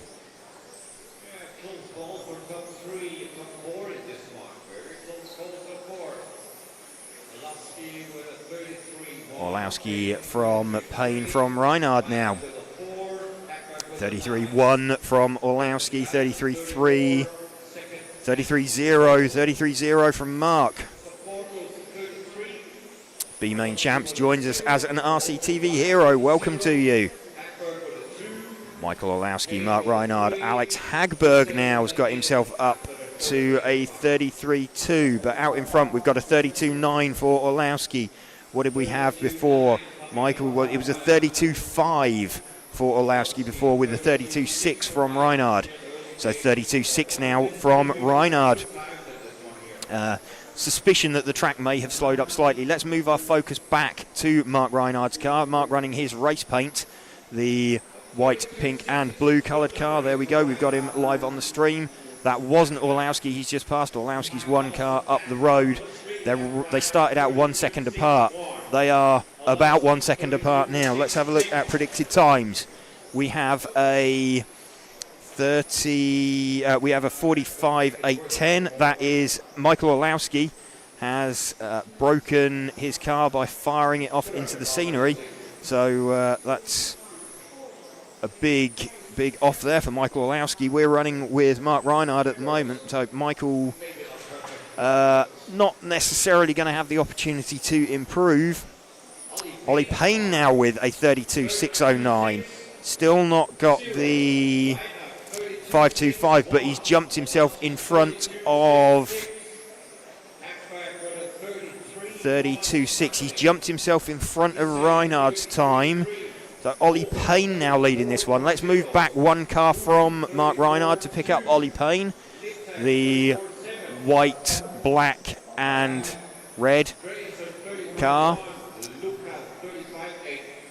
Orlowski from Payne from Reinhard now. 33.1 from Orlowski, 33.3, 33.0, 33.0 from Mark. B-Main Champs joins us as an RCTV hero. Welcome to you. Michael Orlowski, Mark Reinhard, Alex Hagberg now has got himself up to a 33.2, but out in front we've got a 32.9 for Orlowski. What did we have before? Michael, well, it was a 32.5 for Orlowski before with a 32.6 from Reinhard. So 32.6 now from Reinhard. Suspicion that the track may have slowed up slightly. Let's move our focus back to Mark Reinhard's car. Mark running his race paint, the white, pink and blue coloured car. There we go. We've got him live on the stream. That wasn't Orlowski. He's just passed Orlowski's one car up the road. They started out 1 second apart. They are about 1 second apart now. Let's have a look at predicted times. We have a 45.810. That is Michael Orlowski has broken his car by firing it off into the scenery. So that's a big big off there for Michael Olowski. We're running with Mark Reinhard at the moment, so Michael not necessarily going to have the opportunity to improve. Ollie Payne now with a 32.609. Still not got the 5.25, but he's jumped himself in front of 32.6. He's jumped himself in front of Reinhard's time. So Ollie Payne now leading this one. Let's move back one car from Mark Reinhard to pick up Ollie Payne. The white, black and red car.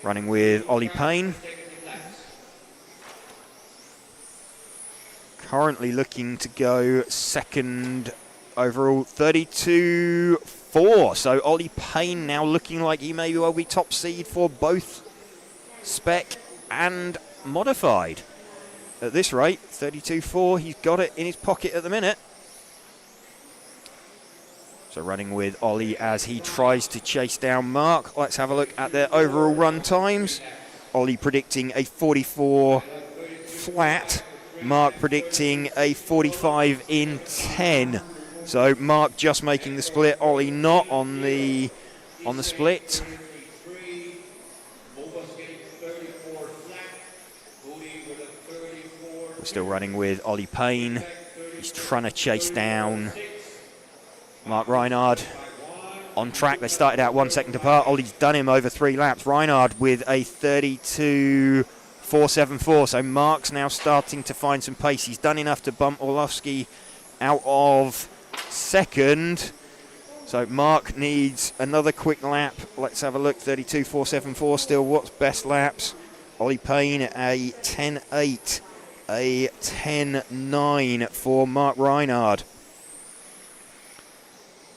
Running with Ollie Payne. Currently looking to go second overall, 32.4. So Ollie Payne now looking like he may well be top seed for both Spec and Modified. At this rate, 32.4, he's got it in his pocket at the minute. So running with Ollie as he tries to chase down Mark. Let's have a look at their overall run times. Ollie predicting a 44 flat. Mark predicting a 45 in 10. So Mark just making the split, Ollie not on the split. We're still running with Ollie Payne. He's trying to chase down Mark Reinhard. On track, they started out 1 second apart. Ollie's done him over 3 laps. Reinhard with a 32.474. So Mark's now starting to find some pace. He's done enough to bump Orlovsky out of second. So Mark needs another quick lap. Let's have a look. 32.474 still. What's best laps? Ollie Payne a 10.8. A 10.9 for Mark Reinhard.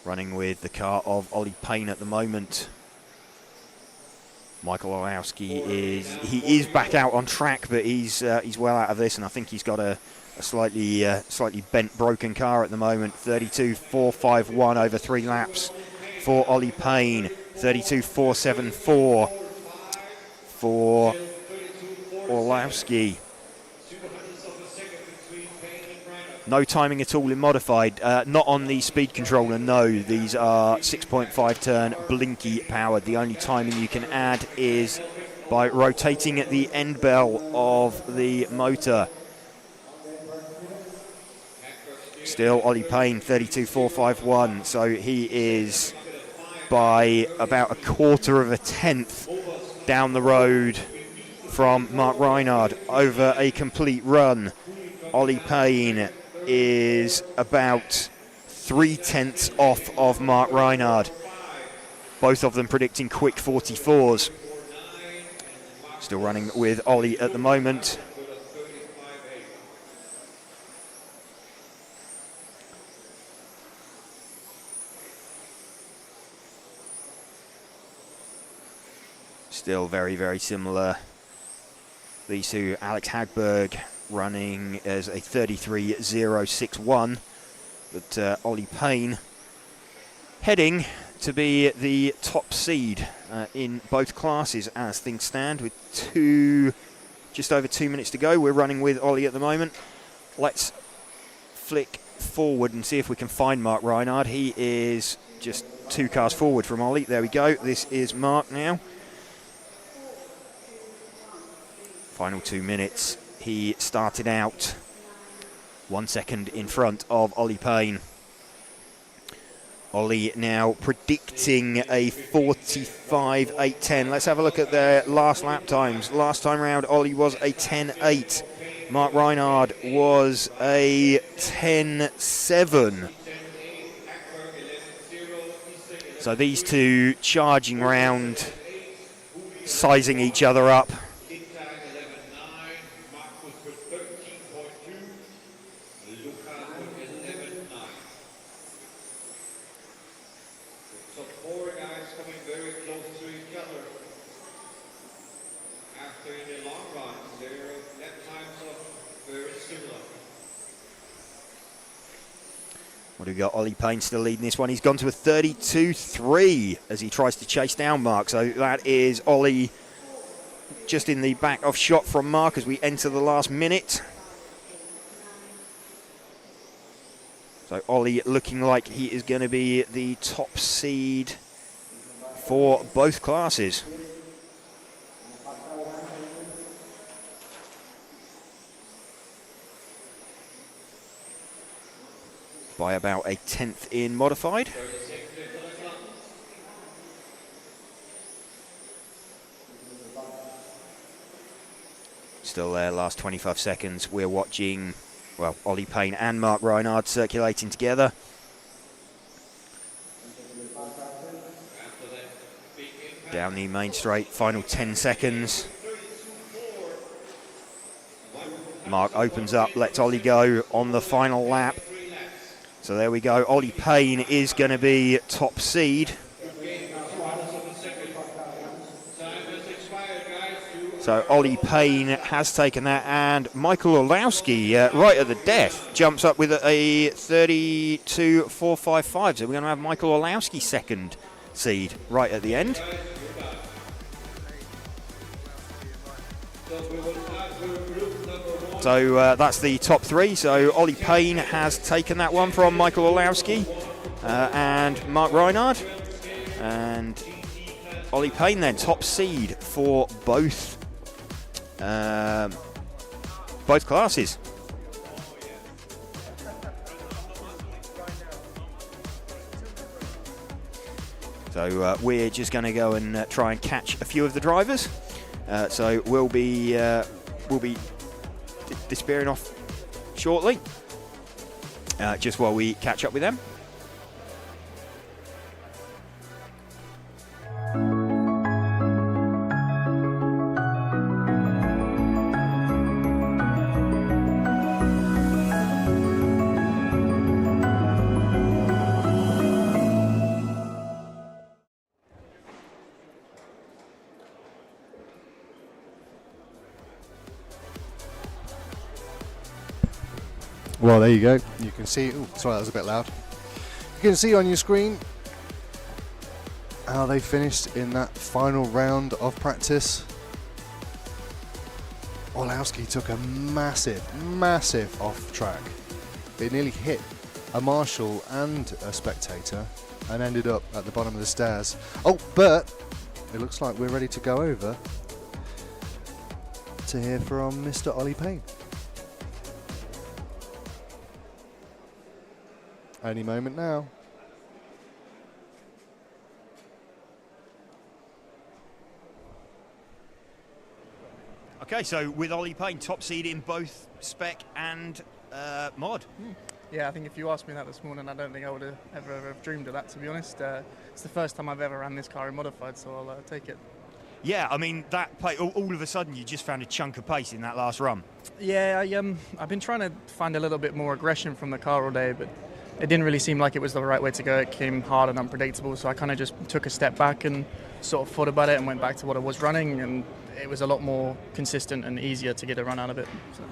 Running with the car of Ollie Payne at the moment. Michael Olowski is back out on track, but he's well out of this, and I think he's got a slightly bent, broken car at the moment. 32.451 over 3 laps for Ollie Payne. 32.474 for Orlowski. No timing at all in Modified, not on the speed controller, no. These are 6.5 turn blinky powered. The only timing you can add is by rotating at the end bell of the motor. Still Ollie Payne, 32.451, so he is by about 1/4 of a tenth down the road from Mark Reinhard over a complete run. Ollie Payne is about 3/10 off of Mark Reinhard. Both of them predicting quick 44s. Still running with Ollie at the moment. Still very, very similar. These two, Alex Hagberg running as a 33.061, but Ollie Payne heading to be the top seed in both classes as things stand, with just over 2 minutes to go. We're running with Ollie at the moment. Let's flick forward and see if we can find Mark Reinhard. He is just 2 cars forward from Ollie. There we go. This is Mark now. Final 2 minutes. He started out 1 second in front of Ollie Payne. Ollie now predicting a 45.810. Let's have a look at their last lap times. Last time round, Ollie was a 10.8. Mark Reinhard was a 10.7. So these two charging round, sizing each other up. What do we got? Ollie Payne still leading this one. He's gone to a 32.3 as he tries to chase down Mark. So that is Ollie just in the back of shot from Mark as we enter the last minute. So Ollie looking like he is going to be the top seed for both classes. By about a 10th in modified. Still there, last 25 seconds. We're watching, well, Ollie Payne and Mark Reinhard circulating together. Down the main straight, final 10 seconds. Mark opens up, lets Ollie go on the final lap. So there we go, Ollie Payne is going to be top seed. So Ollie Payne has taken that, and Michael Orlowski, right at the death, jumps up with a 32.455. So we're going to have Michael Orlowski second seed right at the end. So that's the top three. So Ollie Payne has taken that one from Michael Orlowski and Mark Reinhard. And Ollie Payne then top seed for both classes. So we're just going to go and try and catch a few of the drivers. So we'll be disappearing off shortly, just while we catch up with them. Well, there you go. You can see. Ooh, sorry, that was a bit loud. You can see on your screen how they finished in that final round of practice. Orlowski took a massive off track. It nearly hit a marshal and a spectator and ended up at the bottom of the stairs. Oh, but it looks like we're ready to go over to hear from Mr. Ollie Payne. Any moment now. Okay, so with Ollie Payne, top seed in both Spec and Mod. Yeah, I think if you asked me that this morning, I don't think I would have ever have dreamed of that, to be honest. It's the first time I've ever ran this car in modified, so I'll take it. Yeah, I mean, that all of a sudden you just found a chunk of pace in that last run. Yeah, I've been trying to find a little bit more aggression from the car all day, but it didn't really seem like it was the right way to go. It came hard and unpredictable, so I kind of just took a step back and sort of thought about it and went back to what I was running, and it was a lot more consistent and easier to get a run out of it. So.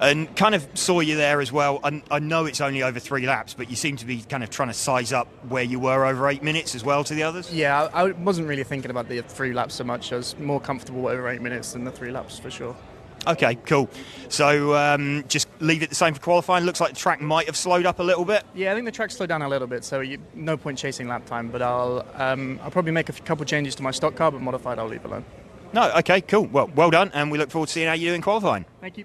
And kind of saw you there as well. I know it's only over 3 laps, but you seem to be kind of trying to size up where you were over 8 minutes as well to the others. Yeah, I wasn't really thinking about the 3 laps so much. I was more comfortable over 8 minutes than the 3 laps for sure. Okay, cool. So just leave it the same for qualifying. Looks like the track might have slowed up a little bit. Yeah, I think the track slowed down a little bit, so no point chasing lap time. But I'll probably make a couple changes to my stock car, but modified I'll leave alone. No, okay, cool. Well done, and we look forward to seeing how you do in qualifying. Thank you.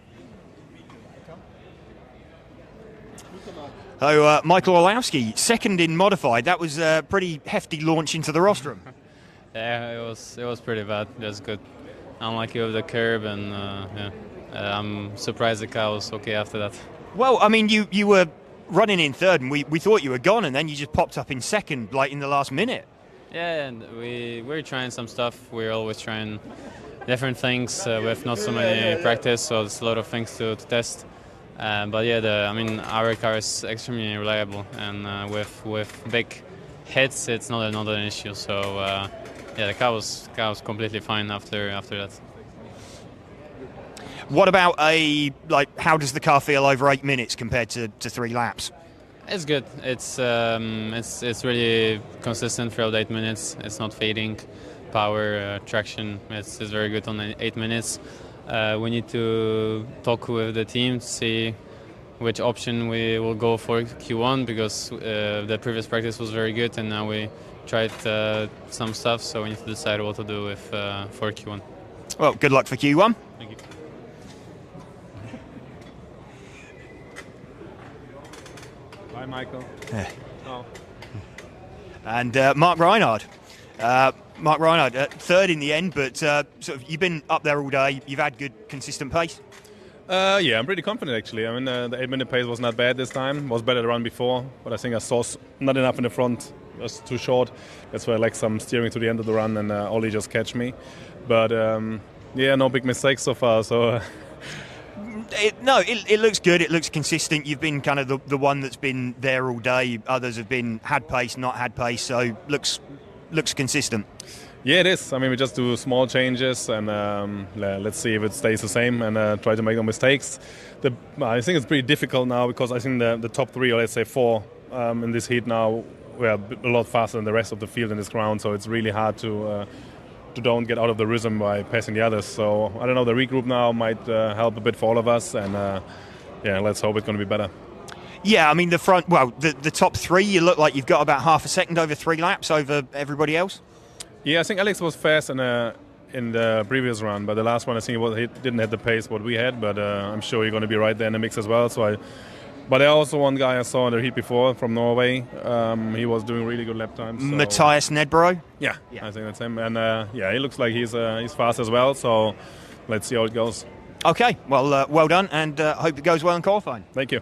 So Michael Orlowski, second in modified. That was a pretty hefty launch into the rostrum. Yeah, it was pretty bad. Just good. Unlucky with the curb, and I'm surprised the car was okay after that. Well, I mean, you were running in third, and we thought you were gone, and then you just popped up in second, like in the last minute. Yeah, and we're trying some stuff. We're always trying different things with not so many practice, so there's a lot of things to test. But yeah, our car is extremely reliable, and with big hits, it's not an issue. So yeah, the car was completely fine after that. What about how does the car feel over 8 minutes compared to 3 laps? It's good. It's really consistent throughout 8 minutes. It's not fading. power, traction. It's very good on 8 minutes. We need to talk with the team to see which option we will go for Q1, because the previous practice was very good and now we tried some stuff, so we need to decide what to do with for Q1. Well, good luck for Q1. Thank you. Bye, Michael. Oh. And Mark Reinhard. Mark Reinhard, third in the end, but sort of you've been up there all day. You've had good, consistent pace. Yeah, I'm pretty confident actually. I mean, the 8-minute pace was not bad this time. It was better the run before, but I think I saw not enough in the front. It was too short. That's why I like some steering to the end of the run, and Ollie just catch me. But yeah, no big mistakes so far. So. It looks good. It looks consistent. You've been kind of the one that's been there all day. Others have been had pace, not had pace. So looks consistent. Yeah, it is. I mean, we just do small changes, and let's see if it stays the same, and try to make no mistakes. I think it's pretty difficult now, because I think the top 3, or let's say 4, in this heat now, we are a lot faster than the rest of the field in this ground. So it's really hard to don't get out of the rhythm by passing the others. So I don't know. The regroup now might help a bit for all of us, and yeah, let's hope it's going to be better. Yeah, I mean the top 3, you look like you've got about half a second over 3 laps over everybody else. Yeah, I think Alex was fast in the previous run, but the last one I think he didn't have the pace what we had. But I'm sure you're going to be right there in the mix as well. But there also one guy I saw in the heat before from Norway. He was doing really good lap times. So. Matthias Nedbro. Yeah, I think that's him. And yeah, he looks like he's fast as well. So let's see how it goes. Okay, well, well done, and hope it goes well in qualifying. Thank you.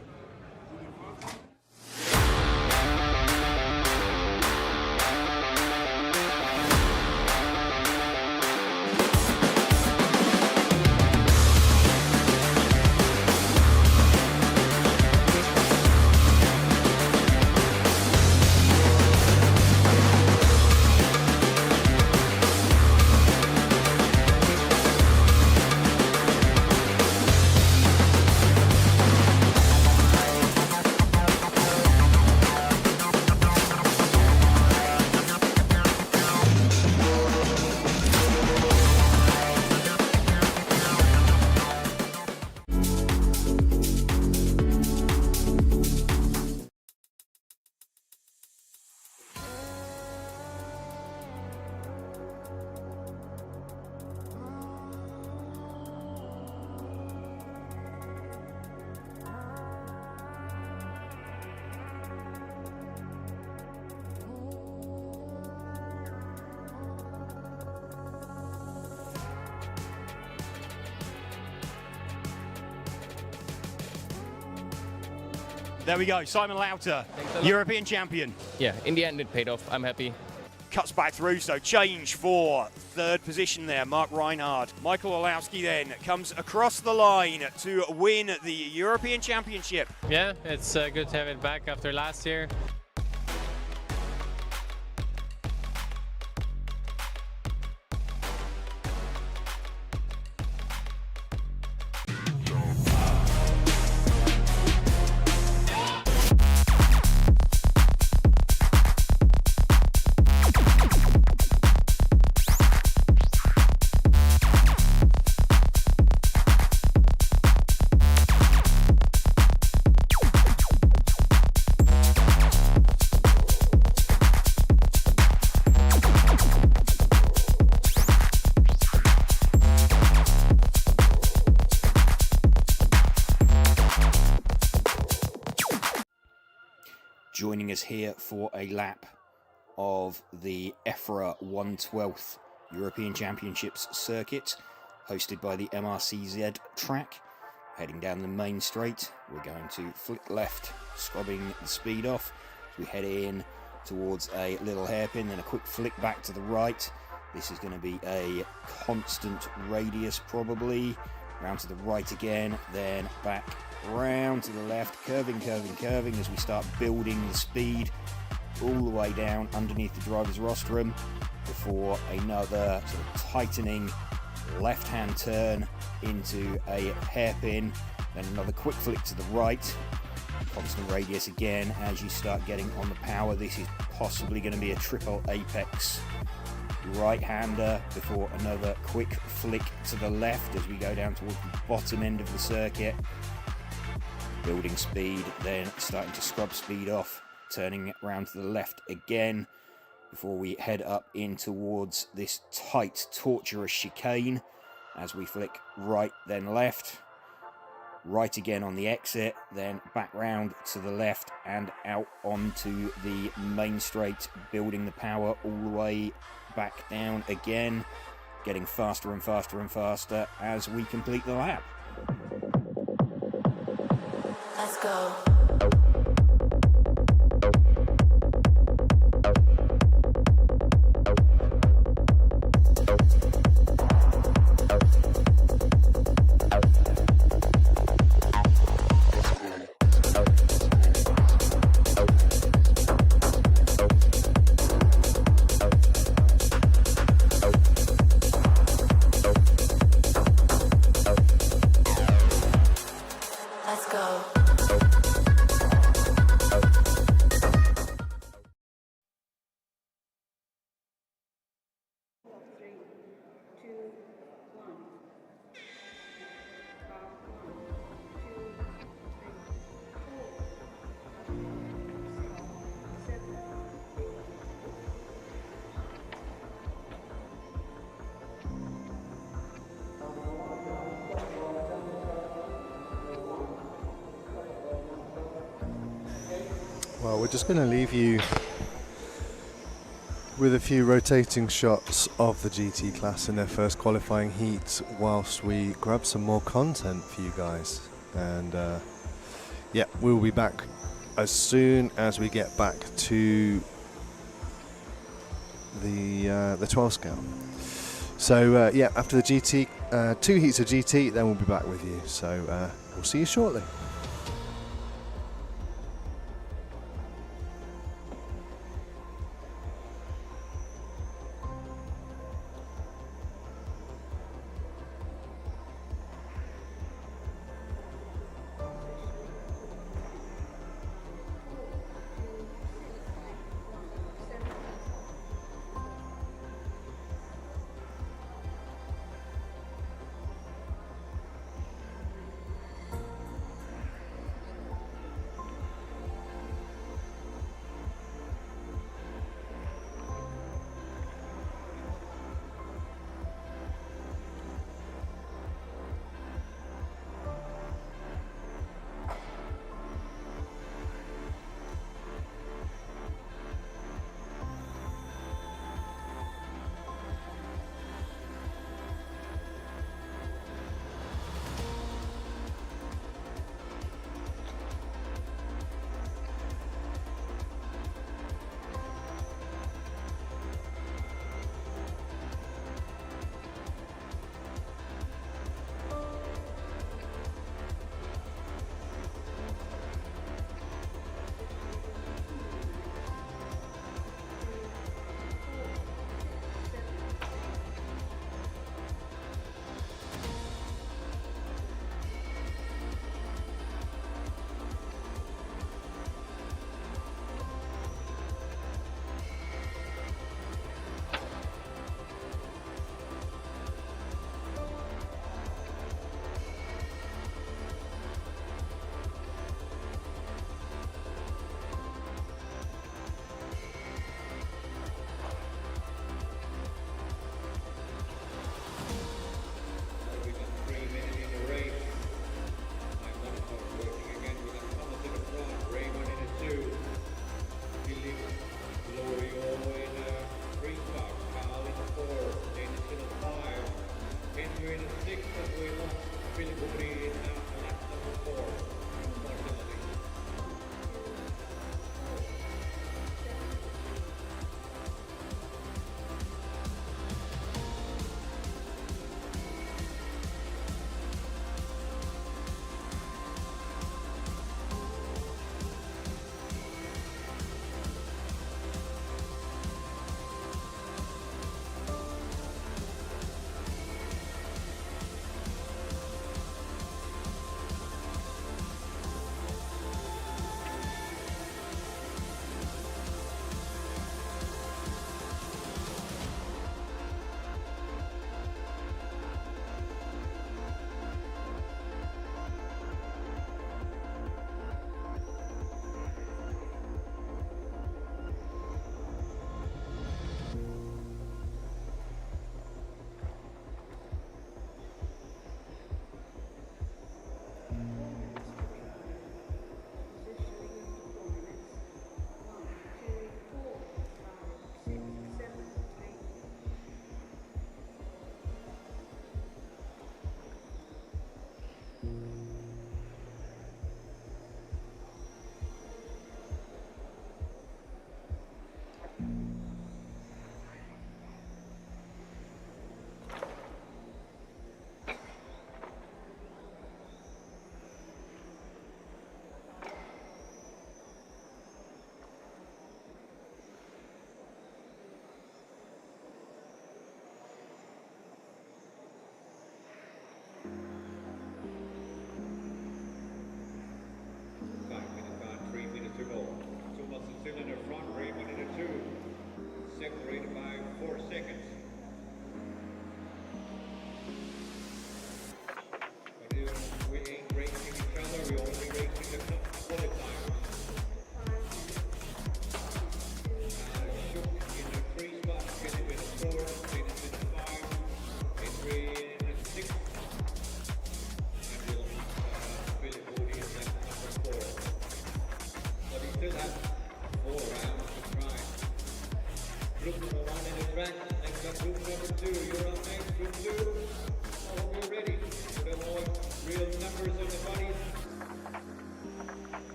There we go, Simon Lauter, European champion. Yeah, in the end it paid off. I'm happy. Cuts back through, so change for third position there, Mark Reinhard. Michael Olowski then comes across the line to win the European Championship. Yeah, it's good to have it back after last year. Joining us here for a lap of the EFRA 1/12 European Championships circuit, hosted by the MRCZ track. Heading down the main straight, we're going to flick left, scrubbing the speed off. We head in towards a little hairpin, then a quick flick back to the right. This is going to be a constant radius probably. Round to the right again, then back round to the left, curving as we start building the speed all the way down underneath the driver's rostrum before another sort of tightening left-hand turn into a hairpin, then another quick flick to the right, constant radius again as you start getting on the power. This is possibly going to be a triple apex right-hander before another quick flick to the left as we go down towards the bottom end of the circuit. Building speed, then starting to scrub speed off, turning round to the left again before we head up in towards this tight, tortuous chicane as we flick right, then left. Right again on the exit, then back round to the left and out onto the main straight, building the power all the way back down again, getting faster and faster and faster as we complete the lap. Let's go. Let's go. Well, we're just going to leave you with a few rotating shots of the GT class in their first qualifying heat whilst we grab some more content for you guys. And yeah, we'll be back as soon as we get back to the 12 scale. So yeah, after the GT, 2 heats of GT, then we'll be back with you. So we'll see you shortly.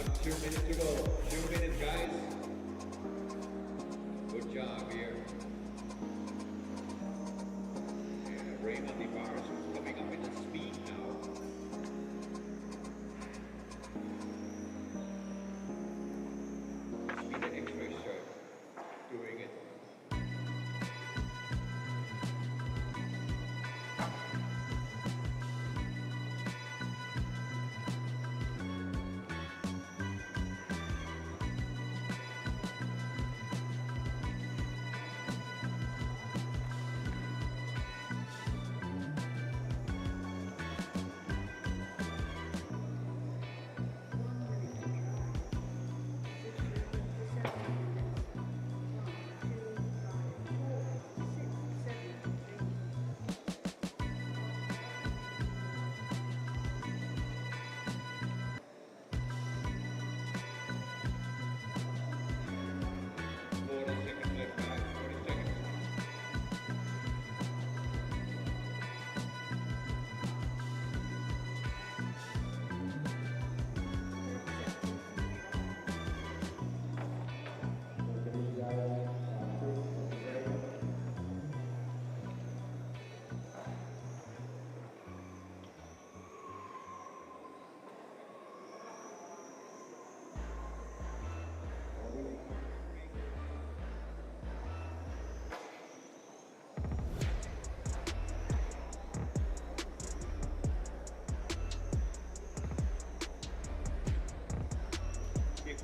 got 2 minutes to go. 2 minutes, guys. Good job here. Yeah, Raymond DeBars who's coming up in the speed now. Speed the X-ray shirt. Doing it.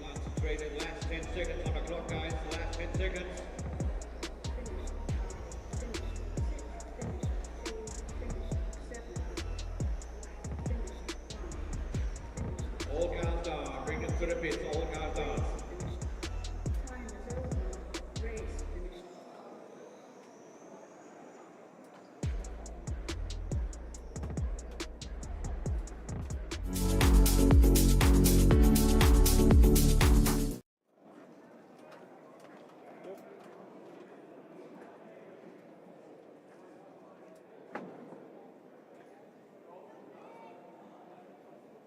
Concentrated, last 10 seconds on the clock, guys. Last 10 seconds. All guys down. Bring them to the pits. All guys down.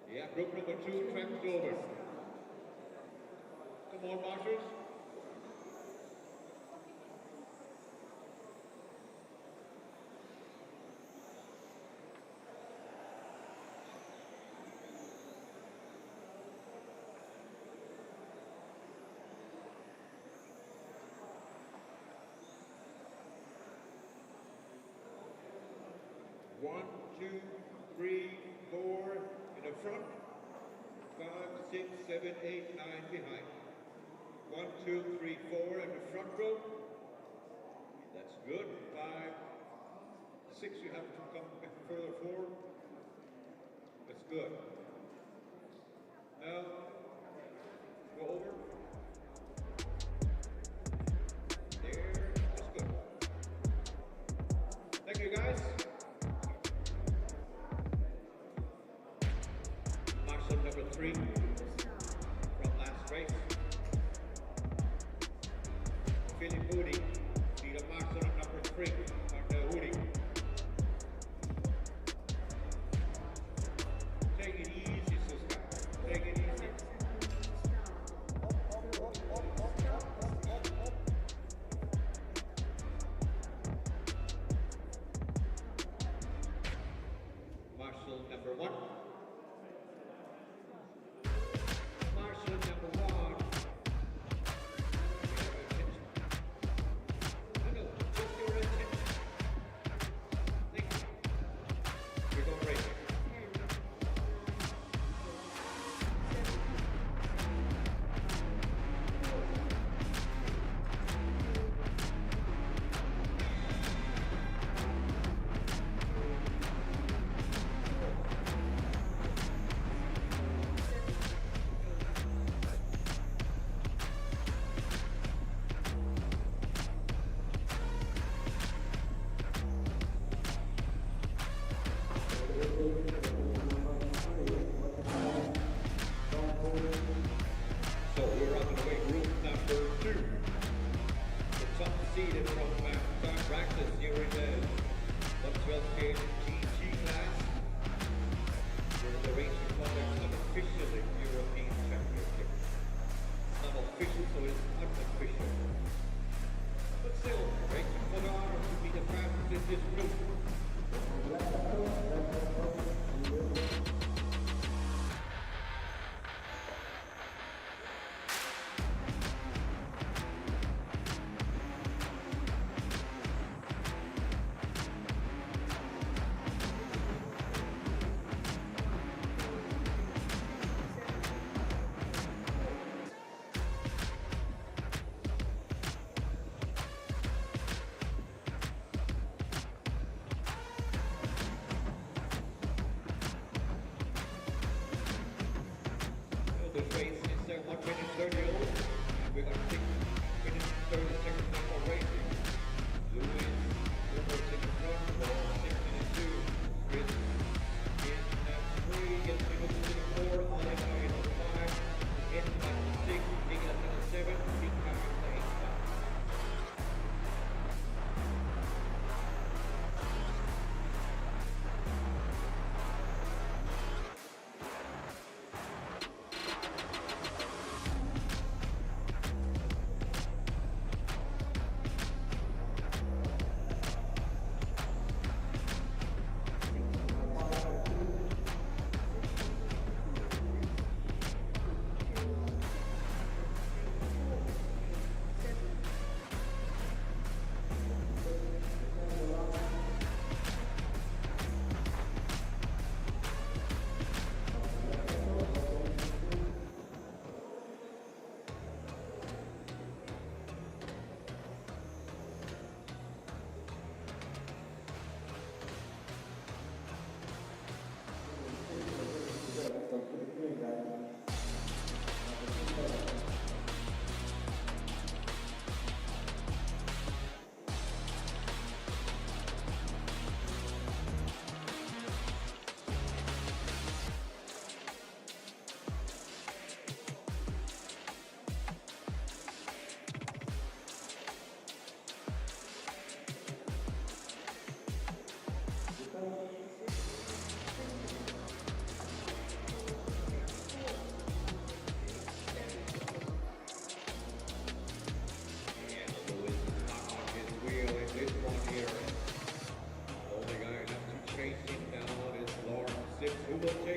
Yeah, group number 2, track is over. Come on, marshals. One, two, three, four in the front. 5, 6, 7, 8, 9 behind. 1, 2, 3, 4 in the front row. That's good. 5, 6, you have to come back further forward. That's good. Now, go over. There, that's good. Thank you, guys. Marshal number 3 from last race. Philip Moody, leader marshal number 3 on the Woody. Take it easy, Suska. Take it easy. Marshal number 1. Marshal number 1. No, just your attention. Thank you. We're going racing.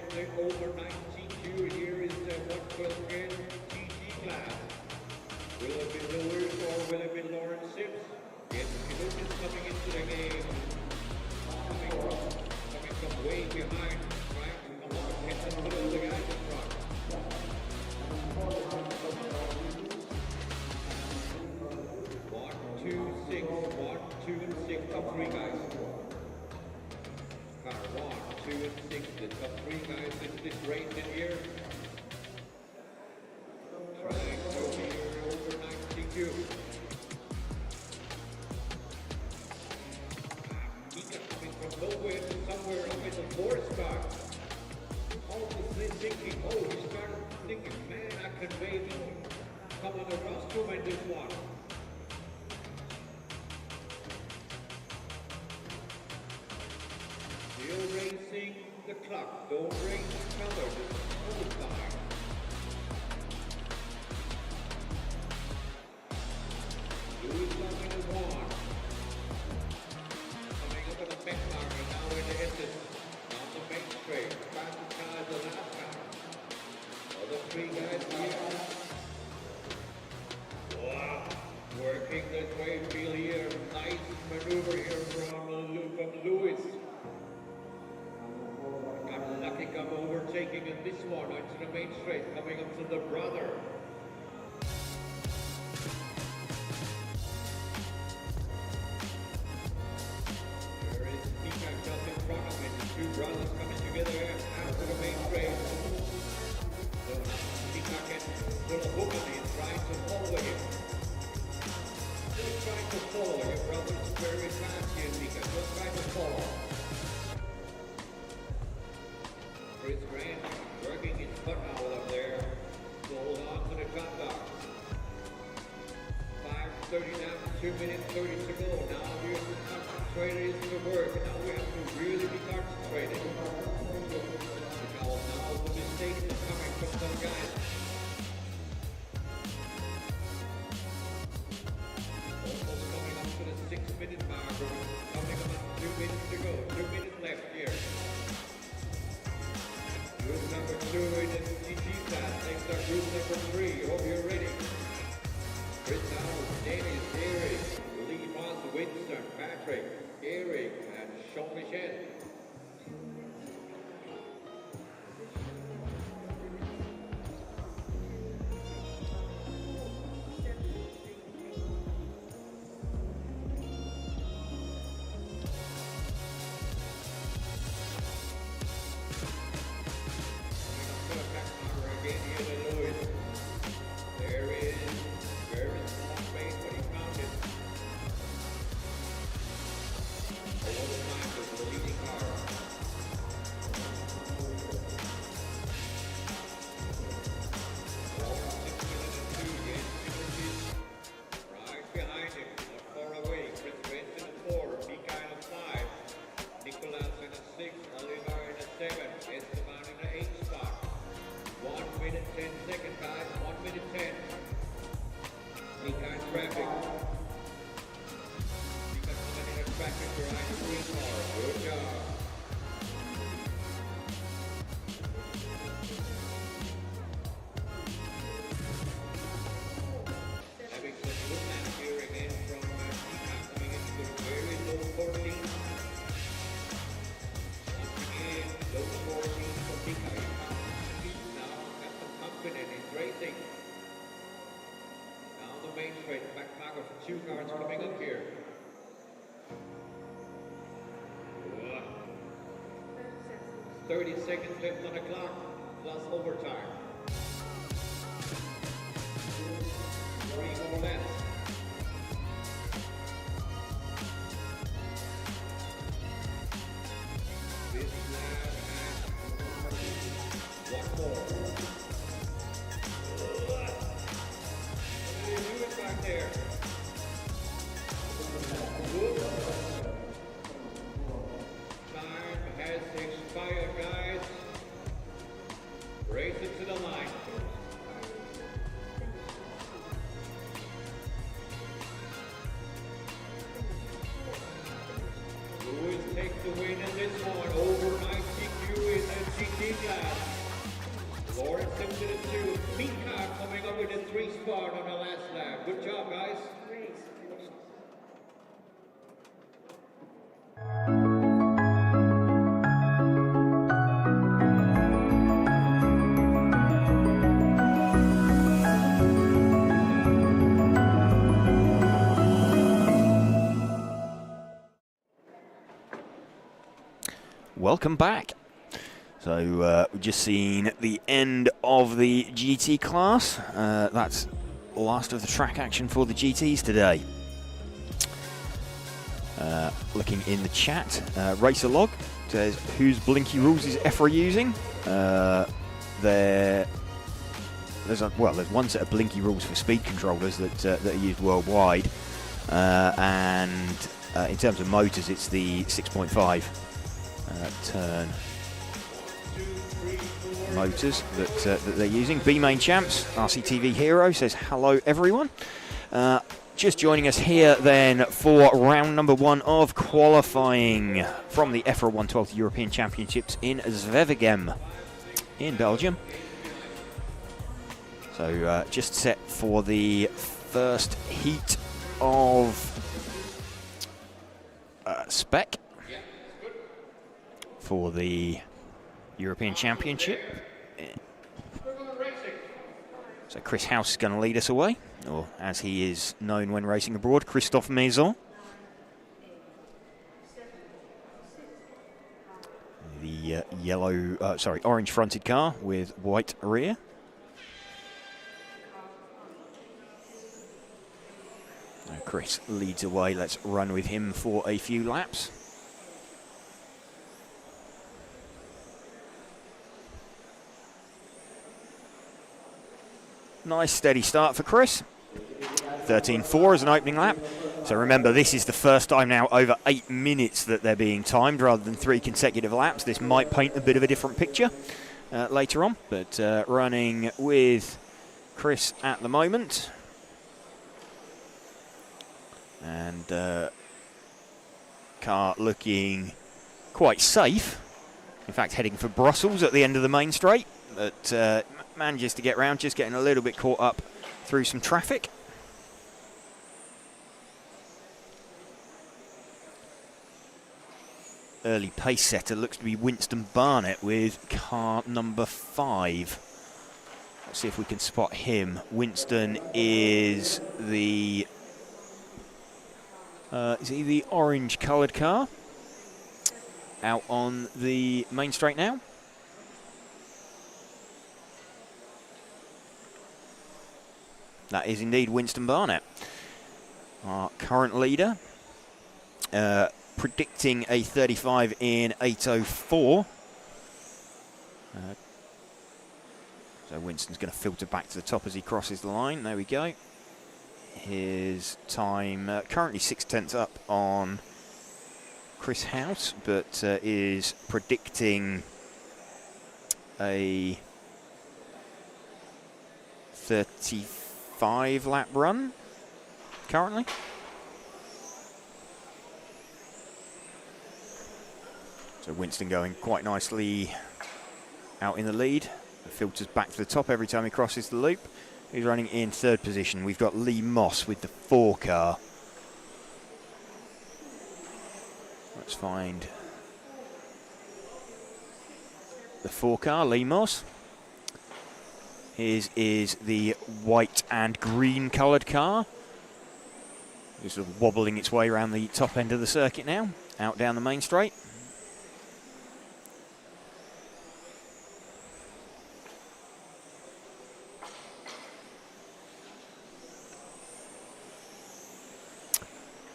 take the over 92. Here is the 112 GT class. Will it be Lewis or will it be Lawrence Sims? Yes, Lewis is coming into the game. Coming from way behind, trying to come up and hit some of the guys in front. 1, 2, 6, 1, 2, and 6, top 3 guys. Car 1, 2, and 6, the top 3 guys in this race in here. Trying to be over 92. Mika coming from nowhere to somewhere up in the 4th spot. All of a sudden thinking, oh, he started thinking, man, I can maybe come on the rostrum in this one. Still racing the clock. Don't race each other. This is full time. Lewis coming to 1. Coming up with a back marker now in the exit. On the main straight. Fastest car is the last car. Other 3 guys here. Wow. Working the way field here. Nice maneuver here from Lewis. Got lucky come overtaking in this one onto the main straight, coming up to the brother. There is Mika just in front of him, the 2 brothers coming together after the main straight. So Mika can put a hook on him, trying to follow him. Still trying to follow your brother's very fast here, Mika, just trying to follow. Chris Grant working his butt out up there. So hold on to the countdown. 5:30 down, 2 minutes 30 to go. Now we're concentrated into the work. Now we have to really be concentrated. Because now the mistakes are coming from some guys. Almost coming up to the 6-minute marker. Coming about 2 minutes to go. 2 minutes left here. Group number 2 in the GT class. Next up, group number 3. Hope you're ready. Chris Howard, Dennis, Eric, Lee Moss, Winston, Patrick, Eric, and Sean Michel. Back marker for 2 cars coming up here. 30 seconds left on the clock, plus overtime. 3 more laps. This lap and 1 more. What do you do back there? Time has expired, guys. Race it to the line. Lewis takes the win in this one. Over 90 Q in the GT class. 23 spot on the last lap. Good job, guys. Welcome back. So we've just seen the end of the GT class. That's last of the track action for the GTs today. Looking in the chat, Racerlog says, whose blinky rules is EFRA using? There's one set of blinky rules for speed controllers that are used worldwide, and in terms of motors, it's the 6.5 turn motors that they're using. B-Main Champs, RCTV Hero says, hello everyone. Just joining us here then for round number 1 of qualifying from the EFRA 112 European Championships in Zwevegem in Belgium. So just set for the first heat of Spec for the European Championship. So Chris House is going to lead us away, or as he is known when racing abroad, Christophe Maison. The orange fronted car with white rear. Chris leads away. Let's run with him for a few laps. Nice steady start for Chris. 13.4 as an opening lap. So remember, this is the first time now over 8 minutes that they're being timed rather than 3 consecutive laps. This might paint a bit of a different picture later on, but running with Chris at the moment. And car looking quite safe. In fact, heading for Brussels at the end of the main straight. But manages to get round, just getting a little bit caught up through some traffic. Early pace setter looks to be Winston Barnett with car number 5. Let's see if we can spot him. Winston is the orange coloured car out on the main straight now. That is indeed Winston Barnett, our current leader, predicting a 35 in 8:04. So Winston's going to filter back to the top as he crosses the line. There we go. His time currently 0.6 up on Chris House, but is predicting a 35 lap run currently. So Winston going quite nicely out in the lead. Filters back to the top every time he crosses the loop. He's running in 3rd position. We've got Lee Moss with the 4 car. Let's find the 4 car, Lee Moss. His is the white and green coloured car. Just sort of wobbling its way around the top end of the circuit now, out down the main straight.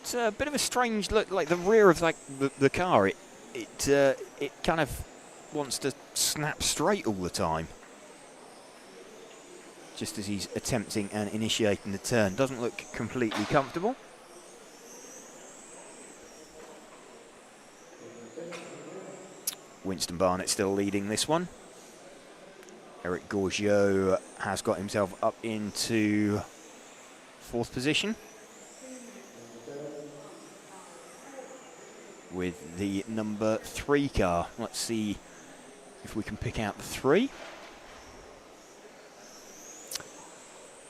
It's a bit of a strange look, like the rear of like the car. It kind of wants to snap straight all the time, just as he's attempting and initiating the turn. Doesn't look completely comfortable. Winston Barnett still leading this one. Eric Gourgeot has got himself up into 4th position with the number 3 car. Let's see if we can pick out the 3.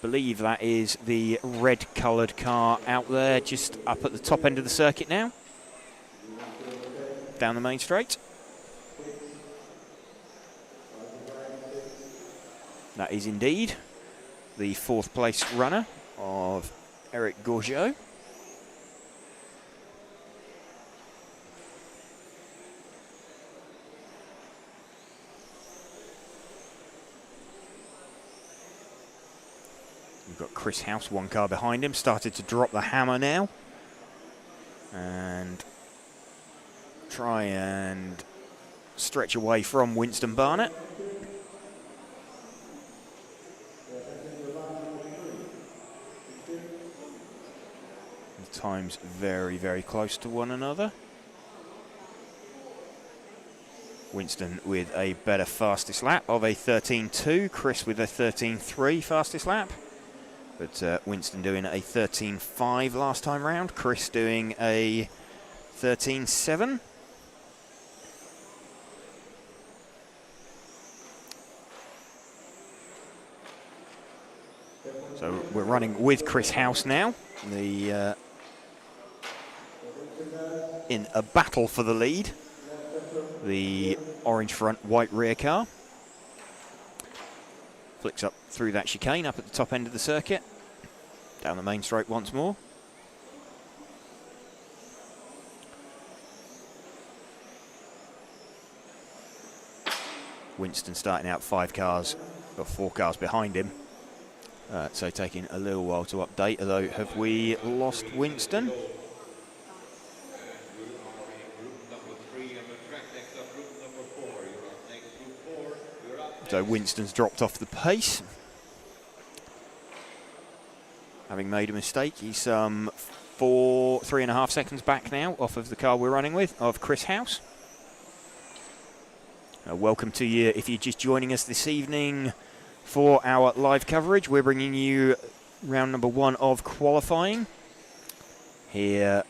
believe that is the red-coloured car out there, just up at the top end of the circuit now. Down the main straight. That is indeed the 4th place runner of Eric Gourgeot. We've got Chris House, 1 car behind him, started to drop the hammer now. And try and stretch away from Winston Barnett. The times very, very close to one another. Winston with a better fastest lap of a 13.2, Chris with a 13.3 fastest lap. But Winston doing a 13.5 last time round, Chris doing a 13.7. So we're running with Chris House now, the in a battle for the lead. The orange front, white rear car. Flicks up through that chicane, up at the top end of the circuit. Down the main straight once more. Winston starting out 4 cars behind him. So taking a little while to update, although have we lost Winston? So Winston's dropped off the pace. Having made a mistake, he's 3.5 seconds back now off of the car we're running with, of Chris House. Welcome to you if you're just joining us this evening for our live coverage. We're bringing you round number 1 of qualifying here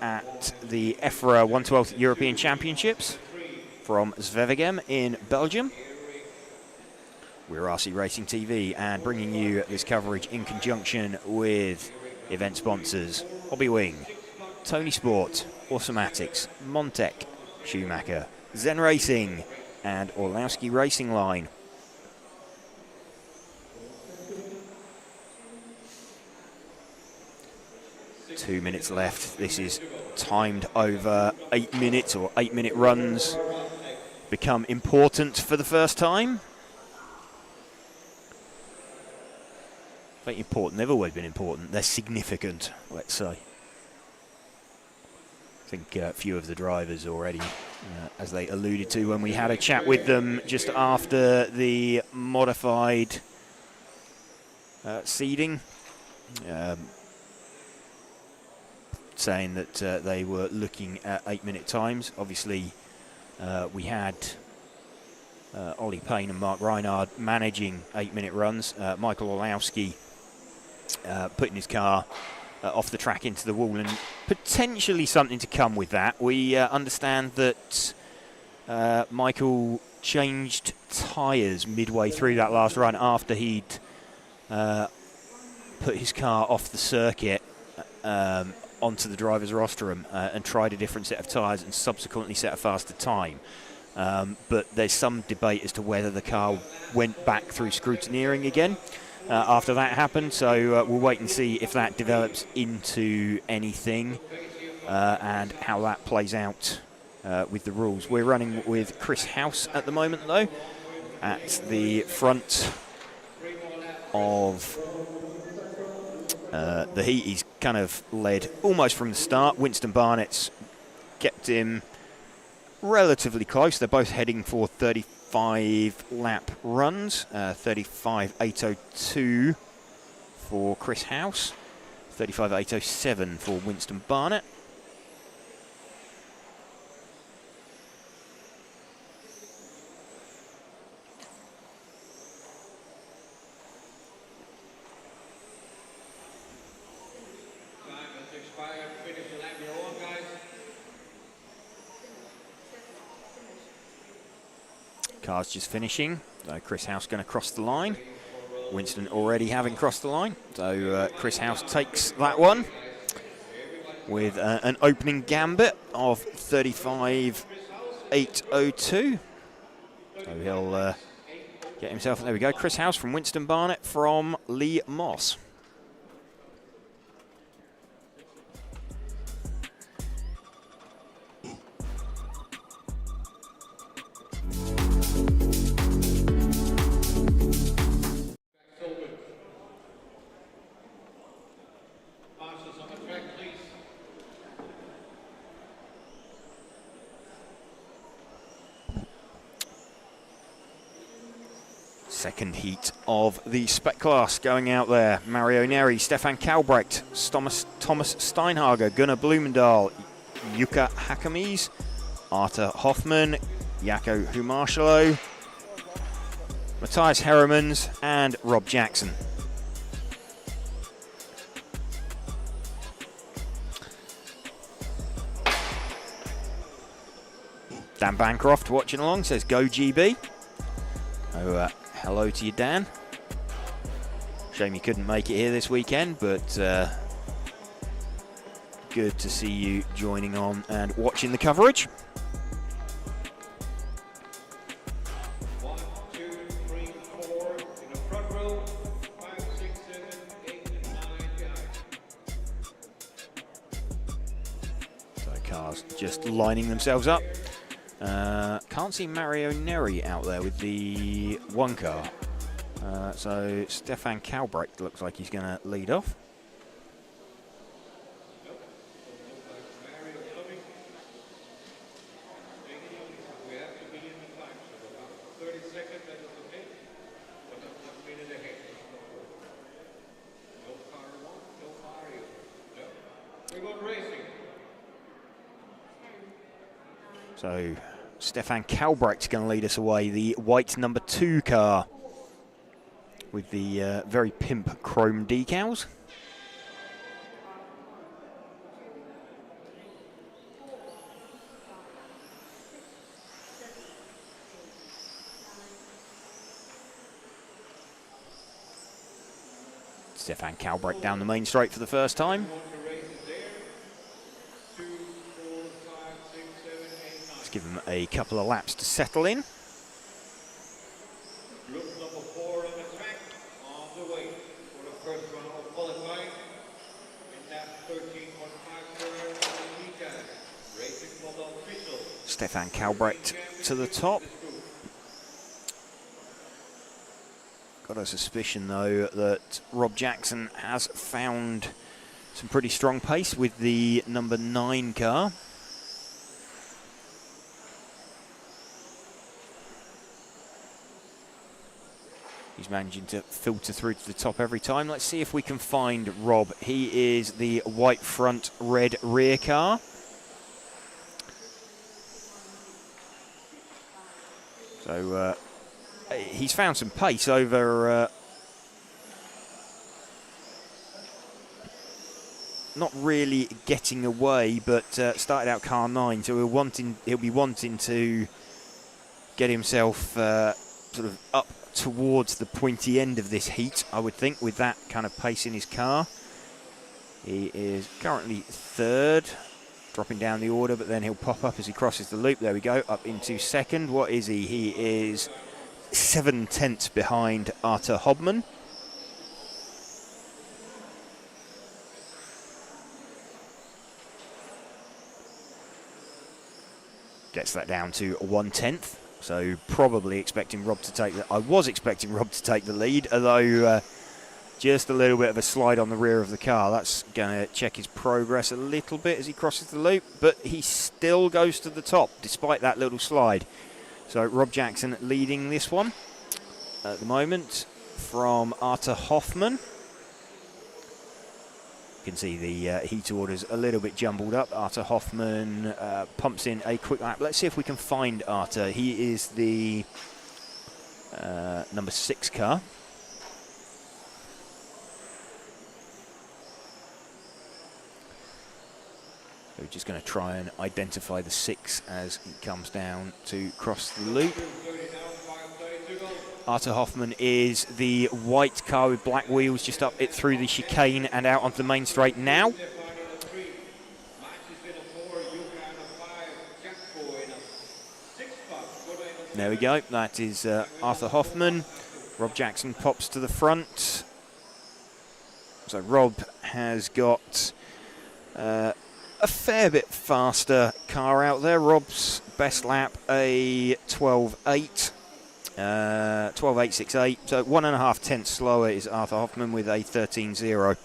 at the EFRA 112th European Championships from Zwevegem in Belgium. We're RC Racing TV and bringing you this coverage in conjunction with event sponsors Hobbywing, Tony Sport, Automatics, Montec, Schumacher, Zen Racing and Orlowski Racing Line. Two minutes left. This is timed over 8 minutes, or 8-minute runs become important for the first time. I think important, they've always been important. They're significant, let's say. I think a few of the drivers already, as they alluded to when we had a chat with them just after the modified seeding, saying that they were looking at 8-minute times. Obviously, we had Ollie Payne and Mark Reinhard managing 8-minute runs. Michael Orlowski putting his car off the track into the wall, and potentially something to come with that. We understand that Michael changed tyres midway through that last run after he'd put his car off the circuit onto the driver's rostrum and tried a different set of tyres and subsequently set a faster time. But there's some debate as to whether the car went back through scrutineering again after that happened, so we'll wait and see if that develops into anything and how that plays out with the rules. We're running with Chris House at the moment, though, at the front of the heat. He's kind of led almost from the start. Winston Barnett's kept him relatively close. They're both heading for 35 lap runs. 35.802 for Chris House, 35.807 for Winston Barnett. Car's just finishing. Chris House going to cross the line. Winston already having crossed the line. So Chris House takes that one with an opening gambit of 35.802. So he'll get himself, there we go, Chris House from Winston Barnett from Lee Moss. Second heat of the Spec class going out there. Mario Neri, Stefan Kalbrecht, Thomas Steinhager, Gunnar Blumendahl, Jukka Hakamies, Arta Hoffman, Jaakko Humarshalo, Matthias Heremans and Rob Jackson. Dan Bancroft watching along, says go GB. Oh, hello to you, Dan. Shame you couldn't make it here this weekend, but good to see you joining on and watching the coverage. 1, 2, 3, 4 in the front row, 5, 6, 7, 8, and 9 behind. So cars just lining themselves up. Can't see Mario Neri out there with the one car. So Stefan Kalbrecht looks like he's going to lead off. We have to be in the time, so about 30 seconds, that is okay. But not 1 minute ahead. No car one, no Mario. We're going racing. So Stefan Kalbrecht's going to lead us away, the white number 2 car with the very pimp chrome decals. Stefan Kalbrecht down the main straight for the first time. Let's give him a couple of laps to settle in. Group number 4 on the track, on the way for the first round of qualifying. In that 13.54 meters, racing model official. Stefan Kalbrecht to the top. Got a suspicion though that Rob Jackson has found some pretty strong pace with the number 9 car. He's managing to filter through to the top every time. Let's see if we can find Rob. He is the white front, red rear car. So he's found some pace over not really getting away, but started out car 9, so he'll be wanting to get himself sort of up towards the pointy end of this heat, I would think, with that kind of pace in his car. He is currently 3rd, dropping down the order, but then he'll pop up as he crosses the loop. There we go, up into 2nd. What is he? He is 7/10 behind Arta Hobman. Gets that down to 1/10. So probably expecting Rob to take I was expecting Rob to take the lead, although just a little bit of a slide on the rear of the car. That's going to check his progress a little bit as he crosses the loop, but he still goes to the top despite that little slide. So Rob Jackson leading this one at the moment from Arta Hoffman. You can see the heat orders a little bit jumbled up. Arta Hoffman pumps in a quick lap. Let's see if we can find Arta. He is the number 6 car. So we're just going to try and identify the 6 as he comes down to cross the loop. Arthur Hoffman is the white car with black wheels, just up it through the chicane and out onto the main straight now. There we go, that is Arthur Hoffman. Rob Jackson pops to the front. So Rob has got a fair bit faster car out there. Rob's best lap, a 12.8. 12.868, so 1.5 tenths slower is Arthur Hoffman with a 13.0.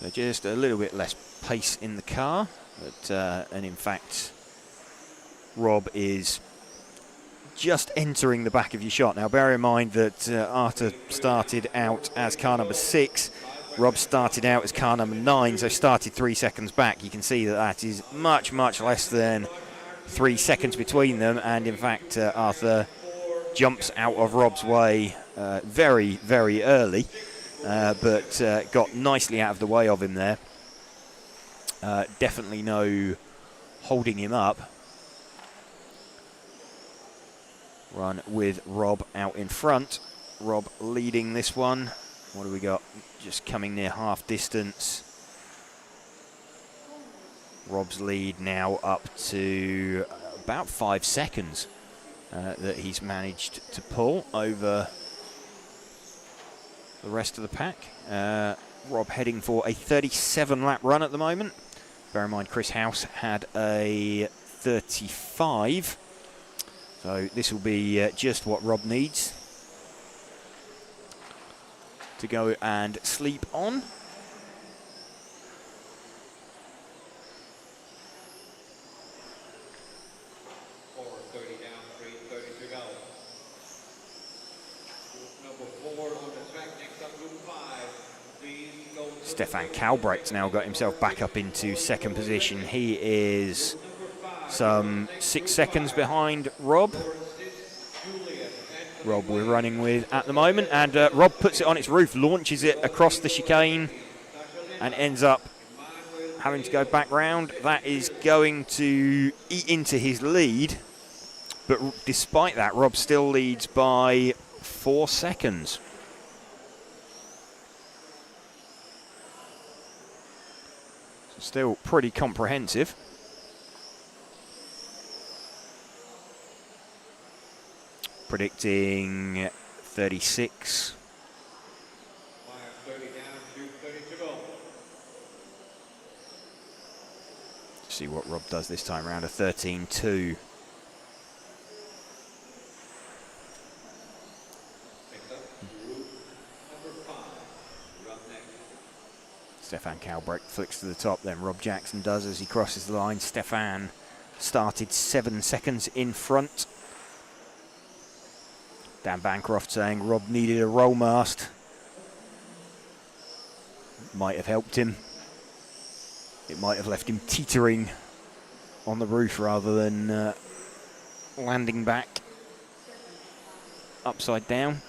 So just a little bit less pace in the car, but and in fact, Rob is just entering the back of your shot. Now, bear in mind that Arthur started out as car number 6. Rob started out as car number 9, so started 3 seconds back. You can see that that is much, much less than 3 seconds between them, and in fact Arthur jumps out of Rob's way very, very early, but got nicely out of the way of him there. Definitely no holding him up. Run with Rob out in front. Rob leading this one. What do we got? Just coming near half distance. Rob's lead now up to about 5 seconds that he's managed to pull over the rest of the pack. Rob heading for a 37-lap run at the moment. Bear in mind Chris House had a 35. So this will be just what Rob needs to go and sleep on. Stefan Kalbrecht's now got himself back up into second position. He is some 6 seconds behind Rob. Rob we're running with at the moment, and Rob puts it on its roof, launches it across the chicane, and ends up having to go back round. That is going to eat into his lead, but despite that, Rob still leads by 4 seconds. Still pretty comprehensive. Predicting 36. See what Rob does this time around, a 13.2. Stefan Kalbrecht flicks to the top, then Rob Jackson does as he crosses the line. Stefan started 7 seconds in front. Dan Bancroft saying Rob needed a roll mast. Might have helped him. It might have left him teetering on the roof rather than landing back upside down.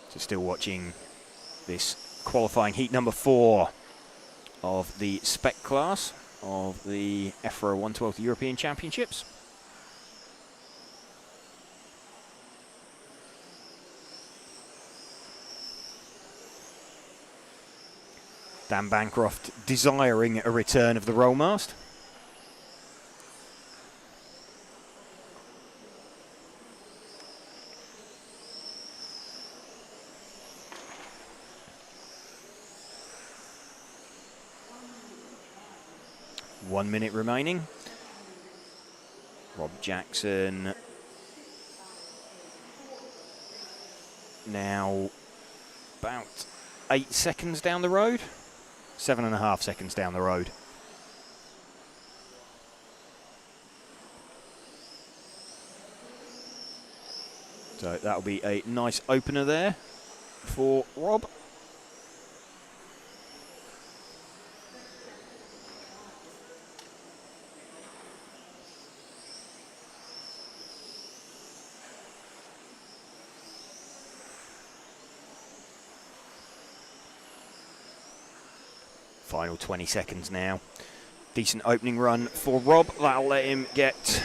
So still watching this qualifying heat number 4 of the Spec class of the EFRA 112th European Championships. Dan Bancroft desiring a return of the roll mast. One minute remaining. Rob Jackson now about 8 seconds down the road, 7.5 seconds down the road. So that'll be a nice opener there for Rob. Final 20 seconds now. Decent opening run for Rob. That'll let him get...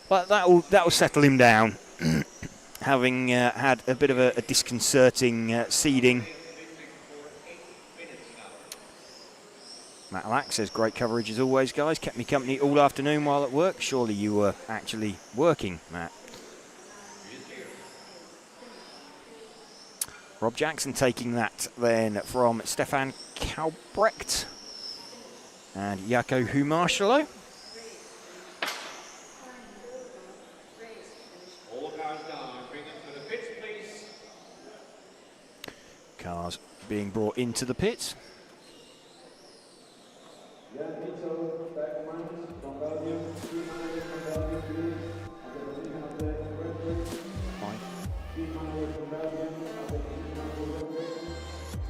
But that'll settle him down. Having had a bit of a disconcerting seeding. Matt Lack says, great coverage as always, guys. Kept me company all afternoon while at work. Surely you were actually working, Matt. Rob Jackson taking that then from Stefan Kalbrecht and Jaco Humarshalo. All cars down, bring them to the pits, please. Cars being brought into the pits.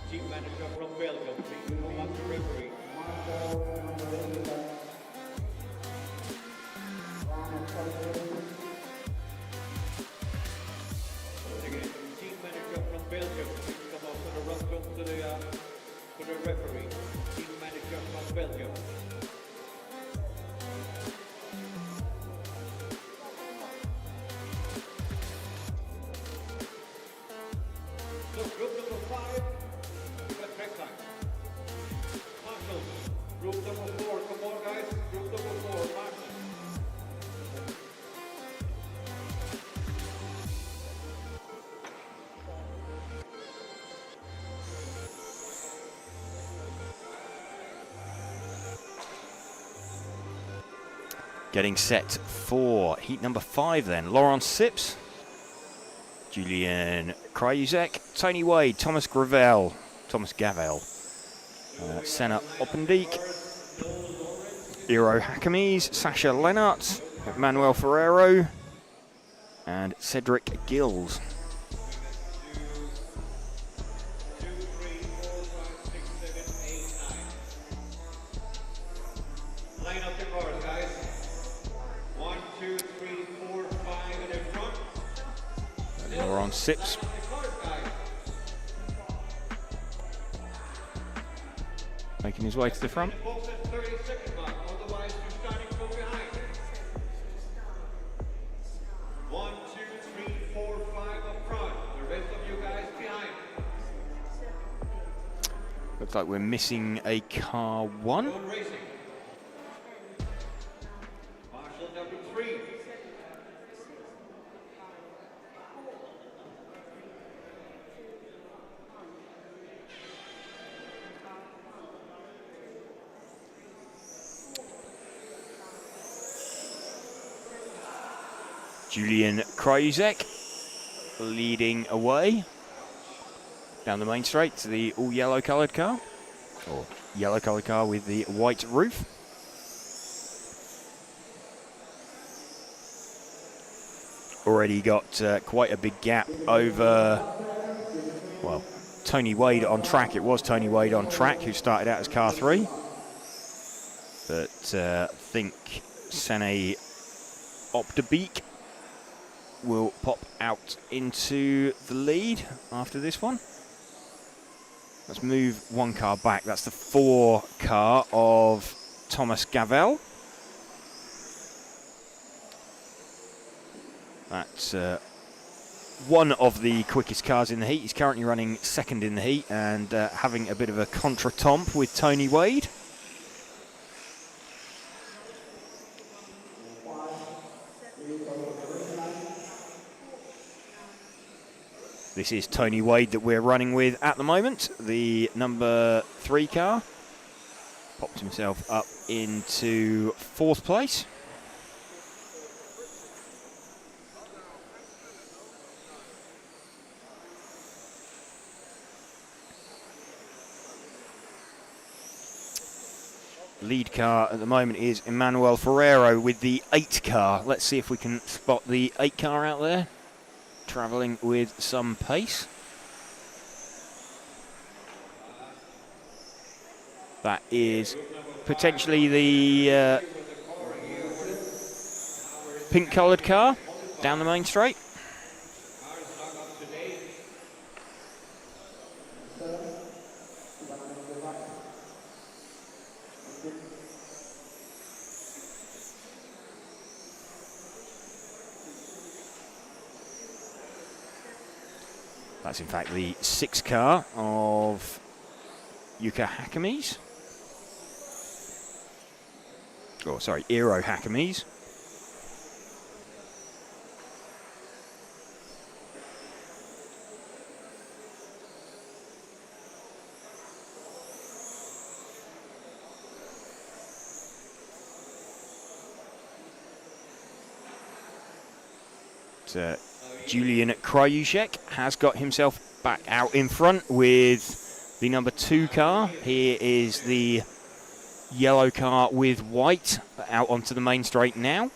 Team manager from Belgium, please come up to referee. Again, team manager from Belgium, please come up to the rostrum to the referee. Team manager from Belgium. So group number 5, we got track time. Marshall, group number 4, come on guys, group number 4, Marshall. Getting set for heat number 5 then. Laurent Sips, Julian Krajuzek, Tony Wade, Thomas Gavel, Senna Oppendiek, Iro Hakamies, Sasha Lennart, Manuel Ferrero, and Cedric Gills. 2, 3, 4, 5, 6, 7, 8, 9. Line up the cars, guys. 1, 2, 3, 4, 5 in the front. Laurent Sips. Making his way to the front. Box at 30-second mark, otherwise you're starting from behind. 1, 2, 3, 4, 5 up front. The rest of you guys behind. Looks like we're missing a car 1. Road racing. Marshall number 3. Julian Krajuzek leading away down the main straight to the all yellow coloured car, or yellow coloured car with the white roof. Already got quite a big gap over, well, Tony Wade on track. It was Tony Wade on track who started out as car 3. But I think Sene Optebeek will pop out into the lead after this one. Let's move one car back. That's the 4 car of Thomas Gavel. That's one of the quickest cars in the heat. He's currently running 2nd in the heat and having a bit of a contretemps with Tony Wade. This is Tony Wade that we're running with at the moment, the number 3 car. Popped himself up into 4th place. Lead car at the moment is Emmanuel Ferrero with the 8 car. Let's see if we can spot the 8 car out there, travelling with some pace. That is potentially the pink coloured car down the main straight. That's in fact the 6 car of Yuka Hakame's. Oh, sorry, Eero Hakame's. Julian Kryushek has got himself back out in front with the number 2 car. Here is the yellow car with white out onto the main straight now.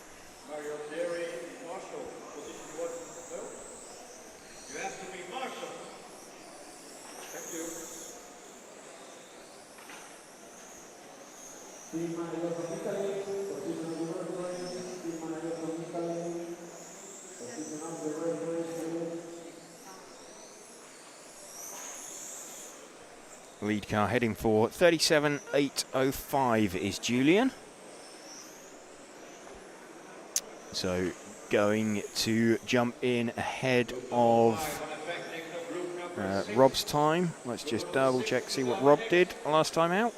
Lead car heading for 37.805 is Julian. So going to jump in ahead of Rob's time. Let's just double check, see what Rob did last time out.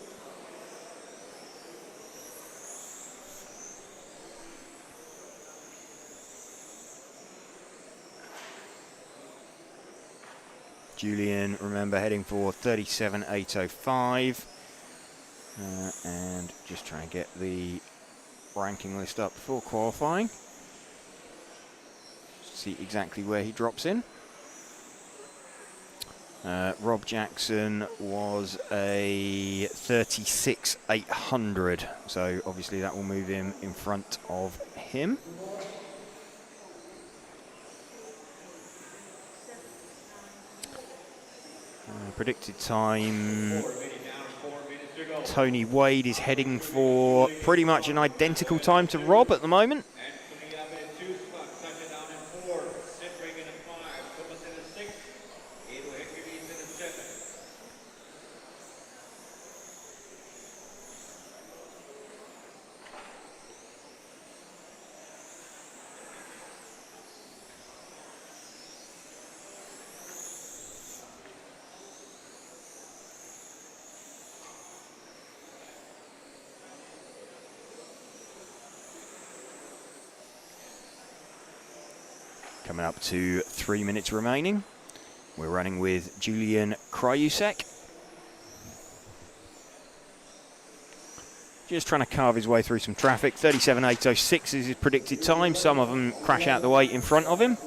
Julian, remember, heading for 37.805. And just try and get the ranking list up before qualifying. See exactly where he drops in. Rob Jackson was a 36.800, so obviously that will move him in front of him. Predicted time, Tony Wade is heading for pretty much an identical time to Rob at the moment. Coming up to 3 minutes remaining. We're running with Julian Kryusek. Just trying to carve his way through some traffic. 37.806 is his predicted time. Some of them crash out the way in front of him.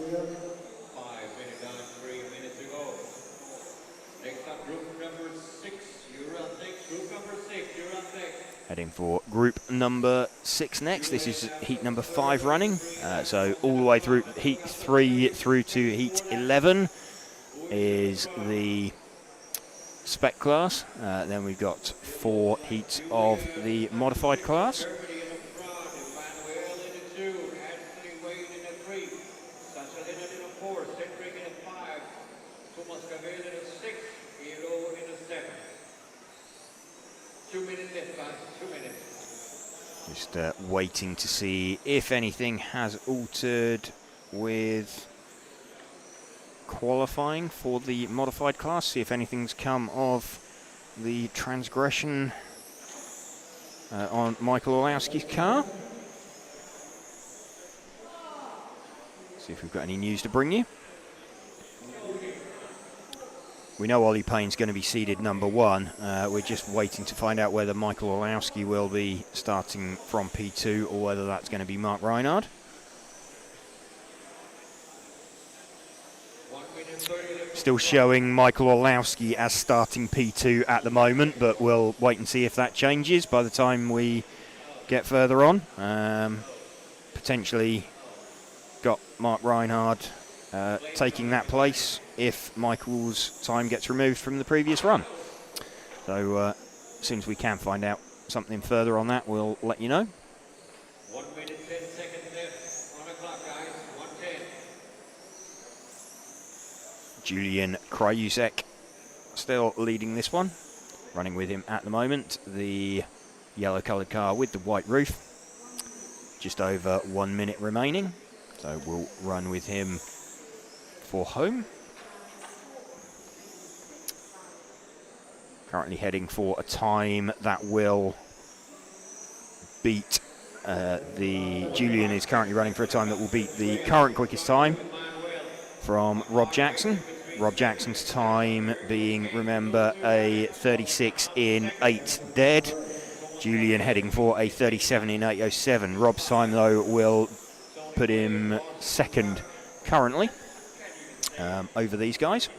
Heading for group number 6 next. This is heat number 5 running. So all the way through heat 3 through to heat 11 is the spec class. Then we've got 4 heats of the modified class. Just waiting to see if anything has altered with qualifying for the modified class. See if anything's come of the transgression on Michael Orlowski's car. See if we've got any news to bring you. We know Ollie Payne's going to be seeded number 1. We're just waiting to find out whether Michael Orlowski will be starting from P2 or whether that's going to be Mark Reinhard. Still showing Michael Orlowski as starting P2 at the moment, but we'll wait and see if that changes by the time we get further on. Potentially got Mark Reinhard taking that place if Michael's time gets removed from the previous run. So as soon as we can find out something further on that, we'll let you know. 1 minute 10 seconds left on the clock, guys. 1:10. Julian Kryusek still leading this one. Running with him at the moment, the yellow coloured car with the white roof. Just over 1 minute remaining. So we'll run with him for home. Currently heading for a time that will beat Julian is currently running for a time that will beat the current quickest time from Rob Jackson. Rob Jackson's time being, remember, a 36 in 8 dead. Julian heading for a 37 in 8:07. Rob's time, though, will put him second currently over these guys.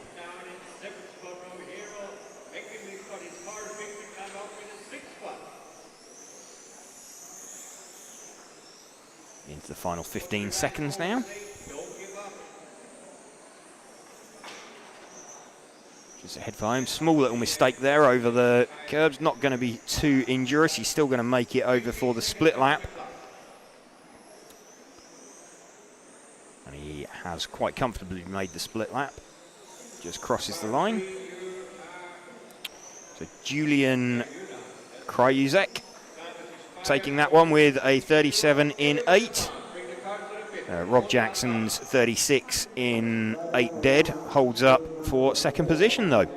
Into the final 15 seconds now. Just ahead for home. Small little mistake there over the curbs. Not going to be too injurious. He's still going to make it over for the split lap. And he has quite comfortably made the split lap. Just crosses the line. So Julian Krajuzek taking that one with a 37 in 8. Rob Jackson's 36 in 8 dead holds up for second position, though.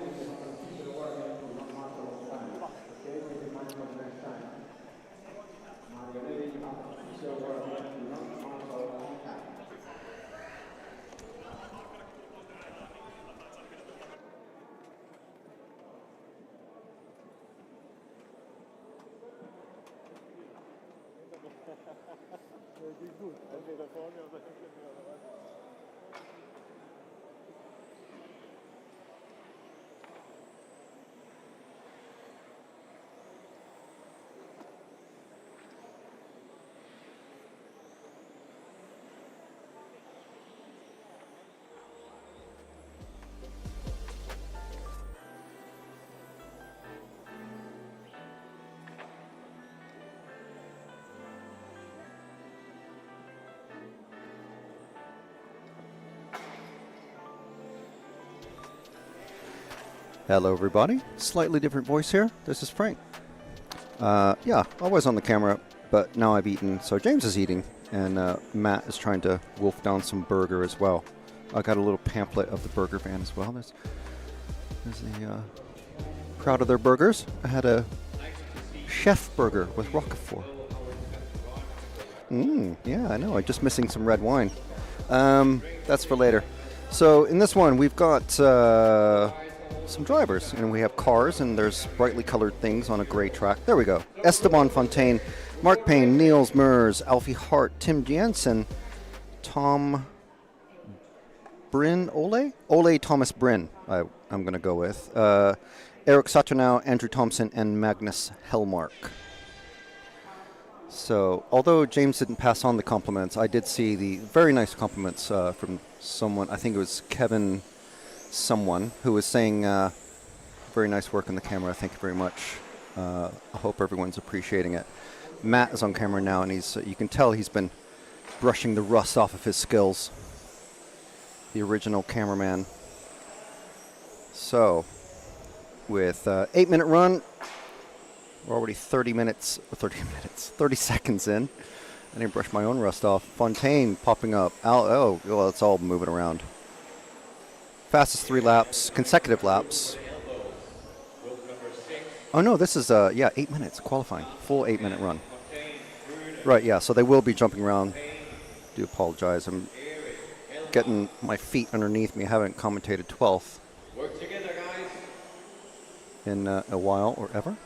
Hello everybody, slightly different voice here. This is Frank. Yeah, always on the camera, but now I've eaten, so James is eating, and Matt is trying to wolf down some burger as well. I got a little pamphlet of the burger van as well. There's the crowd of their burgers. I had a chef burger with Roquefort. Yeah, I know, I'm just missing some red wine. That's for later. So in this one, we've got some drivers, and we have cars, and there's brightly colored things on a gray track. There we go. Esteban Fontaine, Mark Payne, Niels Mers, Alfie Hart, Tim Jensen, Tom Bryn, Ole Thomas Bryn, I'm going to go with. Eric Saturnau, Andrew Thompson, and Magnus Hellmark. So, although James didn't pass on the compliments, I did see the very nice compliments from someone, I think it was Kevin someone, who was saying very nice work on the camera, thank you very much. I hope everyone's appreciating it. Matt is on camera now, and he's you can tell he's been brushing the rust off of his skills. The original cameraman. So, with 8-minute run, we're already 30 seconds in. I didn't brush my own rust off. Fontaine popping up. Oh, well, it's all moving around. Fastest 3 laps, consecutive laps. Oh no, this is, 8 minutes qualifying. Full 8-minute run. Right, yeah, so they will be jumping around. Do apologize. I'm getting my feet underneath me. I haven't commentated 12th in a while or ever.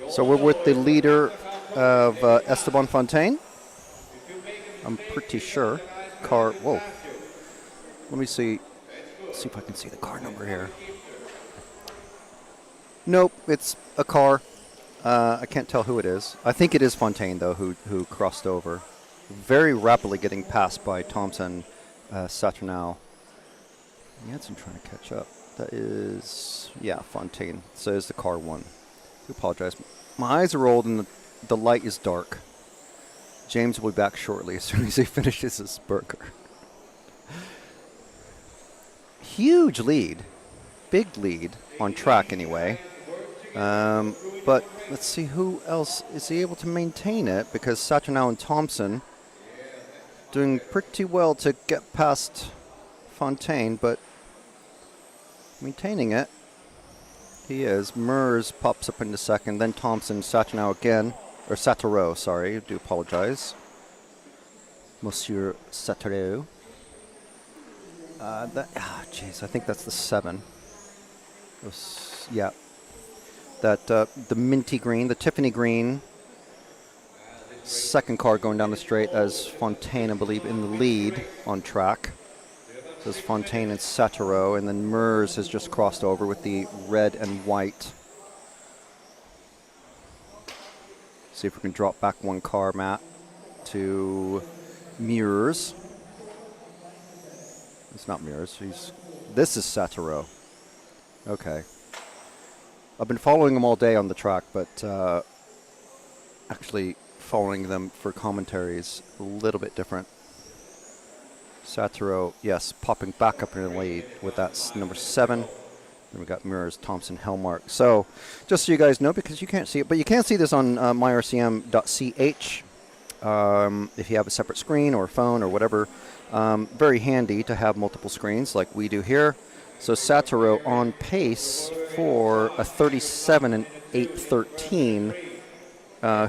So we're with the leader of Esteban Fontaine. I'm pretty sure. Car, whoa. Let me see. See if I can see the car number here. Nope, it's a car. I can't tell who it is. I think it is Fontaine, though, who crossed over. Very rapidly getting passed by Thompson, Saturnau. Jansen trying to catch up. That is, yeah, Fontaine. So is the car one. I apologize. My eyes are old and the light is dark. James will be back shortly as soon as he finishes his burger. Huge lead. Big lead on track anyway. But let's see who else is he able to maintain it, because Saturnau and Thompson doing pretty well to get past Fontaine, but maintaining it. He is. Mers pops up into second, then Thompson, Sachenow again. Or Satoru, sorry, I do apologize. Monsieur Satoru. Jeez, I think that's the 7. Yeah. That, the minty green, the Tiffany green. Second car going down the straight as Fontaine, I believe, in the lead on track. So it's Fontaine and Satoru, and then Mers has just crossed over with the red and white. See if we can drop back one car, Matt, to Mers. It's not Mers. This is Satoru. Okay. I've been following them all day on the track, but actually following them for commentary is a little bit different. Satoru, yes, popping back up in the lead with that number 7. Then we got Mers, Thompson, Hellmark. So, just so you guys know, because you can't see it, but you can see this on myrcm.ch if you have a separate screen or phone or whatever. Very handy to have multiple screens like we do here. So Satoru on pace for a 37 and 8:13.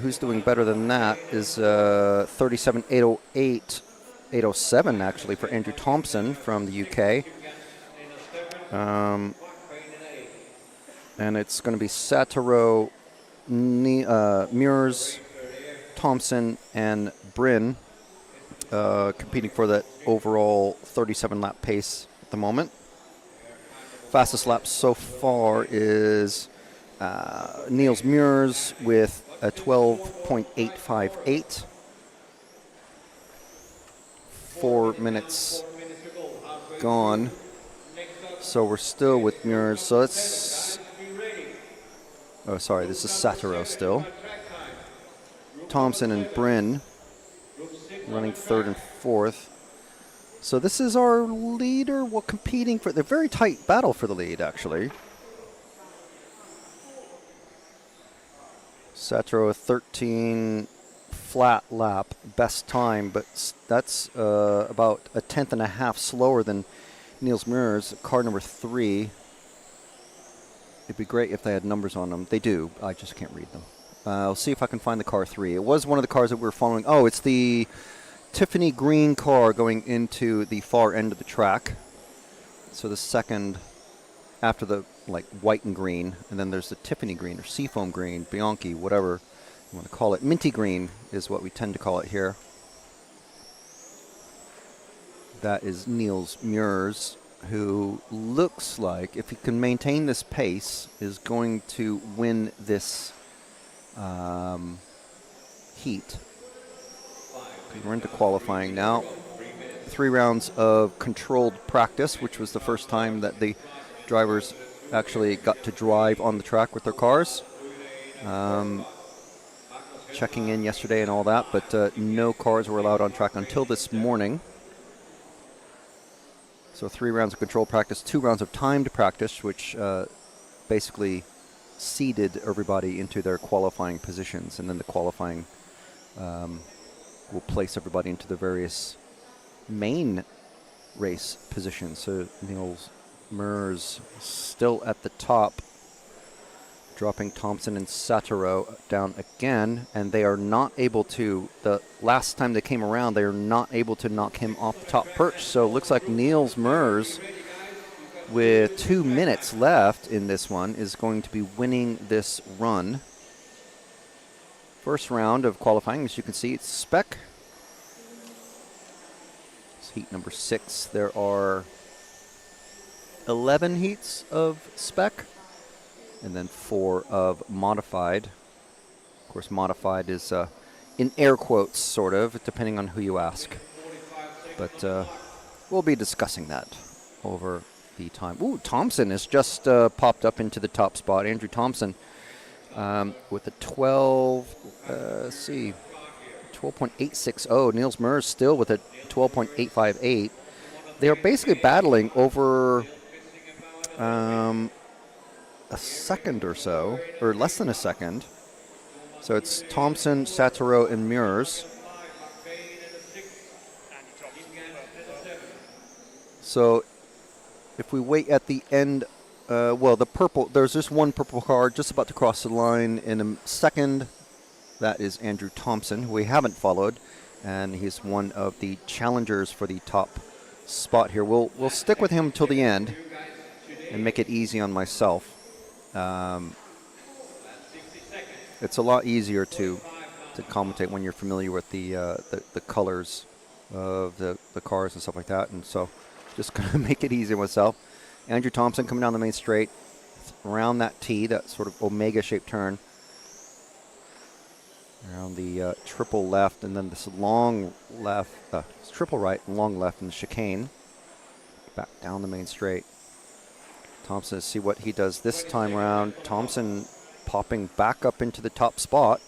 Who's doing better than that is 37 8:08. 8:07 actually for Andrew Thompson from the UK. And it's going to be Satoru, Mers, Thompson, and Bryn competing for that overall 37 lap pace at the moment. Fastest lap so far is Niels Mers with a 12.858. 4 minutes gone. So we're still with Mers. So it's... Oh, sorry, this is Satoru still. Thompson and Bryn running 3rd and 4th. So this is our leader. We're competing for the very tight battle for the lead, actually. Satoru 13 flat lap, best time, but that's about a 1/10 and a half slower than Niels Mers, car number 3. It'd be great if they had numbers on them. They do. I just can't read them. I'll see if I can find the car 3. It was one of the cars that we were following. Oh, it's the Tiffany green car going into the far end of the track. So the second after the white and green, and then there's the Tiffany green or seafoam green, Bianchi, whatever you want to call it. Minty green is what we tend to call it here. That is Niels Mers, who looks like, if he can maintain this pace, is going to win this heat. We're into qualifying now. 3 rounds of controlled practice, which was the first time that the drivers actually got to drive on the track with their cars. Checking in yesterday and all that, but no cars were allowed on track until this morning. So 3 rounds of control practice, 2 rounds of timed practice, which basically seeded everybody into their qualifying positions, and then the qualifying will place everybody into the various main race positions. So Niels Mers still at the top, dropping Thompson and Satoru down again, and they are not able to, the last time they came around, they are not able to knock him off the top perch. So it looks like Niels Mers, with 2 minutes left in this one, is going to be winning this run. First round of qualifying, as you can see, it's Spec. It's heat number 6. There are 11 heats of Spec, and then 4 of modified. Of course, modified is in air quotes, sort of, depending on who you ask. But we'll be discussing that over the time. Ooh, Thompson has just popped up into the top spot. Andrew Thompson with a 12.860. Niels Mers still with a 12.858. They are basically battling over a second or so, or less than a second. So it's Thompson, Satoru, and Mers. So if we wait at the end well, the purple, there's just one purple car just about to cross the line in a second. That is Andrew Thompson, who we haven't followed, and he's one of the challengers for the top spot here. We'll stick with him till the end and make it easy on myself. It's a lot easier to commentate when you're familiar with the colors of the cars and stuff like that, and so just gonna make it easier myself. Andrew Thompson coming down the main straight around that T, that sort of omega-shaped turn, around the triple left, and then this long left, triple right and long left in the chicane, back down the main straight. Thompson, see what he does this time around. Thompson popping back up into the top spot.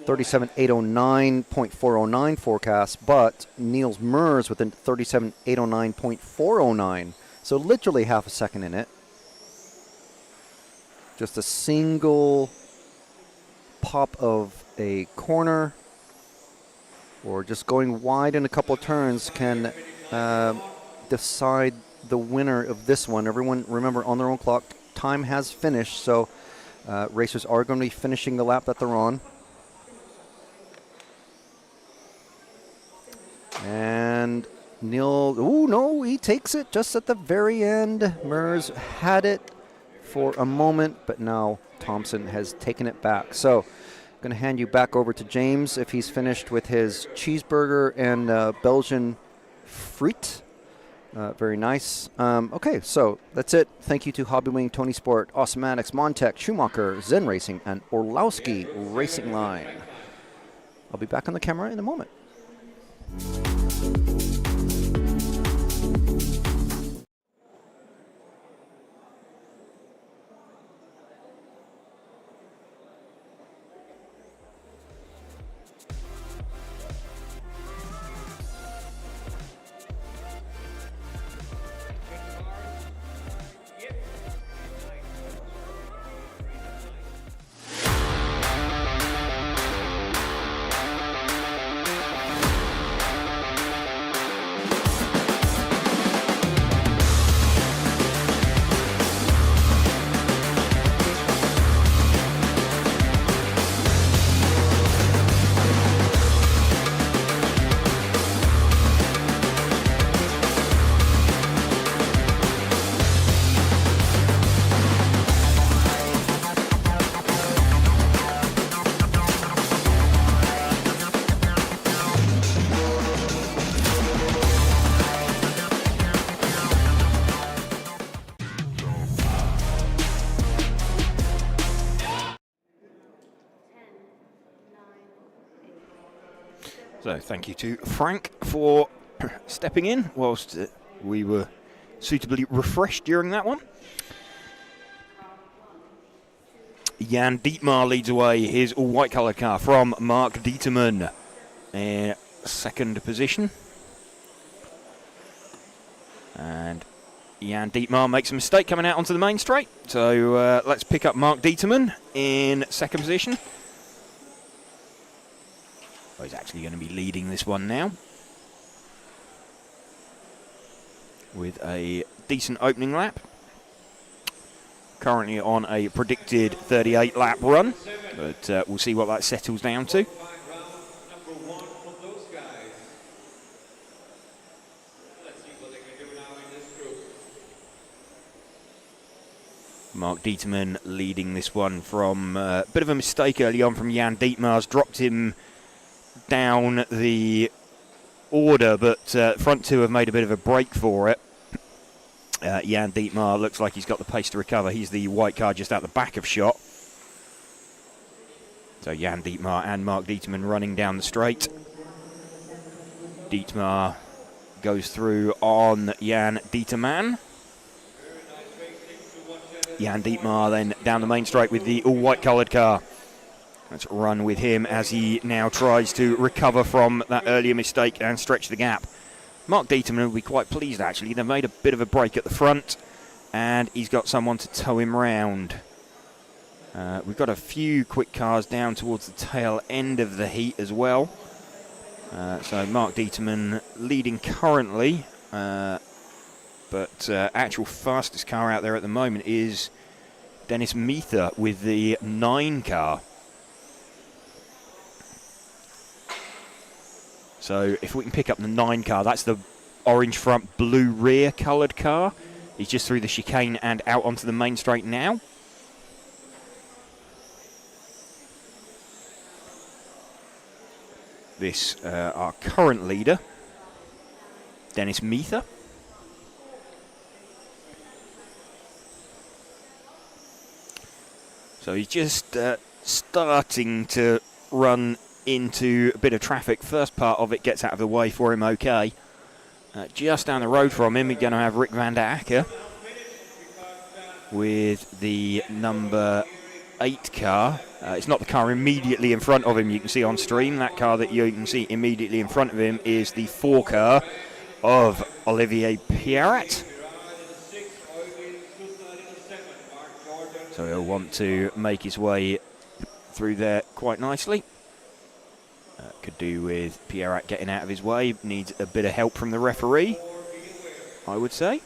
37.809.409 forecast, but Niels Mers with a 37.809.409. So literally half a second in it. Just a single pop of a corner or just going wide in a couple of turns can decide the winner of this one. Everyone, remember, on their own clock, time has finished, so racers are going to be finishing the lap that they're on. And Neil, oh no, he takes it just at the very end. Mers had it for a moment, but now Thompson has taken it back. So I'm going to hand you back over to James if he's finished with his cheeseburger and Belgian frites. Very nice. Okay, so that's it. Thank you to Hobbywing, Tony Sport, Osmatics, Montec, Schumacher, Zen Racing, and Orlowski Racing Line. I'll be back on the camera in a moment. So thank you to Frank for stepping in whilst we were suitably refreshed during that one. Jan Dietmar leads away his all-white coloured car from Mark Dieterman in second position. And Jan Dietmar makes a mistake coming out onto the main straight. So let's pick up Mark Dieterman in second position. Oh, he's actually going to be leading this one now, with a decent opening lap. Currently on a predicted 38 lap run, but we'll see what that settles down to. Mark Dieterman leading this one from a bit of a mistake early on from Jan Dietmar's, dropped him down the order, but front two have made a bit of a break for it. Jan Dietmar looks like he's got the pace to recover. He's the white car just out the back of shot. So Jan Dietmar and Mark Dieterman running down the straight. Dietmar goes through on Jan Dieterman. Jan Dietmar then down the main straight with the all-white coloured car. Let's run with him as he now tries to recover from that earlier mistake and stretch the gap. Mark Dieterman will be quite pleased, actually. They've made a bit of a break at the front, and he's got someone to tow him round. We've got a few quick cars down towards the tail end of the heat as well. So Mark Dieterman leading currently But actual fastest car out there at the moment is Dennis Meether with the 9 car. So if we can pick up the 9 car, that's the orange front, blue rear coloured car. He's just through the chicane and out onto the main straight now. This, our current leader, Dennis Meether. So he's just starting to run into a bit of traffic. First part of it gets out of the way for him okay. Just down the road from him, we're going to have Rick van der Akker with the number 8 car. It's not the car immediately in front of him you can see on stream. That car that you can see immediately in front of him is the 4 car of Olivier Pierrat. So he'll want to make his way through there quite nicely. Could do with Pierrat getting out of his way. Needs a bit of help from the referee, I would say.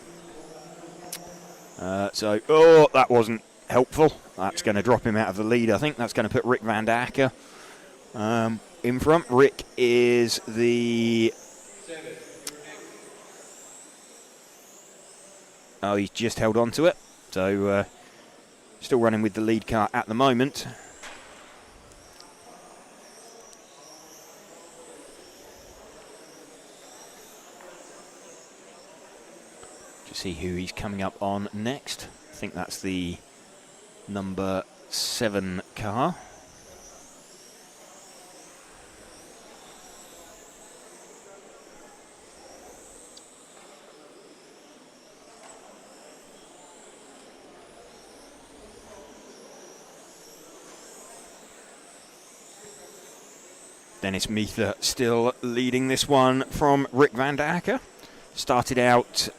Oh, that wasn't helpful. That's going to drop him out of the lead, I think. That's going to put Rick van der Akker in front. Rick is the... Oh, he's just held on to it. So, still running with the lead car at the moment. See who he's coming up on next. I think that's the number 7 car. Dennis Meether still leading this one from Rick van der Akker. Started out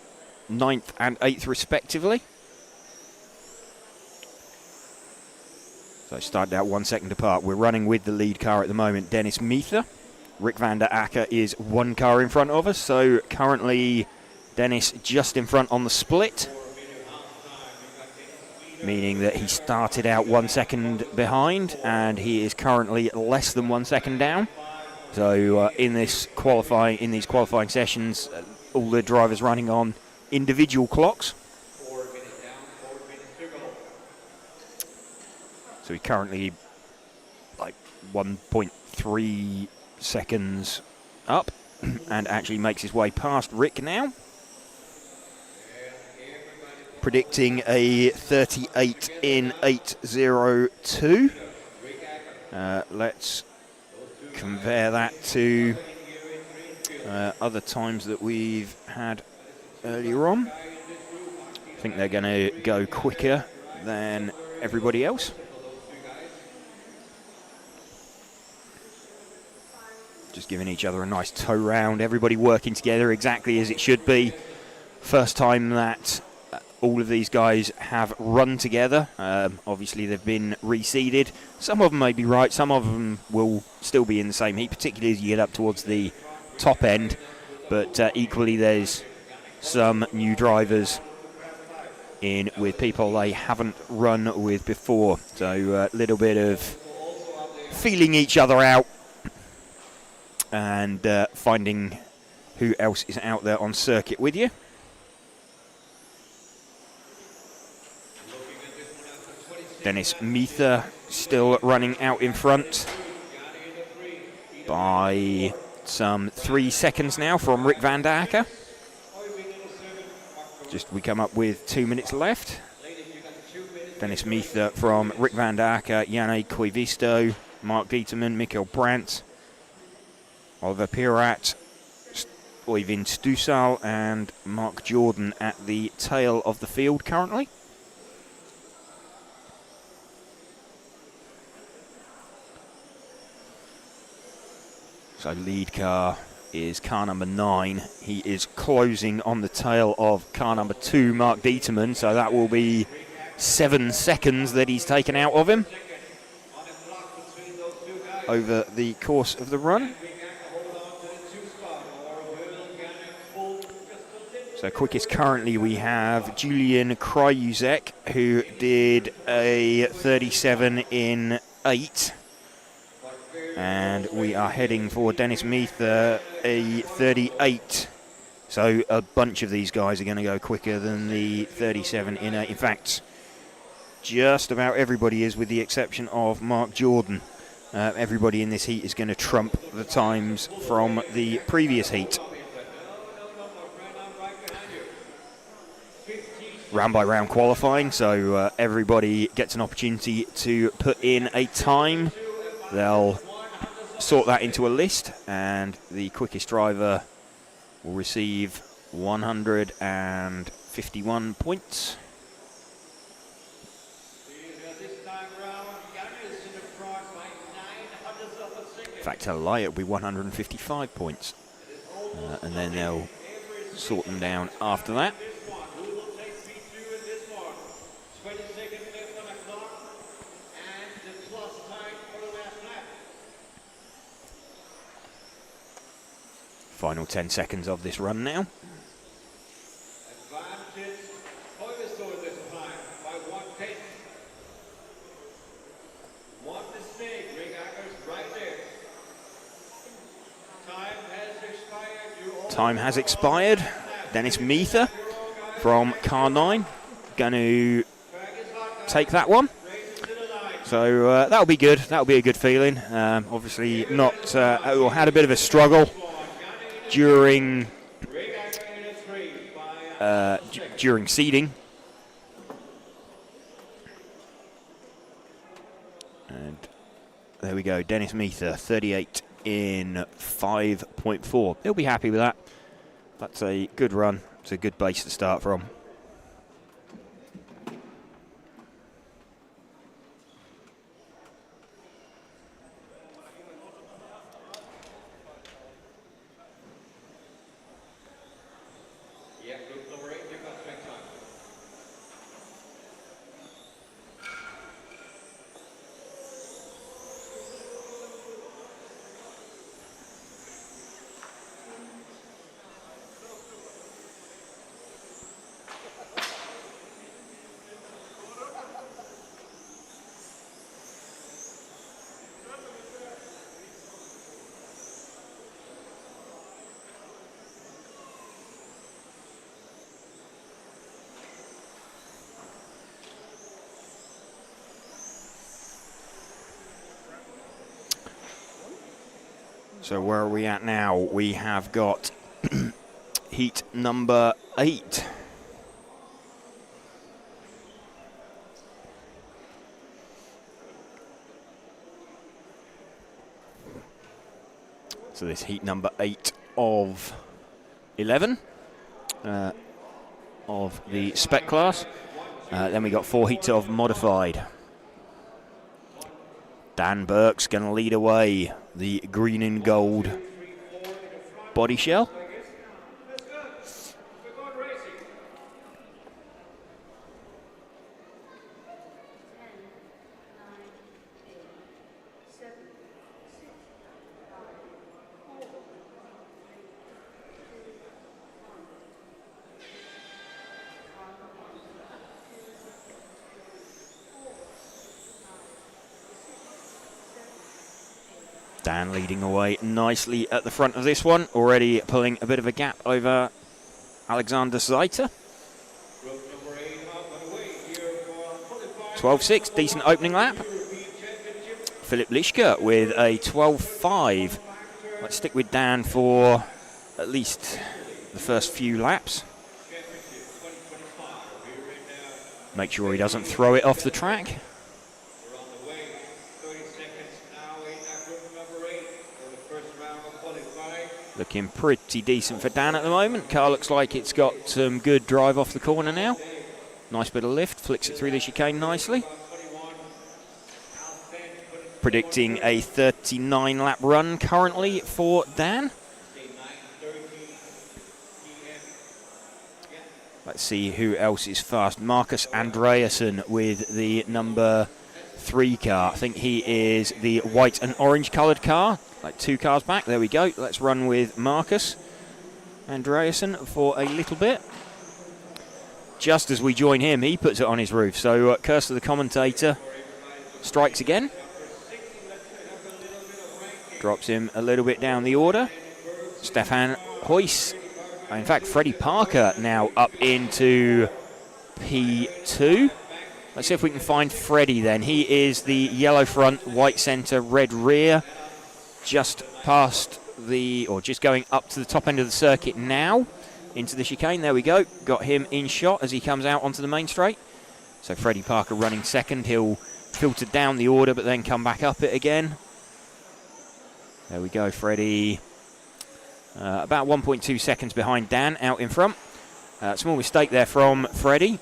9th and 8th respectively. So started out 1 second apart. We're running with the lead car at the moment, Dennis Meether. Rick van der Akker is 1 car in front of us, so currently Dennis just in front on the split, meaning that he started out 1 second behind and he is currently less than 1 second down. So in these qualifying sessions, all the drivers running on individual clocks. So he currently like 1.3 seconds up and actually makes his way past Rick now. Predicting a 38 in 8:02. Let's compare that to other times that we've had earlier on. I think they're going to go quicker than everybody else. Just giving each other a nice tow round, everybody working together exactly as it should be. First time that all of these guys have run together. Obviously they've been reseeded. Some of them may be right, some of them will still be in the same heat, particularly as you get up towards the top end. But equally there's some new drivers in with people they haven't run with before. So a little bit of feeling each other out and finding who else is out there on circuit with you. Dennis Meether still running out in front by some 3 seconds now from Rick van der Akker. Just we come up with 2 minutes left. Dennis Meether from Rick van der Akker, Janne Koivisto, Mark Dieterman, Mikkel Brandt, Oliver Pierrat, Oyvind Stusal and Mark Jordan at the tail of the field currently. So lead car is car number 9. He is closing on the tail of car number 2, Mark Dieterman. So that will be 7 seconds that he's taken out of him over the course of the run. So quickest currently we have Julian Kryuzek, who did a 37 in 8. And we are heading for Dennis Meether, a 38. So a bunch of these guys are going to go quicker than the 37 in 8. In fact, just about everybody is, with the exception of Mark Jordan. Everybody in this heat is going to trump the times from the previous heat. Round by round qualifying, so everybody gets an opportunity to put in a time. They'll sort that into a list, and the quickest driver will receive 151 points. In fact, a lie, it'll be 155 points. And then they'll sort them down after that. Final 10 seconds of this run now. Time has expired. Dennis Meether from car 9 going to take that one. So that'll be good. That'll be a good feeling. Obviously not, or had a bit of a struggle during seeding. And there we go. Dennis Meether, 38 in 5.4. He'll be happy with that. That's a good run. It's a good base to start from. So where are we at now? We have got heat number 8. So this heat number 8 of 11 of the Spec class. Then we got 4 heats of modified. Dan Burke's going to lead away, the green and gold body shell. Dan leading away nicely at the front of this one, already pulling a bit of a gap over Alexander Zaita. 12.6, decent opening lap. Philip Lischke with a 12.5. Let's stick with Dan for at least the first few laps. Make sure he doesn't throw it off the track. Looking pretty decent for Dan at the moment. Car looks like it's got some good drive off the corner now. Nice bit of lift, flicks it through the chicane nicely. Predicting a 39 lap run currently for Dan. Let's see who else is fast. Marcus Andreasen with the number 3 car. I think he is the white and orange coloured car. Like 2 cars back. There we go. Let's run with Marcus. Andreasen for a little bit. Just as we join him, he puts it on his roof. So Curse to the commentator strikes again. Drops him a little bit down the order. Stefan Huyss, in fact, Freddie Parker now up into P2. Let's see if we can find Freddie then. He is the yellow front, white centre, red rear. Just past the, or just going up to the top end of the circuit now. Into the chicane, there we go. Got him in shot as he comes out onto the main straight. So Freddie Parker running second. He'll filter down the order but then come back up it again. There we go, Freddie. About 1.2 seconds behind Dan out in front. Small mistake there from Freddie.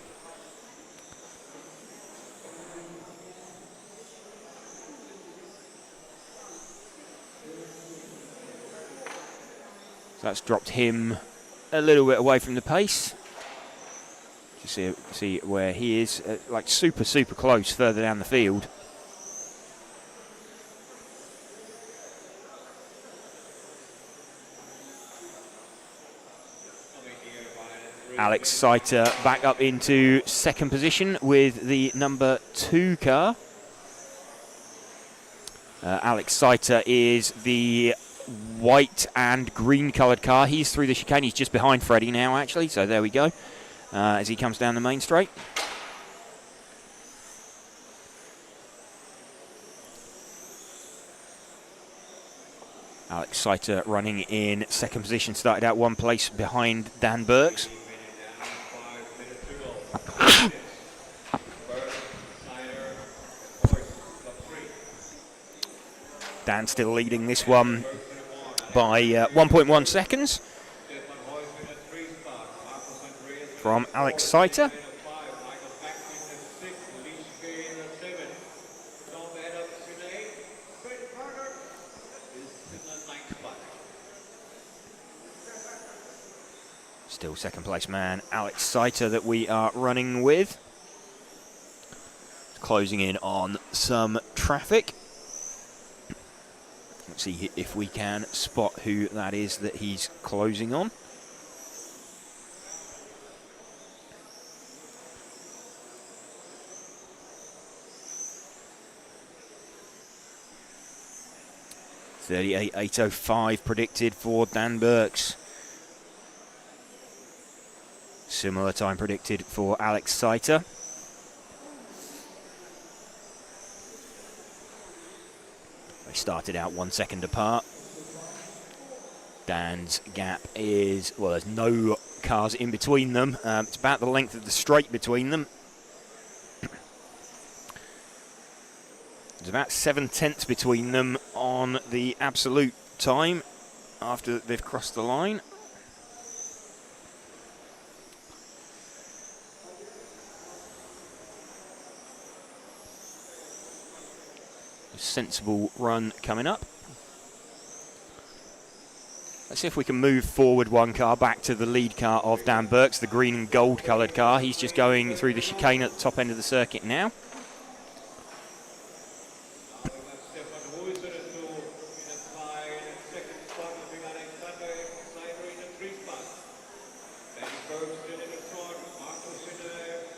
So that's dropped him a little bit away from the pace. Just see where he is, like super close further down the field. Alex Seiter back up into second position with the number 2 car. Alex Seiter is the white and green coloured car. He's through the chicane. He's just behind Freddie now, actually. So there we go. As he comes down the main straight. Alex Seiter running in second position. Started out one place behind Dan Burks. Dan still leading this one by 1.1 seconds from Alex Seiter. Still second place man Alex Seiter that we are running with. Closing in on some traffic. Let's see if we can spot who that is that he's closing on. .38.805 predicted for Dan Burks. Similar time predicted for Alex Seiter. They started out 1 second apart. Dan's gap is, well, there's no cars in between them. It's about the length of the straight between them. There's about 7/10 between them on the absolute time after they've crossed the line. A sensible run coming up. Let's see if we can move forward one car back to the lead car of Dan Burks, the green and gold coloured car. He's just going through the chicane at the top end of the circuit now.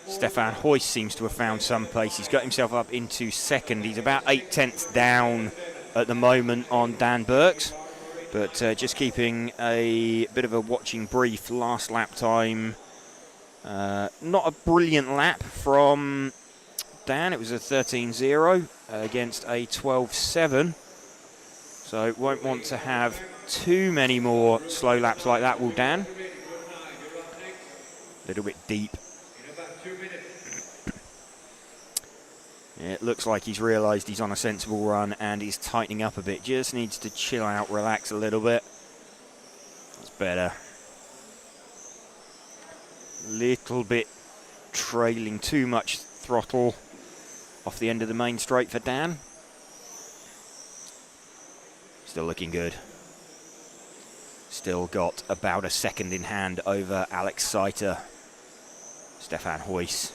Stefan Huyss seems to have found some place. He's got himself up into second. He's about 8/10 down at the moment on Dan Burks. But just keeping a bit of a watching brief. Last lap time, not a brilliant lap from Dan. It was a 13.0 against a 12.7. So won't want to have too many more slow laps like that, will Dan? A little bit deep. It looks like he's realised he's on a sensible run and he's tightening up a bit. Just needs to chill out, relax a little bit. That's better. Little bit trailing, too much throttle off the end of the main straight for Dan. Still looking good. Still got about a second in hand over Alex Seiter. Stefan Huyss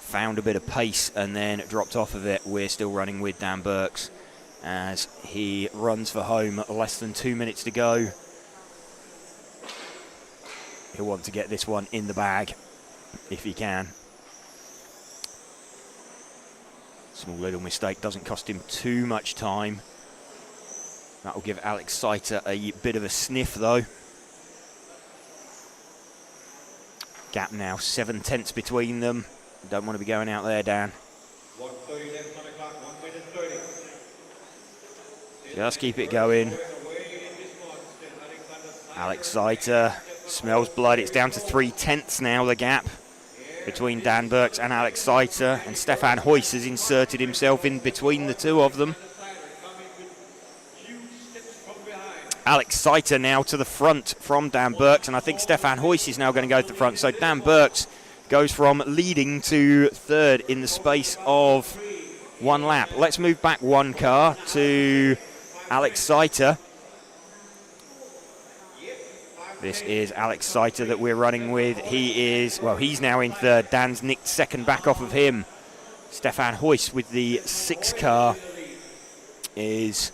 found a bit of pace and then dropped off of it. We're still running with Dan Burks as he runs for home. Less than 2 minutes to go. He'll want to get this one in the bag if he can. Small little mistake, doesn't cost him too much time. That will give Alex Seiter a bit of a sniff though. Gap now 7/10 between them. Don't want to be going out there, Dan. 1:30 left on the clock, 1 minute 30. Just keep it going. Alex Seiter smells blood. It's down to 3/10 now, the gap between Dan Burks and Alex Seiter. And Stefan Huyss has inserted himself in between the two of them. Alex Seiter now to the front from Dan Burks, and I think Stefan Huyss is now going to go to the front. So Dan Burks goes from leading to third in the space of one lap. Let's move back one car to Alex Seiter. This is Alex Seiter that we're running with. He's now in third. Dan's nicked second back off of him. Stefan Huyss with the 6 car is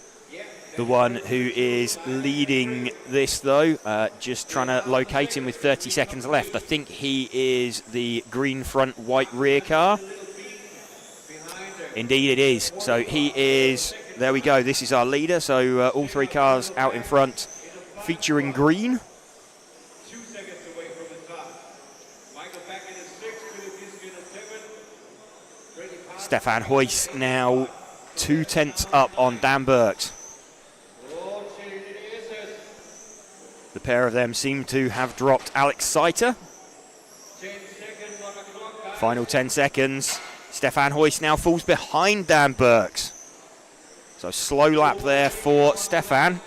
the one who is leading this though. Just trying to locate him with 30 seconds left. I think he is the green front, white rear car. Indeed it is. So he is, there we go, this is our leader. So all 3 cars out in front featuring green. 2 seconds away from the top. Michael back in the 6, Philip is in the 7. Stefan Huyss now 2/10 up on Dan Burks. The pair of them seem to have dropped Alex Seiter. Final 10 seconds. Stefan Huyss now falls behind Dan Burks. So slow lap there for Stefan.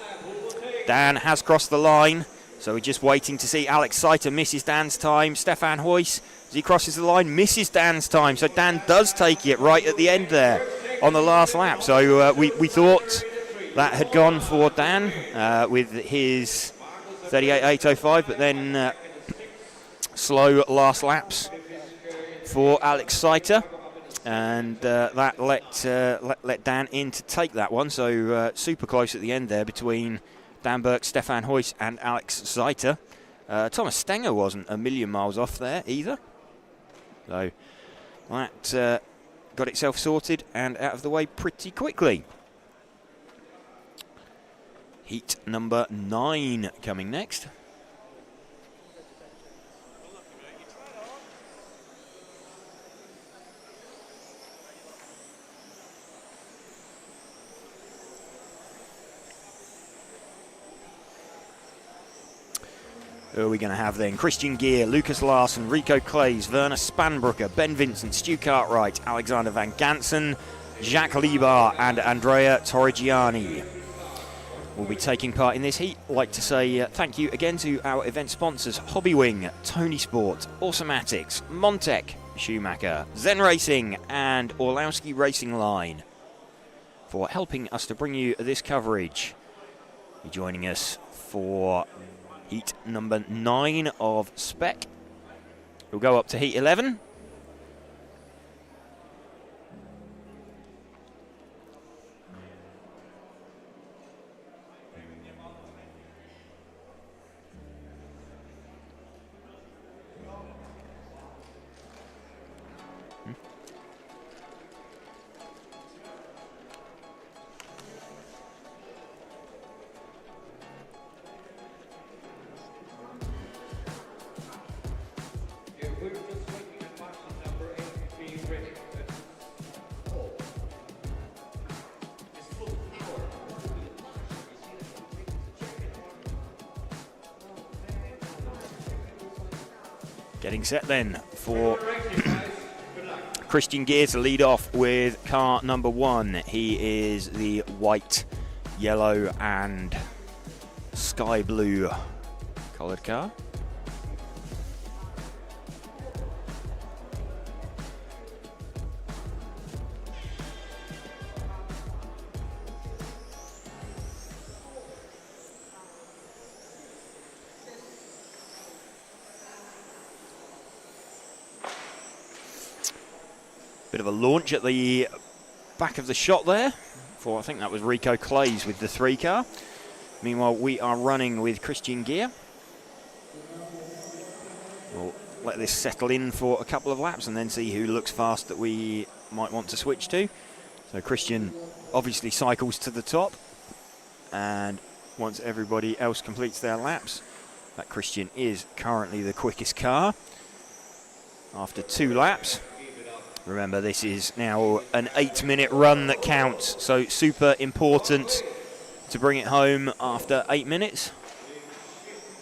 Dan has crossed the line. So we're just waiting to see Alex Seiter misses Dan's time. Stefan Huyss, as he crosses the line, misses Dan's time. So Dan does take it right at the end there on the last lap. So we thought that had gone for Dan with his 38.805, but then slow last laps for Alex Seiter, and that let Dan in to take that one. So super close at the end there between Dan Burks, Stefan Huyss and Alex Seiter. Thomas Stenger wasn't a million miles off there either. So that got itself sorted and out of the way pretty quickly. Heat number 9 coming next. Who are we going to have then? Christian Gear, Lucas Larsson, Rico Clays, Werner Spanbrucker, Ben Vincent, Stu Cartwright, Alexander Van Gansen, Jacques Libar and Andrea Torrigiani will be taking part in this heat. I'd like to say thank you again to our event sponsors, Hobbywing, Tony Sport, Automatics, Montec, Schumacher, Zen Racing and Orlowski Racing Line for helping us to bring you this coverage. You're joining us for heat number 9 of Spec. We'll go up to heat 11. Getting set then for Christian Gear to lead off with car number 1. He is the white, yellow and sky blue coloured car. Bit of a launch at the back of the shot there for, I think that was Rico Clays with the 3 car. Meanwhile, we are running with Christian Gear. We'll let this settle in for a couple of laps and then see who looks fast that we might want to switch to. So Christian obviously cycles to the top, and once everybody else completes their laps, that Christian is currently the quickest car after 2 laps. Remember, this is now an 8-minute run that counts, so super important to bring it home after 8 minutes.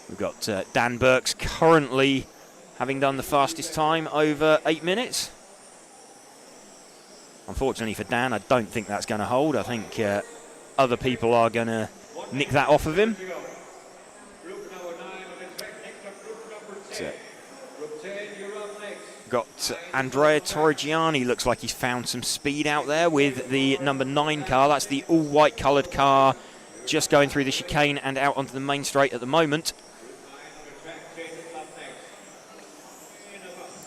We've got Dan Burks currently having done the fastest time over 8 minutes. Unfortunately for Dan, I don't think that's going to hold. I think other people are going to nick that off of him. So, got Andrea Torrigiani, looks like he's found some speed out there with the number 9 car. That's the all-white coloured car, just going through the chicane and out onto the main straight at the moment.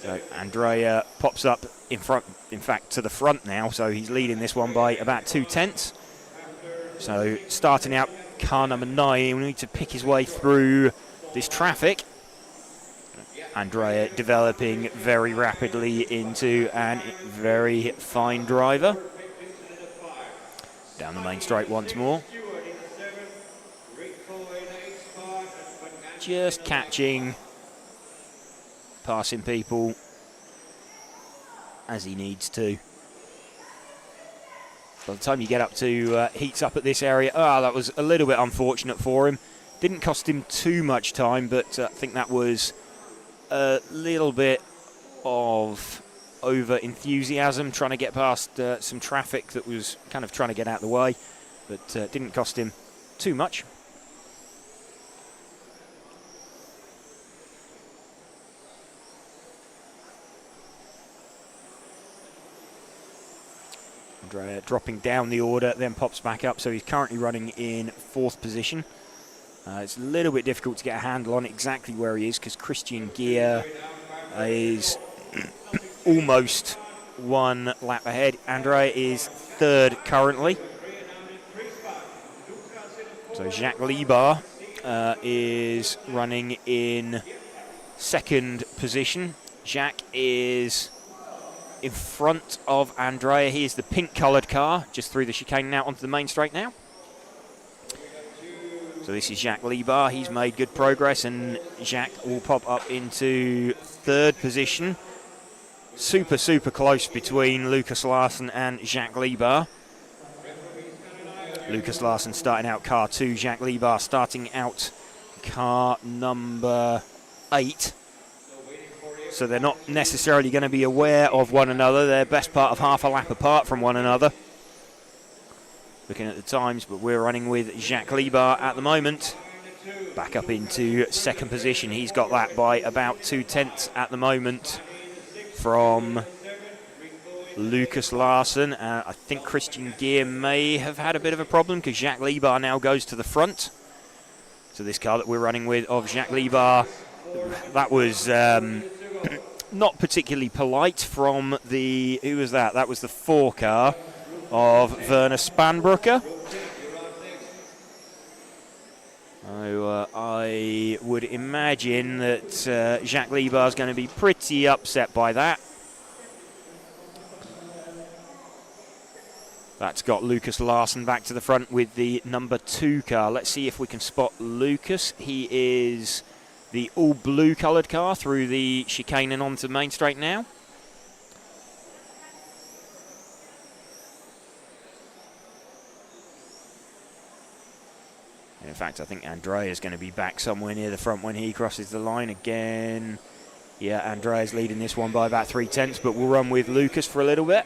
So Andrea pops up in front, in fact to the front now, so he's leading this one by about 2 tenths. So starting out car number 9, he will need to pick his way through this traffic. Andrea developing very rapidly into a very fine driver. Down the main straight once more. Just catching, passing people as he needs to. By the time you get up to heats up at this area, that was a little bit unfortunate for him. Didn't cost him too much time, but I think that was a little bit of over enthusiasm trying to get past some traffic that was kind of trying to get out of the way, but didn't cost him too much. Andrea dropping down the order, then pops back up, so he's currently running in 4th position. It's a little bit difficult to get a handle on exactly where he is because Christian Gier is almost 1 lap ahead. Andrea is 3rd currently. So Jacques Libar is running in 2nd position. Jacques is in front of Andrea. He is the pink coloured car, just through the chicane now onto the main straight now. So this is Jacques Libar. He's made good progress, and Jacques will pop up into 3rd position. Super, super close between Lucas Larsson and Jacques Libar. Lucas Larsson starting out car 2, Jacques Libar starting out car number 8. So they're not necessarily going to be aware of one another. They're best part of half a lap apart from one another. Looking at the times, but we're running with Jacques Libar at the moment. Back up into 2nd position. He's got that by about 2 tenths at the moment from Lucas Larsson. I think Christian Gier may have had a bit of a problem because Jacques Libar now goes to the front. So this car that we're running with of Jacques Libar, that was not particularly polite from the, who was that? That was the 4 car of Werner Spanbrucker. I would imagine that Jacques Libar is going to be pretty upset by that. That's got Lucas Larsson back to the front with the number 2 car. Let's see if we can spot Lucas. He is the all blue coloured car through the chicane and onto Main Straight now. In fact, I think Andrea is going to be back somewhere near the front when he crosses the line again. Yeah, Andrea's leading this one by about 3 tenths, but we'll run with Lucas for a little bit.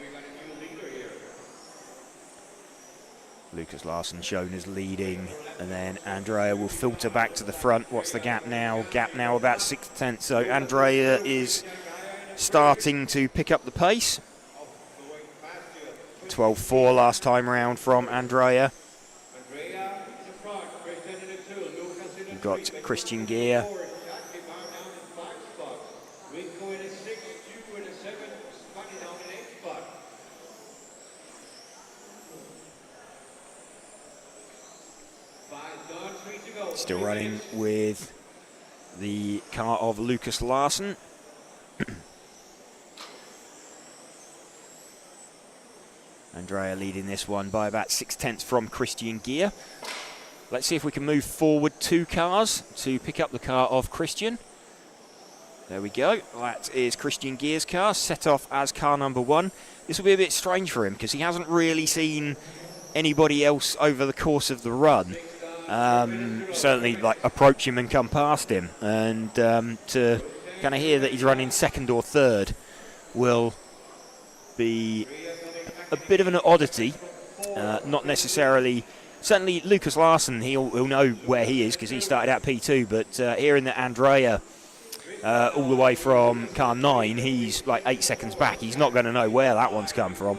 Lucas Larsson shown as leading, and then Andrea will filter back to the front. What's the gap now? Gap now about 6 tenths. So Andrea is starting to pick up the pace. 12.4 last time round from Andrea. We've got Christian Gier. Still running with the car of Lucas Larsen. Andrea leading this one by about 6/10 from Christian Gear. Let's see if we can move forward 2 cars to pick up the car of Christian. There we go. That is Christian Gear's car, set off as car number 1. This will be a bit strange for him because he hasn't really seen anybody else over the course of the run. Certainly, like, approach him and come past him. And to kind of hear that he's running 2nd or 3rd will be a bit of an oddity. Not necessarily. Certainly, Lucas Larsen, he'll know where he is because he started out P2. But hearing that Andrea, all the way from car 9, he's like 8 seconds back. He's not going to know where that one's come from.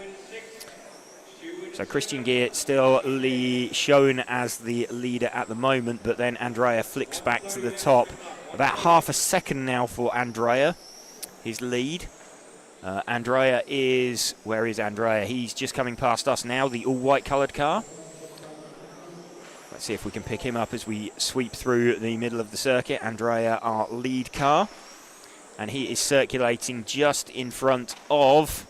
So Christian Gear still shown as the leader at the moment, but then Andrea flicks back to the top. About half a second now for Andrea, his lead. Andrea is, where is Andrea? He's just coming past us now, the all-white coloured car. Let's see if we can pick him up as we sweep through the middle of the circuit. Andrea, our lead car. And he is circulating just in front of,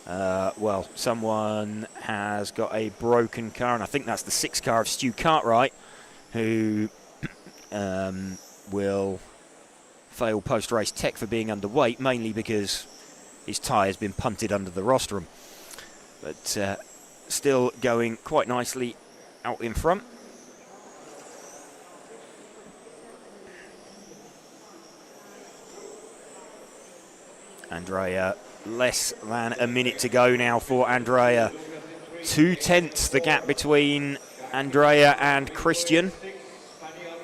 well, someone has got a broken car, and I think that's the 6 car of Stu Cartwright, who will fail post-race tech for being underweight, mainly because his tyre has been punted under the rostrum. But still going quite nicely out in front. Andrea, less than a minute to go now for Andrea. 2/10 the gap between Andrea and Christian.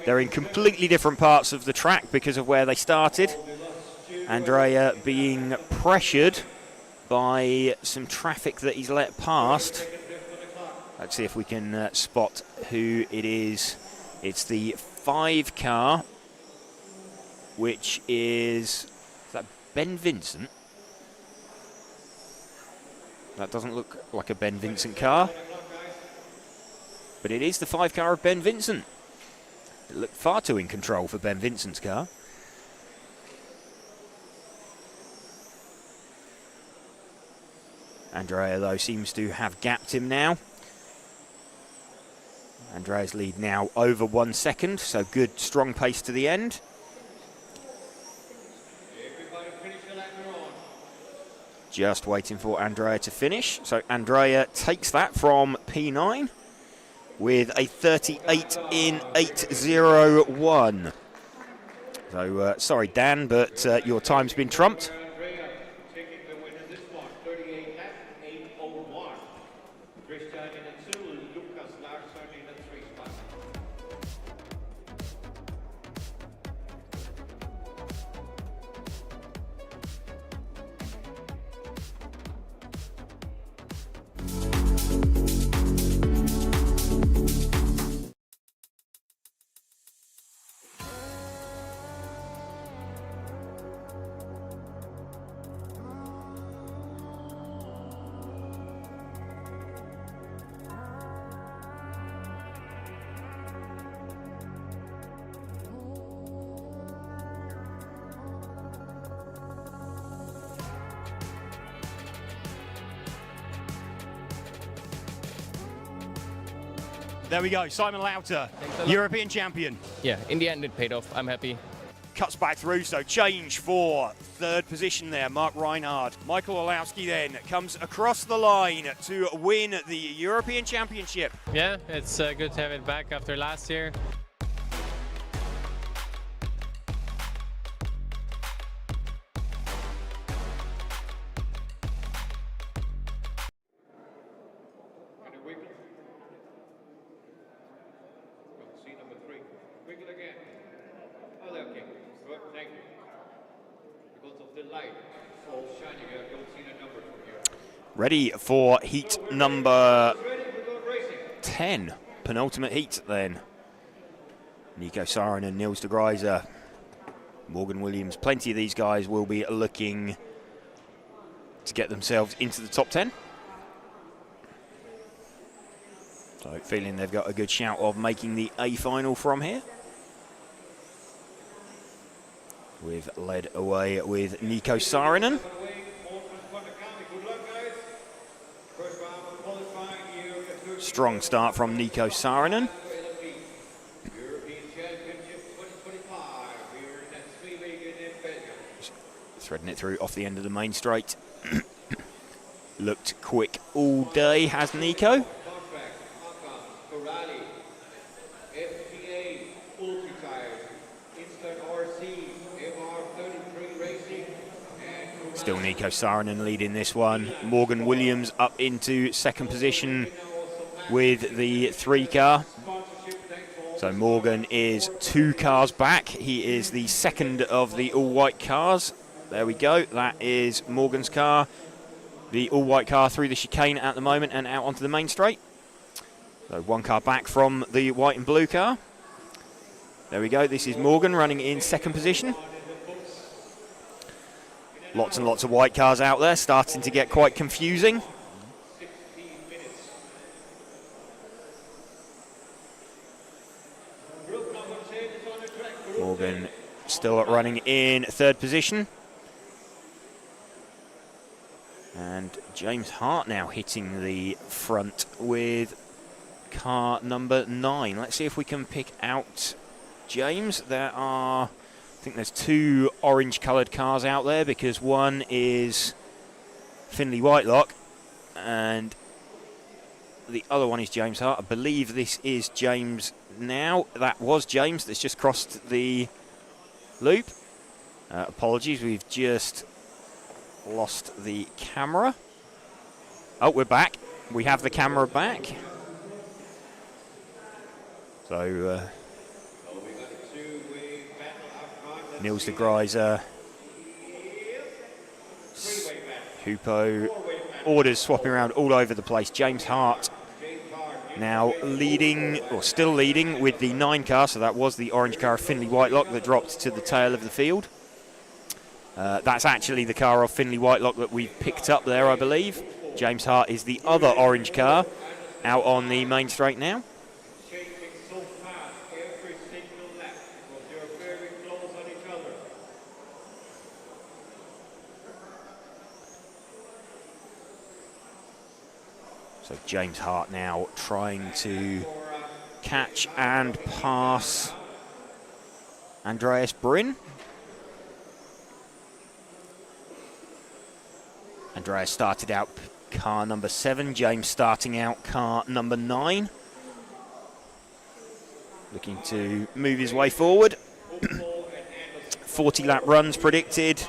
They're in completely different parts of the track because of where they started. Andrea being pressured by some traffic that he's let past. Let's see if we can spot who it is. It's the 5 car, which is that Ben Vincent? That doesn't look like a Ben Vincent car, but it is the 5 car of Ben Vincent. It looked far too in control for Ben Vincent's car. Andrea, though, seems to have gapped him now. Andrea's lead now over 1 second, so good, strong pace to the end. Just waiting for Andrea to finish. So Andrea takes that from P9 with a 38 in 8:01. So sorry, Dan, but your time's been trumped. There we go, Simon Lauter, European champion. Yeah, in the end it paid off. I'm happy. Cuts back through, so change for 3rd position there, Mark Reinhard. Michael Olowski then comes across the line to win the European Championship. Yeah, it's good to have it back after last year. Ready for heat number 10, penultimate heat then. Nico Sarin and Niels de Gruyter, Morgan Williams, plenty of these guys will be looking to get themselves into the top 10. So feeling they've got a good shout of making the A final from here. We've led away with Nico Saarinen. Strong start from Nico Saarinen. Threading it through off the end of the main straight. Looked quick all day, has Nico. Still Nico Saarinen leading this one. Morgan Williams up into second position with the 3 car. So Morgan is 2 cars back. He is the second of the all-white cars. There we go. That is Morgan's car. The all-white car through the chicane at the moment and out onto the main straight. So 1 car back from the white and blue car. There we go. This is Morgan running in second position. Lots and lots of white cars out there, starting to get quite confusing. Morgan still running in third position. And James Hart now hitting the front with car number 9. Let's see if we can pick out James. I think there's 2 orange-coloured cars out there because one is Finley Whitelock and the other one is James Hart. I believe this is James now. That was James that's just crossed the loop. Apologies, we've just lost the camera. Oh, we're back. We have the camera back. So, Niels de Gruyter, Hupo, orders swapping around all over the place. James Hart now leading, or still leading, with the 9 car. So that was the orange car of Finley Whitelock that dropped to the tail of the field. That's actually the car of Finley Whitelock that we picked up there, I believe. James Hart is the other orange car out on the main straight now. So James Hart now trying to catch and pass Andreas Bryn. Andreas started out car number 7, James starting out car number 9. Looking to move his way forward. 40 lap runs predicted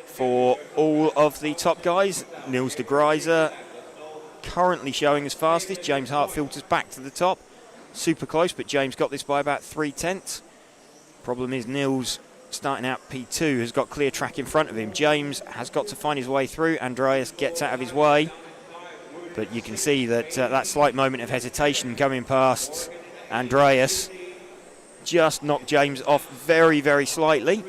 for all of the top guys. Niels de Gruyter currently showing as fastest. James Hart filters back to the top. Super close, but James got this by about 3/10. Problem is Niels, starting out P2, has got clear track in front of him. James has got to find his way through. Andreas gets out of his way. But you can see that that slight moment of hesitation coming past Andreas just knocked James off very, very slightly.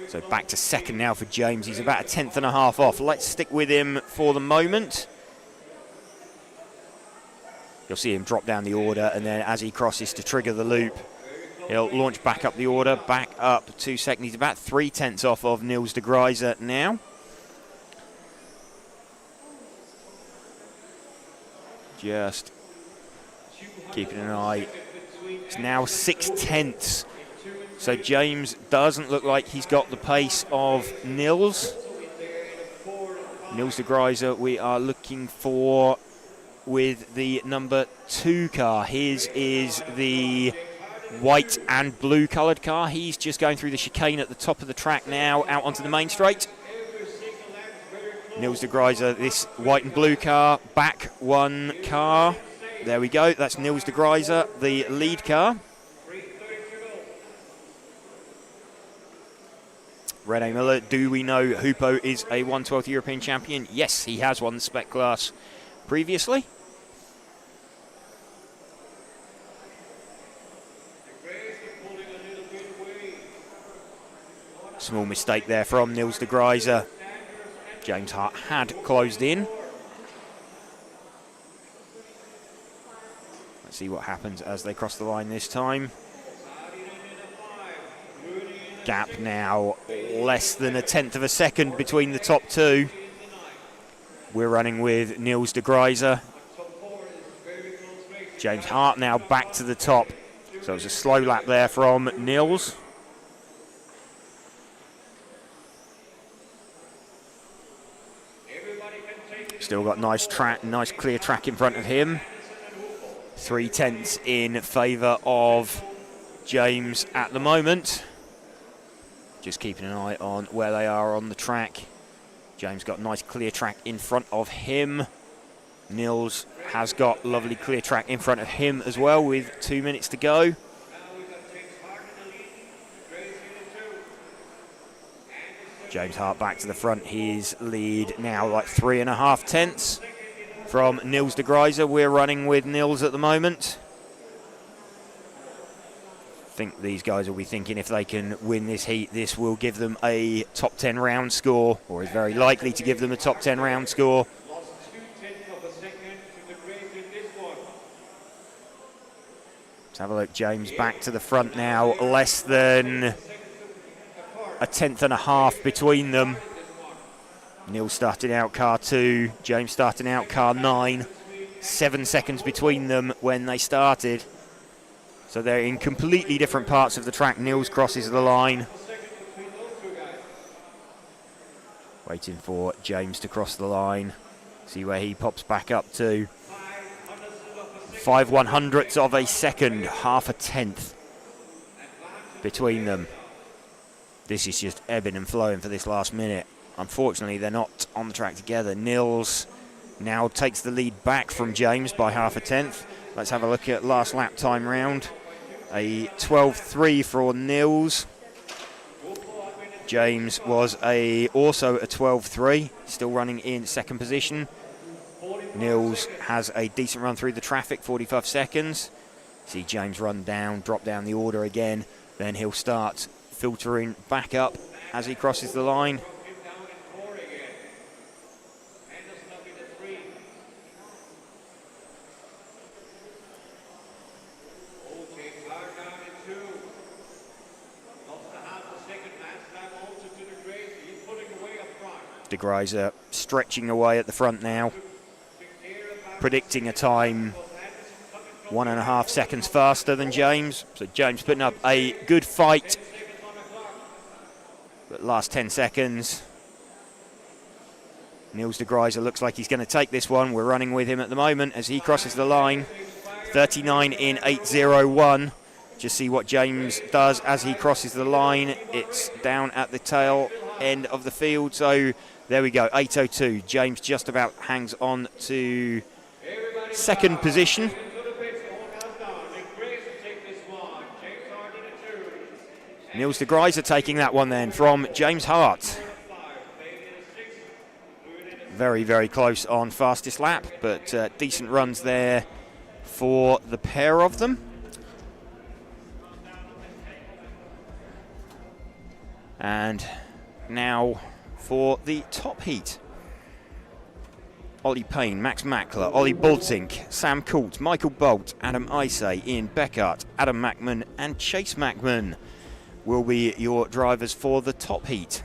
So back to second now for James. He's about 1/10 and a half off. Let's stick with him for the moment. You'll see him drop down the order, and then as he crosses to trigger the loop, he'll launch back up the order, back up to second. He's about 3/10 off of Niels de Gruyter now. Just keeping an eye. It's now 6/10. So James doesn't look like he's got the pace of Niels. Niels de Gruyter we are looking for with the number 2 car. His is the white and blue coloured car. He's just going through the chicane at the top of the track now, out onto the main straight. Niels de Gruyter, this white and blue car, back 1 car. There we go, that's Niels de Gruyter, the lead car. Rene Miller, do we know Hupo is a 1/12 European champion? Yes, he has won the Spec class previously. Small mistake there from Niels de Gruyter. James Hart had closed in. Let's see what happens as they cross the line this time. Gap now less than a tenth of a second between the top two. We're running with Niels de Gruyter. James Hart now back to the top. So it was a slow lap there from Niels. Still got nice track, nice clear track in front of him. 3/10 in favour of James at the moment. Just keeping an eye on where they are on the track. James got nice clear track in front of him. Niels has got lovely clear track in front of him as well with 2 minutes to go. James Hart back to the front. His lead now like 3.5 tenths from Niels de Gruyter. We're running with Niels at the moment. I think these guys will be thinking if they can win this heat, this will give them a top 10 round score, or is very likely to give them a top 10 round score. Let's have a look. James back to the front now, less than a tenth and a half between them. Niels starting out car 2, James starting out car 9. 7 seconds between them when they started. So they're in completely different parts of the track. Niels crosses the line. Waiting for James to cross the line. See where he pops back up to. 5/100ths of a second, half a tenth between them. This is just ebbing and flowing for this last minute. Unfortunately, they're not on the track together. Niels now takes the lead back from James by half a tenth. Let's have a look at last lap time round. A 12.3 for Niels. James was also a 12.3, still running in second position. Niels has a decent run through the traffic, 45 seconds. See James run down, drop down the order again. Then he'll start filtering back up as he crosses the line. De Gruyter stretching away at the front now, predicting a time 1.5 seconds faster than James. So James putting up a good fight. But last 10 seconds, Niels de Gruyter looks like he's going to take this one. We're running with him at the moment as he crosses the line. 39 in 8.01. Just see what James does as he crosses the line. It's down at the tail end of the field. So there we go, 8.02. James just about hangs on to second position. Niels de Gruyter taking that one then from James Hart. Very, very close on fastest lap, but decent runs there for the pair of them. And now for the top heat. Ollie Payne, Max Mackler, Ollie Bultink, Sam Coult, Michael Bolt, Adam Isay, Ian Beckert, Adam Mackman and Chase Mackman will be your drivers for the top heat.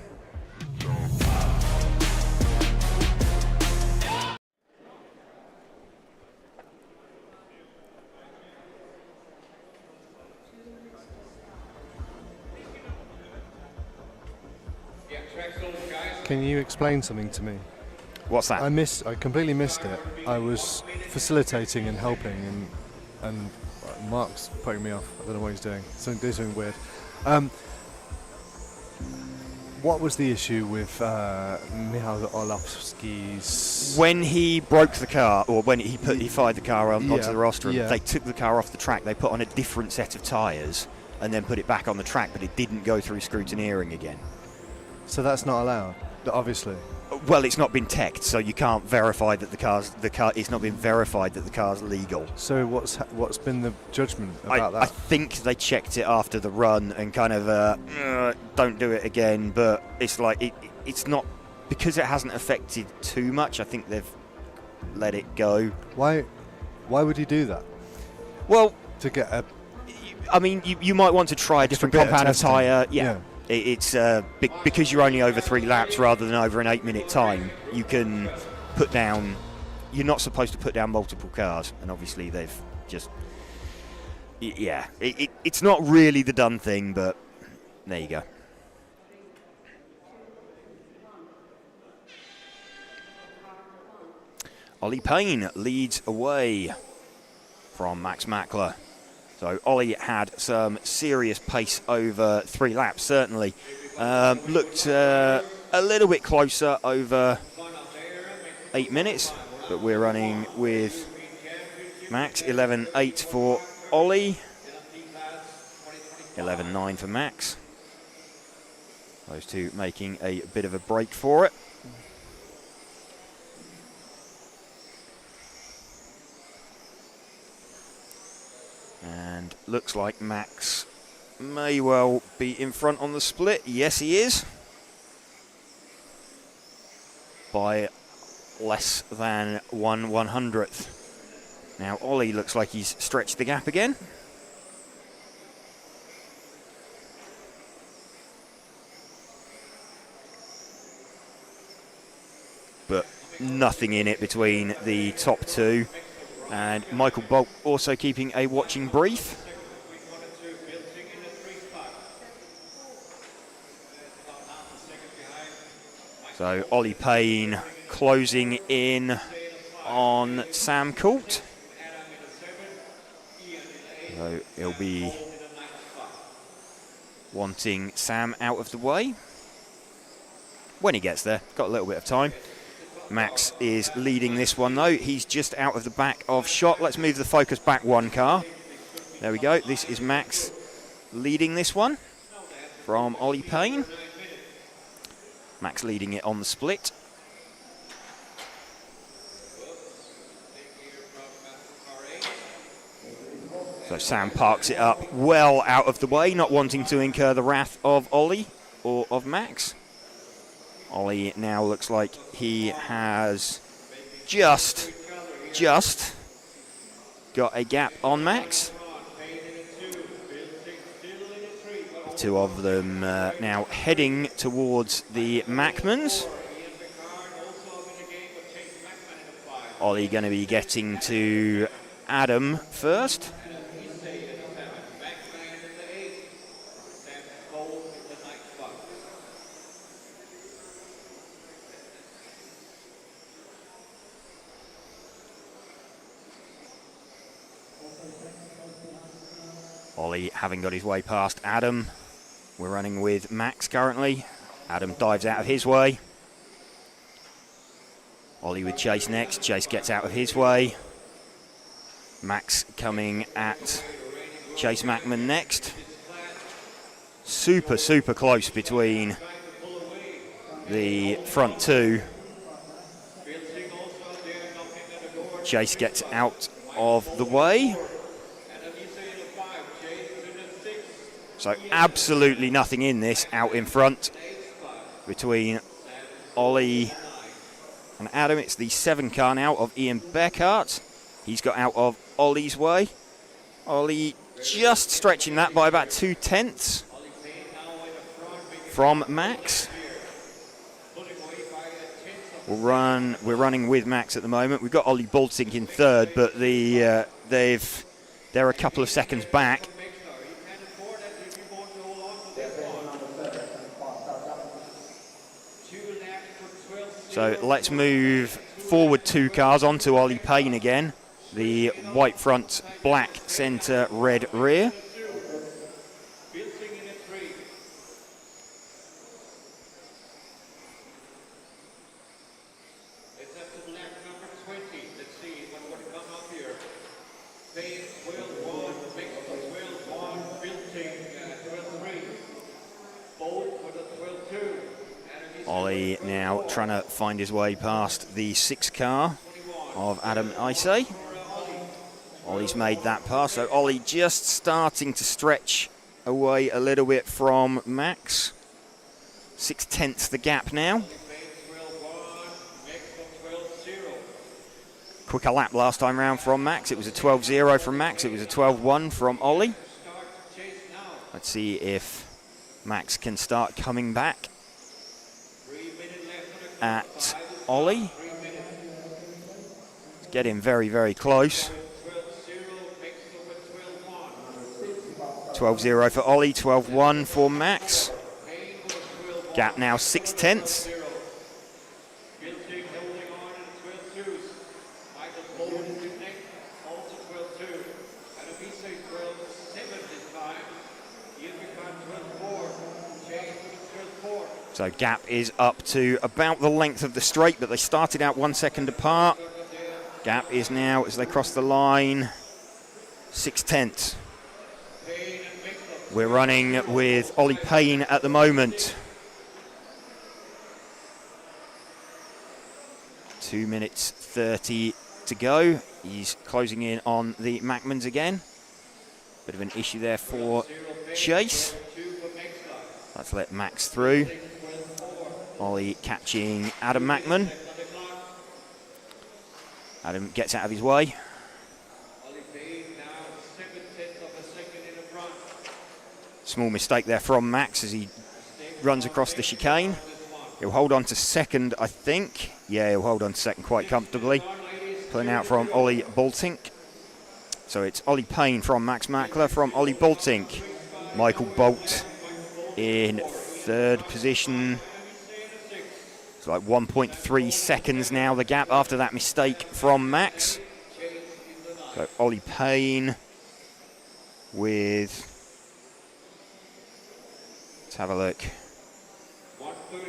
Can you explain something to me? What's that? I completely missed it. I was facilitating and helping, and Mark's putting me off. I don't know what he's doing. Doing something weird. What was the issue with Michał Orlowski's? When he broke the car, or when he fired the car onto the rostrum, they took the car off the track. They put on a different set of tyres and then put it back on the track, but it didn't go through scrutineering again. So that's not allowed, obviously. Well, it's not been teched, so you can't verify that the car. It's not been verified that the car's legal. So what's been the judgment about that? I think they checked it after the run and kind of don't do it again. But it's like it's not, because it hasn't affected too much. I think they've let it go. Why would you do that? Well, to get a. I mean, you might want to try a different compound of tyre. Yeah. It's because you're only over 3 laps rather than over an 8-minute time, you can put down, you're not supposed to put down multiple cars, and obviously they've just, yeah, it's not really the done thing, but there you go. Ollie Payne leads away from Max Mackler. So Ollie had some serious pace over 3 laps, certainly. Looked a little bit closer over 8 minutes, but we're running with Max. 11.8 for Ollie, 11.9 for Max. Those two making a bit of a break for it. And looks like Max may well be in front on the split. Yes, he is. By less than 1/100th. Now Ollie looks like he's stretched the gap again. But nothing in it between the top two. And Michael Bolt also keeping a watching brief. So Ollie Payne closing in on Sam Coult. So he'll be wanting Sam out of the way when he gets there. Got a little bit of time. Max is leading this one though. He's just out of the back of shot. Let's move the focus back 1 car. There we go. This is Max leading this one from Ollie Payne. Max leading it on the split. So Sam parks it up well out of the way, not wanting to incur the wrath of Ollie or of Max. Ollie now looks like he has just got a gap on Max. The two of them now heading towards the Mackmans. Ollie going to be getting to Adam first. Ollie having got his way past Adam. We're running with Max currently. Adam dives out of his way. Ollie with Chase next. Chase gets out of his way. Max coming at Chase Mackman next. Super close between the front two. Chase gets out of the way. So absolutely nothing in this out in front between Ollie and Adam. It's the 7 car now of Ian Beckhart. He's got out of Ollie's way. Ollie just stretching that by about 2/10 from Max. We're running with Max at the moment. We've got Ollie Baltink in third, but they're a couple of seconds back. So let's move forward 2 cars onto Ollie Payne again. The white front, black centre, red rear. Ollie now trying to find his way past the 6 car of Adam Isay. Ollie's made that pass, so Ollie just starting to stretch away a little bit from Max. 6/10 the gap now. Quicker lap last time round from Max. It was a 12.0 from Max. It was a 12.1 from Ollie. Let's see if Max can start coming back at Ollie. Getting very, very close. 12-0 for Ollie, 12-1 for Max. Gap now 6/10. So gap is up to about the length of the straight, but they started out 1 second apart. Gap is now, as they cross the line, 6/10. We're running with Ollie Payne at the moment. 2 minutes 30 to go. He's closing in on the Macmans again. Bit of an issue there for Chase. Let's let Max through. Ollie catching Adam Macman. Adam gets out of his way. Small mistake there from Max as he runs across the chicane. He'll hold on to second, I think. Yeah, he'll hold on to second quite comfortably. Pulling out from Ollie Boltink. So it's Ollie Payne from Max Mackler from Ollie Boltink. Michael Bolt in third position. It's like 1.3 seconds now, the gap after that mistake from Max. So Ollie Payne with, let's have a look,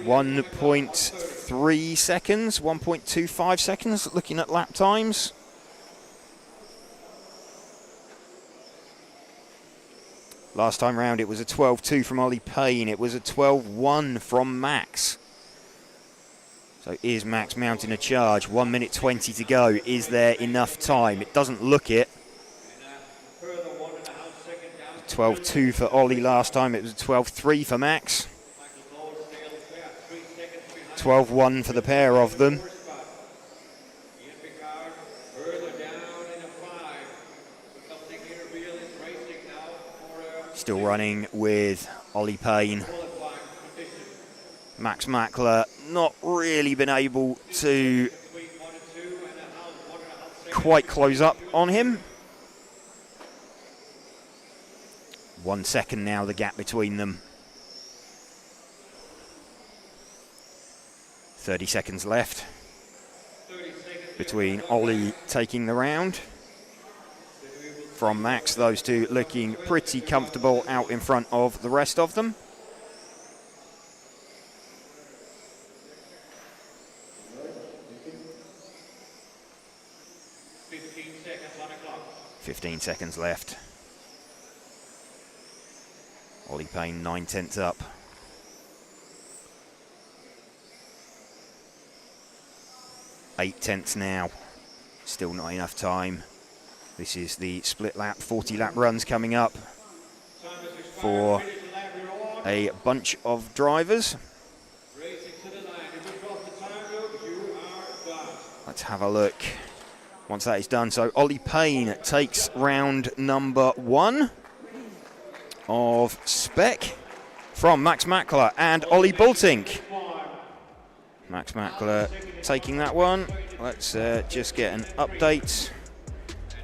1.3 seconds, 1.25 seconds, looking at lap times. Last time round it was a 12.2 from Ollie Payne, it was a 12.1 from Max. So is Max mounting a charge? 1 minute 20 to go. Is there enough time? It doesn't look it. 12.2 for Ollie last time. It was 12.3 for Max. 12.1 for the pair of them. Still running with Ollie Payne. Max Mackler not really been able to quite close up on him. 1 second now, the gap between them. 30 seconds left between Ollie taking the round from Max. Those two looking pretty comfortable out in front of the rest of them. 15 seconds left. Ollie Payne 9/10 up. Eight tenths now. Still not enough time. This is the split lap, 40 lap runs coming up for a bunch of drivers. Let's have a look once that is done. So Ollie Payne takes round number 1 of Spec from Max Mackler and Ollie Boltink. Max Mackler taking that one. Let's just get an update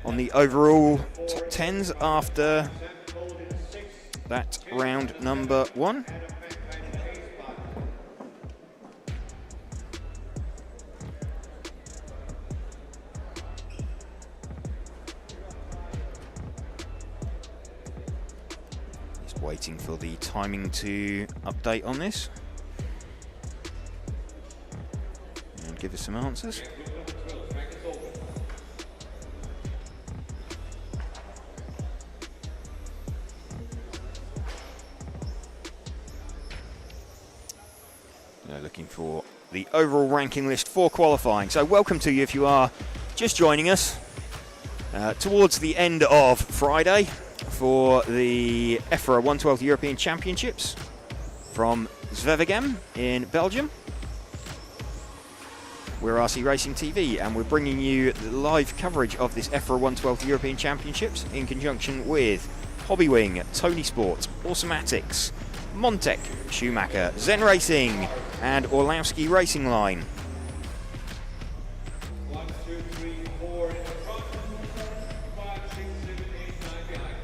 on the overall top 10s after that round number 1. Just waiting for the timing to update on this and give us some answers. Looking for the overall ranking list for qualifying. So welcome to you if you are just joining us towards the end of Friday for the EFRA 112 European Championships from Zwevegem in Belgium. We're RC Racing TV and we're bringing you the live coverage of this EFRA 112 European Championships in conjunction with Hobbywing, Tony Sport, Automatics, Montec, Schumacher, Zen Racing, and Orlowski Racing Line. 1, 2, 3, 4 in the front, 5, 6, 7, 8, 9 behind.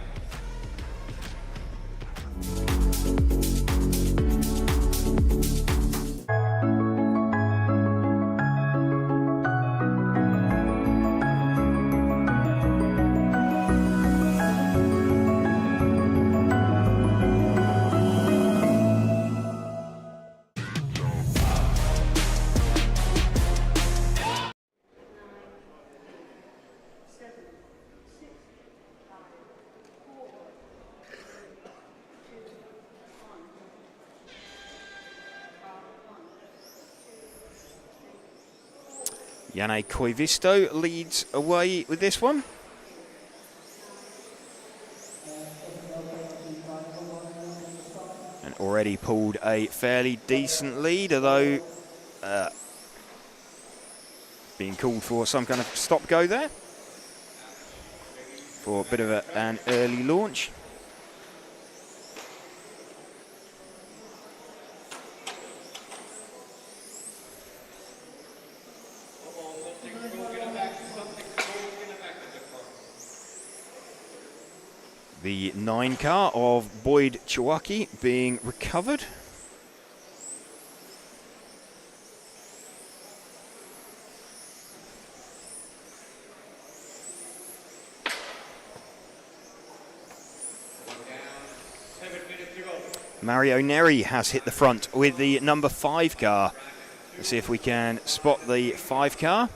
Janne Koivisto leads away with this one. And already pulled a fairly decent lead, although being called for some kind of stop-go there for a bit of an early launch. The 9 car of Boyd Chewaki being recovered. Mario Neri has hit the front with the number 5 car. Let's see if we can spot the 5 car.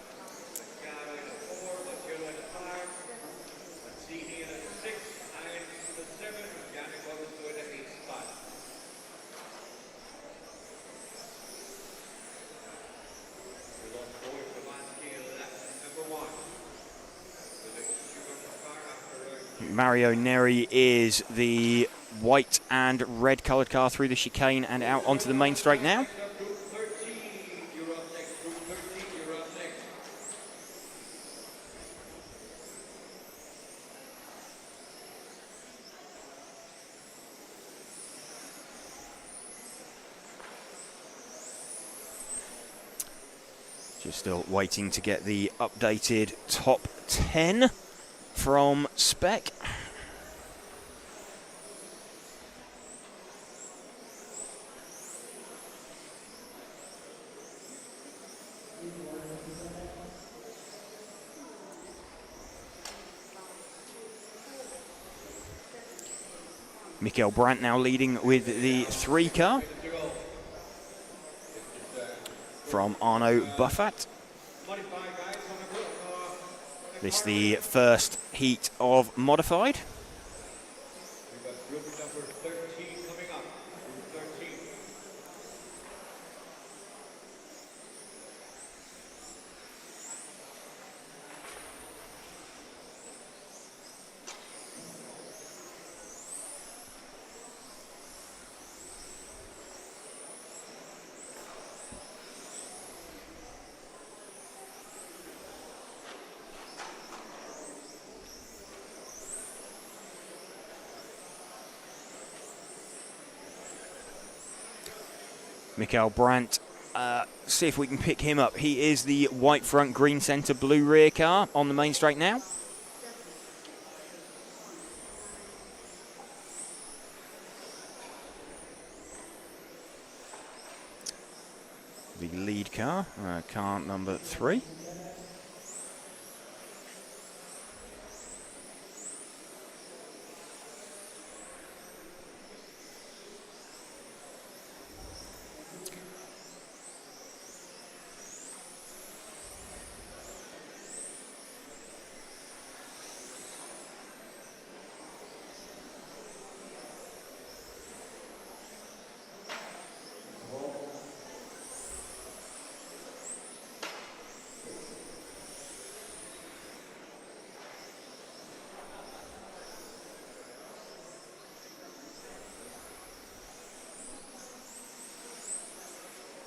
Mario Neri is the white and red coloured car through the chicane and out onto the main straight now. Just still waiting to get the updated top 10 from Spec. Mikael Brandt now leading with the 3 car from Arno Buffat. This the first heat of modified. Mikael Brandt, see if we can pick him up. He is the white front, green centre, blue rear car on the main straight now. The lead car, car number 3.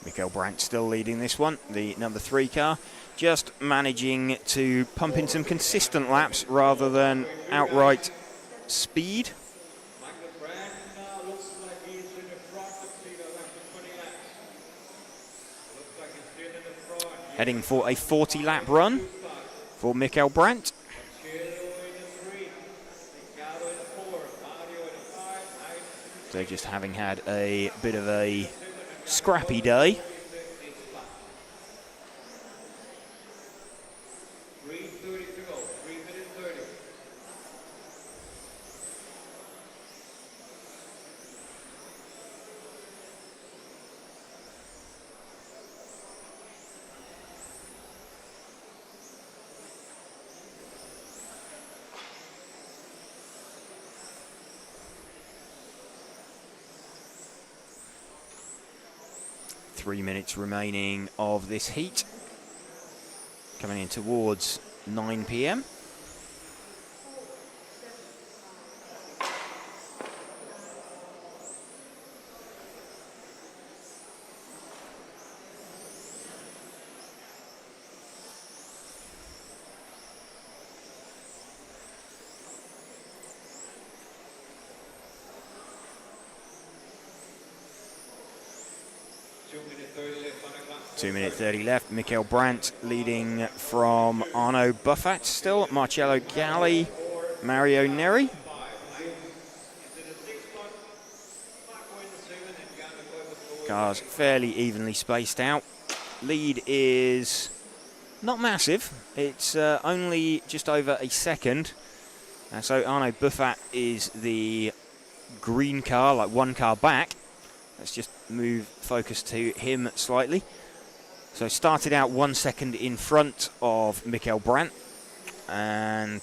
Mikael Brandt still leading this one, the number 3 car, just managing to pump in some consistent laps rather than outright speed. Michael Brandt looks like he's in a heading for a 40-lap run for Mikael Brandt. So just having had a bit of a scrappy day. 3:30 to go, 3 minutes 30. Three minutes remaining of this heat. Coming in towards 9 p.m. Two-minute 30 left. Mikael Brandt leading from Arno Buffat still. Marcello Galli, Mario Neri. Cars fairly evenly spaced out. Lead is not massive. It's only just over a second. So Arno Buffat is the green car, like one car back. Let's just move focus to him slightly. So started out 1 second in front of Mikael Brandt and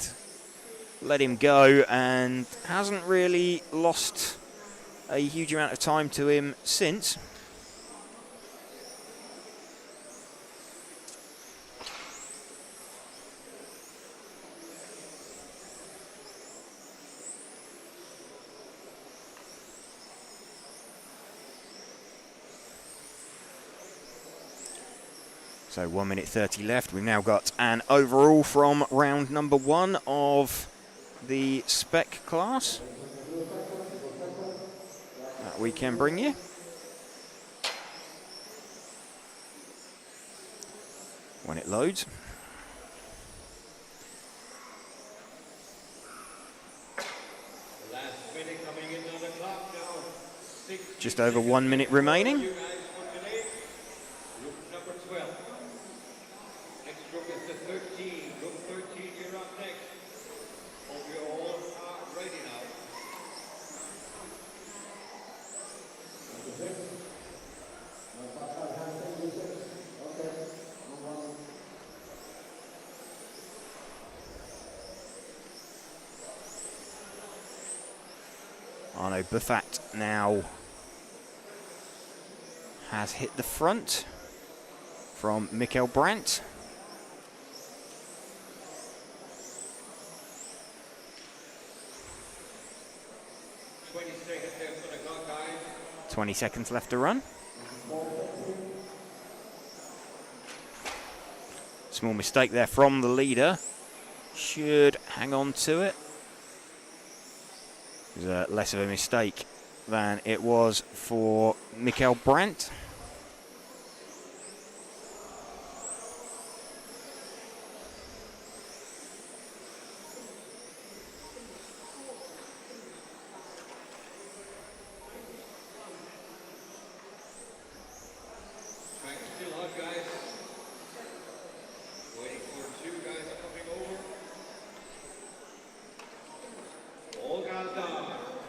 let him go, and hasn't really lost a huge amount of time to him since. So 1 minute 30 left. We've now got an overall from round number one of the Spec class that we can bring you. When it loads. Just over 1 minute remaining. Arno Buffat now has hit the front from Mikael Brandt. $20 seconds left to run. Small mistake there from the leader. Should hang on to it. It was less of a mistake than it was for Mikael Brandt.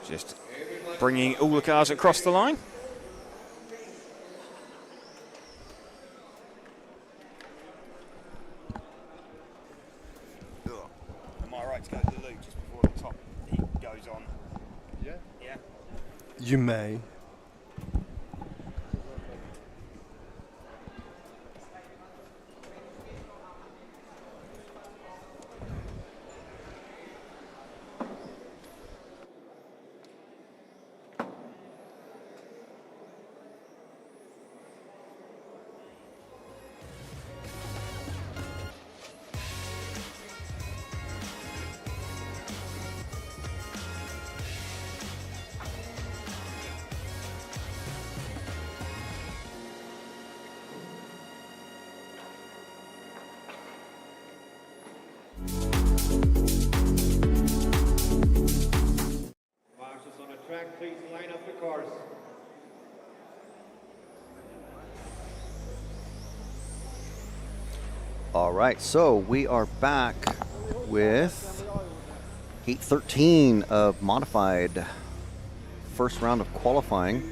Just bringing all the cars across the line. Am I right to go to the loop just before the top heat goes on? Yeah. Yeah. You may. All right, so we are back with heat 13 of modified first round of qualifying.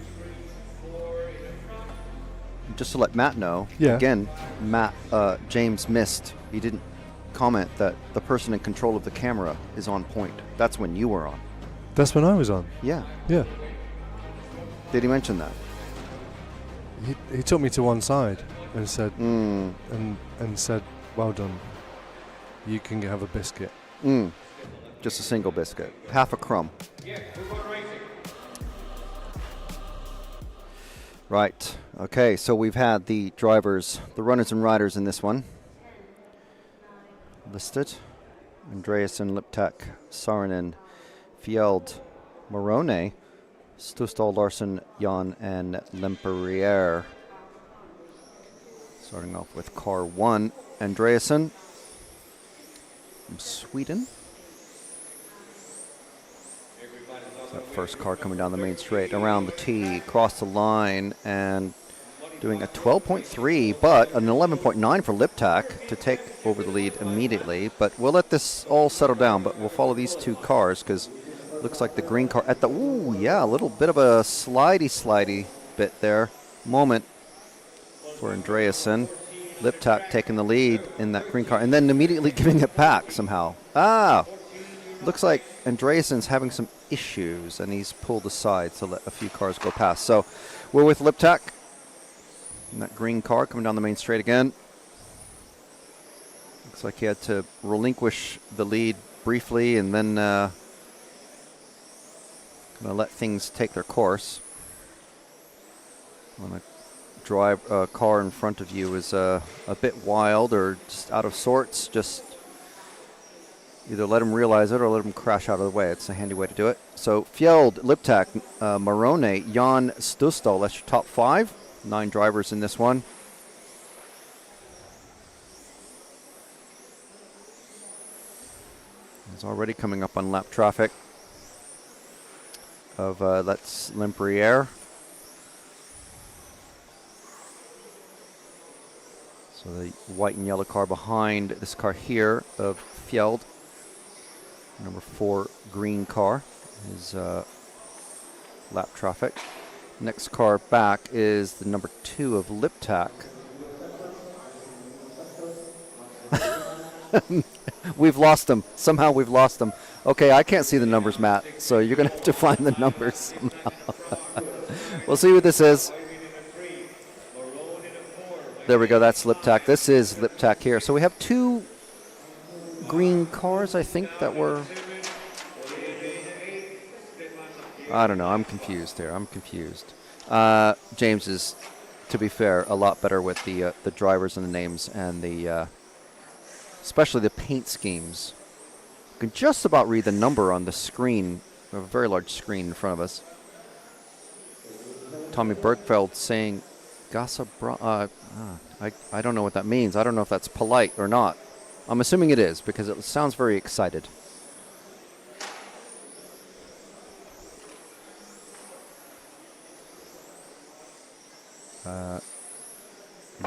Just to let Matt know, Yeah. again, James missed. He didn't comment that the person in control of the camera is on point. That's when you were on. That's when I was on. Yeah. Yeah. Did he mention that? He took me to one side and said, Mm. and said, "Well done. You can have a biscuit." Mm. Just a single biscuit, half a crumb. Right. Okay. So we've had the drivers, the runners and riders in this one listed: Andreasen, Liptak, Saarinen, Fjeld, Morone, Stusdal, Larsen, Jan, and Lemperrier. Starting off with car 1, Andreasen from Sweden. That first car coming down the main straight, around the tee, across the line, and doing a 12.3, but an 11.9 for Liptak to take over the lead immediately. But we'll let this all settle down, but we'll follow these two cars because looks like the green car at the, ooh, yeah, a little bit of a slidey bit there. Moment for Andreasen. Liptak taking the lead in that green car and then immediately giving it back somehow. Looks like Andreasen's having some issues and he's pulled aside to let a few cars go past. So we're with Liptak in that green car coming down the main straight again. Looks like he had to relinquish the lead briefly and then gonna let things take their course. When a car in front of you is a bit wild or just out of sorts, just either let him realize it or let him crash out of the way. It's a handy way to do it. So Fjeld, Liptak, Morone, Jan, Stusdal, that's your top 5. 9 drivers in this one. He's already coming up on lap traffic of that's Lemperrier. So the white and yellow car behind this car here of Fjeld. Number 4 green car is lap traffic. Next car back is the number 2 of Liptak. We've lost him. Somehow we've lost him. Okay, I can't see the numbers, Matt, so you're going to have to find the numbers somehow. We'll see what this is. There we go, that's Liptak. This is Liptak here. So we have 2 green cars, I think, that were... I don't know, I'm confused here. I'm confused. James is, to be fair, a lot better with the drivers and the names and the... especially the paint schemes. You can just about read the number on the screen. We have a very large screen in front of us. Tommy Bergfeld saying, Gasa I don't know what that means. I don't know if that's polite or not. I'm assuming it is because it sounds very excited.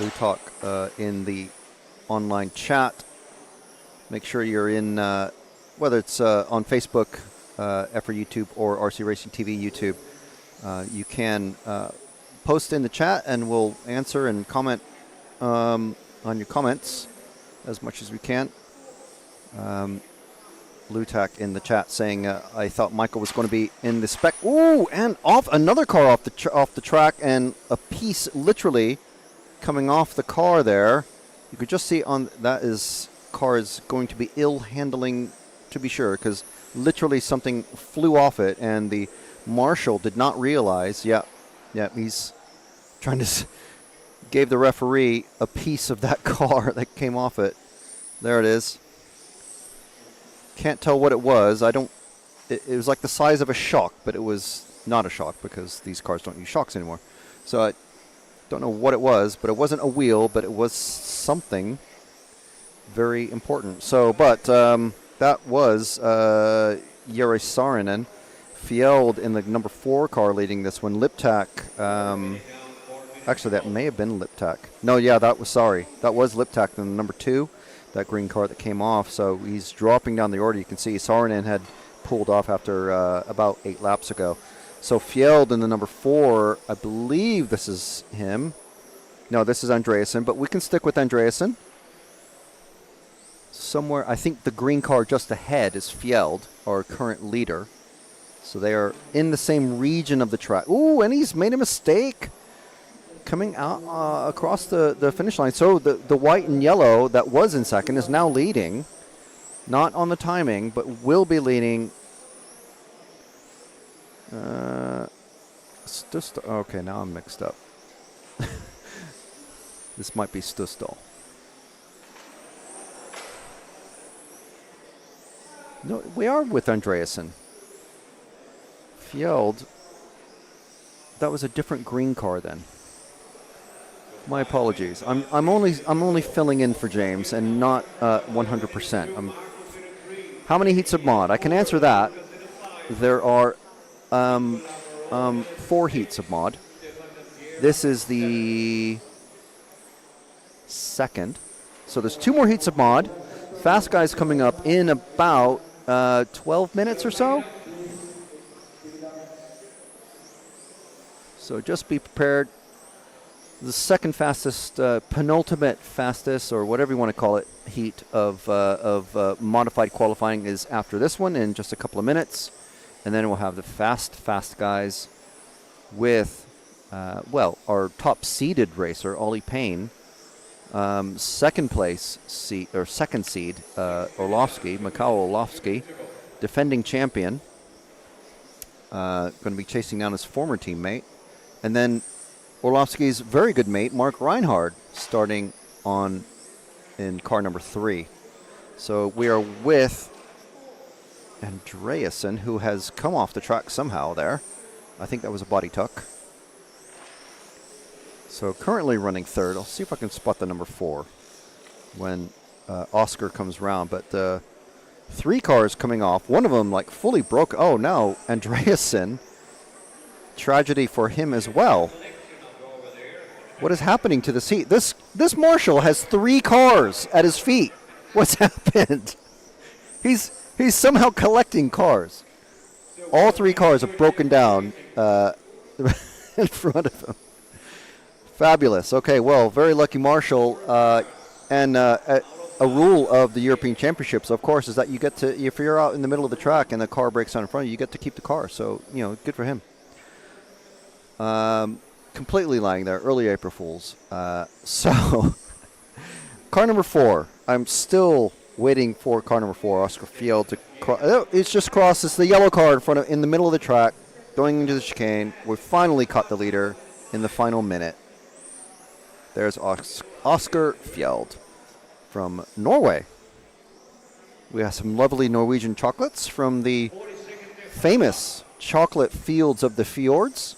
Lou Talk in the online chat. Make sure you're in, whether it's on Facebook, EFRA YouTube, or RC Racing TV YouTube. You can post in the chat and we'll answer and comment on your comments as much as we can. Lutak in the chat saying, I thought Michael was going to be in the Spec. Ooh, and off another car off the track, and a piece literally coming off the car there. You could just see on that car is going to be ill handling, to be sure, because literally something flew off it, and the marshal did not realize. Yeah, he's trying to gave the referee a piece of that car that came off it. There it is. Can't tell what it was. It was like the size of a shock, but it was not a shock because these cars don't use shocks anymore. So I don't know what it was, but it wasn't a wheel, but it was something very important. So, but that was Jere Saarinen. Fjeld in the number 4 car leading this one. Liptak, actually that may have been Liptak. No, yeah, that was Liptak in the number 2, that green car that came off. So he's dropping down the order. You can see Saarinen had pulled off after about 8 laps ago. So Fjeld in the number 4, I believe this is him. No, this is Andreasen, but we can stick with Andreasen. Somewhere, I think the green car just ahead is Fjeld, our current leader. So they are in the same region of the track. Ooh, and he's made a mistake coming out across the finish line. So the white and yellow that was in second is now leading. Not on the timing, but will be leading. Okay, now I'm mixed up. This might be Stusdal. No, we are with Andreasen. Fjeld. That was a different green car then. My apologies. I'm only filling in for James and not 100%. How many heats of mod? I can answer that. There are 4 heats of mod. This is the second. So there's 2 more heats of mod. Fast Guy's coming up in about 12 minutes or so. So just be prepared. The second fastest, penultimate fastest, or whatever you want to call it, heat of modified qualifying is after this one in just a couple of minutes. And then we'll have the fast guys with, our top seeded racer, Ollie Payne. Second seed, Orlovsky, Mikhail Orlovsky, defending champion. Going to be chasing down his former teammate. And then Orlovsky's very good mate, Mark Reinhard, starting in car number 3. So we are with Andreasen, who has come off the track somehow there. I think that was a body tuck. So currently running 3rd. I'll see if I can spot the number 4 when Oscar comes round. But 3 cars coming off. One of them like fully broke. Oh, now Andreasen. Tragedy for him as well. What is happening to this heat? This Marshall has 3 cars at his feet. What's happened? He's somehow collecting cars. All 3 cars have broken down in front of him. Fabulous. Okay, well, very lucky Marshall. And a rule of the European Championships, of course, is that you get to, if you're out in the middle of the track and the car breaks down in front of you, you get to keep the car. So, good for him. Completely lying there. Early April Fools. So, car number 4. I'm still waiting for car number 4, Oscar Fjeld, to cross. It's just crossed. It's the yellow car in the middle of the track, going into the chicane. We finally caught the leader in the final minute. There's Oscar Fjeld from Norway. We have some lovely Norwegian chocolates from the famous chocolate fields of the fjords.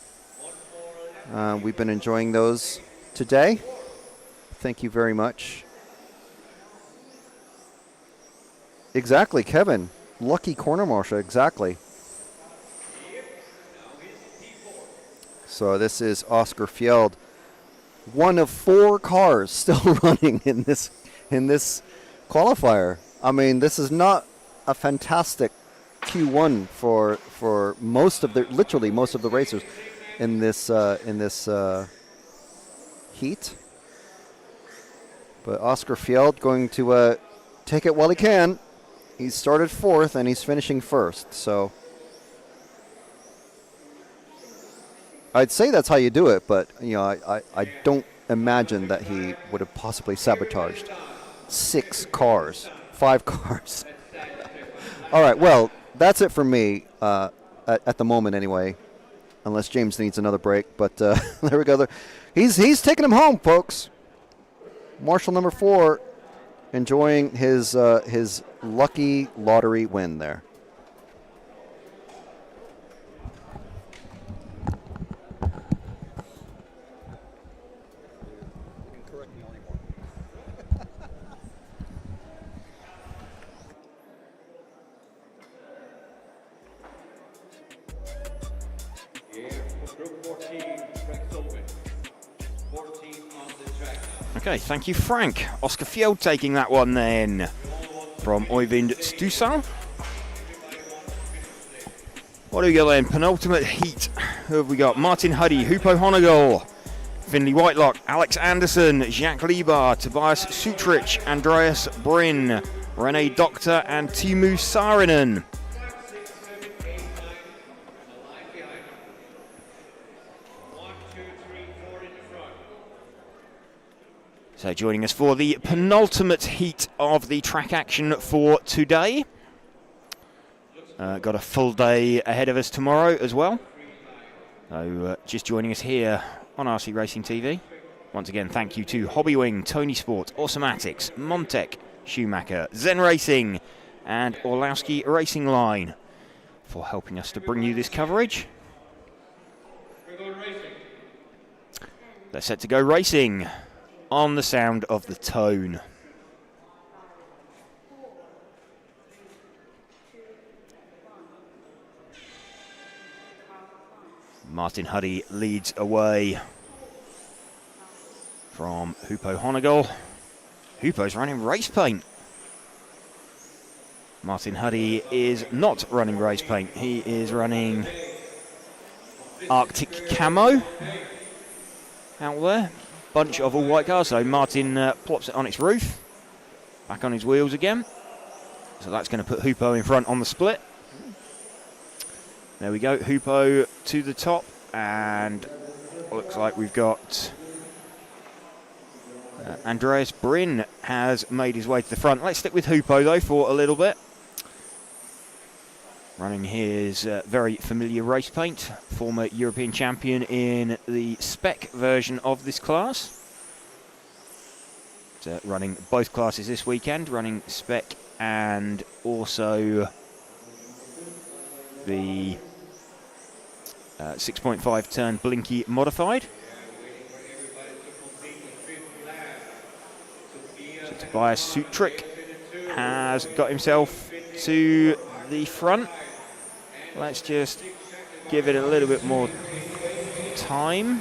We've been enjoying those today. Thank you very much. Exactly, Kevin. Lucky corner marshal, exactly. So this is Oscar Fjeld. One of 4 cars still running in this qualifier. I mean, this is not a fantastic Q1 for literally most of the racers in this heat. But Oscar Fjeld going to take it while he can. He started 4th and he's finishing 1st. So I'd say that's how you do it, but I don't imagine that he would have possibly sabotaged 5 cars. All right, well, that's it for me at the moment anyway, unless James needs another break. But there we go. He's taking him home, folks. Marshall number 4 enjoying his lucky lottery win there. Group 14, tracks open. 14 on the track now. Okay, thank you, Frank. Oscar Fjeld taking that one then from Øyvind Stusal. What do we got then? Penultimate heat. Who have we got? Martin Huddy, Hupo Honegol, Finley Whitelock, Alex Anderson, Jacques Liebar, Tobias Sutrich, Andreas Bryn, Rene Doctor, and Teemu Saarinen. So joining us for the penultimate heat of the track action for today. Got a full day ahead of us tomorrow as well. So just joining us here on RC Racing TV. Once again, thank you to Hobbywing, Tony Sport, Automatics, Montec, Schumacher, Zen Racing, and Orlowski Racing Line for helping us to bring you this coverage. They're set to go racing on the sound of the tone. Martin Huddy leads away from Hupo Honegol. Hupo's running race paint. Martin Huddy is not running race paint. He is running Arctic Camo out there. Bunch of all white cars. So Martin plops it on its roof. Back on his wheels again. So that's going to put Hupo in front on the split. There we go, Hupo to the top, and looks like we've got Andreas Bryn has made his way to the front. Let's stick with Hupo though for a little bit. Running his very familiar race paint, former European champion in the Spec version of this class. So running both classes this weekend, running Spec and also the 6.5 turn Blinky modified. So Tobias Sutrich has got himself to the front. Let's just give it a little bit more time.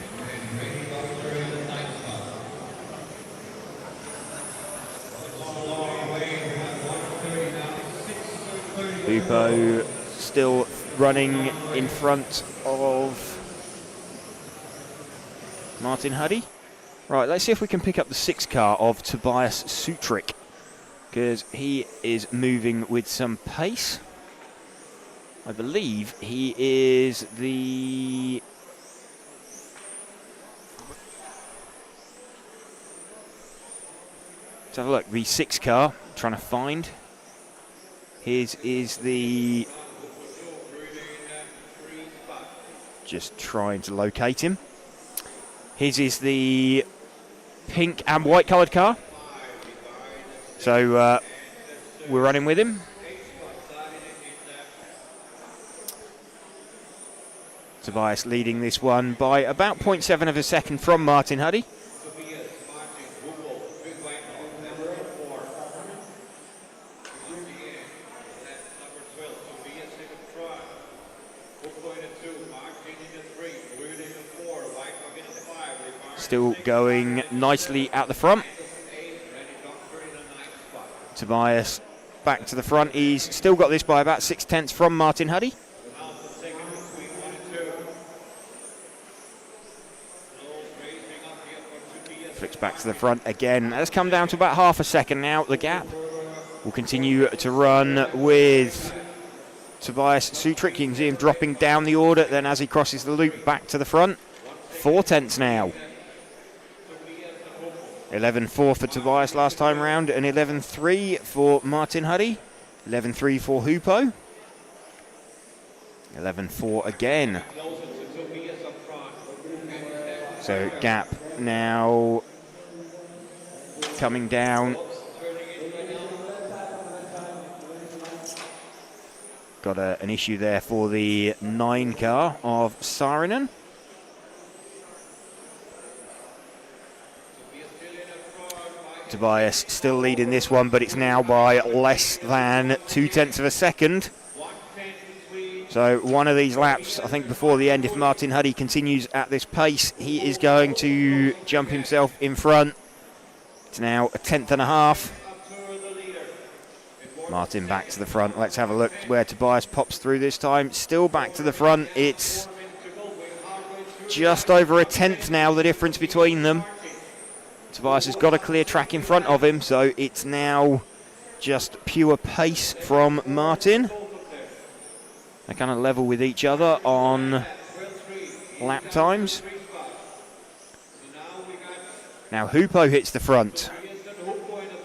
Hupo still running in front of Martin Huddy. Right, let's see if we can pick up the 6 car of Tobias Sutrich, because he is moving with some pace. I believe he is the... Let's have a look, the 6 car, trying to find. His is the... Just trying to locate him. His is the pink and white coloured car. So we're running with him. Tobias leading this one by about 0.7 of a second from Martin Huddy. Still going nicely out the front. Tobias back to the front. He's still got this by about 0.6 from Martin Huddy. Flicks back to the front again. That's come down to about half a second now, the gap. Will continue to run with Tobias Sutrich. You can see him dropping down the order. Then as he crosses the loop, back to the front. 0.4 now. 11.4 for Tobias last time round, and 11.3 for Martin Huddy. 11.3 for Hupo. 11.4 again. So gap now coming down. Got an issue there for the 9 car of Saarinen. Tobias still leading this one, but it's now by less than 0.2 of a second. So one of these laps, I think before the end, if Martin Huddy continues at this pace, he is going to jump himself in front. It's now a 10th and a half. Martin back to the front. Let's have a look where Tobias pops through this time. Still back to the front. It's just over a 10th now, the difference between them. Tobias has got a clear track in front of him, so it's now just pure pace from Martin. They're kind of level with each other on lap times. Now Hupo hits the front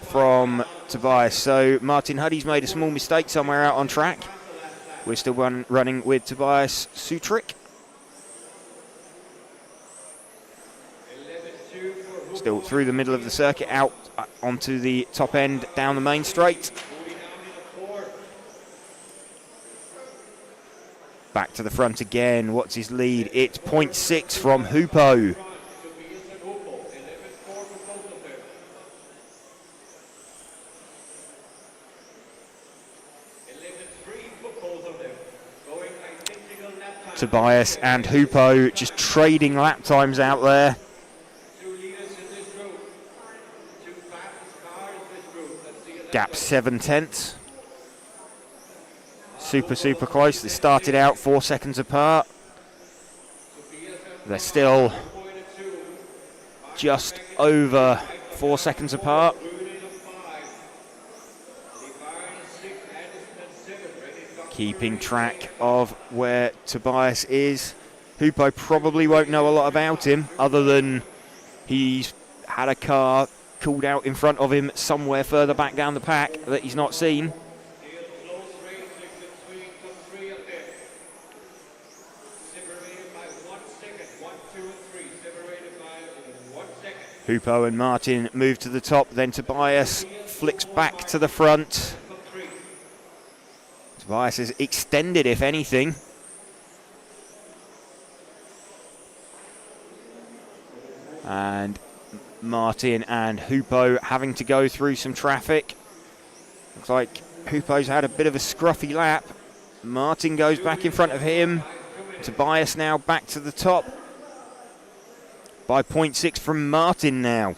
from Tobias, so Martin Huddy's made a small mistake somewhere out on track. We're still running with Tobias Sutrick. Still through the middle of the circuit, out onto the top end, down the main straight. Back to the front again. What's his lead? It's 0.6 from Hupo. Tobias and Hupo just trading lap times out there. Gap 7/10. Super close. They started out 4 seconds apart. They're still just over 4 seconds apart. Keeping track of where Tobias is. Hupo probably won't know a lot about him, other than he's had a car called out in front of him somewhere further back down the pack that he's not seen. Hupo and Martin move to the top, then Tobias flicks back to the front. Tobias has extended, if anything. And Martin and Hupo having to go through some traffic. Looks like Hupo's had a bit of a scruffy lap. Martin goes back in front of him. Tobias now back to the top. By 0.6 from Martin now.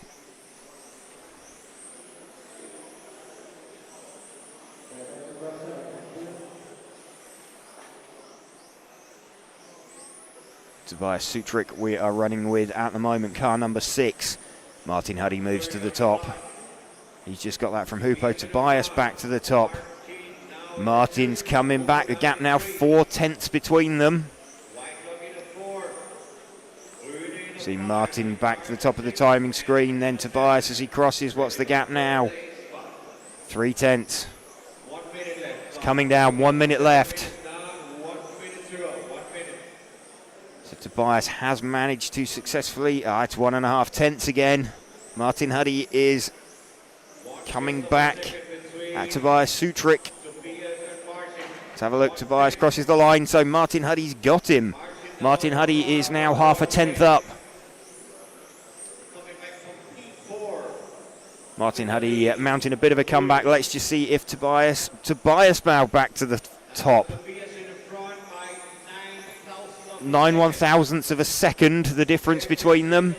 Tobias Sutrick we are running with at the moment, car number 6. Martin Huddy moves to the top. He's just got that from Hupo. Tobias back to the top. Martin's coming back. The gap now 4 tenths between them. See Martin back to the top of the timing screen, then Tobias as he crosses. What's the gap now? 3 tenths. It's coming down, 1 minute left. So Tobias has managed to successfully, it's 1.5 tenths again. Martin Huddy is coming back at Tobias Sutrick. Let's have a look, Tobias crosses the line, so Martin Huddy's got him. Martin Huddy is now 1/2 tenth up. Martin Huddy mounting a bit of a comeback. Let's just see if Tobias now back to the top. 9 1/1000ths of a second, the difference between them.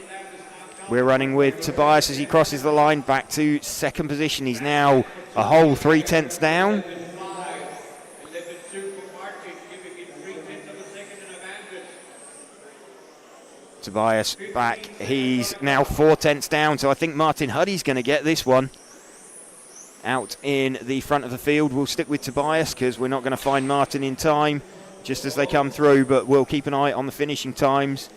We're running with Tobias as he crosses the line back to second position. He's now a whole 3 tenths down. Tobias back, he's now 4 tenths down, so I think Martin Huddy's going to get this one. Out in the front of the field, we'll stick with Tobias because we're not going to find Martin in time just as they come through, but we'll keep an eye on the finishing times.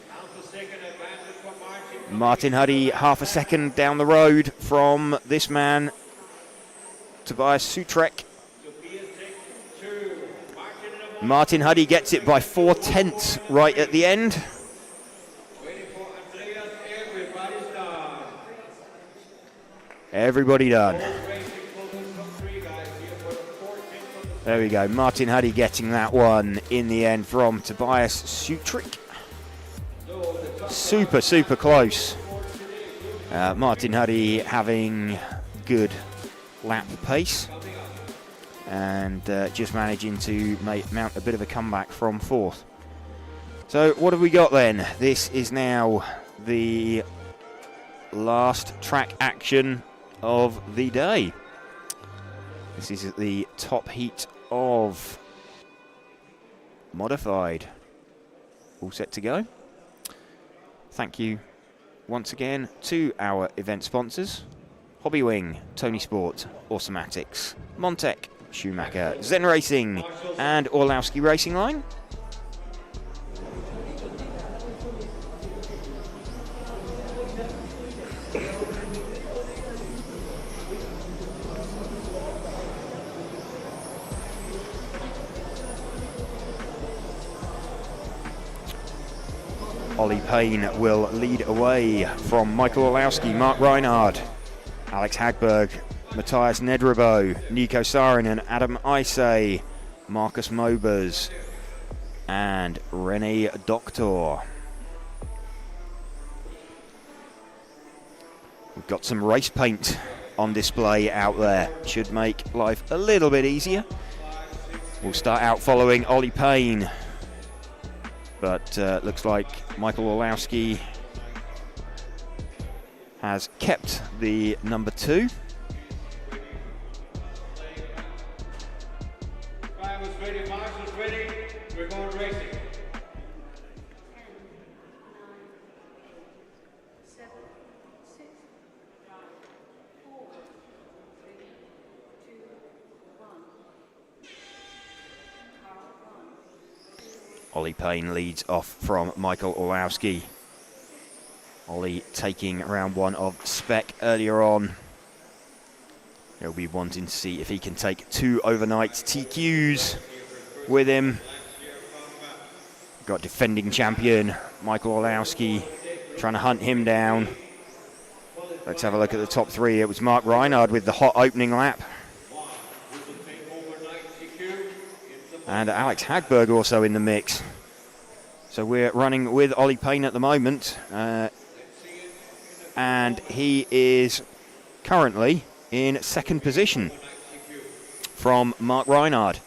Martin Huddy 1/2 second down the road from this man, Tobias Sutrick. Martin Huddy gets it by 4 tenths right at the end. Everybody done. There we go. Martin Huddy getting that one in the end from Tobias Sutrick. Super close. Martin Huddy having good lap pace. and just managing to mount a bit of a comeback from 4th. So what have we got then? This is now the last track action of the day. This is the top heat of Modified. All set to go. Thank you once again to our event sponsors: Hobbywing, Tony Sport, Automatics, Montec, Schumacher, Zen Racing, and Orlowski Racing Line. Ollie Payne will lead away from Michael Orlowski, Mark Reinhard, Alex Hagberg, Matthias Nedrebo, Nico Saarinen, Adam Isay, Marcus Mobers, and Rene Doctor. We've got some race paint on display out there. Should make life a little bit easier. We'll start out following Ollie Payne. But looks like Michael Orlowski has kept the number 2. Drivers ready, marshals ready, we're going racing. 7, 6, 4, 3, 2, 1. Ollie Payne leads off from Michael Orlowski. Ollie taking round 1 of Spec earlier on. He'll be wanting to see if he can take 2 overnight TQs with him. Got defending champion Michael Orlowski trying to hunt him down. Let's have a look at the top 3. It was Mark Reinhard with the hot opening lap. And Alex Hagberg also in the mix. So we're running with Ollie Payne at the moment. And he is currently in 2nd position from Mark Reinhard.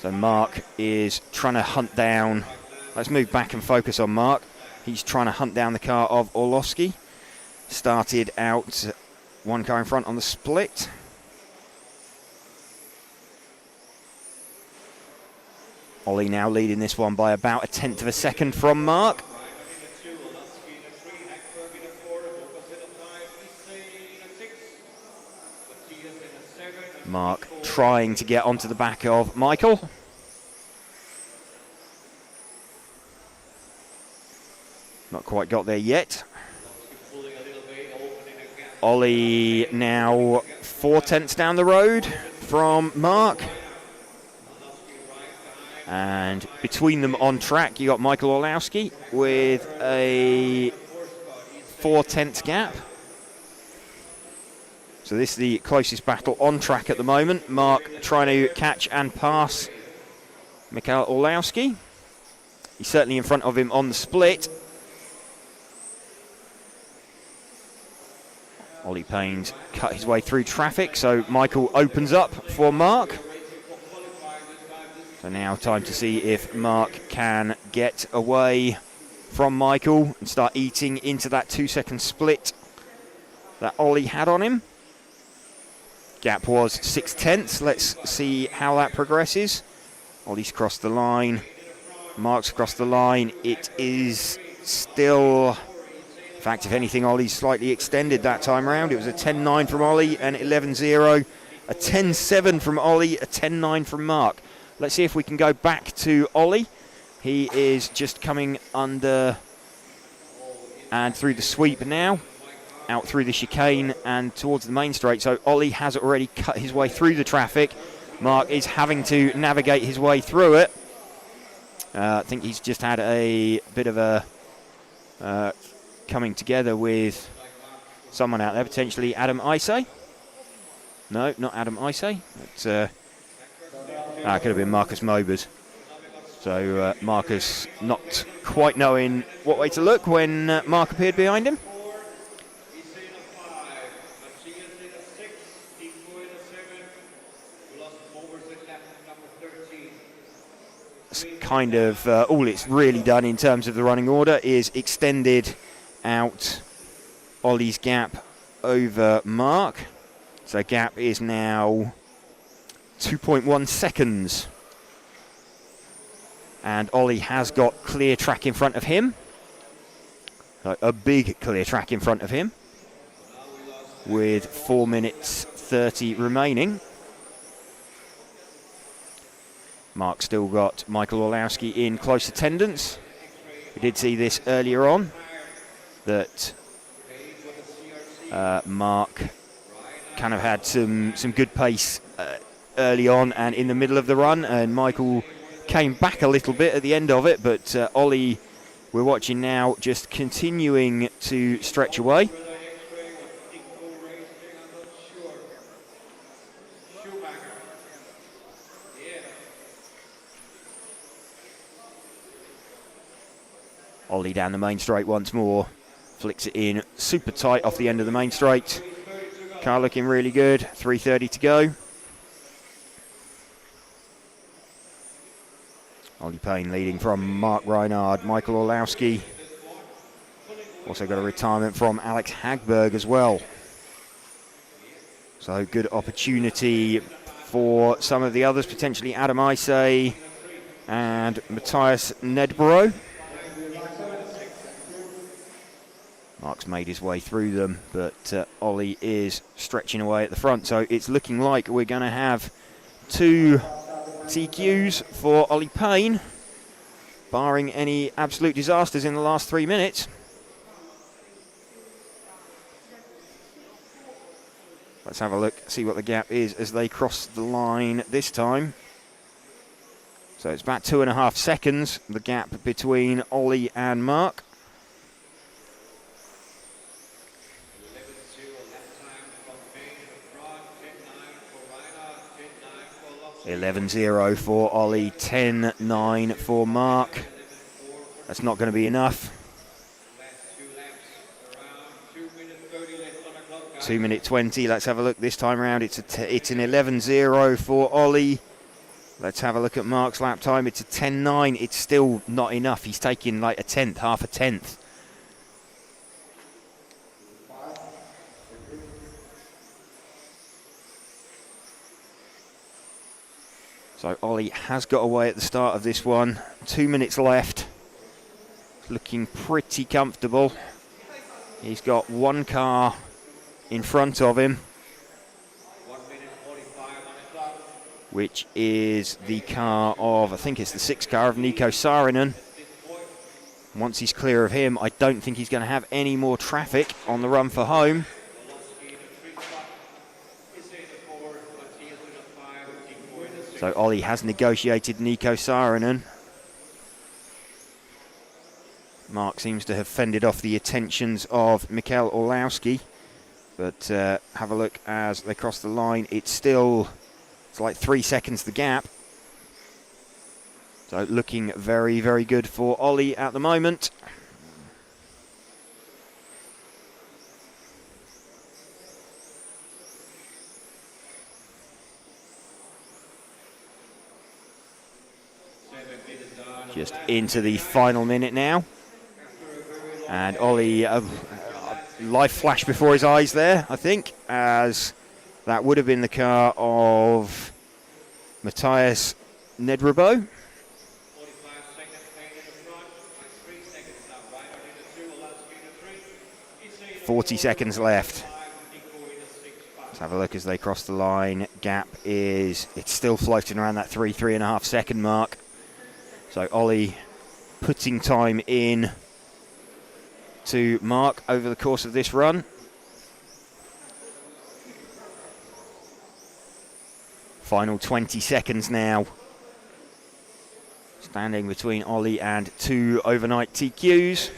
So Mark is trying to hunt down. Let's move back and focus on Mark. He's trying to hunt down the car of Orlowski. Started out 1 car in front on the split. Ollie now leading this one by about 1/10 of a second from Mark. Mark trying to get onto the back of Michael. Not quite got there yet. Ollie now 4/10 down the road from Mark. And between them on track, you got Michael Orlowski with a 4/10 gap. So this is the closest battle on track at the moment. Mark trying to catch and pass Michael Orlowski. He's certainly in front of him on the split. Ollie Payne's cut his way through traffic, so Michael opens up for Mark. So now time to see if Mark can get away from Michael and start eating into that 2-second split that Ollie had on him. Gap was 6/10. Let's see how that progresses. Ollie's crossed the line. Mark's crossed the line. It is still... In fact, if anything, Ollie's slightly extended that time round. It was a 10-9 from Ollie and 11-0. A 10-7 from Ollie, a 10-9 from Mark. Let's see if we can go back to Ollie. He is just coming under and through the sweep now, out through the chicane and towards the main straight. So Ollie has already cut his way through the traffic. Mark is having to navigate his way through it. I think he's just had a bit of a coming together with someone out there, potentially Adam Isay. No, not Adam Isay. It could have been Marcus Mobers. So Marcus not quite knowing what way to look when Mark appeared behind him. that's kind of all it's really done in terms of the running order, is extended out Ollie's gap over Mark. So gap is now 2.1 seconds. And Ollie has got clear track in front of him. So a big clear track in front of him, with 4 minutes 30 remaining. Mark's still got Michael Orlowski in close attendance. We did see this earlier on, that Mark kind of had some good pace early on and in the middle of the run, and Michael came back a little bit at the end of it, but Ollie, we're watching now, just continuing to stretch away. Ollie down the main straight once more, flicks it in super tight off the end of the main straight. Car looking really good, 3:30 to go. Ollie Payne leading from Mark Reinhard, Michael Orlowski. Also got a retirement from Alex Hagberg as well. So good opportunity for some of the others, potentially Adam Isay and Matthias Nedborough. Mark's made his way through them, but Ollie is stretching away at the front. So it's looking like we're going to have 2 TQs for Ollie Payne, barring any absolute disasters in the last 3 minutes. Let's have a look, see what the gap is as they cross the line this time. So it's about 2.5 seconds, the gap between Ollie and Mark. 11.0 for Ollie, 10.9 for Mark. That's not going to be enough. 2 minute 20. Let's have a look this time around. It's an 11.0 for Ollie. Let's have a look at Mark's lap time. It's a 10.9. It's still not enough. He's taking like a tenth, half a tenth. So Ollie has got away at the start of this one. 2 minutes left. Looking pretty comfortable. He's got one car in front of him, which is the car of, I think it's the 6th car of Nico Saarinen. Once he's clear of him, I don't think he's going to have any more traffic on the run for home. So Ollie has negotiated Nico Saarinen. Mark seems to have fended off the attentions of Mikael Orlowski. But have a look as they cross the line. It's like 3 seconds the gap. So looking very, very good for Ollie at the moment. Just into the final minute now. And Ollie, life flash before his eyes there, I think, as that would have been the car of Matthias Nedrebo. 40 seconds left. Let's have a look as they cross the line. Gap it's still floating around that 3.5 second mark. So Ollie putting time in to Mark over the course of this run. Final 20 seconds now. Standing between Ollie and 2 overnight TQs.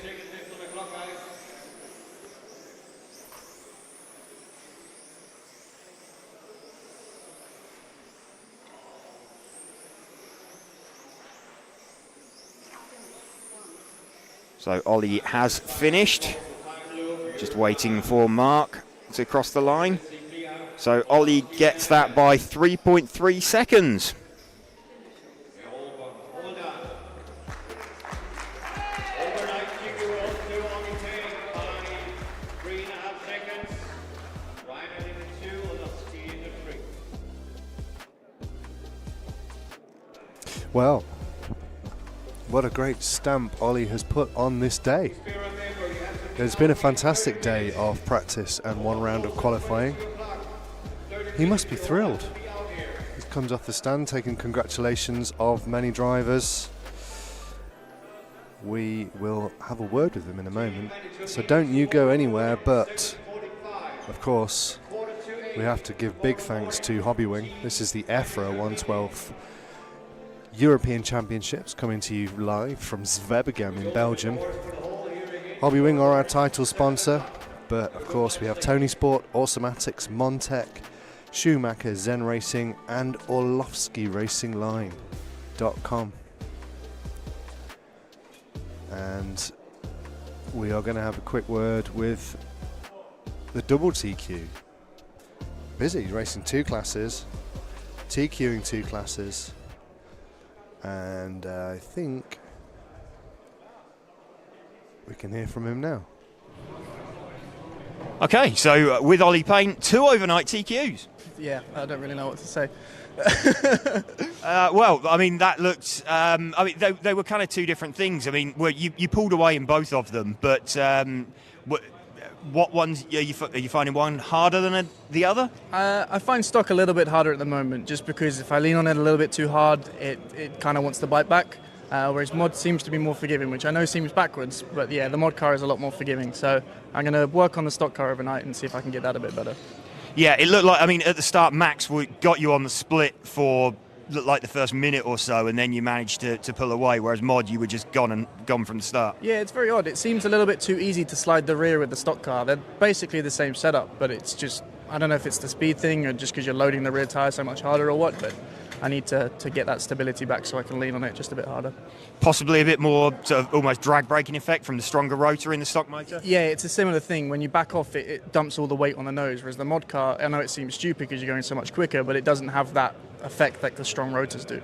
So Ollie has finished, just waiting for Mark to cross the line. So Ollie gets that by 3.3 seconds. Well, what a great stamp Ollie has put on this day. It's been a fantastic day of practice and one round of qualifying. He must be thrilled. He comes off the stand taking congratulations of many drivers. We will have a word with him in a moment, so don't you go anywhere, but of course we have to give big thanks to Hobbywing. This is the EFRA 112 European Championships coming to you live from Zwebegem in Belgium. Hobbywing are our title sponsor, but of course we have Tony Sport, Automatics, Montec, Schumacher, Zen Racing and OrlovskyRacingLine.com. And we are going to have a quick word with the double TQ. Busy, racing 2 classes, TQing 2 classes, and I think we can hear from him now. Okay, so with Ollie Payne, 2 overnight TQs. Yeah, I don't really know what to say. Well, I mean, that looked... they were kind of 2 different things. I mean, well, you pulled away in both of them, but what ones are you finding one harder than the other? I find stock a little bit harder at the moment, just because if I lean on it a little bit too hard, it kind of wants to bite back. Whereas mod seems to be more forgiving, which I know seems backwards, but yeah, the mod car is a lot more forgiving. So I'm going to work on the stock car overnight and see if I can get that a bit better. Yeah, it looked like, I mean, at the start, Max got you on the split for looked like the first minute or so, and then you managed to pull away, whereas mod, you were just gone from the start. Yeah, it's very odd. It seems a little bit too easy to slide the rear with the stock car. They're basically the same setup, but it's just, I don't know if it's the speed thing or just because you're loading the rear tyre so much harder or what, but I need to get that stability back so I can lean on it just a bit harder. Possibly a bit more sort of almost drag braking effect from the stronger rotor in the stock motor? Yeah, it's a similar thing. When you back off, it dumps all the weight on the nose, whereas the mod car, I know it seems stupid because you're going so much quicker, but it doesn't have that effect like the strong rotors do.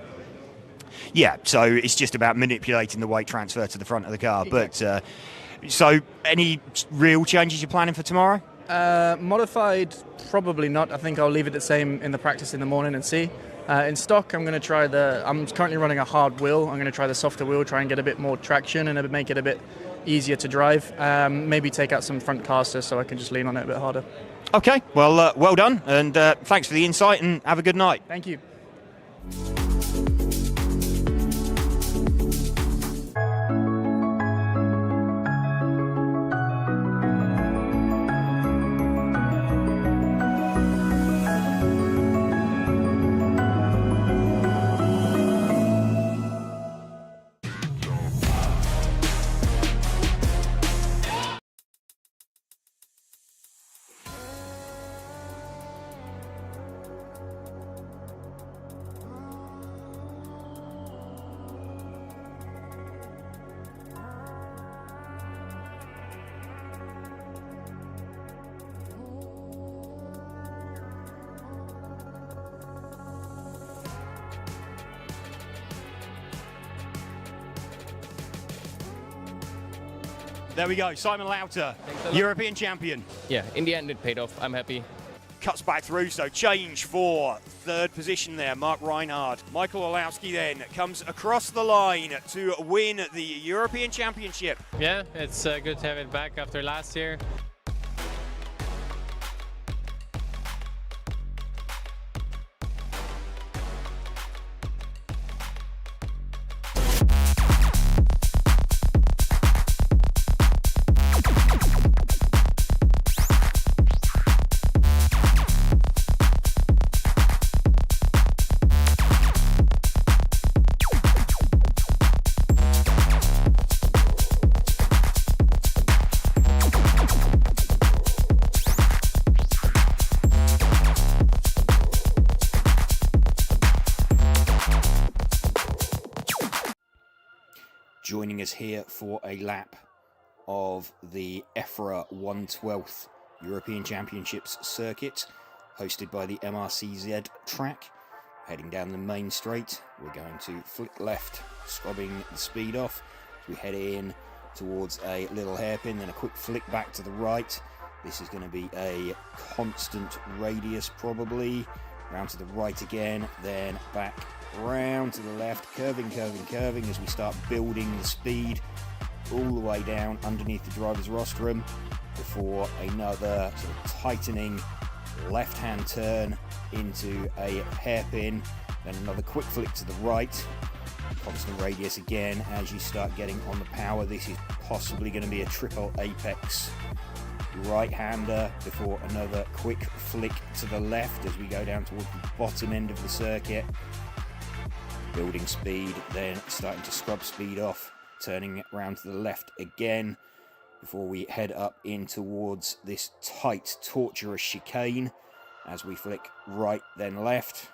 Yeah, so it's just about manipulating the weight transfer to the front of the car. Exactly. But so any real changes you're planning for tomorrow? Modified, probably not. I think I'll leave it the same in the practice in the morning and see. In stock, I'm going to try I'm currently running a hard wheel. I'm going to try the softer wheel, try and get a bit more traction and make it a bit easier to drive. Maybe take out some front casters so I can just lean on it a bit harder. Okay, well, well done, and thanks for the insight, and have a good night. Thank you. There we go, Simon Lauter, European champion. Yeah, in the end it paid off. I'm happy. Cuts back through, so change for 3rd position there, Mark Reinhard. Michael Orlowski then comes across the line to win the European Championship. Yeah, it's good to have it back after last year. Joining us here for a lap of the EFRA 112th European Championships circuit, hosted by the MRCZ track. Heading down the main straight, we're going to flick left, scrubbing the speed off as we head in towards a little hairpin, then a quick flick back to the right. This is going to be a constant radius probably, round to the right again, then back round to the left, curving as we start building the speed all the way down underneath the driver's rostrum before another sort of tightening left-hand turn into a hairpin, then another quick flick to the right, constant radius again as you start getting on the power. This is possibly going to be a triple apex right-hander before another quick flick to the left as we go down towards the bottom end of the circuit. Building speed, then starting to scrub speed off, turning round to the left again before we head up in towards this tight, tortuous chicane as we flick right then left.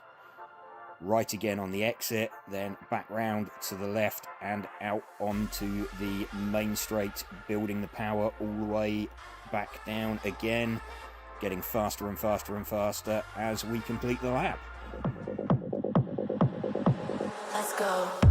Right again on the exit, then back round to the left and out onto the main straight, building the power all the way back down again, getting faster and faster and faster as we complete the lap. Let's go.